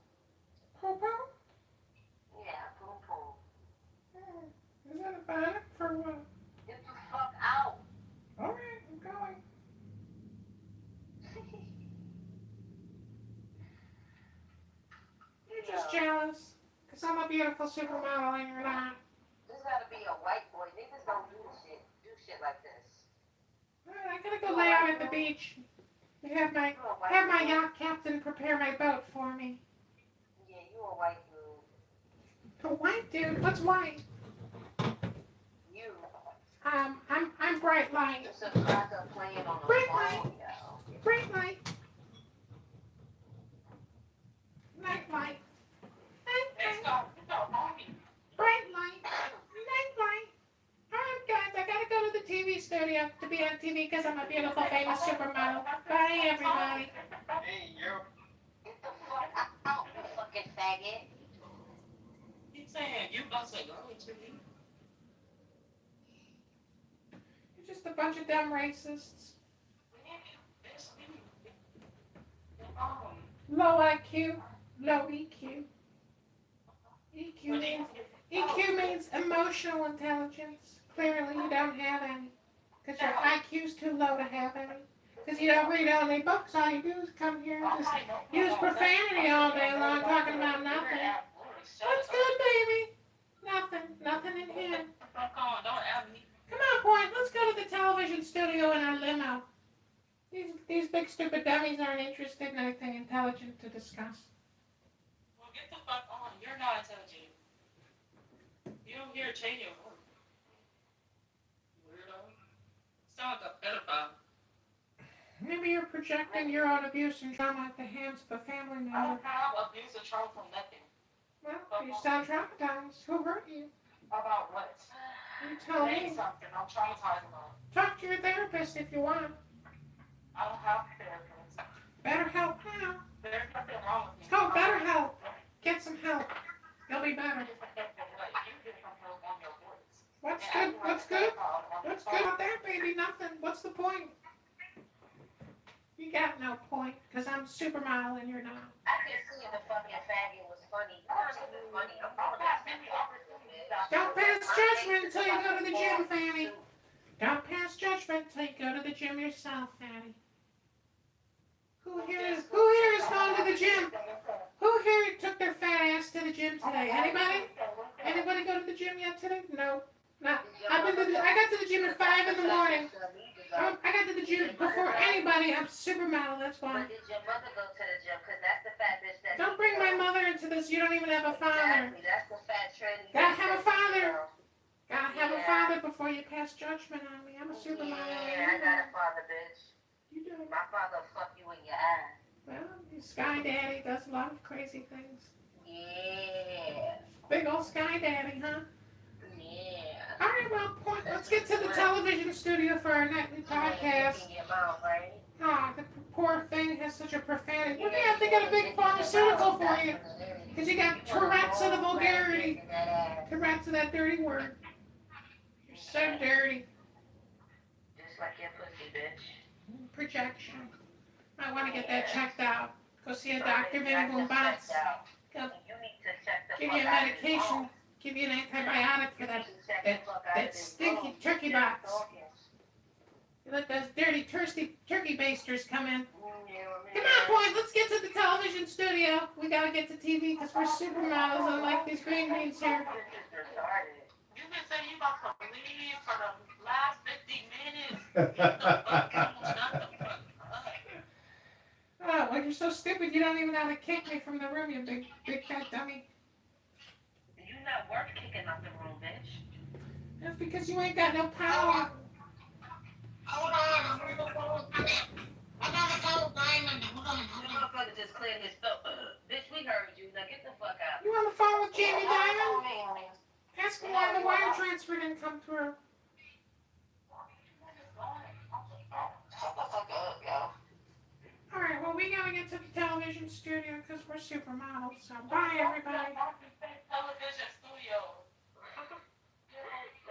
Poo-poo? Yeah, poo-poo. Is that a bonnet for what? Get the fuck out. Alright, I'm going. You're just jealous. Because I'm a beautiful supermodel and you're not. This gotta be a white boy. Niggas don't do shit like this. Alright, I gotta go lay out at the beach. You have my yacht captain prepare my boat for me. Yeah, you a white dude. A white dude? What's white? You. I'm bright light. Just a cracker playing on the Bright phone, light. yo. Bright light. Night light. Night light. Bright light. Night light. Alright guys, I gotta go to the TV studio to be on TV because I'm a beautiful famous supermodel. Bye everybody. Hey, you. Get the fuck out, you fucking faggot. Keep saying you about to say go to me. You're just a bunch of dumb racists. Low IQ, low EQ. EQ means emotional intelligence. Clearly you don't have any. Because your IQ's too low to have any. Because you don't read all the books. All you do is come here and just use profanity all day long talking about nothing. What's good, baby? Nothing in here. Come on, Point. Let's go to the television studio in our limo. These big stupid dummies aren't interested in anything intelligent to discuss. Well, get the fuck on. You're not intelligent. You don't hear change your voice. Weirdo. Sound like a pedophile. Maybe you're projecting your own abuse and trauma at the hands of a family I member. don't have abuse or trauma from nothing. Well, you sound traumatized. Who hurt you? About what? You tell Name me. something I'm traumatized about. Talk to your therapist if you want. I don't have therapist. BetterHelp now. There's nothing wrong with me. It's called BetterHelp. Get some help. You'll be better. What's good? What's good? What's good about that, baby? Nothing. What's the point? You got no point, because I'm supermodel and you're not. I can see the fucking faggot was funny. Funny. Don't pass judgment until you go to the gym, Fanny. Don't pass judgment until you go to the gym yourself, Fanny. Who here is going to the gym? Who here took their fat ass to the gym today? Anybody? Anybody go to the gym yet today? No. Not. I got to the gym at 5 in the morning. I got to the gym before anybody. I'm supermodel, that's why. But did your mother go to the gym? Because that's the fat bitch that... Don't bring my mother into this. You don't even have a father. Exactly. That's the fat trendy... Gotta have a father. Gotta have a father before you pass judgment on me. I'm a supermodel. Yeah, I got a father, bitch. You do. My father will fuck you in your ass. Well, Sky Daddy does a lot of crazy things. Yeah. Big old Sky Daddy, huh? Yeah. All right, well, let's get to the television studio for our nightly podcast. Ah, the poor thing has such a profanity. We're gonna have to get a big pharmaceutical for you, because you got Tourette's of the vulgarity. Tourette's of that dirty word. You're so dirty. Just like your pussy, bitch. Projection. I want to get that checked out. Go see a doctor, Van Boom Bots. Give you a medication. Give you an antibiotic for that stinky turkey box. You let those dirty turkey basters come in. Come on, boys, let's get to the television studio. We gotta get to TV because we're supermodels unlike these green beans here. You've been saying you about to leave for the last 50 minutes. Oh, well, you're so stupid you don't even know how to kick me from the room, you big fat dummy. You're not worth kicking out the room, bitch. That's because you ain't got no power. Hold on, I'm gonna follow Diamond. Hold on. The motherfucker just cleared his throat. Bitch, we heard you. Now get the fuck out. You on the phone with Jamie Diamond? Ask him why the wire transfer didn't come through. Shut the fuck up, yo. Alright, well, we gotta get to the television studio because we're supermodels. So, bye, everybody. Television studio.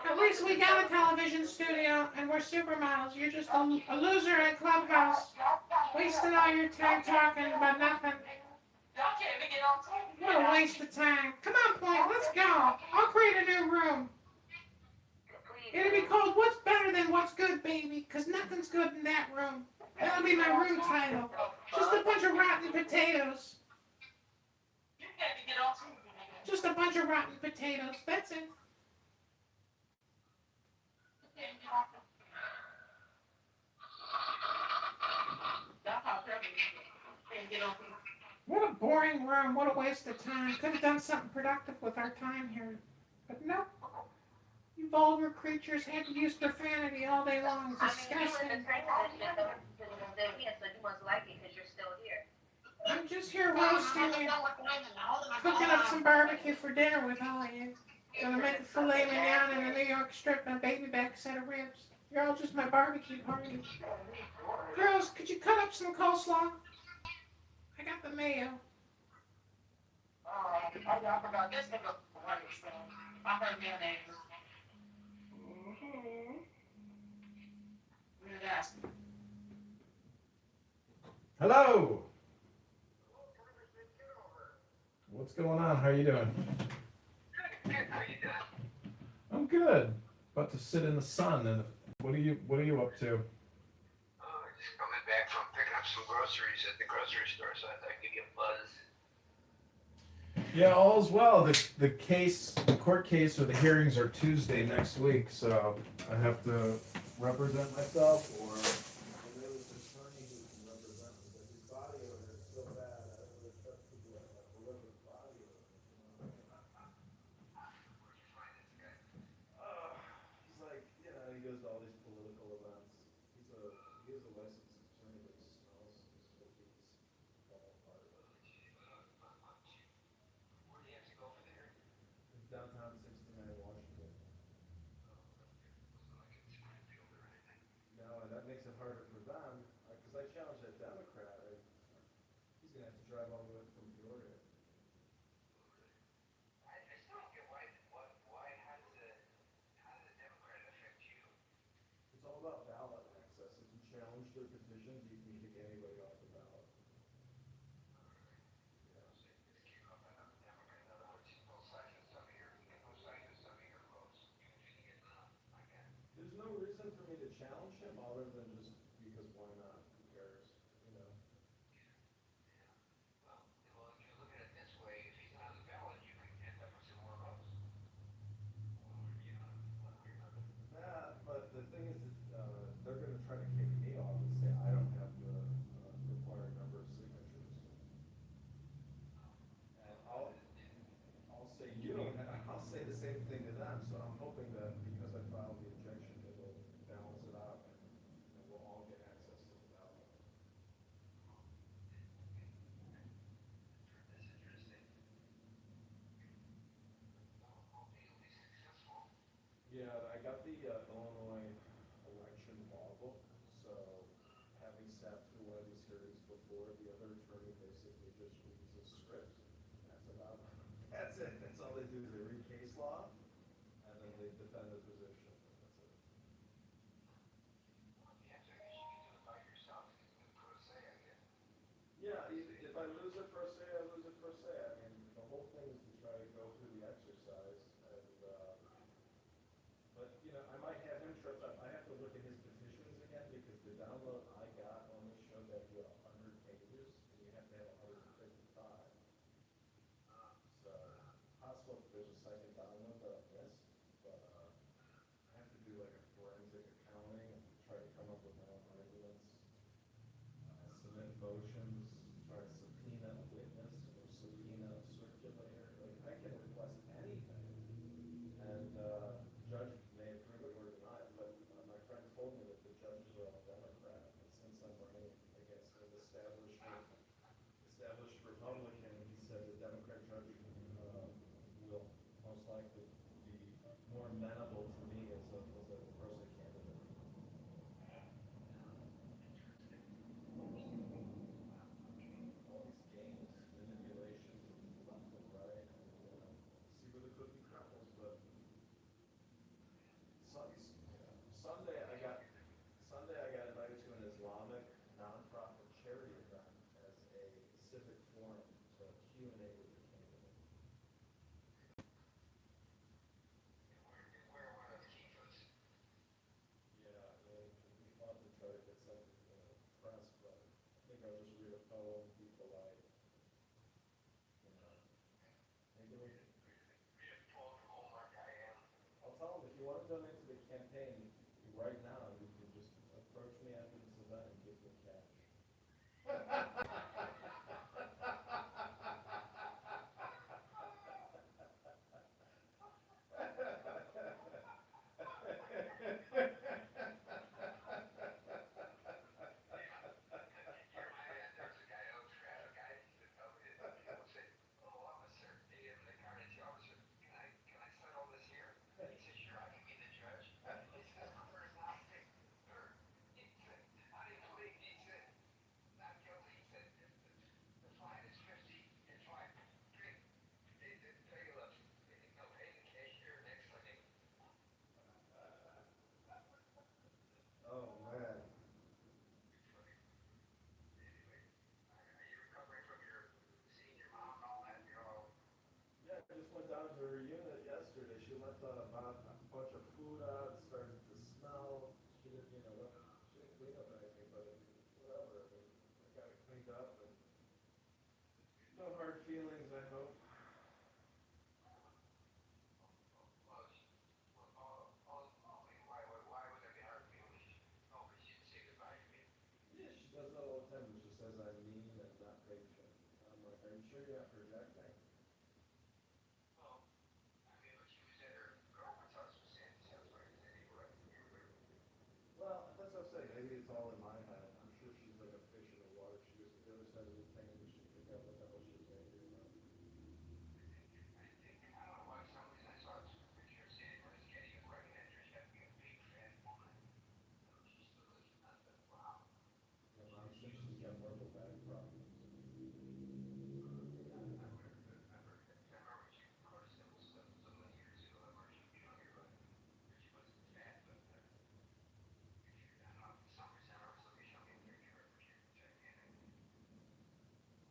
At least we got a television studio and we're supermodels. You're just a loser at Clubhouse. Wasting all your time talking about nothing. Y'all can't even get on TV. What a waste of time. Come on, Point, let's go. I'll create a new room. It'll be called What's Better Than What's Good, baby, because nothing's good in that room. That'll be my room title. Just a bunch of rotten potatoes. You can't even get on TV. Just a bunch of rotten potatoes. That's it. What a boring room. What a waste of time. Could have done something productive with our time here. But no. You vulgar creatures had to use profanity all day long. It's disgusting. I'm just here roasting you. Cooking up some barbecue for dinner with all of you. Gonna make a filet mignon and a New York strip and a baby back set of ribs. You're all just my barbecue party. Girls, could you cut up some coleslaw? I got the mayo. I forgot this nigga. I heard mayonnaise. Hello. What's going on? How are you doing? Good, how you doing? I'm good. About to sit in the sun. And what are you up to? Just coming back from picking up some groceries at the grocery store, so I thought I'd give you a buzz. Yeah, all's well. The court case or the hearings are Tuesday next week, so I have to represent myself or this attorney who can represent me. But his body odor is so bad, I don't really trust people that have delivered body odor. He's like, he goes to all these political events. He has a licensed attorney, but he smells his cookies fall apart. Downtown 69 Washington. No, and that makes it harder for them, because I challenged that Democrat. He's going to have to drive all the way from Peoria. I still don't get why, how does the Democrat affect you? It's all about ballot access. If you challenge their petitions, you can kick anybody off the ballot. There's no reason for me to challenge him other than just because why not? Who cares? Well, if you look at it this way, if he's not on the ballot, you could end up with some more votes. Yeah, but the thing is that they're going to try to kick me off and say I don't have the required number of signatures. And I'll say you don't have, I'll say the same thing to them. So I'm hoping that because I filed the objection, it'll balance it out and we'll all get access to the ballot. Yeah, I got the Illinois election law book, so having sat through one of these hearings before, the other attorney basically just reads a script. That's it. That's all they do is they read case law, and then they defend the position. That's it. Yeah, if I lose it per se, I lose it per se. I mean, the whole thing is to try to go through the exercise and, but, I might have him tripped up. I have to look at his petitions again because the download I got only showed that he had 100 pages and you have to have 155. So, possible if there's a second download that I missed, but, motions, try to subpoena a witness or subpoena a circulator. Like, I can request anything. And judge may approve it or deny it, but my friend told me that the judges are all Democrat. And since I'm running against an established Republican, he said the Democrat judge will most likely be more amenable to me as a pro se candidate. All these games, manipulation, left and right, see where the cookie crumbles. But Sunday I got invited to an Islamic nonprofit charity event as a civic forum to Q&A with the candidate. Yeah, we fought to try to get some press, but I think I'll just read a poem, be polite. You know, maybe I'll tell them if you want to donate to the campaign right now, you can just approach me after this event and give me cash. Oh man. Yeah, I just went down to her unit yesterday. She left a bunch of food out. It started to smell. She didn't, she didn't clean up anything, but whatever. I got it cleaned up, and no hard feelings, I hope. Yeah, she does that all the time. She says I'm mean and not patient. I'm like, are you sure you're not projecting? Well, that's what I'm saying. Maybe it's all in my head. I'm sure she's like a fish in the water. She goes to the other side of the tank and she pick out what the hell she's angry about. Yeah, Mom said she's got marble bag problems.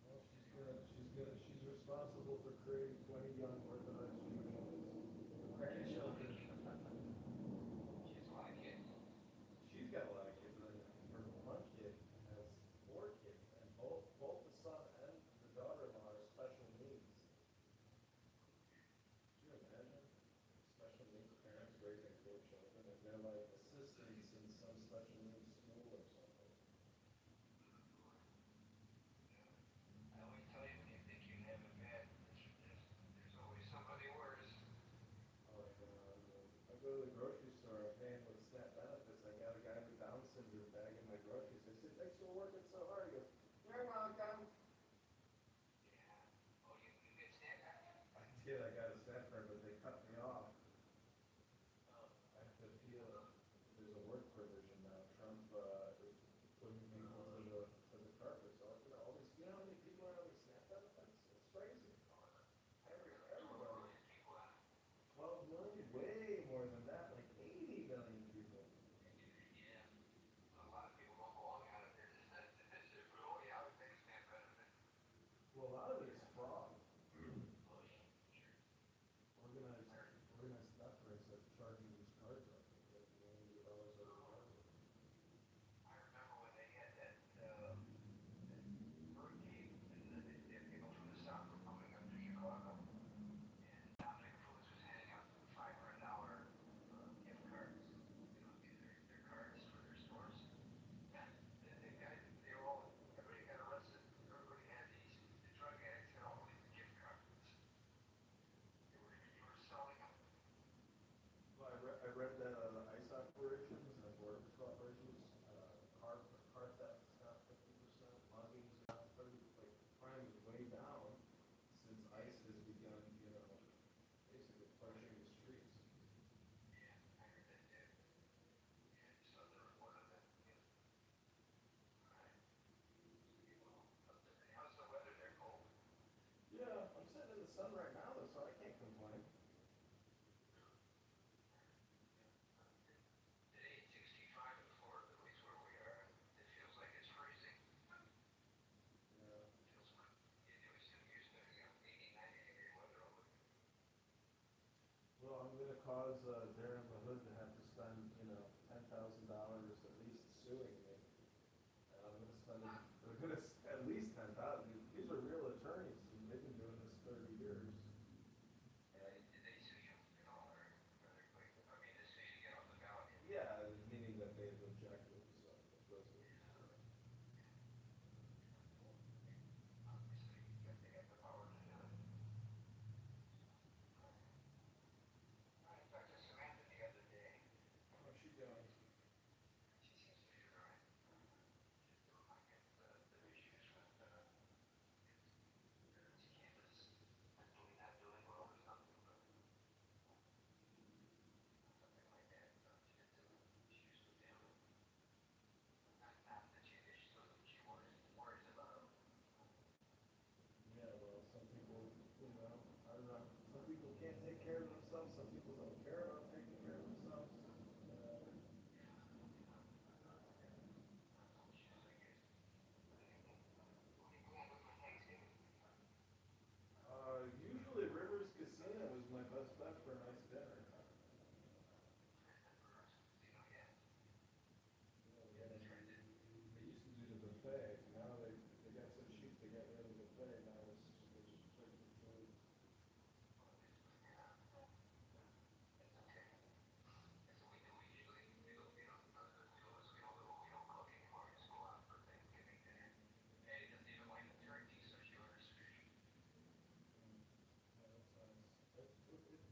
Well, she's good. She's good. She's responsible for creating 20 young Orthodox Jewish grandchildren. She's got a lot of kids. Her one kid has 4 kids, and both the son and the daughter-in-law are special needs. Can you imagine? Special needs parents raising 4 children, and they're like assistants in some special needs school or something. Oh, I go to the grocery store, I'm paying with SNAP benefits. I got a guy with Down syndrome bagging my groceries. I said, thanks for working so hard. He goes, you're welcome. I did. I got a SNAP card, but they cut me off. I have to appeal. There's a work provision now. Trump is putting people to the carpet. So all these, how many people are on these SNAP benefits? It's crazy. Everybody. 12 million, way more than that, like 80 million people. sun right now, though, so I can't complain. Today it's 65 in Florida, at least where we are. It feels like it's freezing. Yeah. Feels like it was used to 80, 90 degree weather all the time. Well, I'm gonna cause Darren the Hood to have to spend, $10,000 at least suing me. And I'm gonna spend, at least 10,000. These are real attorneys, and they've been doing this 30 years. Did they sue you? Rather quick. I mean, they sue you to get off the ballot. Yeah, meaning that they've objected, so those are. Obviously, they have the power to do it. I talked to Samantha the other day. How's she doing? She seems to be all right. She's doing like the issues with Candace mentally not doing well or something, but something like that. She had some issues with him. Not that she had issues with him, she worries about him. Yeah, well, some people, I don't know, some people can't take care of themselves, some people don't care about taking care of themselves. Usually Rivers Casino is my best bet for a nice dinner. Yeah, they used to do the buffet, now they got so cheap to get rid of the buffet, now it's just, they just serve the food.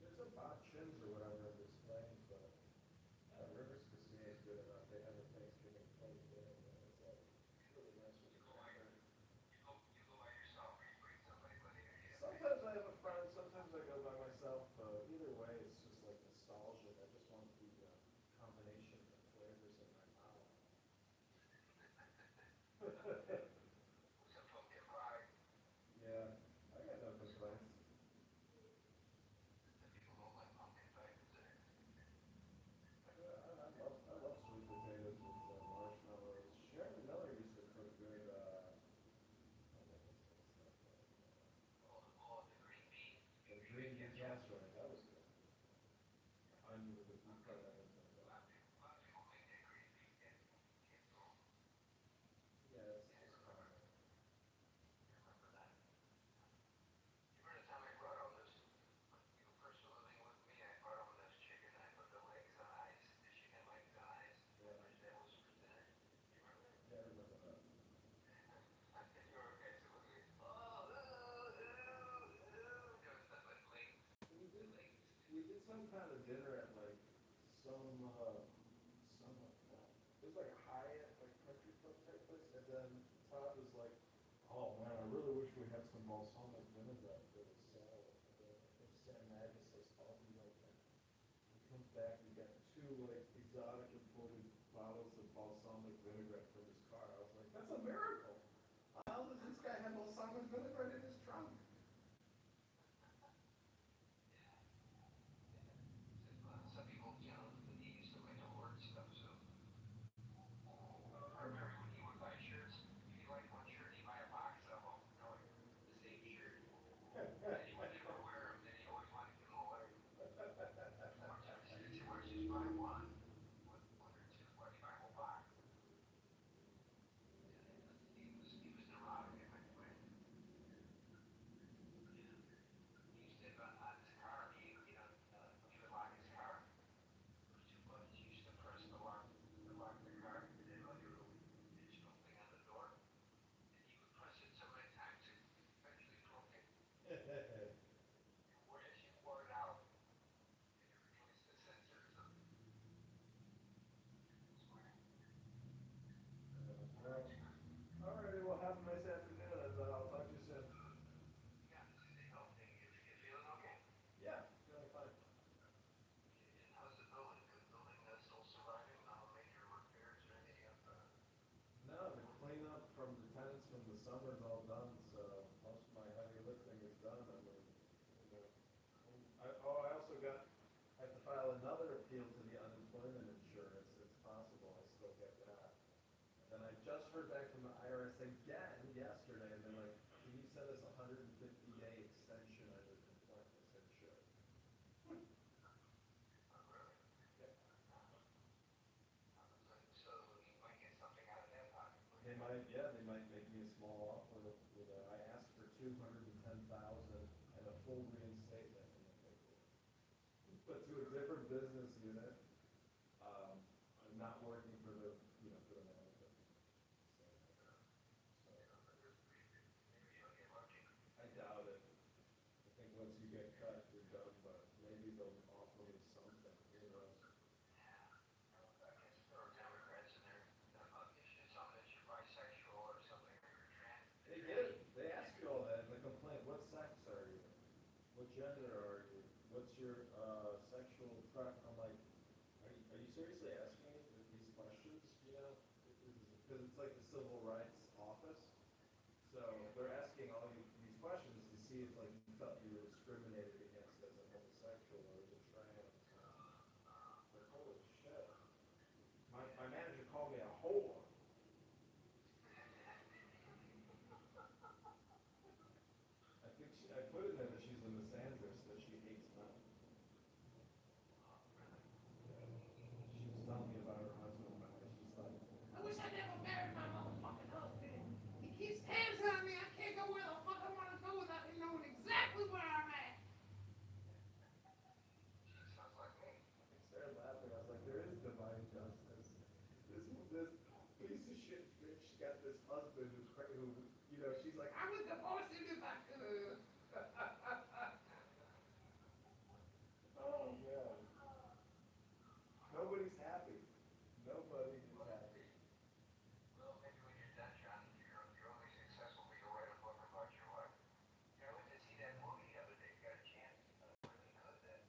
There's a Bob Shins or whatever at this place, but Rivers Casino is good enough. They have a Thanksgiving plate there. It's like really nice with the cracker. Sometimes I have a friend, sometimes I go by myself. Either way, it's just like nostalgic. I just want the combination of flavors in my mouth. Yeah, I got no complaints. I love sweet potatoes with marshmallows. Sharon Miller used to cook good, the green bean casserole, that was good. Onion with the deep fried onions on top. Yeah, it's just common. Remember the time I brought all this, you first were living with me, I brought all this chicken, I put the legs on ice, the chicken legs on ice, Yeah. that was for dinner. You remember that? Yeah, I remember that. I think you were guys were like, oh, there was that like leg. We did some kind of dinner at like some it was like a Hyatt, like country club type place, and then Todd was like, oh man, I really wish we had some balsamic vinaigrette for the salad. And I think Sam Magnus says, oh, we like that. He comes back, we got two like exotic imported bottles of balsamic vinaigrette from his car. I was like, that's a miracle. How does this guy have balsamic vinaigrette in his trunk? Some people, he used to like to hoard stuff, so. I remember when he would buy shirts, if he liked one shirt, he'd buy a box of them, the same shirt. And he would never wear them, then he always wanted to give them away. Sometimes he would just buy one or two, or he'd buy a whole box. He was neurotic in that way. He used to have on his car, he would lock his car. He used to press the lock the car, and then like a little digital thing on the door. And he would press it so many times it eventually broke it. As you wore it out, and you replaced the sensors of Alrighty, well, have a nice afternoon, and I'll talk to you soon. yeah, stay healthy. You feeling okay? Yeah, feeling fine. And how's the building? Good building that's still surviving? No major repairs or anything of No, the cleanup from the tenants from the summer's all done, so most of my heavy lifting is done. I mean, IRS again yesterday, and they're like, can you send us a 150-day extension on your complaint? I said, sure. So you might get something out of that pocket. They might, yeah, they might make me a small offer with a, I asked for 210,000 and a full reinstatement. But to a different business unit, I'm not working for the, for the management. I doubt it. I think once you get cut, you're done, but maybe they'll offer me something, who knows? I guess there are Democrats and they're issues on that you're bisexual or something, or you're trans. They did. They ask you all that in the complaint. What sex are you? What gender are you? What's your sexual I'm like, are you seriously asking me these questions? Because it's like the civil rights office. So they're asking all these questions to see if like you felt you were discriminated against as a homosexual or as a trans. Like, holy shit. My manager called me a whore. I put in there that she's a misandrist, that she hates men. She was telling me about her husband, and she's like, I wish I never married my motherfucking husband. He keeps tabs on me. I can't go where the fuck I want to go without him knowing exactly where I'm at. Sounds like me. I started laughing. I was like, there is divine justice. This piece of shit bitch got this husband who, she's like, I would divorce him if I could. oh man. Nobody's happy. Nobody is happy. Well, maybe when you're done, John, you're only successful when you write a book about your wife. I went to see that movie the other day. Got a chance. Really good.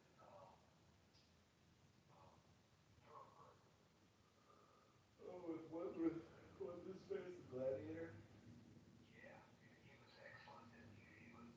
That. With this face, the gladiator? Yeah, he was excellent. He was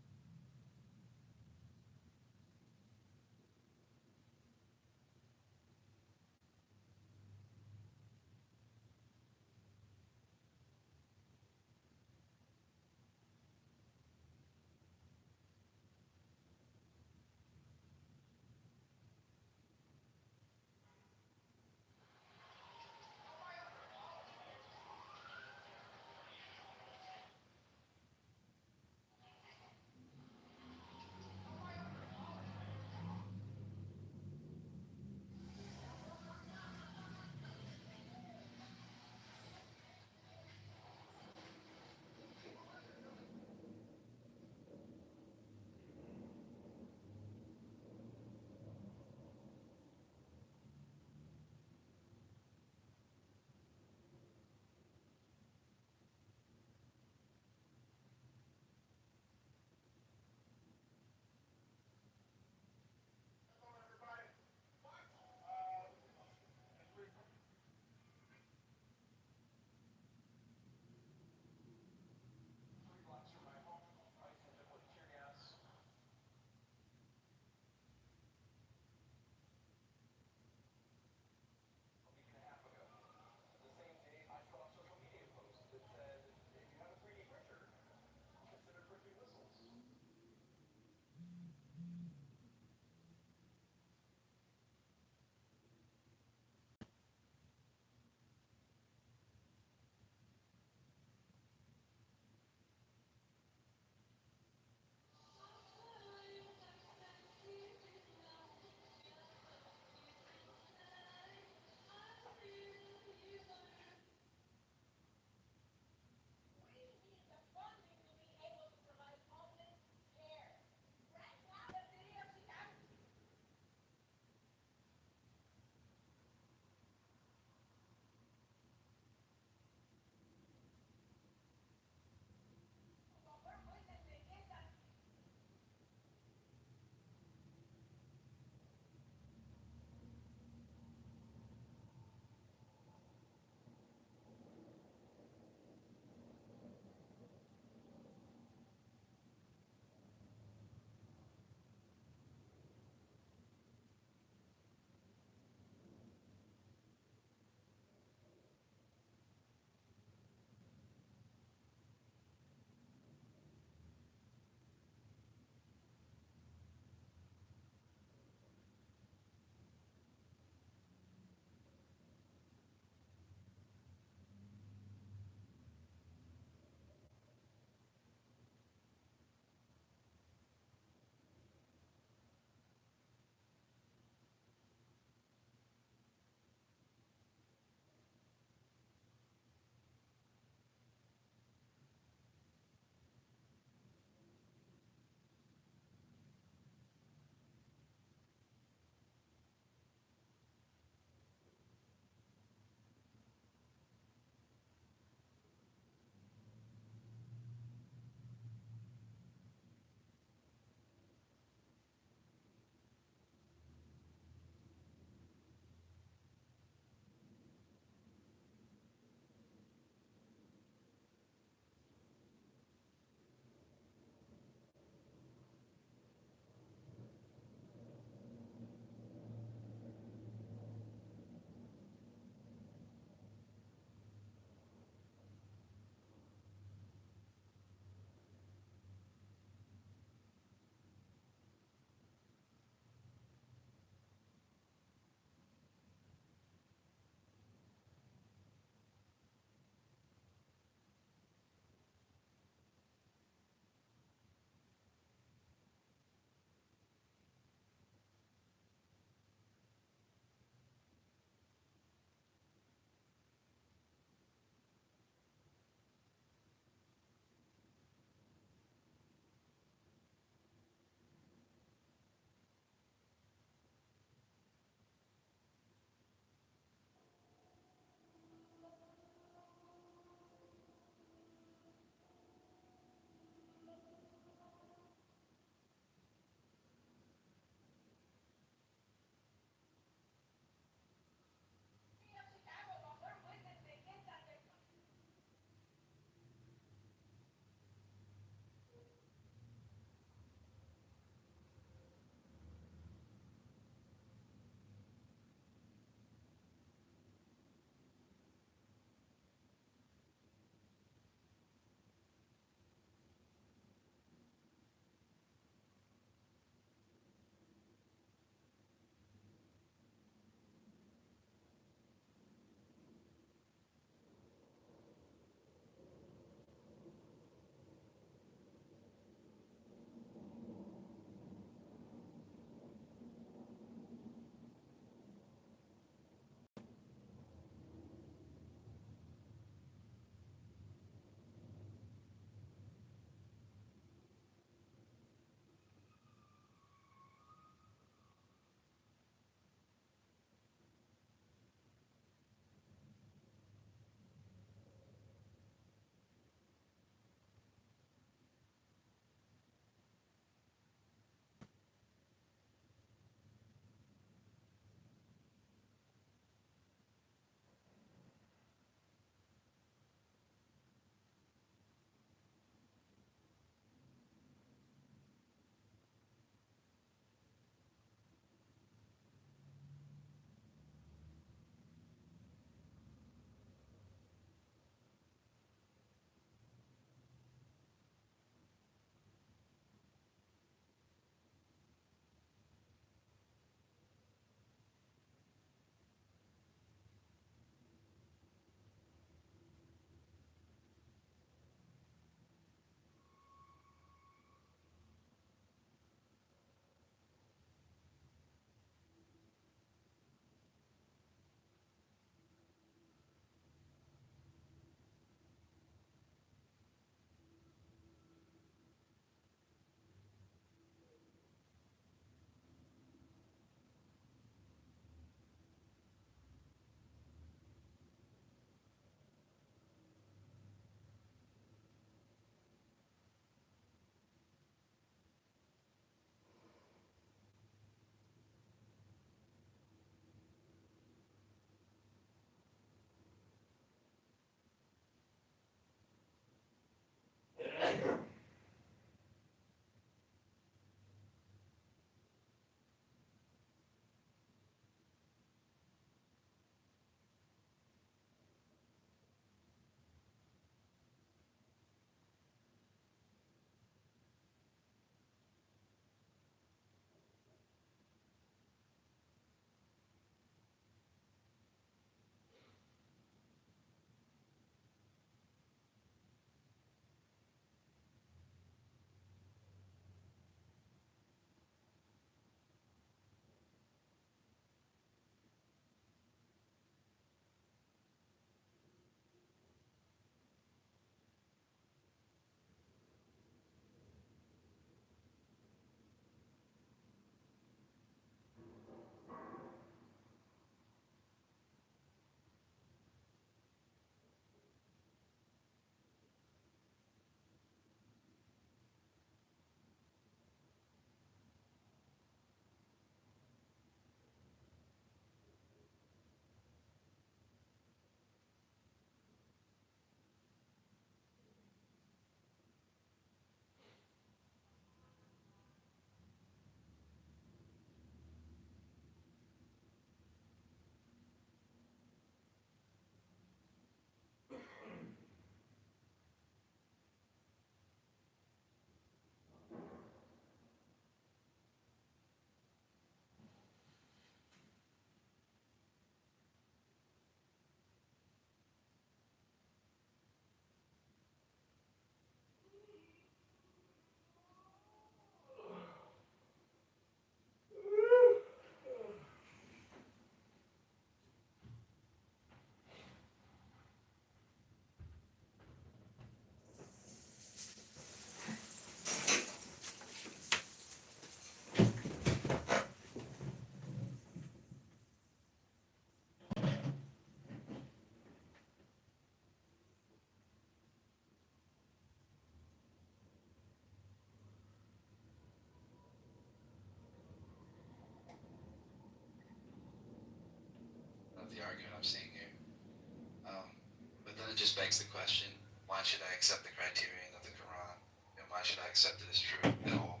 just begs the question, why should I accept the criterion of the Quran? And why should I accept it as true at all?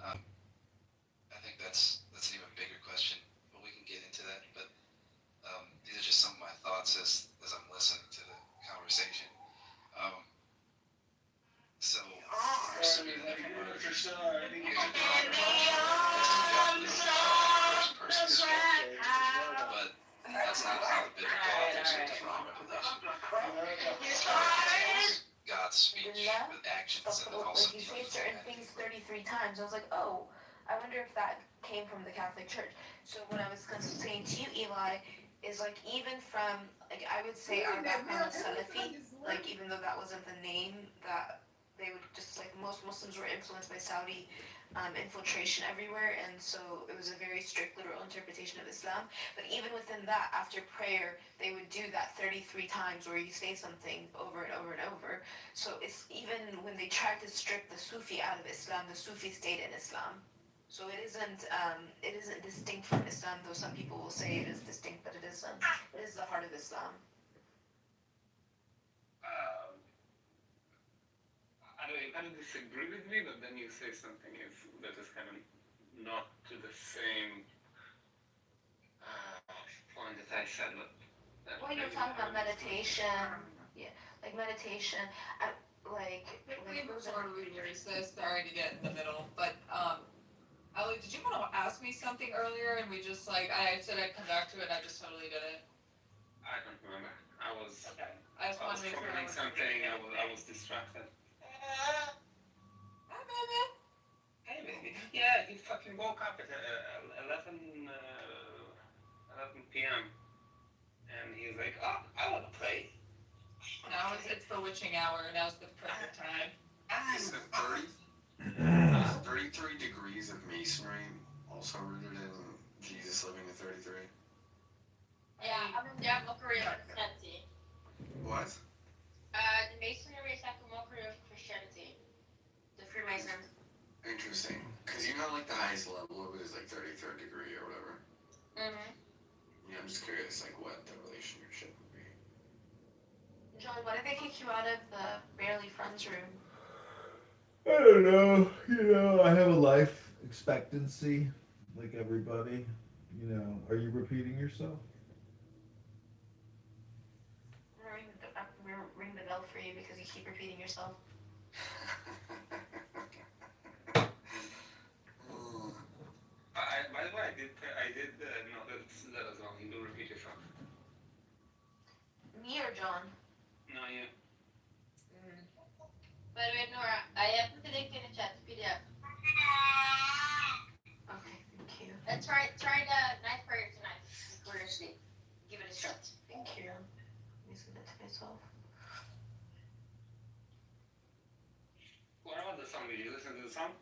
I think that's an even bigger question, but we can get into that. But these are just some of my thoughts as I'm listening to the conversation. So, assuming that we were first person but that's not how the biblical authors of the Quran revelation. God's speech with actions and then also Like you say certain things 33 times. I was like, oh, I wonder if that came from the Catholic Church. So what I was saying to you, Eli, is like even from like I would say our background is Salafi, like even though that wasn't the name that they would just like most Muslims were influenced by Saudi infiltration everywhere, and so it was a very strict literal interpretation of Islam. But even within that, after prayer, they would do that 33 times where you say something over and over and over. So it's even when they tried to strip the Sufi out of Islam, the Sufi stayed in Islam. So it isn't distinct from Islam, though some people will say it is distinct, but it isn't. It is the heart of Islam. I don't know, you kind of disagree with me, but then you say something that is kind of not to the same point that I said. Well, you're talking about meditation, yeah, like meditation, like Before we resist, sorry to get in the middle, but Ellie, did you want to ask me something earlier and we just like I said I'd come back to it and I just totally didn't? I don't remember. I was wondering if something. I was distracted. Hi, baby. Hey, baby. Yeah, he fucking woke up at 11 p.m. And he's like, oh, I want to play. Now it's the witching hour. Now's the perfect time. Is it 33 degrees of masonry also rooted in Jesus living at 33? Yeah, I'm in that mockery of Christianity. What? The Masonry is like a mockery of Christianity. The Freemasons. Interesting. Because you know, like, the highest level of it is like 33rd degree or whatever. Mm-hmm. Yeah, I'm just curious, like, what the relationship would be. John, why did they kick you out of the Barely Friends room? I don't know. You know, I have a life expectancy, like everybody. You know, are you repeating yourself? Ring the bell for you because you keep repeating yourself. By the way, I did no, that as well. You do repeat yourself. Me or John? No, you. By the way, Nora, I have the link in the chat, PDF. Okay, thank you. And try the night prayer tonight before you sleep. Give it a shot. Thank you. Let me send it to myself. What about the song? Did you listen to the song?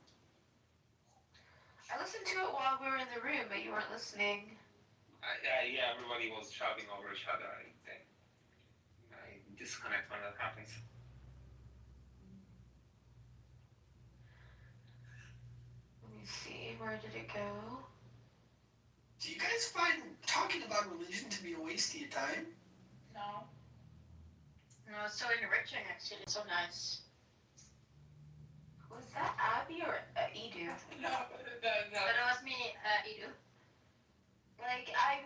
I listened to it while we were in the room, but you weren't listening. Yeah, everybody was shouting over each other. I disconnect when that happens. Let me see, where did it go? Do you guys find talking about religion to be a waste of your time? No. No, it's so enriching actually. It's so nice. Was that Abby or Edu? No. But it was me, Edu. Like, I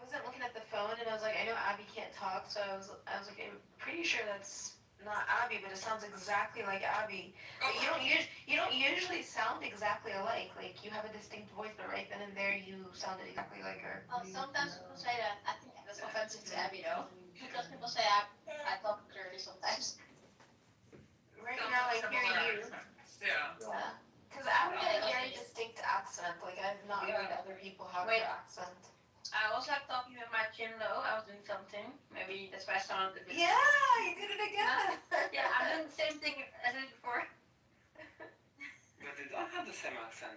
wasn't looking at the phone, and I was like, I know Abby can't talk, so I was like, I'm pretty sure that's not Abby, but it sounds exactly like Abby. But you don't usually sound exactly alike. Like, you have a distinct voice, but right then and there, you sounded exactly like her. Oh, sometimes people say that. I think that's offensive to Abby though. Because people say I talk clearly sometimes. Right now, I hear you. Yeah. Yeah. Because Abby had a very distinct accent. Like, I've not heard other people have Wait. her accent. I was like talking with my chin low. I was doing something. Maybe that's why I sounded a bit. Yeah, you did it again. Yeah, I'm doing the same thing as I did before. But they don't have the same accent.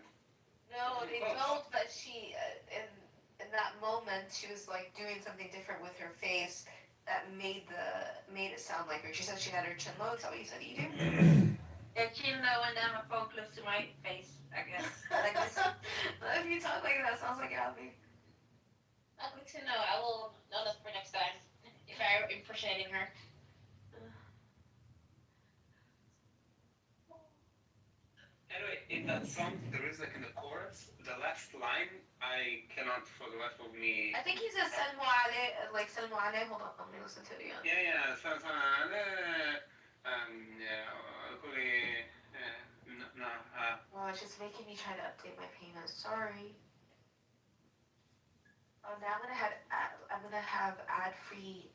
No, they don't. But she, in that moment, she was like doing something different with her face that made it sound like her. She said she had her chin low. Is that what you said, you do? Yeah, chin low and then my phone close to my face, I guess. Like this. If you talk like that, it sounds like Abby. Good to know. I will notice for next time if I'm impersonating her. Anyway, in that song, there is like in the chorus, the last line, I cannot for the life of me. I think he says Salmu Ale, like Salmu Ale. Hold on, let me listen to it again. Yeah, Oh, it's just making me try to update my payments. Sorry. Oh, now I'm gonna have ad-free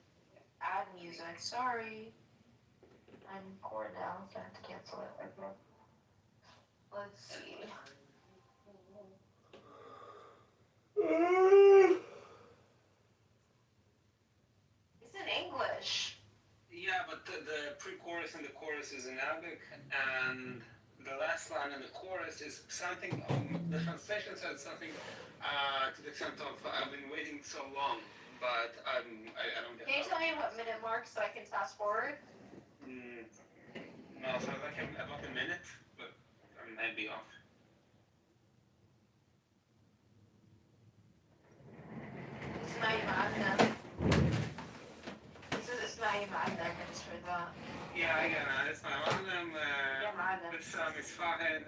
ad music. Sorry. I'm poor now, so I have to cancel it. Okay. Let's see. It's in English. Yeah, but the pre-chorus and the chorus is in Arabic, and the last line in the chorus is something. The translation said something to the extent of "I've been waiting so long," but I don't get. Can you tell me what minute marks so I can fast forward? No, so like about a minute, but I might be off. Ismail Ma'adna. This is Ismail Ma'adna, I just heard that. Yeah, I get it. It's my معلم. يا معلم. بس مصفاهن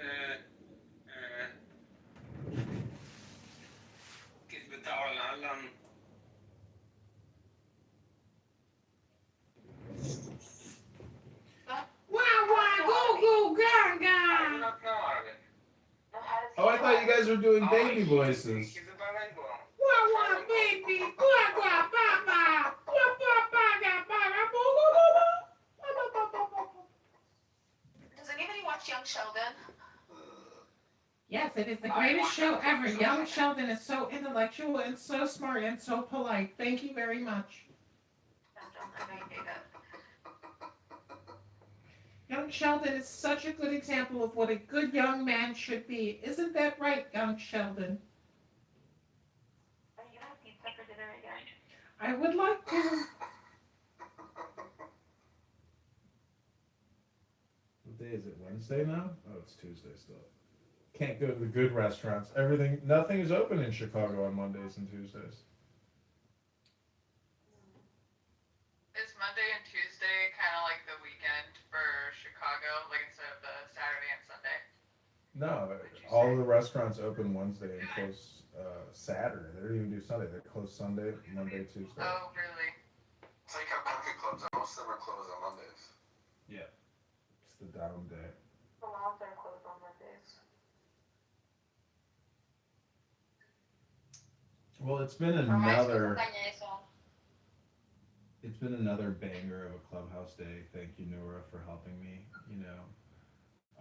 كيف بتاعه العلم. Go, gaga! I do not know Arabic. Oh, I thought you guys were doing baby voices. He's a bilingual. Wah, baby! Papa! Does anybody watch Young Sheldon? Yes, it is the greatest show ever. Young Sheldon is so intellectual and so smart and so polite. Thank you very much. I don't think I knew that. Young Sheldon is such a good example of what a good young man should be. Isn't that right, Young Sheldon? Are you gonna have pizza for dinner again? I would like to. What day is it? Wednesday now? Oh, it's Tuesday still. Can't go to the good restaurants. Nothing is open in Chicago on Mondays and Tuesdays. Is Monday and Tuesday kind of like the weekend for Chicago, like instead of the Saturday and Sunday? No, all the restaurants open Wednesday and close Saturday. They don't even do Sunday. They close Sunday, Monday, Tuesday. Oh, really? It's like how country clubs are. Most of them are closed on Mondays. Yeah. It's the down day. The lawns are closed on Mondays. Well, it's been another banger of a clubhouse day. Thank you, Nora, for helping me.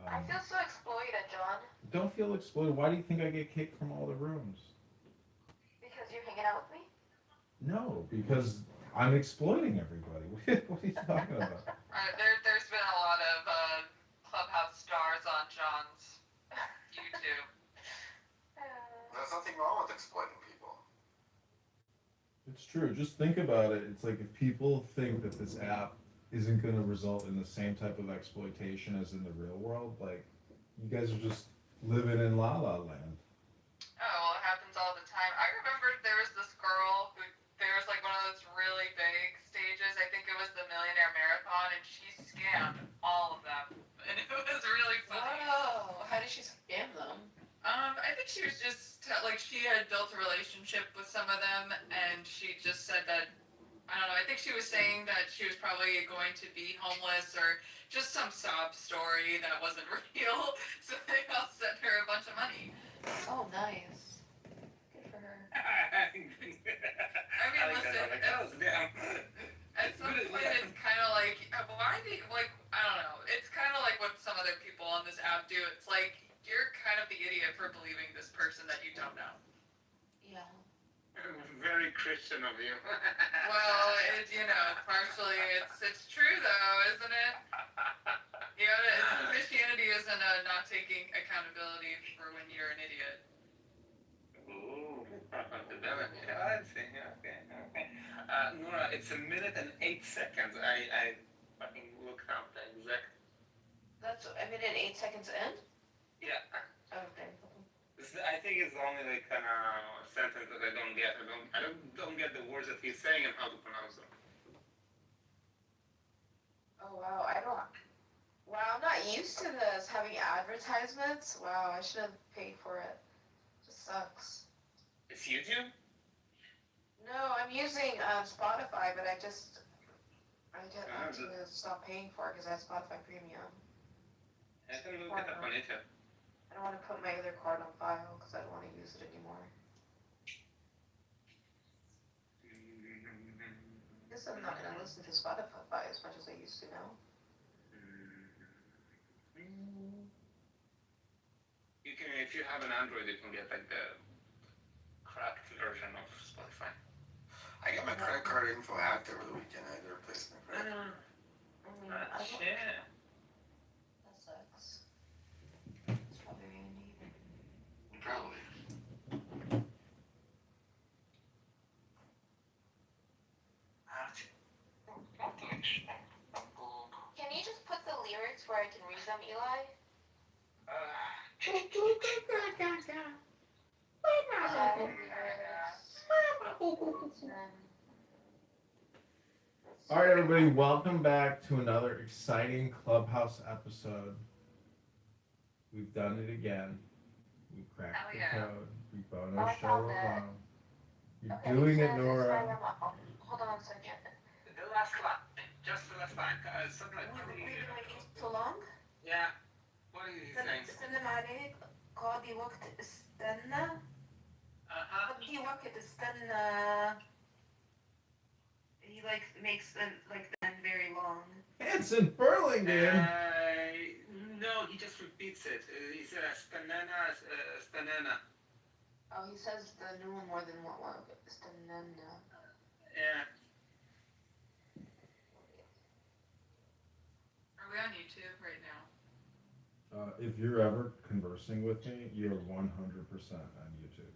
I feel so exploited, John. Don't feel exploited. Why do you think I get kicked from all the rooms? Because you're hanging out with me? No, because I'm exploiting everybody. What are you talking about? There's been a lot of Clubhouse stars on John's YouTube. There's nothing wrong with exploiting people. It's true. Just think about it. It's like if people think that this app isn't going to result in the same type of exploitation as in the real world, like, you guys are just living in La La Land. Oh, well, it happens all the time. I remember there was this girl who, there was like one of those really big stages, I think it was the Millionaire Marathon, and she scammed all of them. And it was really funny. Wow, how did she scam them? I think she was just, like, she had built a relationship with some of them, and she just said that, I don't know, I think she was saying that she was probably going to be homeless or just some sob story that wasn't real, so they all sent her a bunch of money. Oh, nice. Good for her. I mean, listen, at some point it's kind of like, why do you, like, I don't know, it's kind of like what some other people on this app do. It's like, you're kind of the idiot for believing this person that you don't know. Yeah. Very Christian of you. Well, partially, it's true though, isn't it? Christianity isn't not taking accountability for when you're an idiot. Ooh, I see. Okay. Nora, it's 1 minute and 8 seconds. I fucking looked up the exact. That's a minute and 8 seconds in? Yeah. Okay. I think it's only like kind of sentence that I don't get. I don't get the words that he's saying and how to pronounce them. Oh wow, I'm not used to this, having advertisements. Wow, I should have paid for it. Just sucks. It's YouTube? No, I'm using Spotify, but I had to stop paying for it because I have Spotify Premium. I can look it up on YouTube. I don't want to put my other card on file because I don't want to use it anymore. I guess I'm not going to listen to Spotify as much as I used to now. You can, if you have an Android, you can get like the cracked version of Spotify. I got my credit card info hacked over the weekend. I had to replace my credit card. Shit. That sucks. It's probably handy. Probably. Can you just put the lyrics where I can read them, Eli? All right, everybody, welcome back to another exciting Clubhouse episode. We've done it again. We cracked the code. We bonus show along. You're doing it, Nora. Hold on a second. The last line. Just the last line. Something like We've been waiting so long. Yeah. What are you saying? السلم عليك قاضي وقت استنى قاضي وقت استنى. He like makes the end very long. It's in Burlingame. No, he just repeats it. He said stanana, stanana. Oh, he says the new one more than one. استنى. Yeah. Are we on YouTube right now? If you're ever conversing with me, you're 100% on YouTube.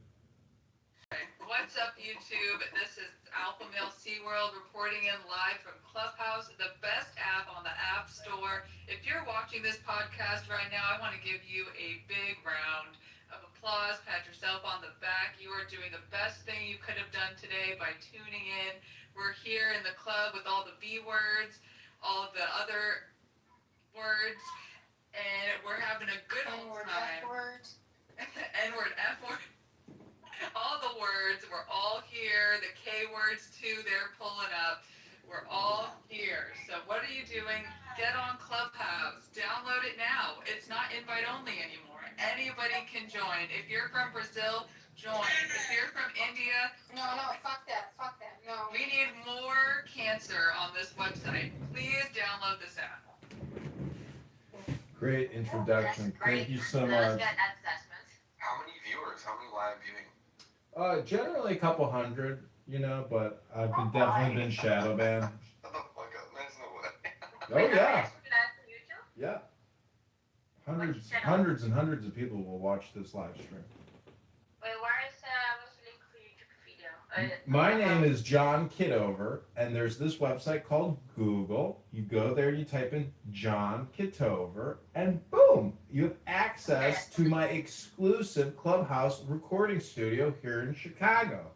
What's up, YouTube? This is Alpha Male SeaWorld reporting in live from Clubhouse, the best app on the App Store. If you're watching this podcast right now, I want to give you a big round of applause. Pat yourself on the back. You are doing the best thing you could have done today by tuning in. We're here in the club with all the B words, all of the other words, and we're having a good old time. N-word, F-word. All the words, we're all here. The K words too, they're pulling up. We're all here. So what are you doing? Get on Clubhouse. Download it now. It's not invite only anymore. Anybody can join. If you're from Brazil, join. If you're from India, No, fuck that, no. we need more cancer on this website. Please download this app. Great introduction. Thank you so much. How many viewers? How many live viewing? Generally a couple hundred, but I've definitely been shadow banned. Shut the fuck up. That's no way. Oh yeah. Yeah. Hundreds and hundreds of people will watch this live stream. Wait, where is what's the link for YouTube video? My name is John Kitover, and there's this website called Google. You go there, you type in John Kitover, and boom, you have access to my exclusive Clubhouse recording studio here in Chicago.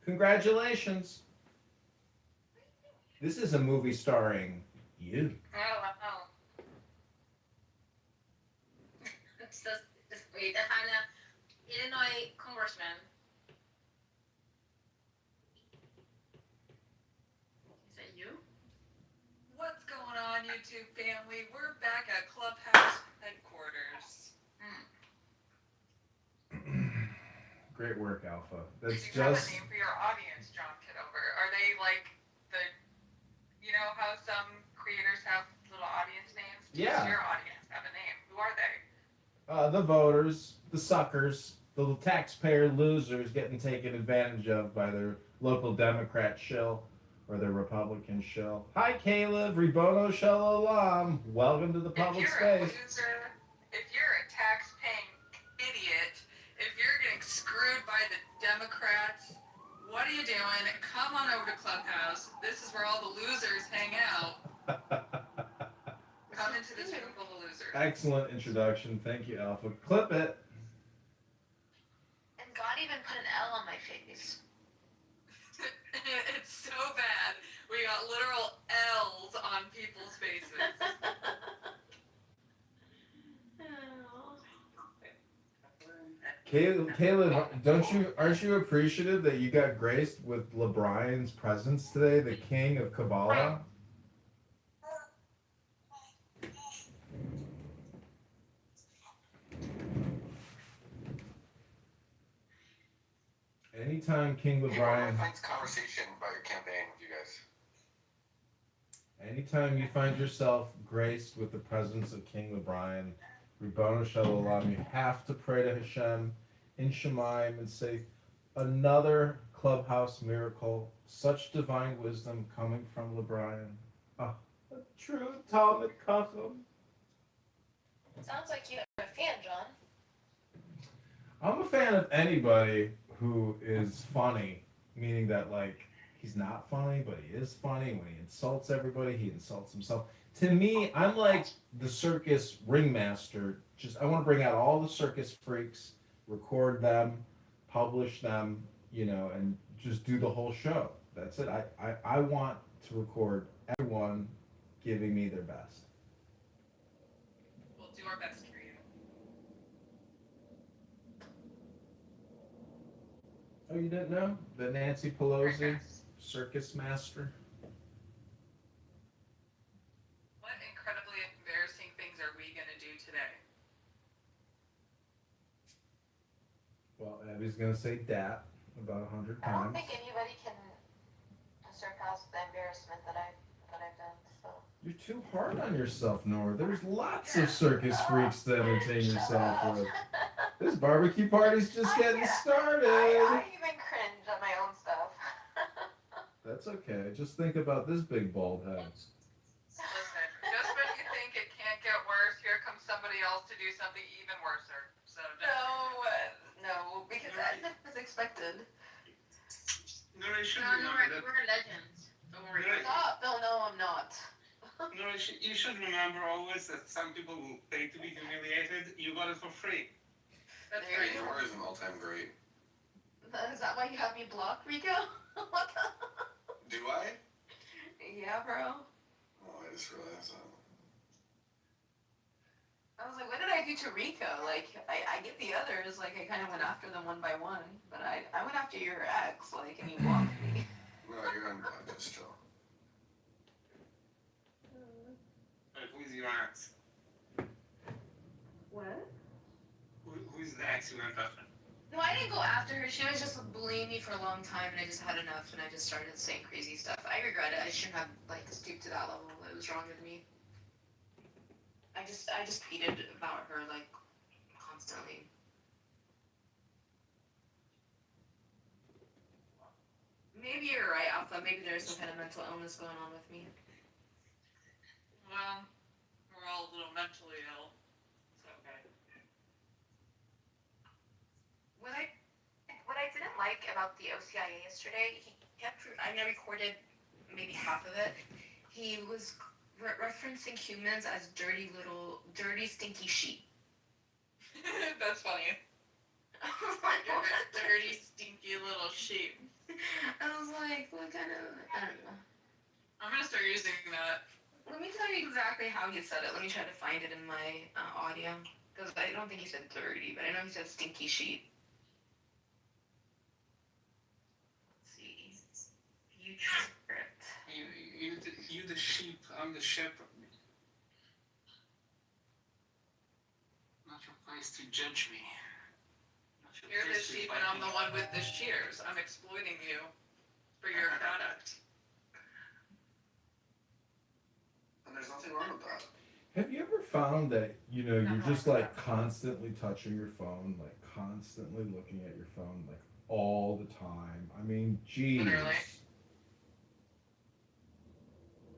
Congratulations. This is a movie starring you. Wait, I found an Illinois congressman. Is that you? What's going on, YouTube family? We're back at Clubhouse headquarters. Great work, Alpha. Did That's you have just a name for your audience, John Kidover? Are they like you know how some creators have little audience names? Yeah. Does your audience have a name? Who are they? the voters, the suckers, the taxpayer losers getting taken advantage of by their local Democrat shill or their Republican shill. Hi, Caleb. Ribono Shalom. Welcome to the public space. If you're a tax-paying idiot, if you're getting screwed by the Democrats, what are you doing? Come on over to Clubhouse. This is where all the losers hang out. Come into this room full of losers. Excellent introduction. Thank you, Alpha. Clip it. And God even put an L on my face. got literal L's on people's faces. Caleb, aren't you appreciative that you got graced with LeBrion's presence today, the king of Kabbalah? Anytime King LeBrion, Thanks conversation about your campaign with you guys. anytime you find yourself graced with the presence of King LeBrion, Ribono Shalom, you have to pray to Hashem in Shemaim and say, another clubhouse miracle, such divine wisdom coming from LeBrion. Ah, a true Talmud Chacham. Sounds like you're a fan, John. I'm a fan of anybody who is funny, meaning that like he's not funny, but he is funny. When he insults everybody, he insults himself. To me, I'm like the circus ringmaster. Just I want to bring out all the circus freaks, record them, publish them, you know, and just do the whole show. That's it. I want to record everyone giving me their best. We'll do our best for you. Oh, you didn't know? The Nancy Pelosi circus master? What incredibly embarrassing things are we going to do today? Well, Abby's gonna say dat about 100 I don't times. think anybody can surpass the embarrassment that I've done. So. You're too hard on yourself, Nora. There's lots of circus freaks to entertain yourself with. This barbecue party's just getting started. I even cringe at my own stuff. That's okay. Just think about this big bald head. Listen, just when you think it can't get worse, here comes somebody else to do something even worser. So No, because that was expected. No, you should No, remember that. we're legends. Don't worry. No, Stop. No, I'm not. no, you should remember always that some people will pay to be humiliated. You got it for free. that's There right. you Nora is an all-time great. Is that why you have me blocked, Rico? What the? Do I? Yeah, bro. Oh, I just realized that. I was like, what did I do to Rico? Like, I get the others. Like, I kind of went after them one by one. But I went after your ex, like, and you blocked me. No, you're unblocked still. Who's your ex? What? Who's the ex you went after? No, I didn't go after her. She was just bullying me for a long time, and I just had enough, and I just started saying crazy stuff. I regret it. I shouldn't have, like, stooped to that level. It was wrong with me. I just tweeted about her, like, constantly. Maybe you're right, Alpha. Maybe there's some kind of mental illness going on with me. Well, we're all a little mentally ill. It's okay. What I didn't like about the OCIA yesterday, he kept. I recorded maybe half of it. He was referencing humans as dirty, stinky sheep. That's funny. Dirty, stinky little sheep. I was like, what kind of? I don't know. I'm gonna start using that. Let me tell you exactly how he said it. Let me try to find it in my audio. Because I don't think he said dirty, but I know he said stinky sheep. Let's see. View transcript. You the sheep, I'm the shepherd. Not your place to judge me. Not your You're the place to sheep fight and I'm me. the one with the shears. I'm exploiting you for your product. And there's nothing wrong with that. Have you ever found that, you know, you're just like constantly touching your phone, like constantly looking at your phone, like all the time? I mean, geez. Literally.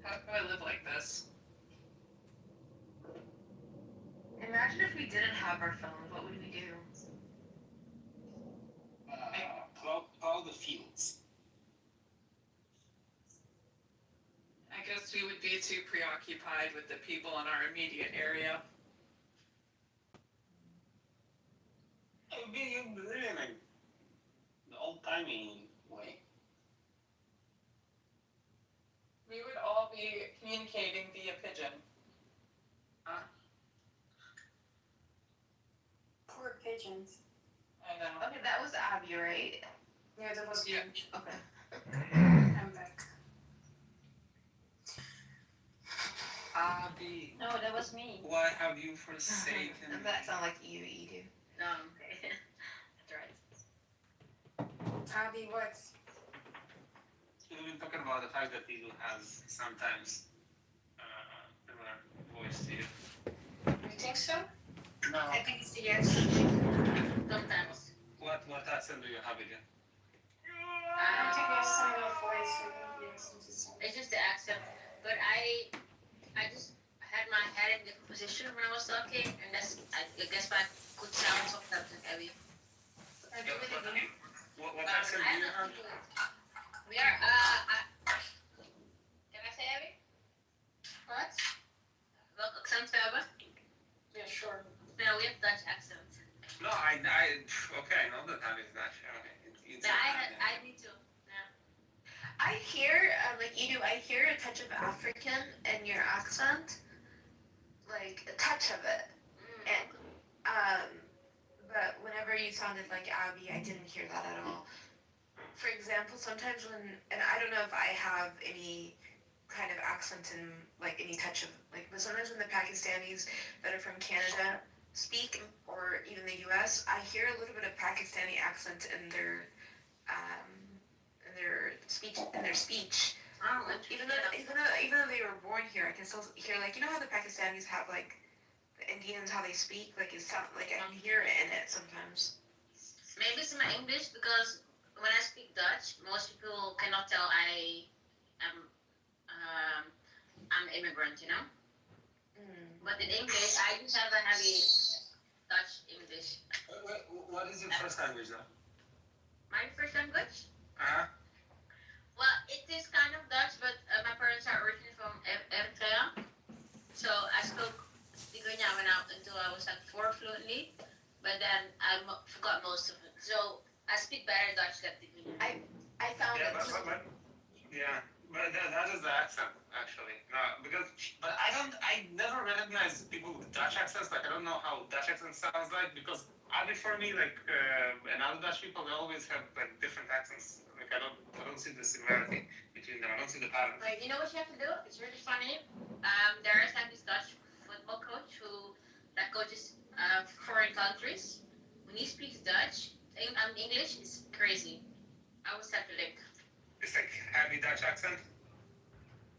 How do I live like this? Imagine if we didn't have our phones, what would we do? Plow the fields. I guess we would be too preoccupied with the people in our immediate area. I'd be in the old-timey way. We communicating via pigeon. Poor pigeons. I know. Okay, that was Abby, right? Yeah, that was you. Okay. I'm back. Abby, No, that was me. why have you forsaken me? That sounds like you, Edu. No, okay. That's right. Abby, what? We've been talking about the fact that Edu has sometimes similar voice to you. You think so? No. I think it's a yes. Sometimes. What accent do you have again? I don't think we have similar voice. So yes, It's just the accent. But I just had my head in the position when I was talking, and that's I guess why I could sound sometimes like Abby. I do it again. What accent do you have? We are can I say Abby? What? Welk accent we hebben? Yeah, sure. No, we have Dutch accent. No, okay, I know that Abby is Dutch. Okay. It's But I need to. I hear, like you do, I hear a touch of African in your accent. Like, a touch of it. And, but whenever you sounded like Abby, I didn't hear that at all. For example, sometimes when, and I don't know if I have any kind of accent in, like, any touch of, like, but sometimes when the Pakistanis that are from Canada speak, or even the US, I hear a little bit of Pakistani accent in their speech. Oh, Even though they were born here, I can still hear, like, you know how the Pakistanis have, like, the Indians, how they speak, like, it sound like I can hear it in it sometimes. Maybe it's my English because when I speak Dutch, most people cannot tell I'm immigrant, you know. But in English, I just have a heavy Dutch English. What is your first language though? My first language? Uh-huh. Well, it is kind of Dutch, but my parents are originally from Eritrea. So I spoke Tigrinya until I was like 4 fluently, but then I forgot most of it. So I speak better Dutch than Tigrinya. I found Yeah, it. but that is the accent actually. No, but I never recognize people with Dutch accents. Like I don't know how Dutch accent sounds like because Abby for me and other Dutch people they always have like different accents. Like I don't see the similarity between them. I don't see the pattern. Like, you know what you have to do? It's really funny. There is like this Dutch football coach that coaches foreign countries. When he speaks Dutch, English is crazy. I was have to like. It's like heavy Dutch accent.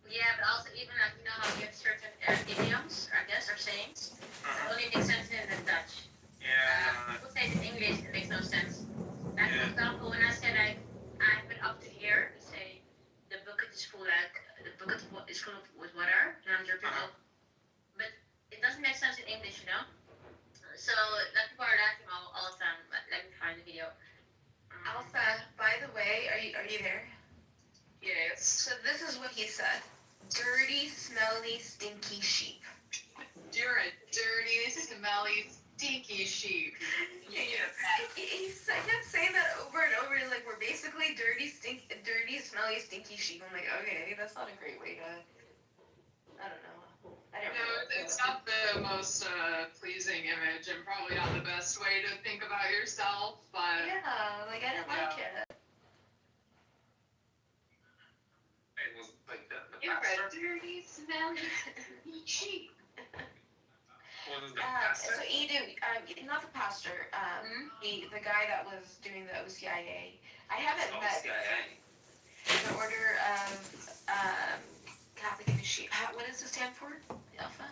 Yeah, but also even like you know how you have certain idioms, I guess, or sayings. It only makes sense in the Dutch. Yeah. People say it in English, it makes no sense. Like for example, when I say like I've been up to here, you say the bucket is full is full with water, and I'm dripping up. But it doesn't make sense in English, you know. So like people are laughing all the time. But let me find the video. Alpha, by the way, are you there? Yes. So this is what he said. Dirty, smelly, stinky sheep. You're a dirty, smelly, stinky sheep. Yes. He kept saying that over and over. Like, we're basically dirty, smelly, stinky sheep. I'm like, okay, that's not a great way to... I don't know. It's not the most pleasing image and probably not the best way to think about yourself, but... Yeah, like, I didn't like it. It was like the You're pastor. a dirty, smelly, stinky sheep. What is the pastor? So Edu, not the pastor, the guy that was doing the OCIA. I haven't met the Order of Catholic Initiation. What does it stand for? Alpha?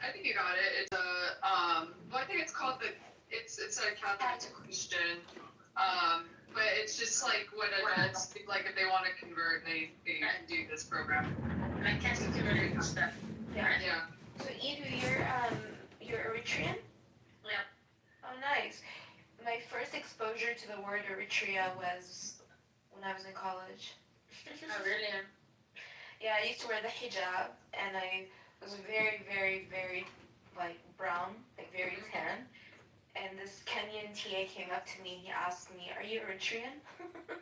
I think you got it. It's a well, I think it's called it's a Catholic Christian. But it's just like what adults like if they want to convert, they can do this program. Like Catholic converted stuff. Yeah. So Edu, you're Eritrean? Yeah. Oh, nice. My first exposure to the word Eritrea was when I was in college. Oh, really? Yeah, I used to wear the hijab, and I was very, very, very, like, brown, like, very tan. And this Kenyan TA came up to me, and he asked me, are you Eritrean?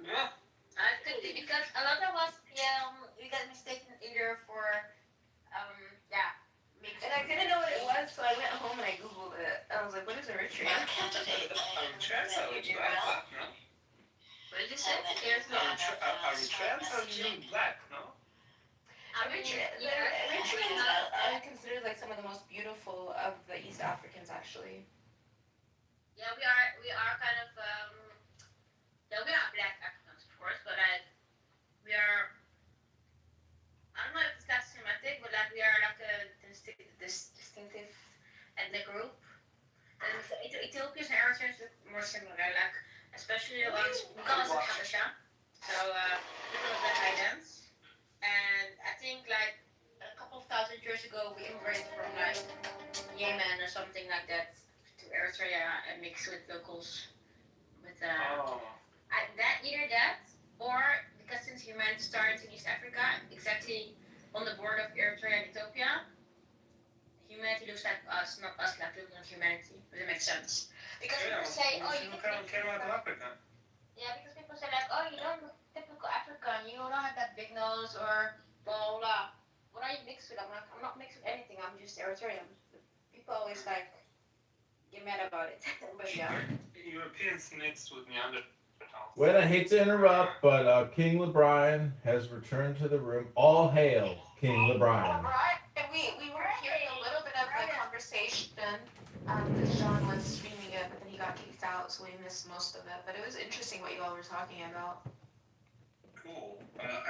Yeah. Could be because a lot of us, we got mistaken either for, mixed. And I didn't know what it was, so I went home and I googled it. I was like, what is Eritrea? Eritrea is black, no? What did you say? There's no. Eritrea is black, no? Eritrea is considered like some of the most beautiful of the East Africans, actually. Yeah, we are kind of, we are black Africans, of course, but we are, I don't know if it's that semantic, but like we are like this distinctive ethnic group. And Ethiopians and Eritreans look more similar, like, especially the ones, we call us the Habesha, so people of the highlands. And I think like a couple of thousand years ago, we immigrated from like Yemen or something like that to Eritrea and mixed with locals. With either that or because since humanity started in East Africa, exactly on the border of Eritrea and Ethiopia, humanity looks like us, not us like looking like humanity. Does it make sense? Because people say, oh, you came out of Africa. Yeah, because people say like, oh, you don't look typical African, you don't have that big nose or blah blah. What are you mixed with? I'm like, I'm not mixed with anything. I'm just Eritrean. People always like get mad about it. But yeah. Europeans mixed with Neanderthals. Wait, I hate to interrupt, but King LeBrian has returned to the room. All hail, King LeBrian. Right. We were hearing a little bit of the conversation because John was streaming it, but then he got kicked out, so we missed most of it. But it was interesting what you all were talking about. Cool.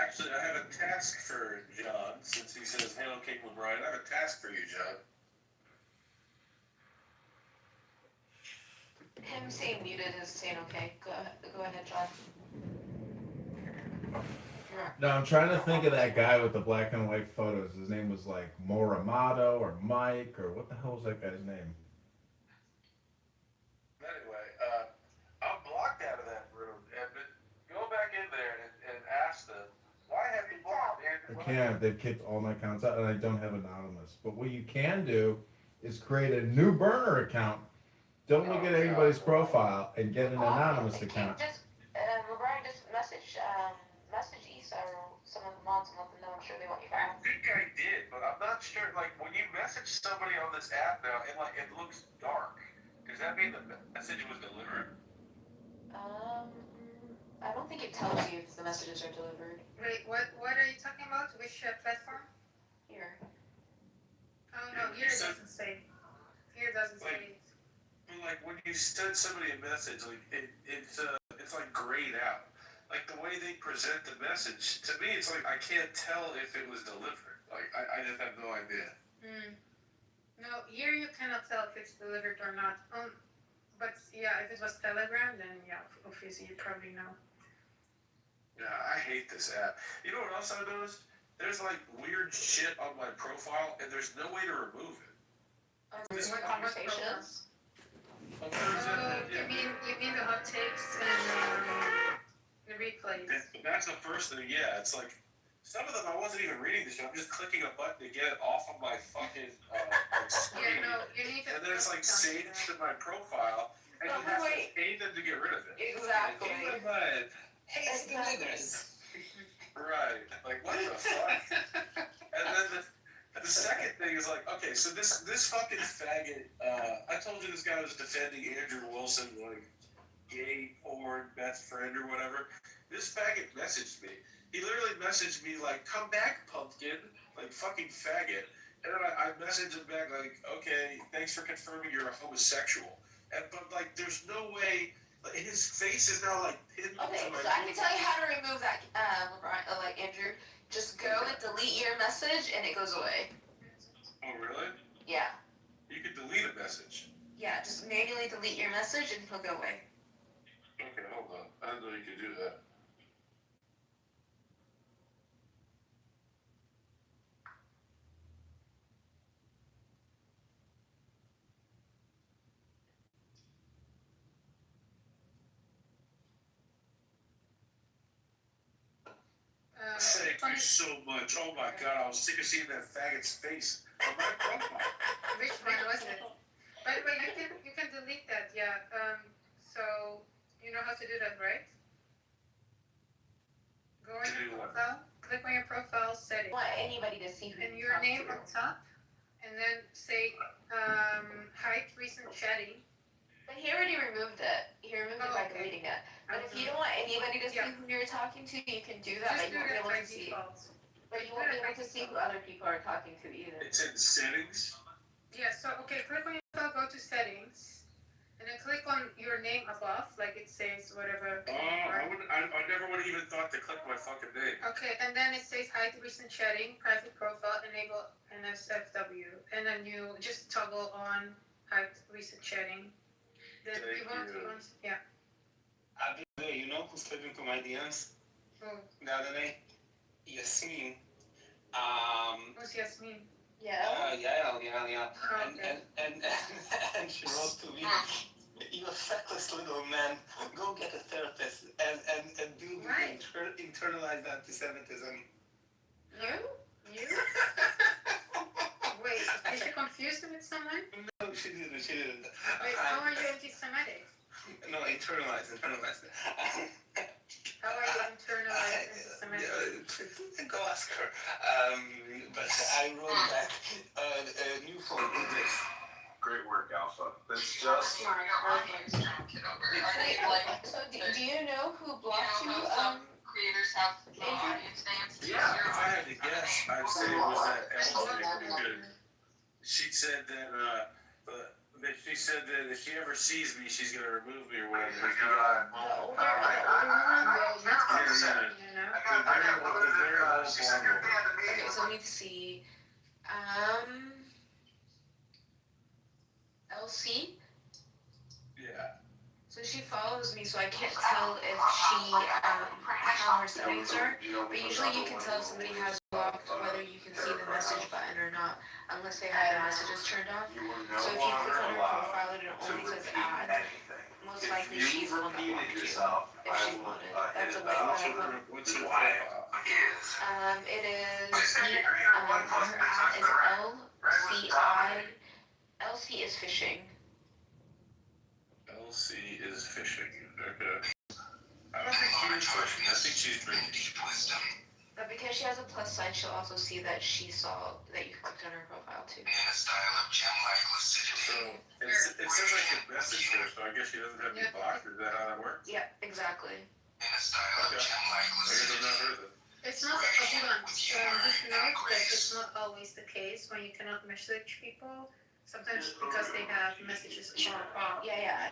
Actually, I have a task for John, since he says, "Hail, King LeBrian." I have a task for you, John. Him saying muted is saying okay. Go ahead, John. No, I'm trying to think of that guy with the black and white photos. His name was like Moramato or Mike or what the hell was that guy's name? Anyway, I'm blocked out of that room. But go back in there and ask them, why have you blocked Andrew? I can't. They've kicked all my accounts out, and I don't have anonymous. But what you can do is create a new burner account. Don't look at anybody's profile and get an anonymous account. Just LeBron just message Issa or some of the mods and let them know. I'm sure they want you I back. think I did, but I'm not sure. Like, when you message somebody on this app now, it looks dark. Does that mean the message was delivered? I don't think it tells you if the messages are delivered. Wait, what are you talking about? Which platform? Here. Oh no, here it doesn't say. Here it doesn't say. Like when you send somebody a message, like it's like grayed out. Like the way they present the message, to me, it's like I can't tell if it was delivered. Like I just have no idea. No, here you cannot tell if it's delivered or not. But yeah, if it was Telegram, then yeah, obviously you probably know. Yeah, I hate this app. You know what else I noticed? There's like weird shit on my profile, and there's no way to remove it. More conversations. You mean the hot takes and the replays? That's the first thing. Yeah, it's like some of them I wasn't even reading the show. I'm just clicking a button to get it off of my fucking screen. Yeah, no, you need to. And then it's like saved to my profile, and you have to pay them to get rid of it. Exactly. Hey, right. Like what the fuck? And then the second thing is like, okay, so this fucking faggot. I told you this guy was defending Andrew Wilson, like gay porn best friend or whatever. This faggot messaged me. He literally messaged me like, "Come back, pumpkin," like fucking faggot. And then I messaged him back like, "Okay, thanks for confirming you're a homosexual." But like, there's no way. Like, his face is now like hidden. Okay, so I can tell you how to remove that, LeBron, like Andrew. Just go and delete your message, and it goes away. Oh really? Yeah. You can delete a message. Yeah, just manually delete your message, and it'll go away. Okay, hold on. I didn't know you could do that. Thank you so much. Oh my god, I was sick of seeing that faggot's face on my profile. Which one was it? But you can delete that, yeah. So you know how to do that, right? click on your profile settings. I want anybody to see who And you your talk name to. on top, and then say, hide recent chatting. But he already removed it. He removed it by deleting it. But if you don't want anybody to see who you're talking to, you can do that. Just But you do won't be that able by to see. default. But you won't be able to see who other people are talking to either. It's in settings. Yeah, so, okay, click on your profile, go to settings, and then click on your name above, like it says whatever. I never would have even thought to click my fucking name. Okay, and then it says hide recent chatting, private profile, enable NSFW, and then you just toggle on hide recent chatting. Then Thank you want, you. yeah. You know who slid into my DMs Who? the other day? Yasmin. Who's Yasmin? Yeah. Yeah. Oh, okay. And she wrote to me, "You feckless little man, go get a therapist and do Right. internalize anti-Semitism." You? Wait, did you confuse him with someone? No, she didn't. Wait, how are you anti-Semitic? No, internalize. How are you internalized anti-Semitic? Go ask her. But I wrote back a new phone with this. Great work, Alpha. That's just. So do you know who blocked you? Creators have Adrian? audience names. Yeah, if I had to guess, I'd say it was that Elsie. She said that she said that if she ever sees me, she's gonna remove me or whatever. Okay, so let me see. LC? Yeah. So she follows me, so I can't tell if she, how her settings are. But usually you can tell if somebody has blocked whether you can see the message button or not, unless they have their messages turned off. So if you click on her profile and it only says add, most likely she's the one that blocked you, if she wanted. That's a way that I want. What's the profile? It is, her at is LCI. LC is fishing. LC is fishing. Okay. I don't think she's fishing. I think she's drinking. But because she has a plus sign, she'll also see that she saw that you clicked on her profile too. So it says I can message her, so I guess she doesn't have me blocked. Is that how that works? Yeah, exactly. Okay. I guess I've not heard of it. It's not, hold on, just note that it's not always the case when you cannot message people. Sometimes because they have messages on. Yeah.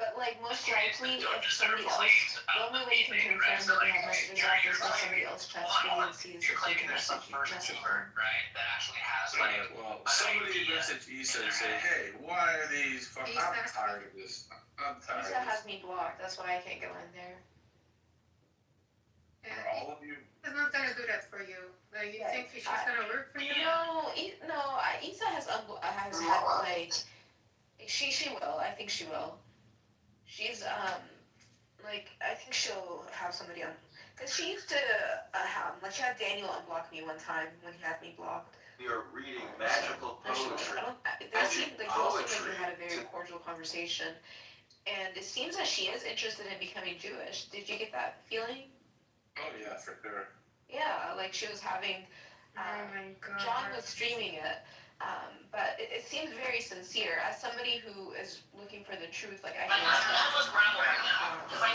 But like most likely, if somebody else, the only way you can confirm that they have messages off is if somebody else chats you and sees if they can message her. Right, that actually has Alright, well, somebody message Issa and say, hey, why are these fucking, I'm tired of this. I'm tired Lisa of this. has me blocked, that's why I can't go in there. Are all of you? It's not gonna do that for you. Like, you think she's gonna work for you? No, Issa has had like, she will. I think she will. She's like, I think she'll have somebody on, cause she used to like she had Daniel unblock me one time when he had me blocked. You're reading magical poetry. They seemed like we had a very cordial conversation, and it seems that she is interested in becoming Jewish. Did you get that feeling? Oh yeah, for sure. Yeah, like she was having. Oh my God. John was streaming it, but it seemed very sincere. As somebody who is looking for the truth, like I can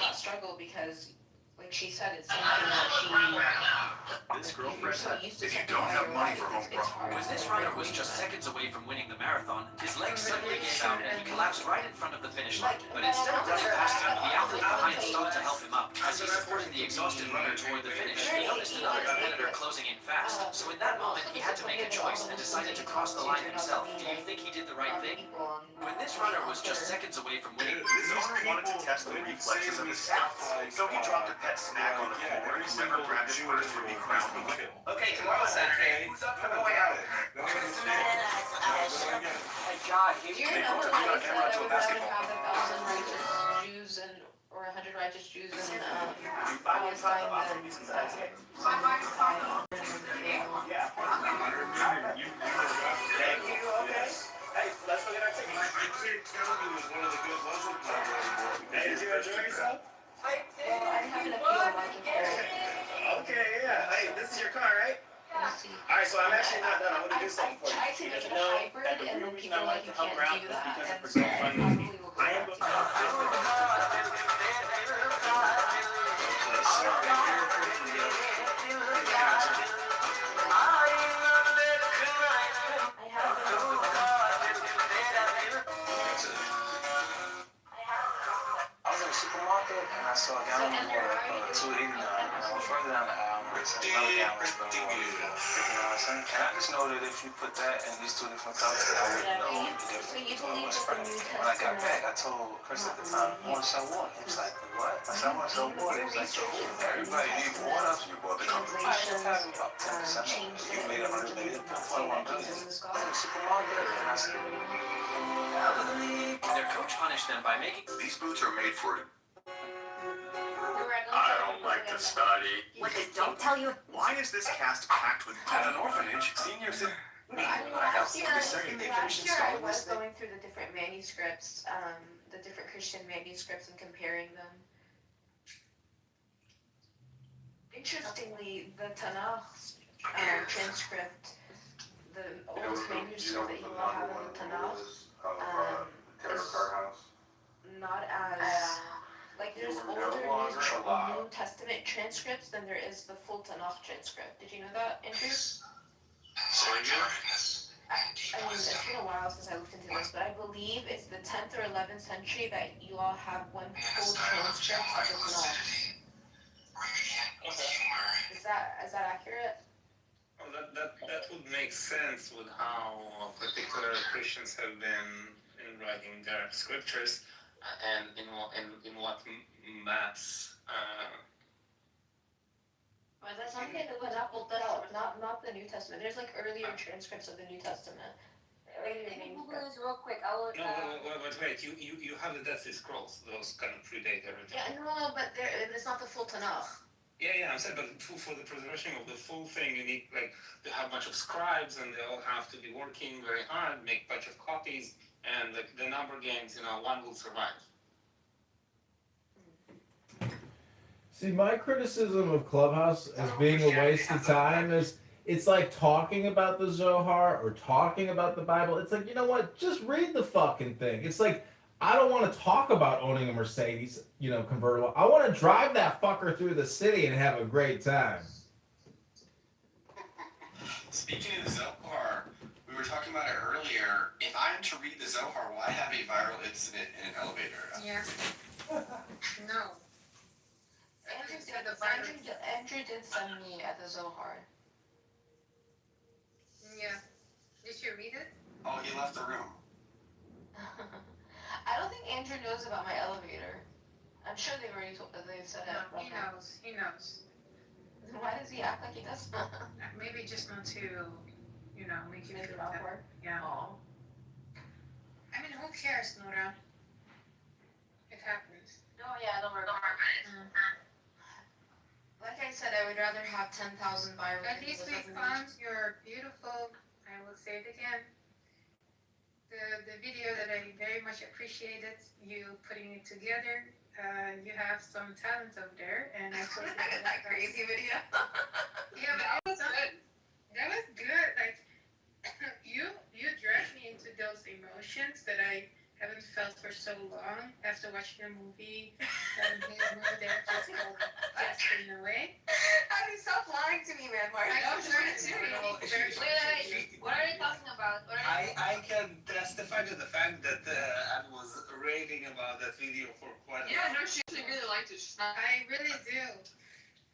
not struggle because, like she said, it's something that This girlfriend, so used to if you something don't all have your money life, for home it's hard. When this runner was just seconds away from winning the marathon, his legs suddenly gave out and he collapsed right in front of the finish line. But instead of running past him, the athlete behind stopped to help him up. As he supported the exhausted runner toward the finish, he noticed another competitor closing in fast. So in that moment, he had to make a choice and decided to cross the line himself. Do you think he did the right thing? When this runner was just seconds away from winning, This owner wanted to test the reflexes of his cats, so he dropped a pet snack on the floor, and whoever grabbed it first would be crowned the winner. Okay, tomorrow Saturday. Who's up for the way out? My God, Do you remember when I said I would rather have 1,000 righteous Jews or 100 righteous Jews in Palestine than Hey, let's go get our tickets. My kid Tony was one of the good Muslim players anymore. Hey, did you enjoy yourself? Well, I'm having a feel like Okay, yeah. Hey, is your car, right? Alright, so I'm actually not done. I'm gonna do something for you. I tried to make it a hybrid, and then people are like, you can't do that. And It's so fun. probably will go I am back going to I was in a supermarket and I saw a gallon of water, $2.89. I went further down the aisle and I saw another gallon of water, $50. You know what I'm saying? And I just know that if you put that in these two different cups, that I wouldn't know the difference. When I got back, I told Chris at the time, I want to sell water. He was like, what? I said, I want to sell water. He was like, everybody needs water. So you bought the company. I just have about 10%. You made $100 million, $1 billion. I was in the supermarket and I said, Their coach punished them by making These boots are made for it. I don't like to study. What they don't tell you? Why is this cast packed with at an orphanage? Seniors in last year I was going through the different manuscripts, the different Christian manuscripts and comparing them. Interestingly, the Tanakh transcript, the oldest manuscript that you will have in the Tanakh, is not as, like there's older New Testament transcripts than there is the full Tanakh transcript. Did you know that, Andrew? I mean, it's been a while since I looked into this, but I believe it's the 10th or 11th century that you all have one full transcript of the Tanakh. Is that accurate? Well, that would make sense with how particular Christians have been in writing their scriptures and in what maps. Not the New Testament. There's like earlier transcripts of the New Testament. Let me Google this real quick. I will. No, wait. You have the Dead Sea Scrolls. Those kind of predate everything. Yeah, no, but it's not the full Tanakh. Yeah, I'm saying, but for the preservation of the full thing, you need like to have a bunch of scribes, and they all have to be working very hard, make a bunch of copies, and the number games, one will survive. See, my criticism of Clubhouse as being a waste of time is it's like talking about the Zohar or talking about the Bible. It's like, you know what? Just read the fucking thing. It's like, I don't want to talk about owning a Mercedes, convertible. I want to drive that fucker through the city and have a great time. Speaking of the Zohar, we were talking about it earlier. If I'm to read the Zohar, why have a viral incident in an elevator? Yeah. No. Andrew did send me at the Zohar. Yeah. Did you read it? Oh, he left the room. I don't think Andrew knows about my elevator. I'm sure they already said it. No, he knows. He knows. Why does he act like he does? Maybe just not to, make you Make feel it awkward. Yeah. Aw. I mean, who cares, Nora? It happens. Oh yeah, don't worry. Like I said, I would rather have 10,000 viral At least we found your beautiful, I will say it again, the video that I very much appreciated you putting it together. You have some talent over there, and I told you that crazy video. Yeah, but that was good. That was good. Like you dragged me into those emotions that I haven't felt for so long after watching a movie. There just called Just in a Way. I mean, stop lying to me, man, Mark. I don't want to. Wait. What are you talking about? I can testify to the fact that I was raving about that video for quite a while. No, she really liked it. I really do.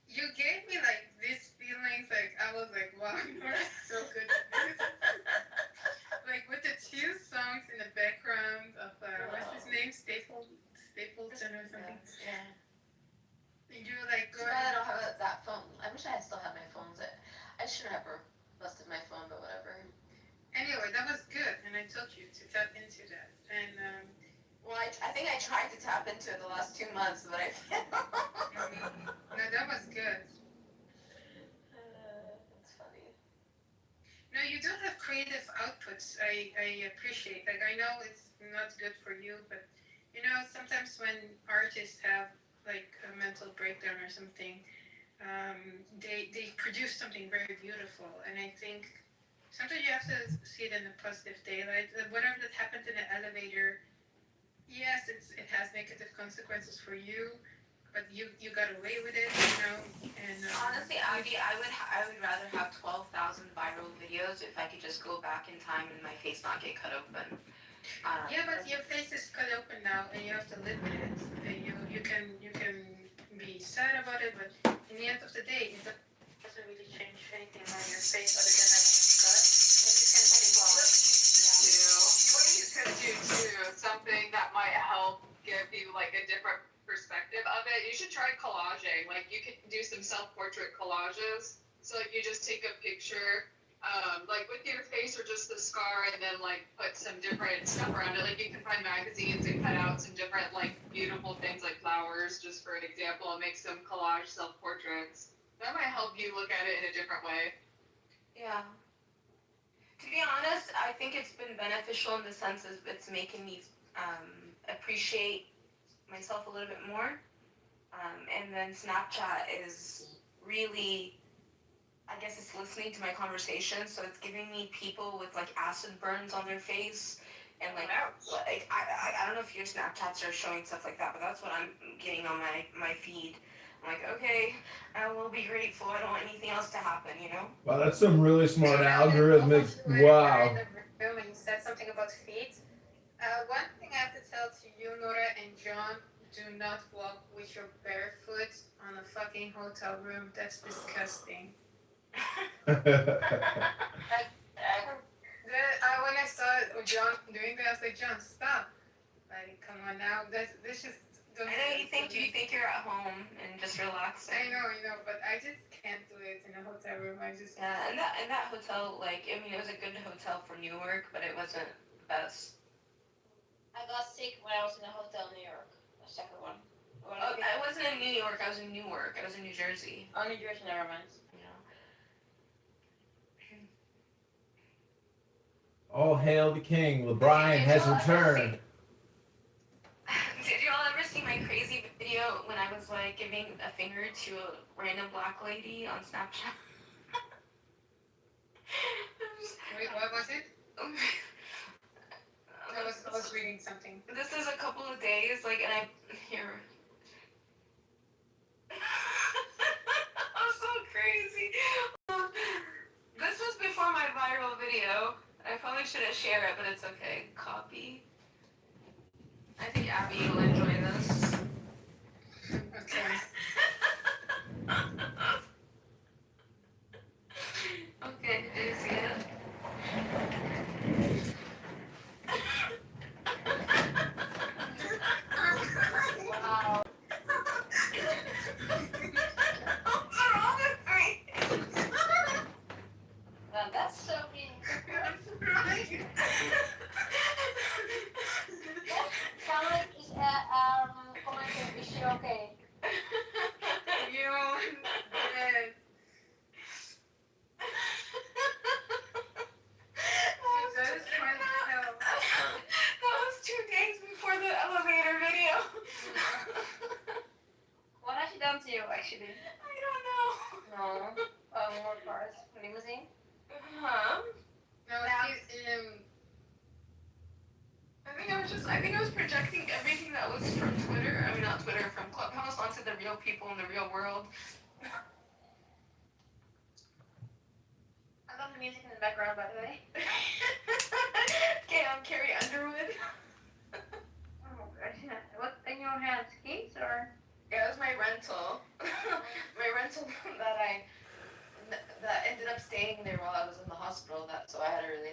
You gave me like these feelings, like I was like, wow, you're so good at this. Like with the two songs in the background of what's his name, Stapleton or something. Yeah. And you were like, Too bad I don't have that phone. I wish I still had my phones. I should have never busted my phone, but whatever. Anyway, that was good, and I told you to tap into that. And well, I think I tried to tap into it the last 2 months, but I failed. no, that was good. It's funny. No, you do have creative outputs. I appreciate. Like I know it's not good for you, but sometimes when artists have like a mental breakdown or something, they produce something very beautiful, and I think sometimes you have to see it in a positive daylight. Whatever that happened in the elevator, yes, it has negative consequences for you, but you got away with it, you know. And honestly, Abby, I would rather have 12,000 viral videos if I could just go back in time and my face not get cut open. Yeah, but your face is cut open now, and you have to live with it. And you can be sad about it, but in the end of the day, it doesn't really change anything on your face other than having a cut. And you can change What you could do too, something that might help give you like a different perspective of it. You should try collaging. Like you could do some self-portrait collages. So like you just take a picture, like with your face or just the scar, and then like put some different stuff around it. Like you can find magazines and cut out some different like beautiful things like flowers, just for an example, and make some collage self-portraits. That might help you look at it in a different way. Yeah. To be honest, I think it's been beneficial in the sense of it's making me appreciate myself a little bit more. And then Snapchat is really, I guess it's listening to my conversation, so it's giving me people with like acid burns on their face. And like I don't know if your Snapchats are showing stuff like that, but that's what I'm getting on my feed. I'm like, okay, I will be grateful. I don't want anything else to happen, you know? Wow, that's some really smart algorithmic. Wow. When you said something about feet, one thing I have to tell to you, Nora and John, do not walk with your bare foot on a fucking hotel room. That's disgusting. When I saw John doing that, I was like, John, stop. Like, come on now. This just... I know you think you're at home and just relaxing. I know, but I just can't do it in a hotel room. I just... Yeah, and that hotel, like, I mean, it was a good hotel for Newark, but it wasn't the best. I got sick when I was in a hotel in New York. The second one. I wasn't in New York. I was in Newark. I was in New Jersey. Oh, New Jersey, never mind. Yeah. All hail the king. LeBron has returned. Did you all ever see my crazy video when I was like giving a finger to a random black lady on Snapchat? Wait, what was it? I was reading something. This is a couple of days, like, and here. I'm so crazy. This was before my viral video. I probably shouldn't share it, but it's okay. Copy. I think Abby will enjoy this. Okay. Okay, do you see it? Wow. What's wrong with me? Now that's so mean. Someone is commenting, is she okay? You dead. That was 2 days before the elevator video. What has she done to you, actually? I don't know. No. More cars. Limousine? Huh? No, I think I was projecting everything that was from Twitter. I mean, not Twitter, from Clubhouse onto the real people in the real world. I love the music in the background, by the way. Okay, I'm Carrie Underwood. Oh my gosh. What in your hand? Skates or? Yeah, it was my rental. My rental that ended up staying there while I was in the hospital. So I had a really